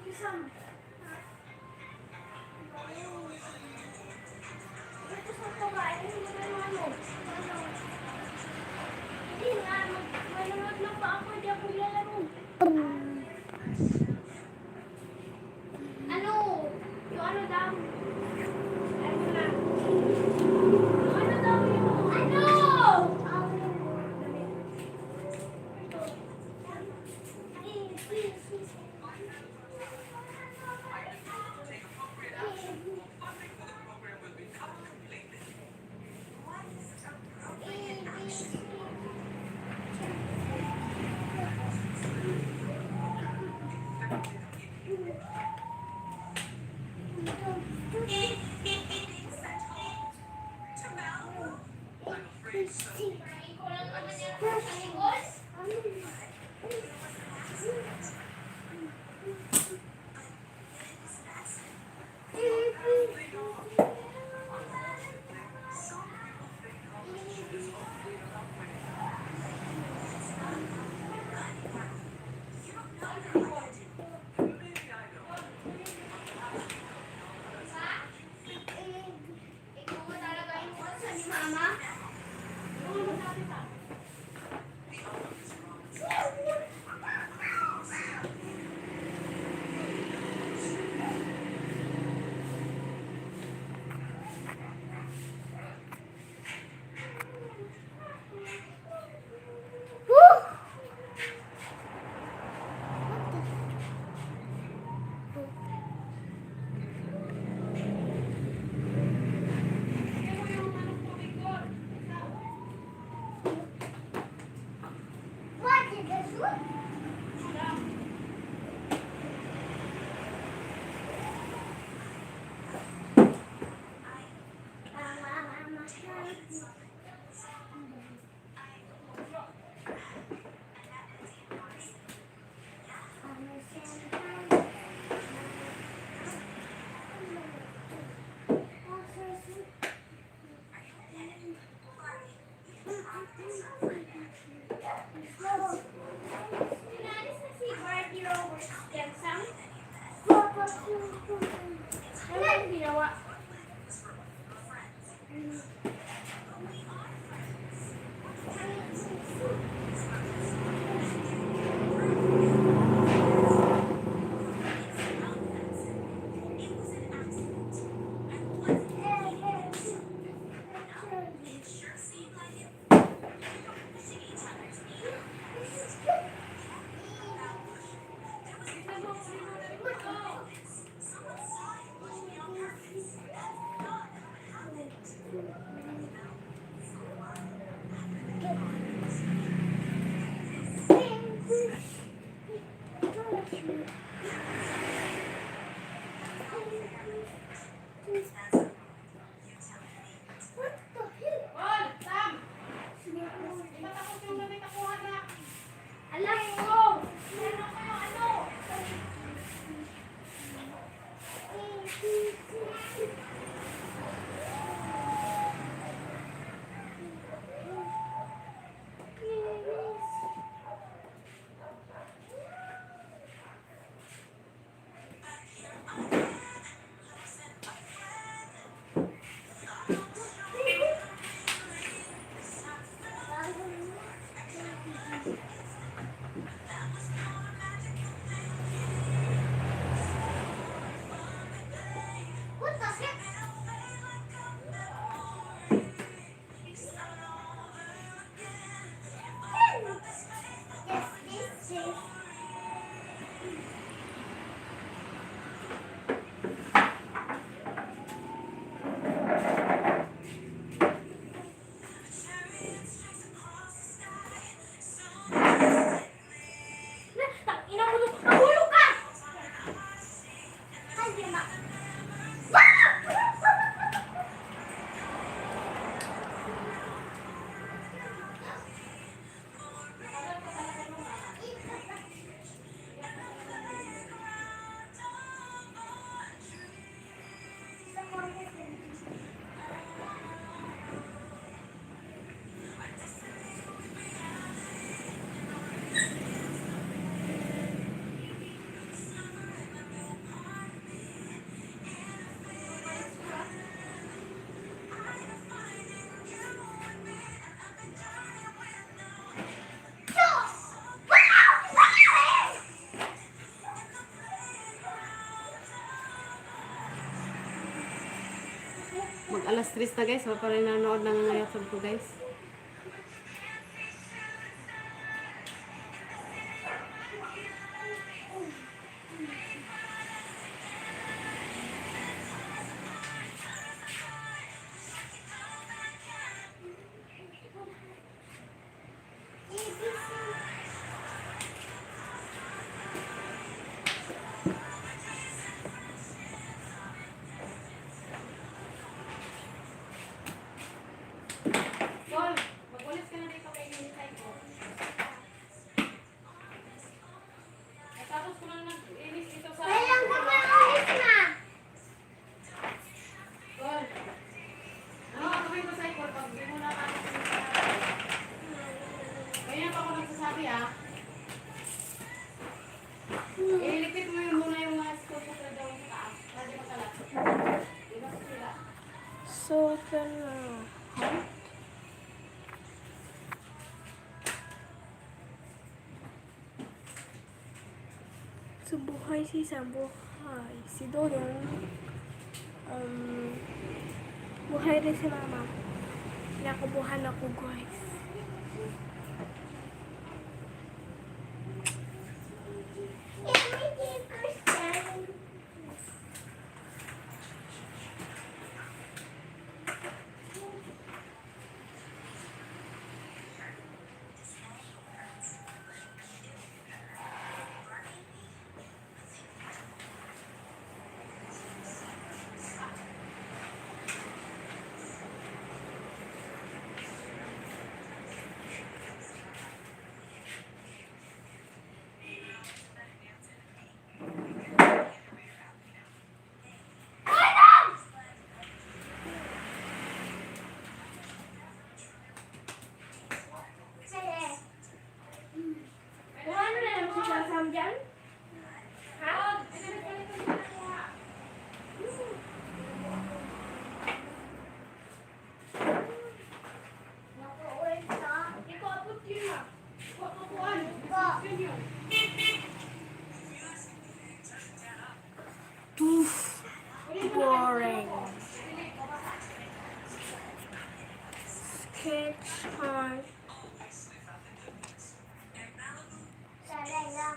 Kisam. Ito sa babae, hindi mo na ano. Hindi nga, manonood lang pa ako, di ako lalaro. Ano? Yung ano daw? Ano na? Yung ano daw yung... Ano? Ikaw mo talaga yung kotsa ni Mama? What is this one? Pinalis na si Marty Roberts Jensen. Ano yung ginawa? Alam ko! Meron ko yung ano! What the heck? Yes, this is. Ina mo to! Nahulog ka! Ay, di ma. Mag alas 3 na guys, wala pa rin nanonood ng YouTube ko guys. Sol, mag-ulis ka na dito kay Nisay ko. Abi ah. Ilikit mo yung muna yung mga school sa daw sa taas. Pwede makalat. Diba sila? So, na. So, buhay si Sam, buhay. Si Dodong, buhay rin si Mama. Nakabuhan ako, guys. Kung ano na lang si Sam dyan? Ha? Ikaw, yun na. Boring. Sketch time. Sarang na.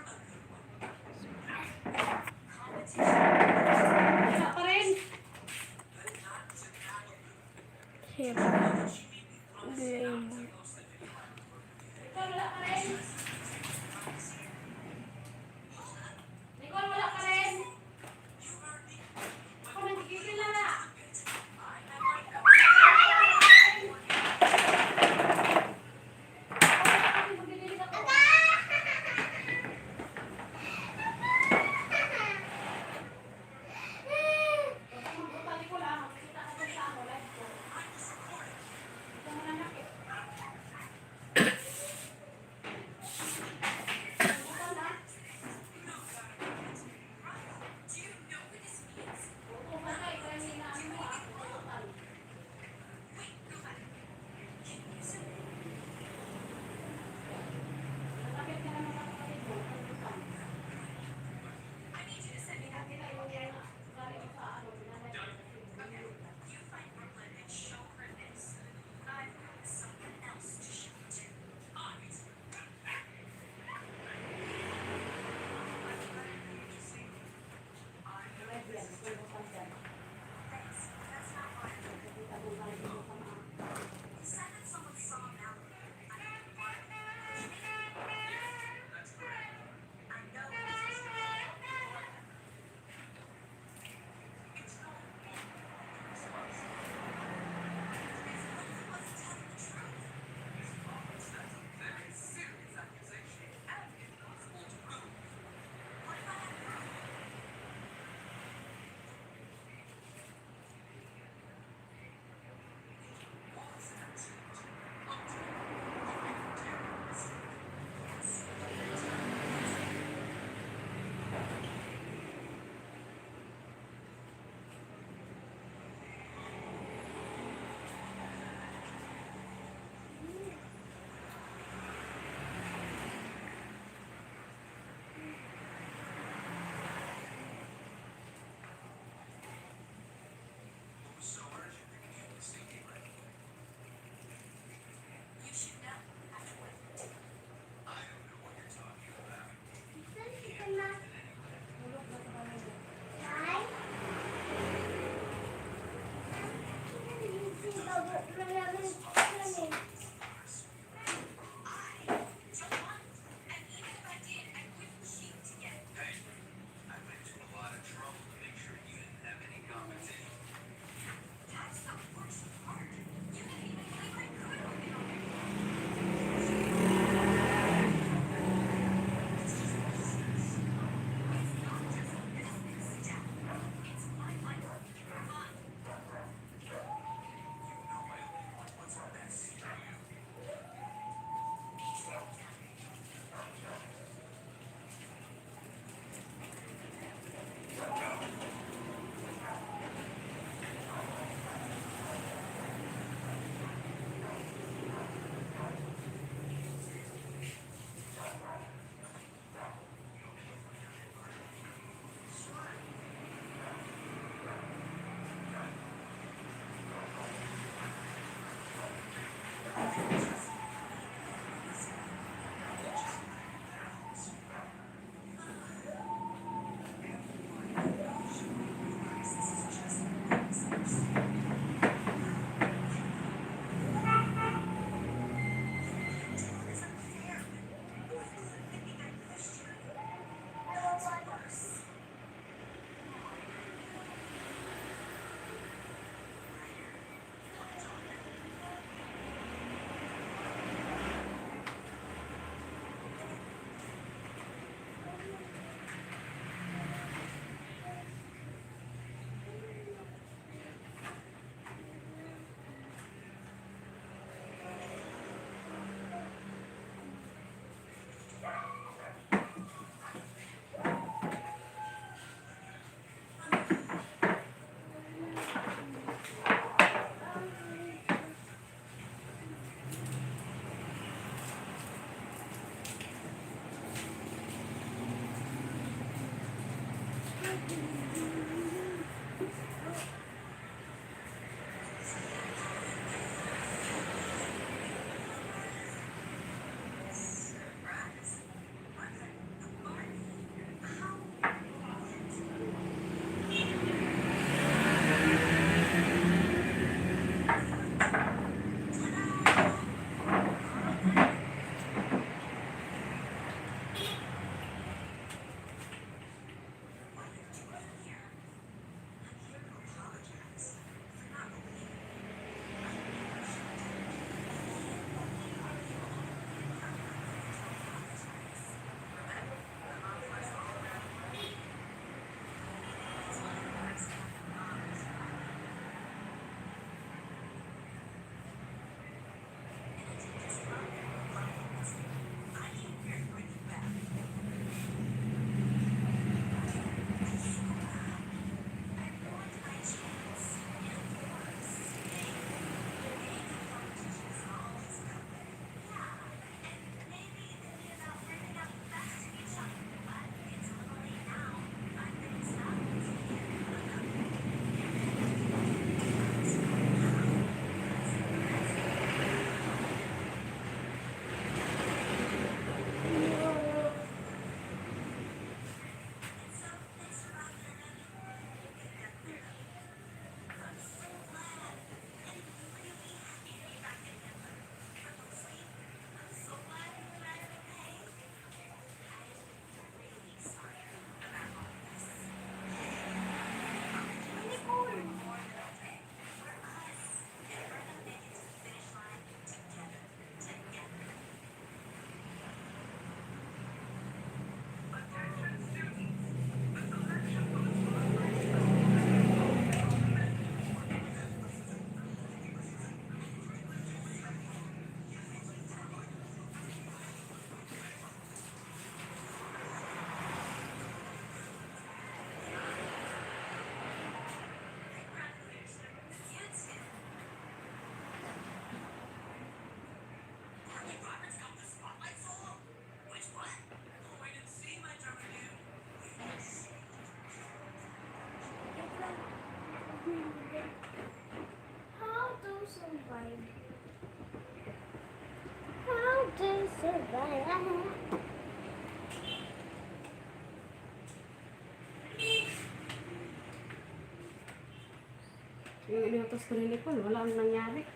Yung inutos ko ni Nicole, wala ang nangyari.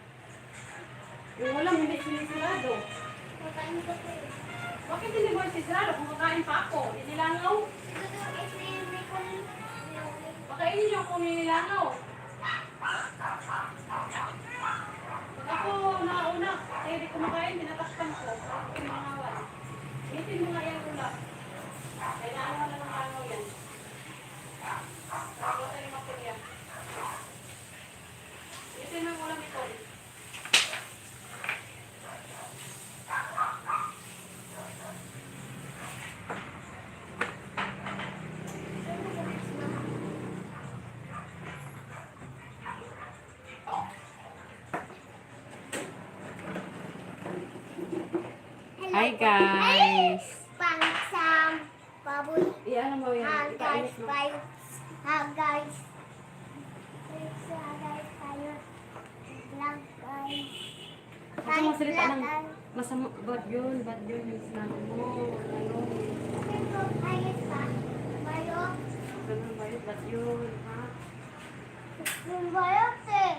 Yung ulam, hindi sinisirado. Makain ko po eh. Bakit hindi mo sinisirado? Kung kakain pa ako, inilangaw. Pakainin niyo kung inilangaw. Pag ako nauna, eh di kumakain, tinatakpan ko. Kumangawan. Itin mo nga yung ulam. Kailangan na ng langaw yan. Wala tayong makulya. Itin mo yung ulam ito. Hi guys! Pangsam, baboy. Iyan mo yan. Hi guys, Ikainit mo. bye. Hi guys. Hi guys, tayo. Vlog guys. Huwag kang masalita ng masama. Bad yun yung sinabi mo. Ano? Hi guys pa. Bayo. Ganun ba yun? Bad yun. Ha? Yung bayot eh.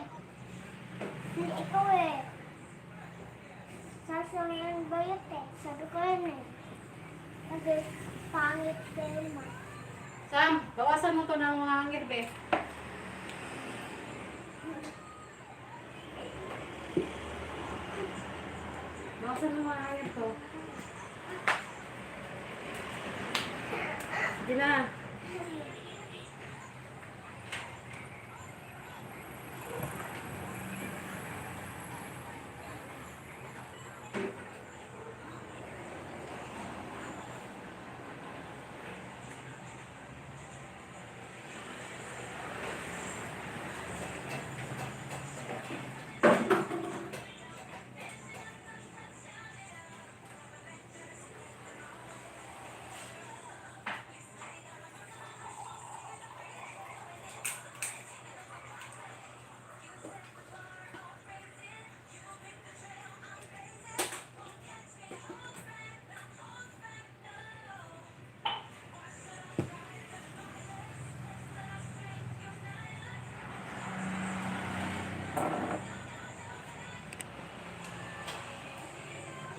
Hindi ikaw eh. Sasang yung bayot eh. Sabi ko yun eh. Sabi, pangit kayo ma. Sam, bawasan mo to ng mga hangir, be. Bawasan mo mga hangir to. Sige na.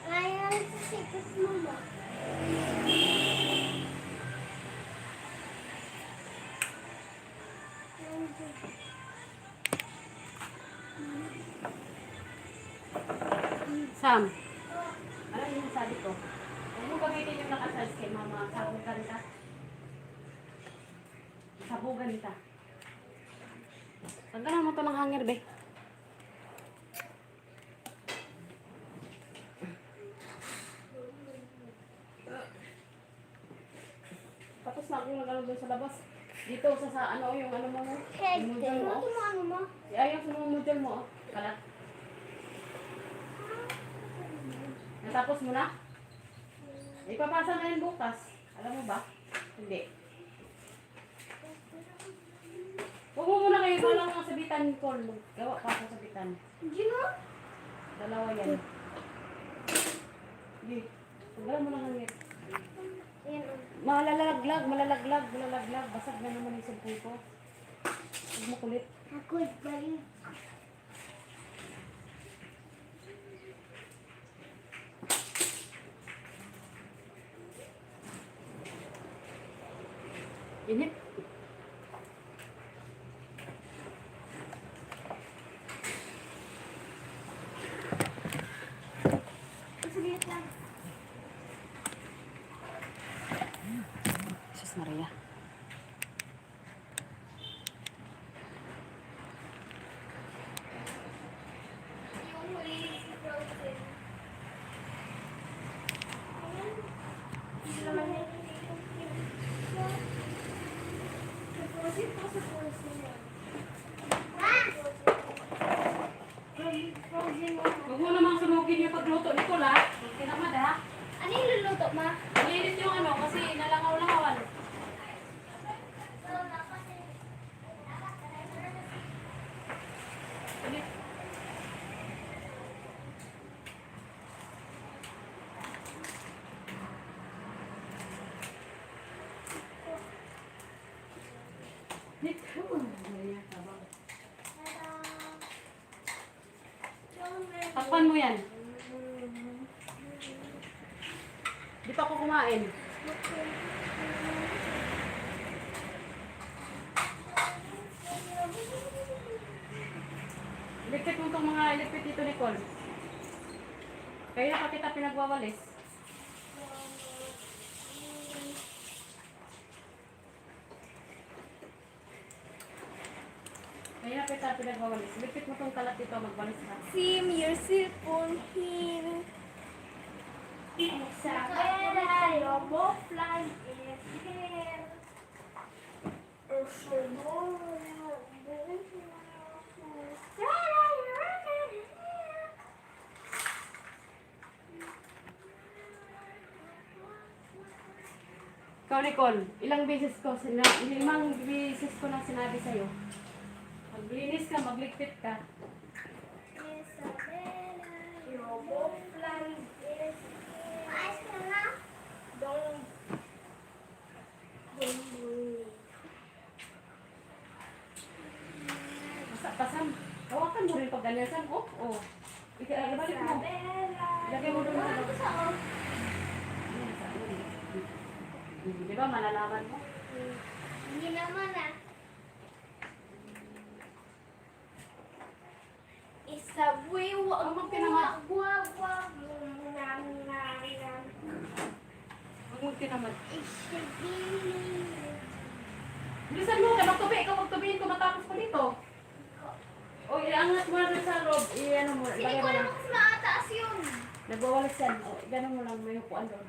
Ngayon sa sikit mo ma. Sam, ano yung sabi ko? Huwag mo gamitin yung nakasize kay mama. Sabugan ka. Sabugan ka. Tanggalan mo to ng hanger, be. Tapos na akong nag-ano doon sa labas. Dito sa ano, yung ano mo. Head. Yung mudyan mo. Ano mo ano mo? Ay, yung sumumudyan mo. Kalat. Natapos mo na? Ipapasa na yun bukas. Alam mo ba? Hindi. Huwag mo muna kayo walang mga sabitan, Nicole. Gawa pa ako sabitan. Hindi mo? Dalawa yan. Hindi. Tanggalan mo na hangit. Ayan o. Malalaglag. Basag na naman yung sampung ko. Huwag mo kulit. Ako balik. Init. Saglit lang. Sus Maria. Yung huli si Frozen. Ayan. Hindi naman na sa Frozen po sa Frozen na. Frozen mo. Huwag mo namang sunugin yung pagluto, Nicole, ha? Huwag kinamad, ha? Ano yung luluto, ma? Mainit yung ano, kasi nalangaw-langawan. Init. Dito. Ganyan, tabang. Takpan mo yan. Di pa ako kumain. Lipit mo itong mga lipit dito, Nicole. Kaya pa kita pinagwawalis. Kaya pa kita pinagwawalis. Lipit mo itong kalat dito, magwalis ka. Sim, your cellphone here. Isabela, your butterfly is here. Ikaw, Nicole, limang beses ko na sinabi sa'yo. Maglinis ka, magligpit ka. Isabela, your butterfly is here. Ayos ka na. Don't worry. Pasam. Hawakan mo rin pag ganyan, Sam. Oh. Ibalik mo. Isabela, Ilagay mo doon sa loob. Di ba, malalaman mo? Hindi naman ah. Isabwe, wag Huwag tinamad. wag. Huwag mo tinamad. Isabela. Bilisan mo, kaya magtubihin ko matapos ko dito. O, iangat mo na doon sa loob. Iano mo, Hindi lagay ko mo alam lang. kung maataas yun. Nagwawalis yan. O, gano'n mo lang, may upuan doon.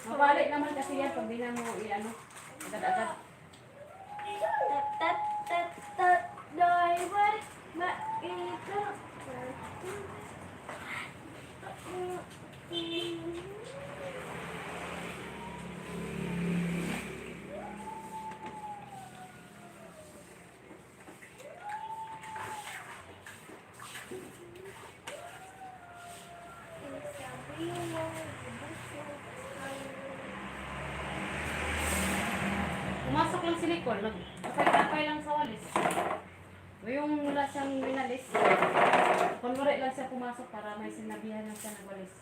Mabalik naman kasi yan pag di na mo iano. Agad-agad. Pumasok lang si Nicole. Kapay lang sa walis. O yung wala siyang winalis. Kunwari lang siya pumasok para may sinabihan lang siya ng walis.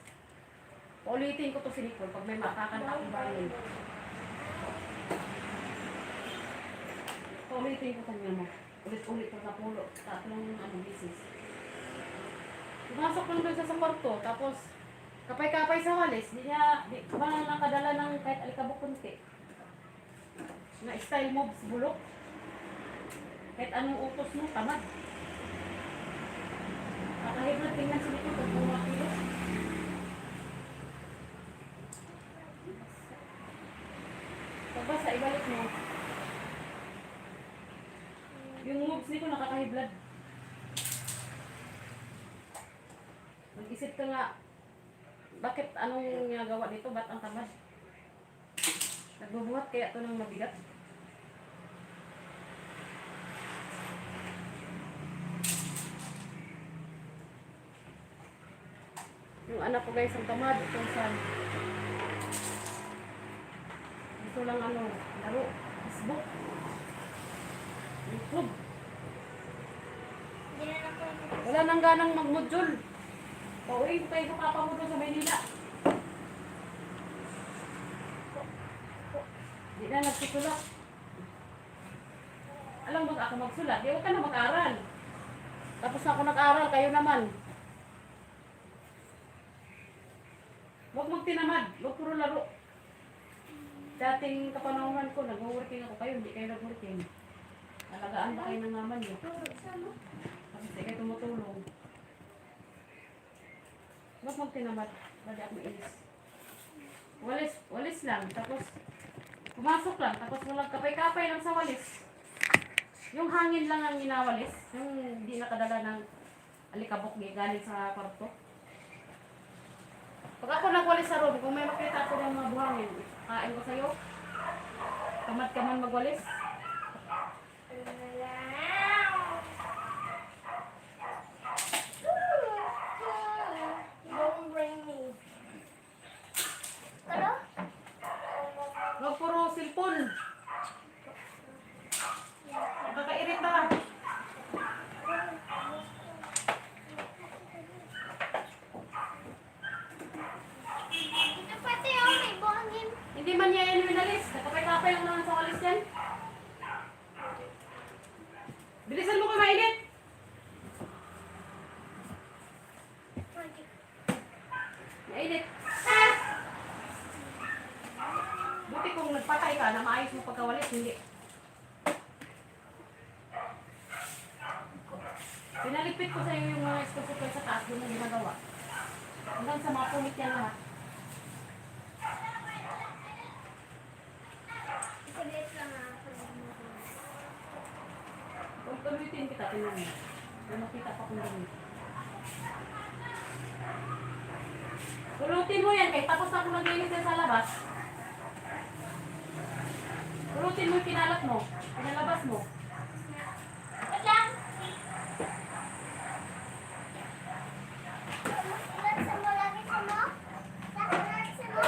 Ulitin ko to si Nicole pag may makakanta akong bayan. Ulitin ko kanya mo. Ulit-ulit ko sa pulo. Tatlong bisis. Pumasok lang doon siya sa kwarto. Tapos kapay-kapay sa walis. Di ba nakadala ng kahit alikabok kunti. Na style moves bulok. Kahit anong utos mo, tamad. Kahit na tingnan sa likod pag bumakilos. Pagbasa, ibalik mo. Yung moves nito nakakahiblad. Mag-isip ka nga, bakit anong ginagawa dito? Ba't ang tamad? Nagbubuhat kaya ito ng mabigat? Yung anak ko guys, ang tamad. Itong son. Gusto lang laro. Facebook. YouTube. Hindi na ako. Wala nang ganang mag-module. Pauwi ko kayo papa mo doon sa Maynila. Di na nagsusulat. Alam mo ako magsulat, di huwag ka na mag-aral. Tapos na ako nag-aral, kayo naman. Huwag magtinamad, huwag puro laro. Dating kapanahonan ko, nag-working ako kayo, hindi kayo nag-working. Alagaan ba kayo ng naman niyo? Tapos di kayo tumutulong. Huwag magtinamad, bali ako inis. Walis lang, tapos pumasok lang, tapos walang kapay-kapay lang sa walis. Yung hangin lang ang inawalis, yung hindi nakadala ng alikabok galing sa kwarto. Pag ako nagwalis sa room, kung may makita ako ng mga buhangin, kain ko sa'yo. Tamad ka man magwalis. Don't bring me. Ano? Huwag puro cellphone. man niya yan winalis. Nakapay-kapay lang naman sa walis yan. Bilisan mo ko mainit. Mainit. Buti kung nagpatay ka na maayos mo pagkawalis, hindi. Pinaligpit ko sa iyo yung mga escapupel sa taas, yun ang ginagawa. Hanggang sa mga punit yan lahat. Saglit lang ah. Kung tulitin kita, tingnan mo. Kung makita pa kung gano'n. Pulutin mo yan, kahit tapos na kung naglinis yan sa labas. Pulutin mo yung kinalat mo, pinalabas mo. Wait lang. Laksa mo lagi sa mo? Laksa mo?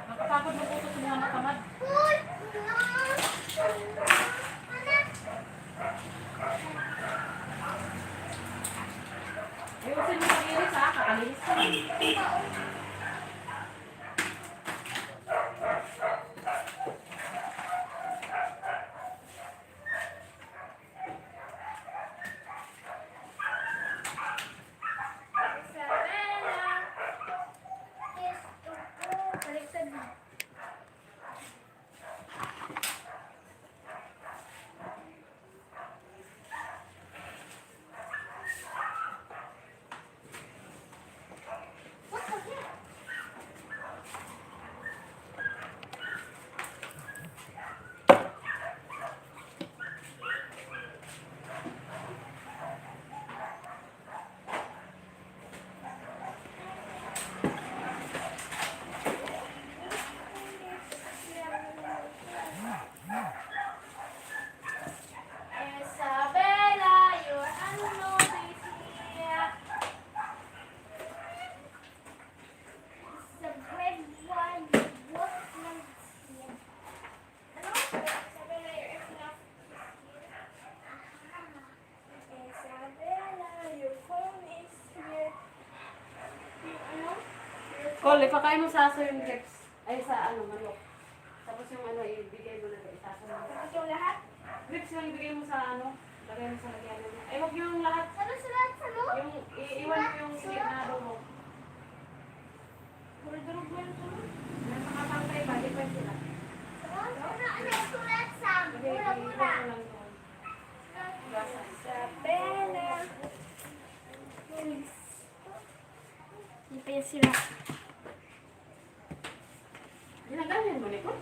Nakapagod mo puto sa mga matamad. Uy! No! Anak! Ayusin mo paglinis ha, kakalinis ka. Isabela. Yes, opo. Baliktad mo. What the heck? Isabela, you're unnoticed here. Sa grade 1, what month yan? Ano? Isabela, you're enough. Isabela, your phone is here. Yung ano? Your Cole, ipakain mo sa aso yung grapes. Ay, sa ano, manok. Tapos yung ano, ibigay mo na ito. Itasa mo. Tapos yung lahat? Grapes yung ibigay mo sa ano. Lagay mo sa lagyan mo. Ay, huwag yung lahat. Ano sulat sa mo? Yung, iiwan mo yung signado mo. Puro durog mo yung tulog. Nasa kapantay ba? Depende sila. Ano sulat sa Ibigay mura-mura? mo lang doon. Gasa. Isabela. Hindi pa yan sila. Ginaganyan mo nito?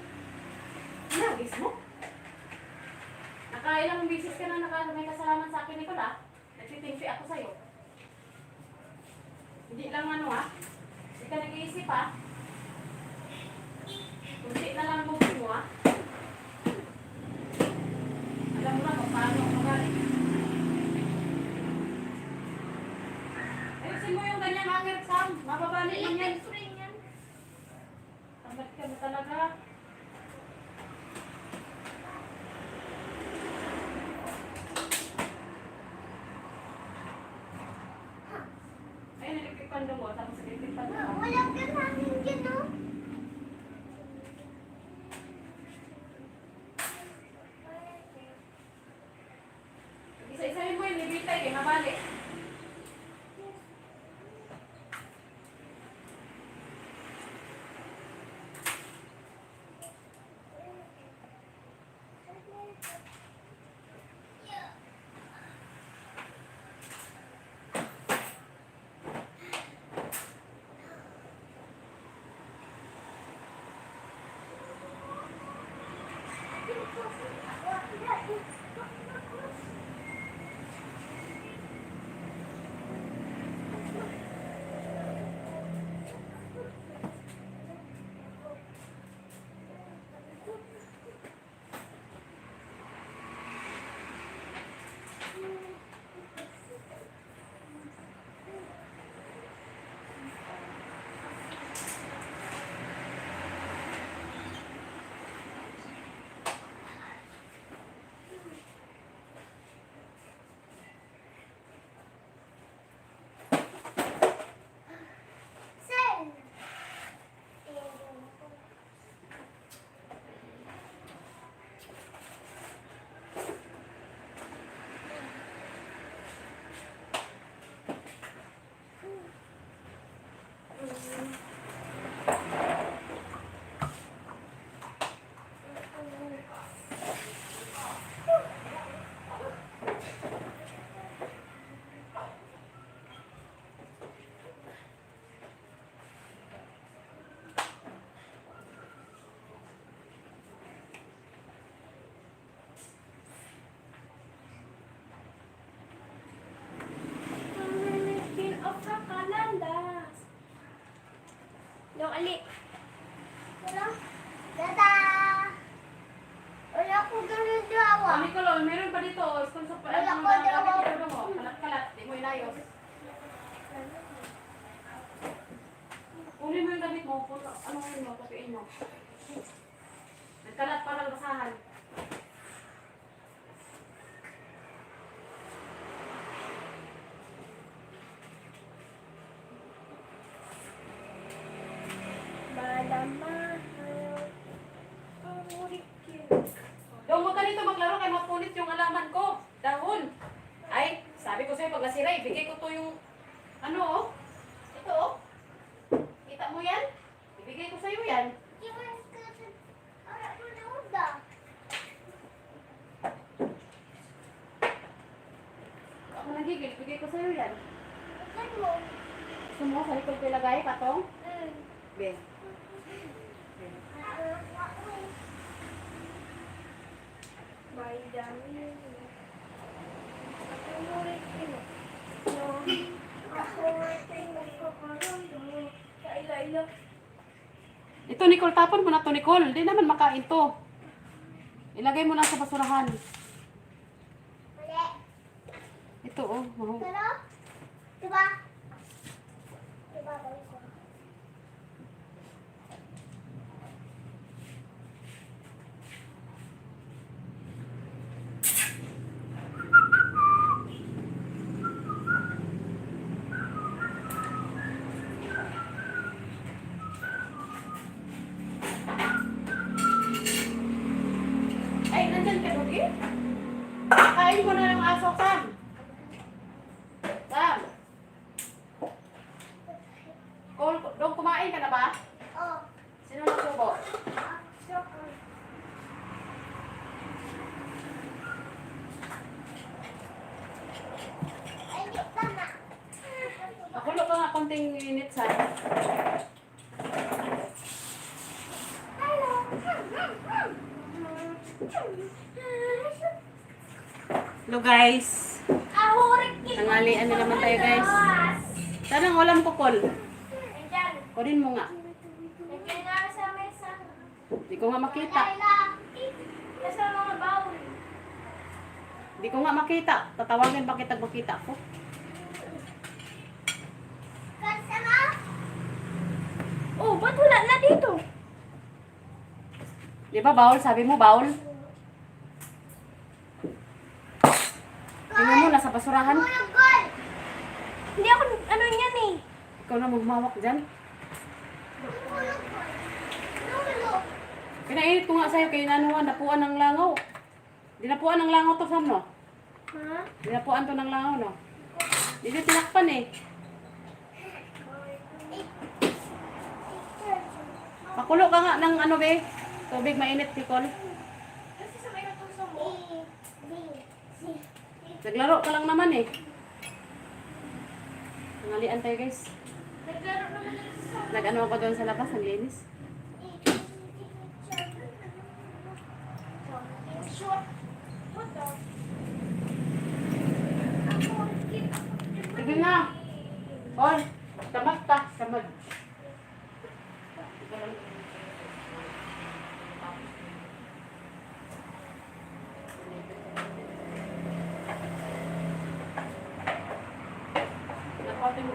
Ginagis mo? Nakailang bisis ka na may kasalanan sa akin, Nicole, ah. Nagtitimpi ako sa'yo. Hindi lang ano, ah. Hindi ka nag-iisip, ah. Kunti na lang mo mo, ah. Alam mo na kung paano ako magaling. Ayusin mo yung ganyang hanger, Sam. Mababalik mo yan. Electric ring yan. Tamad ka mo talaga. Ayun, electric pan mo. Tapos electric pan mo. Wala ka namin dyan, no? Isa-isahin mo yun, ibitay eh, mabalik. Ali. Wala. Dada! Wala ko ganun dawa. Nicole, meron pa dito. Sponsor pa. Wala Ano ko na daw. kapit mo? Kalat-kalat. Di mo inayos. Kunin mo yung damit mo. Ano mo? Kapiin mo. Nagkalat parang basahan. Malamahal. Paborit yun. Doon mo ka dito maglaro kay mapunit yung alaman ko. Dahon. Ay, sabi ko sa'yo pag nasira, ibigay ko to yung ano oh. Ito oh. Kita mo yan? Ibigay ko sa'yo yan. Iwas ka sa... Wala ko na uda. Ako nagigil, ibigay ko sa'yo yan. Ikan mo. Gusto mo sa likod ko ilagay, patong? Be. May dami yun. Paborit yun. No. Ako ay nagkakaroon. Kaila-ila. Ito Nicole, tapon mo na to Nicole. Hindi naman makain to. Ilagay mo na sa basurahan. Mali. Ito oh. Mahal. Pero, diba? Diba, balik ko. Ay, nandyan ka, Dugi? Kain mo na yung aso, Sam. Sam. Doon kumain ka na ba? Oh. Sino nagsubo? Ay, di tama. Nakulo ka nga konting minute, Sam. Hello. Hello guys. Ahorik kita. Tanghalian na naman tayo guys. Saan ang ulam ko, Col? Ayan. Kunin mo nga. Nandiyan nga sa mesa. Hindi ko nga makita. Nasa mga baon. Hindi ko nga makita. Tatawagin ba kita makita ko? Kasama? Oh, ba't wala na dito? Di ba bawal? Sabi mo bawal? Tingnan mo, nasa basurahan. Tulog ko. Hindi ako, ano yan eh. Ikaw na magmawak dyan. Tulog ko. Tulog. Pinainit ko nga sa'yo kay nanuhan, napuan ng langaw. Dinapuan ng langaw to, Sam, no? Ha? Dinapuan to ng langaw, no? Hindi tinakpan eh. Makulo ka nga ng ano, be? Tubig mainit, Nicole. Kasi sa may natuso mo. Naglaro ka lang naman eh. Nangalian tayo guys. Naglaro naman na sa Nag-ano ako doon sa labas, ang linis. short. What the? Sige na. Paul, tamad pa. Tamad.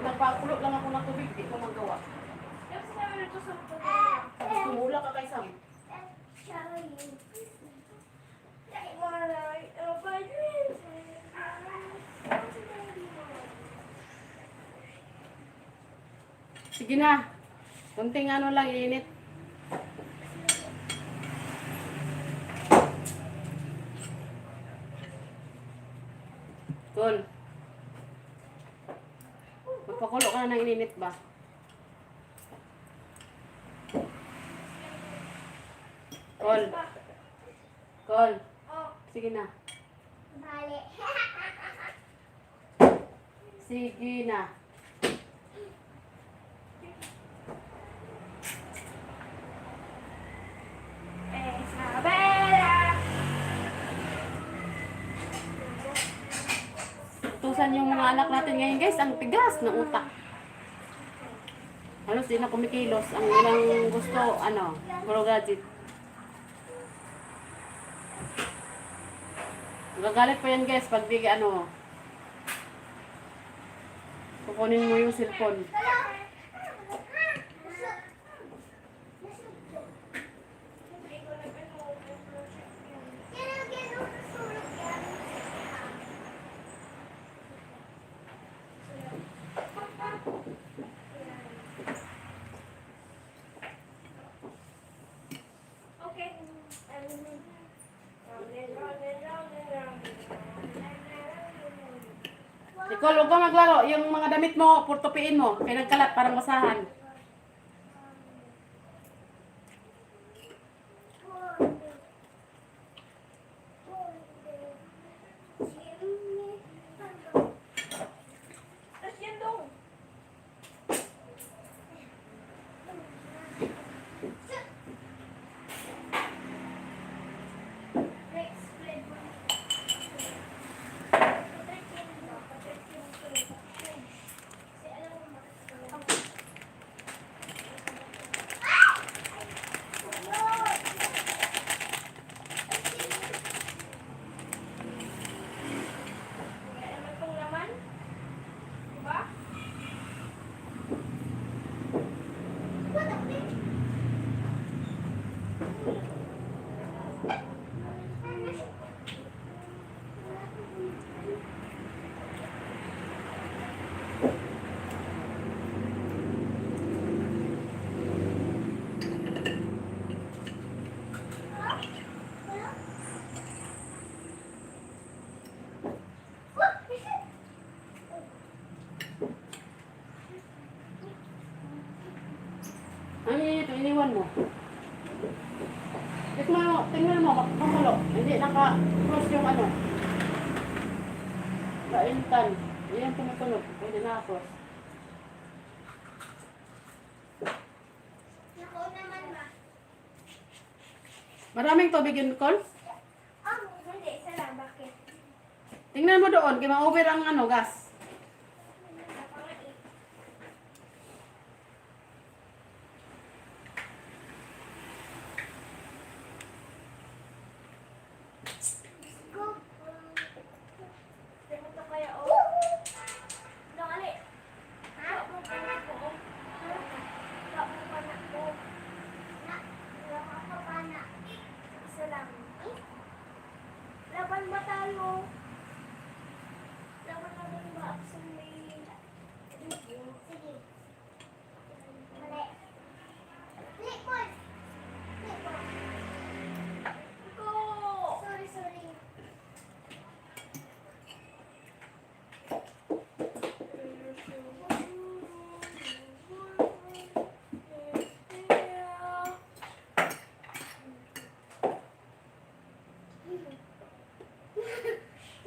Nagpakulo lang ako ng tubig, di ko magawa. Kasi sa may natuso mo. Tumula ka kay Sam. Sige na. Kunting ano lang, init. Cool. Magpakulo ka na ng ininit ba? Cool. Cool. Oh, Sige na. Bali. Sige na. Isabela. Tusan yung mga anak natin ngayon guys, ang tigas ng utak. Halos di na kumikilos. Ang ilang gusto, ano, puro gadget. Gagalit pa yan guys pag di ano. Kukunin mo yung cellphone. Okay. Nicole, huwag ka maglaro. Yung mga damit mo, purtupiin mo. Kaya nagkalat, parang basahan. Tapos yan dong. Next, spread mo. Kasi alam mo bakit kaya naman itong laman. Diba? Ano yun ito? Iniwan mo. Tingnan mo, makulo. Hindi naka-cross yung ano. Kaintan. Yan tumutunog. Pwede na-cross. Nako naman ba? Maraming tubig yun, Nicole. Hindi. Isa lang. Bakit? Tingnan mo doon. Kaya ma-over ang ano, gas. Tingnan to kaya, oh. Nang ali. Ha? Mo pa na ko. Ha? Mo pa na ko. Wala ako pa na. Isa lang. Laban ba tayo? Laban na din ba ako sa may... Sige. Mali. Nikon! Nikon! Go! Sorry.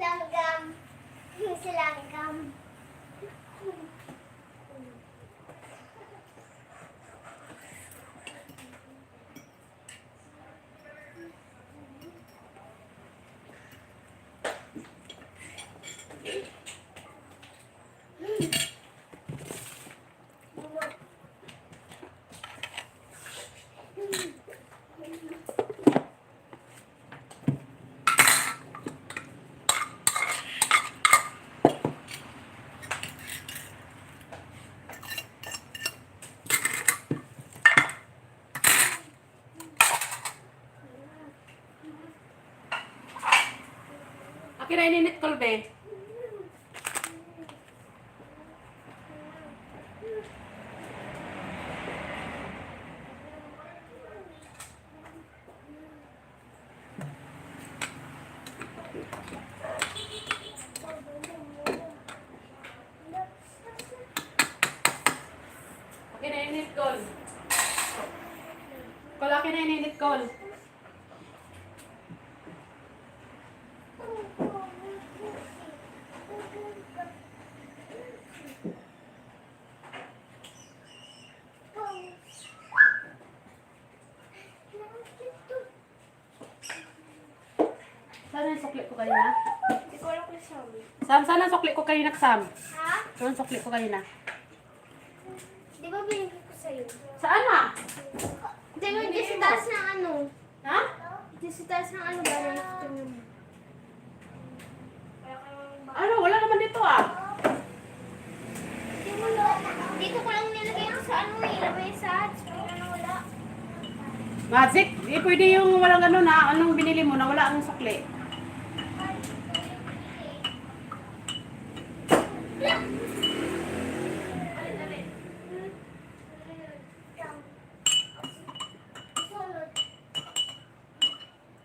Langgam. Si langgam. Akin na ininit, Colbe. Akin na ininit, Col. Col, akin na ininit, Col. Saan yung sukli ko kanina? Hindi ko alam kung sabi. Sam, saan ang sukli ko kanina, Sam? Ha? Saan ang sukli ko kanina? Di ba binigay ko sa'yo? Saan na? Tingnan dito sa taas ng ano. Ha? Dito sa taas ng ano ba? Tingnan mo. Ano? Wala naman dito ah. Dito ko lang nilagay ko sa ano eh. Ilagay sa speaker na wala. Magic, pwede yung walang ano na, anong binili mo na wala ang sukli.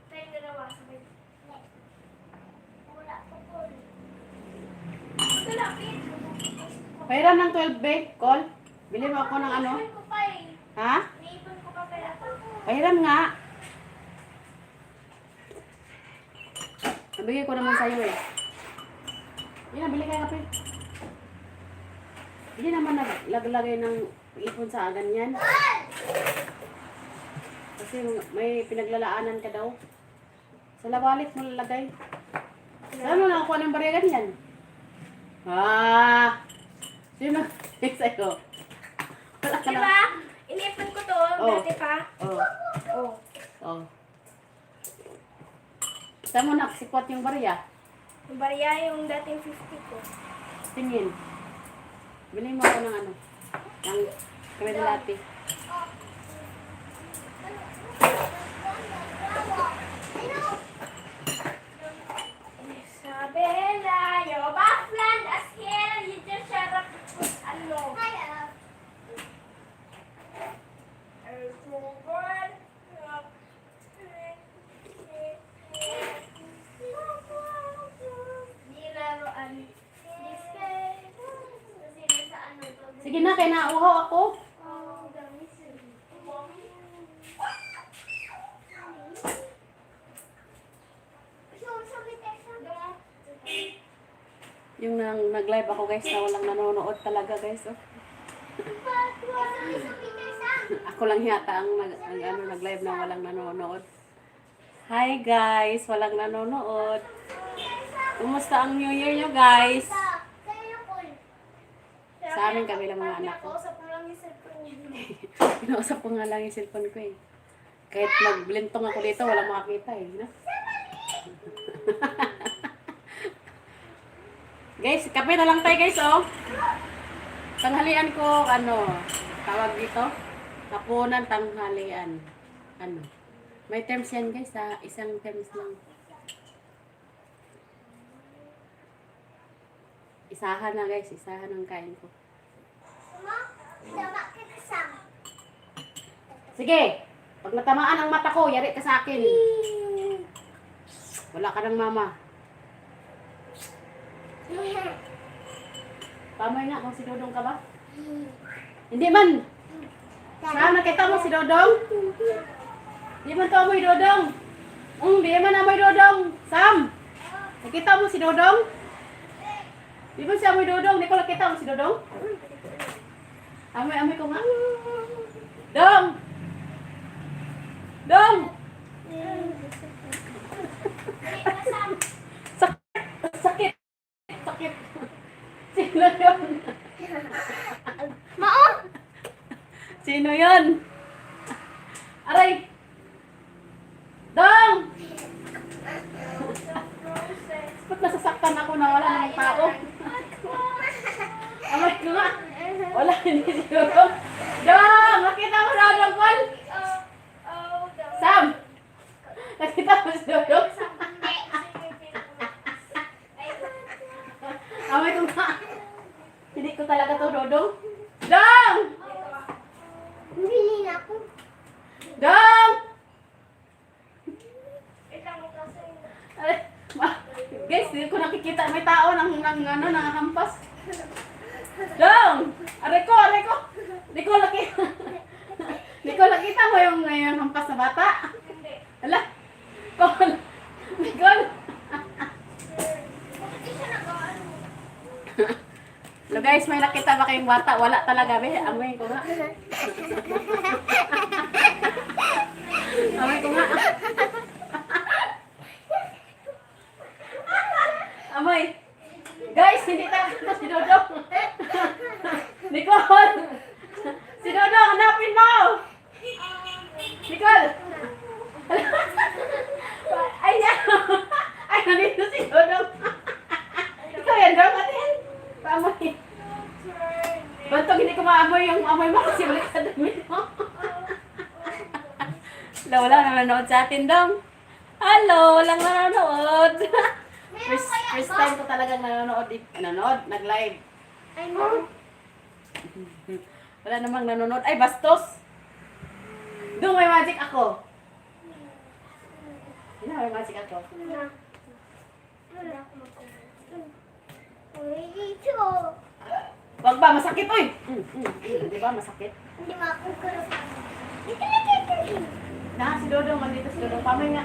Tayong dalawa, sabay. Wala po po. Ito lapit. Pahiram ng 12 be, call. Bili mo ako ng ano? Iniipon ko pa eh. Ha? Iniipon ko pa pala. Pahiram nga. Nabigay ko naman sa'yo eh. Hindi na, bili kayo kape. Hindi naman naglagay ng ipon sa ganyan. Kasi may pinaglalaanan ka daw. Sa lawalit mo lalagay. Saan mo nakakuha ng barya ganyan? Ah! Sino? Sa'yo. Wala ka na. Diba? Iniipon ko to, Oh. dati pa. Oh. Oh. Oh. Saan mo nakasikwat yung barya? Yung barya yung dating 50 ko. Tingin. Bili mo ako ng ano. Ng kawin latte. Isabela, your backland as here, you just shut up. Ano? Nilaroan. Kasi sa ano to. Sige na, kaya nauhaw ako. Oh, gamis. Yung nag-live ako guys na walang nanonood talaga guys. Oh. Ako lang yata ang nag-live na walang nanonood. Hi guys, walang nanonood. Kumusta ang New Year nyo guys? Sa amin kami lang mga anak ko. Kausap mo lang yung cellphone niyo. Pinausap ko nga lang yung cellphone ko eh. Kahit magblintong ako dito, walang makakita eh. No? Guys, kape na lang tayo guys oh. Tanghalian ko, ano, tawag dito? Kapunan, tanghalian. Ano? May terms yan guys ha, isang terms lang. Isahan na guys, isahan ang kain ko. Sige, pag natamaan ang mata ko, yari ka sa akin. Wala ka ng mama. Pamoy nga kung si Dodong ka ba? Hindi man. Saan nakita mo si Dodong? Hindi man ka amoy Dodong. Hindi man amoy Dodong. Sam! Nakita mo si Dodong? Di ba siya amoy Dodong? Di ko nakita mo si Dodong? Amoy ko nga. Dong! Dong! Sakit! Sakit! Sino yun? Mao? Sino yun? Aray! Dong! Ba't nasasaktan ako na wala namang tao? Amoy ko nga. Wala, hindi si Dodong. Dong! Nakita mo na Dodong Paul? Sam! Nakita mo si Dodong? Amoy ko nga. Hindi ko talaga to Dodong. Dong! Bili na ako. Dong! Ay, guys, hindi ko nakikita may tao nangahampas. Dong! Aray ko! Di ko nakita. Di ko nakita mo yung hampas na bata. Ala! Kol! Nicole! Hello guys, may nakita ba kayong bata? Wala talaga, be. Amoy ko nga. Amoy ko nga. Amoy. Guys, hindi talaga si Dodong. Nicole! Si Dodong, hanapin mo! yung amoy mo kasi balik sa damit mo. Wala na nanonood sa atin, Dong. Hello, walang nanonood. First time ko talagang nanonood. Nag-live. Ay, no. Wala namang nanonood. Ay, bastos! Dong, may magic ako. May magic ako. Wala akong mag-comment. Uy, ito. Wag ba, masakit, oy! Di ba, masakit? Hindi makukulong. Na, si Dodong, andito si Dodong. Pamay nga.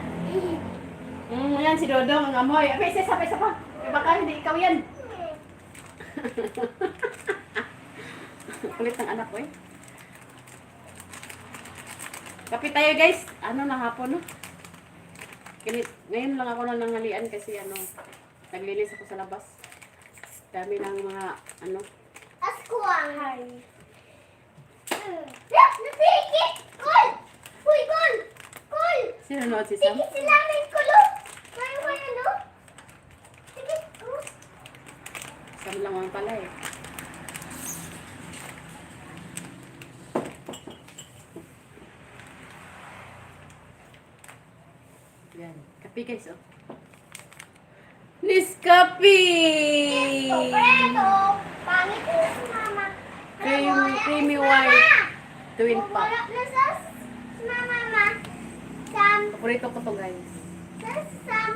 Yan si Dodong, ang amoy. Okay, isa pa. Baka hindi ikaw yan. Kulit ng anak ko eh. Kape tayo guys. Ano na hapon no? Ngayon lang ako nanghalian kasi naglinis ako sa labas. Dami ng mga Askuang. Napikit! Kol! Uy, Kol! Kol! Sino nood si Sam? Pikit sila ng kulong! May ano? Pikit ko. Sam lang ang pala eh. Yan. Kape guys oh. Nescafe! Preto! Pangit na si Mama. Creamy white. Twin pack. Wala na sa Mama, Ma. Sam. Paborito ko to guys. Sam.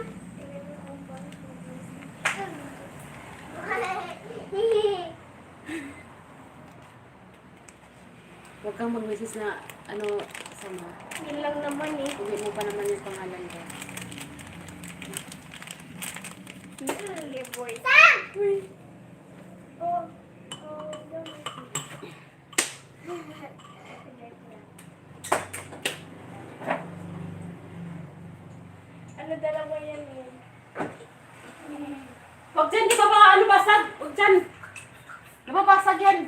Huwag kang mag-message na sama. Yun lang naman eh. Hindi mo pa naman yung pangalan ko. Boy. Sam! Oh. Ano dalawa yan yun? Huwag dyan, di ba ba basag? Huwag dyan. Di ba basag yan?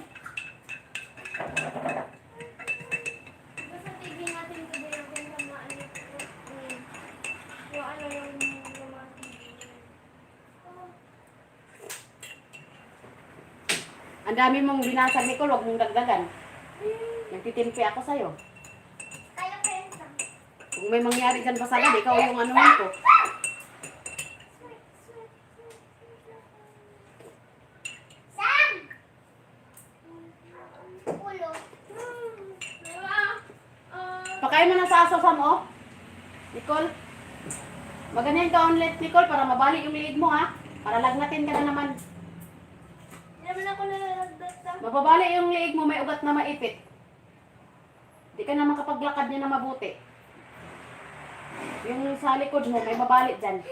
Basta TV natin ito din natin sa mga ano ko. Yung ano yung mga TV. Ang dami mong binasag, Nicole. Huwag mong dagdagan. Nagtitimpi ako sa'yo. Kaya kayo Sam. Kung may mangyari dyan basagan, ikaw yung anuhan ko. Sam! Ulo. Pakain mo na sa aso, Sam, oh. Nicole. Maganyan ka ulit, Nicole, para mabalik yung liig mo, ha? Para lagnatin ka na naman. Hindi naman ako nalalagdat sa... Mababali yung liig mo, may ugat na maipit. Di ka na makapaglakad niya na mabuti. Yung sa likod mo, may mabalik dyan.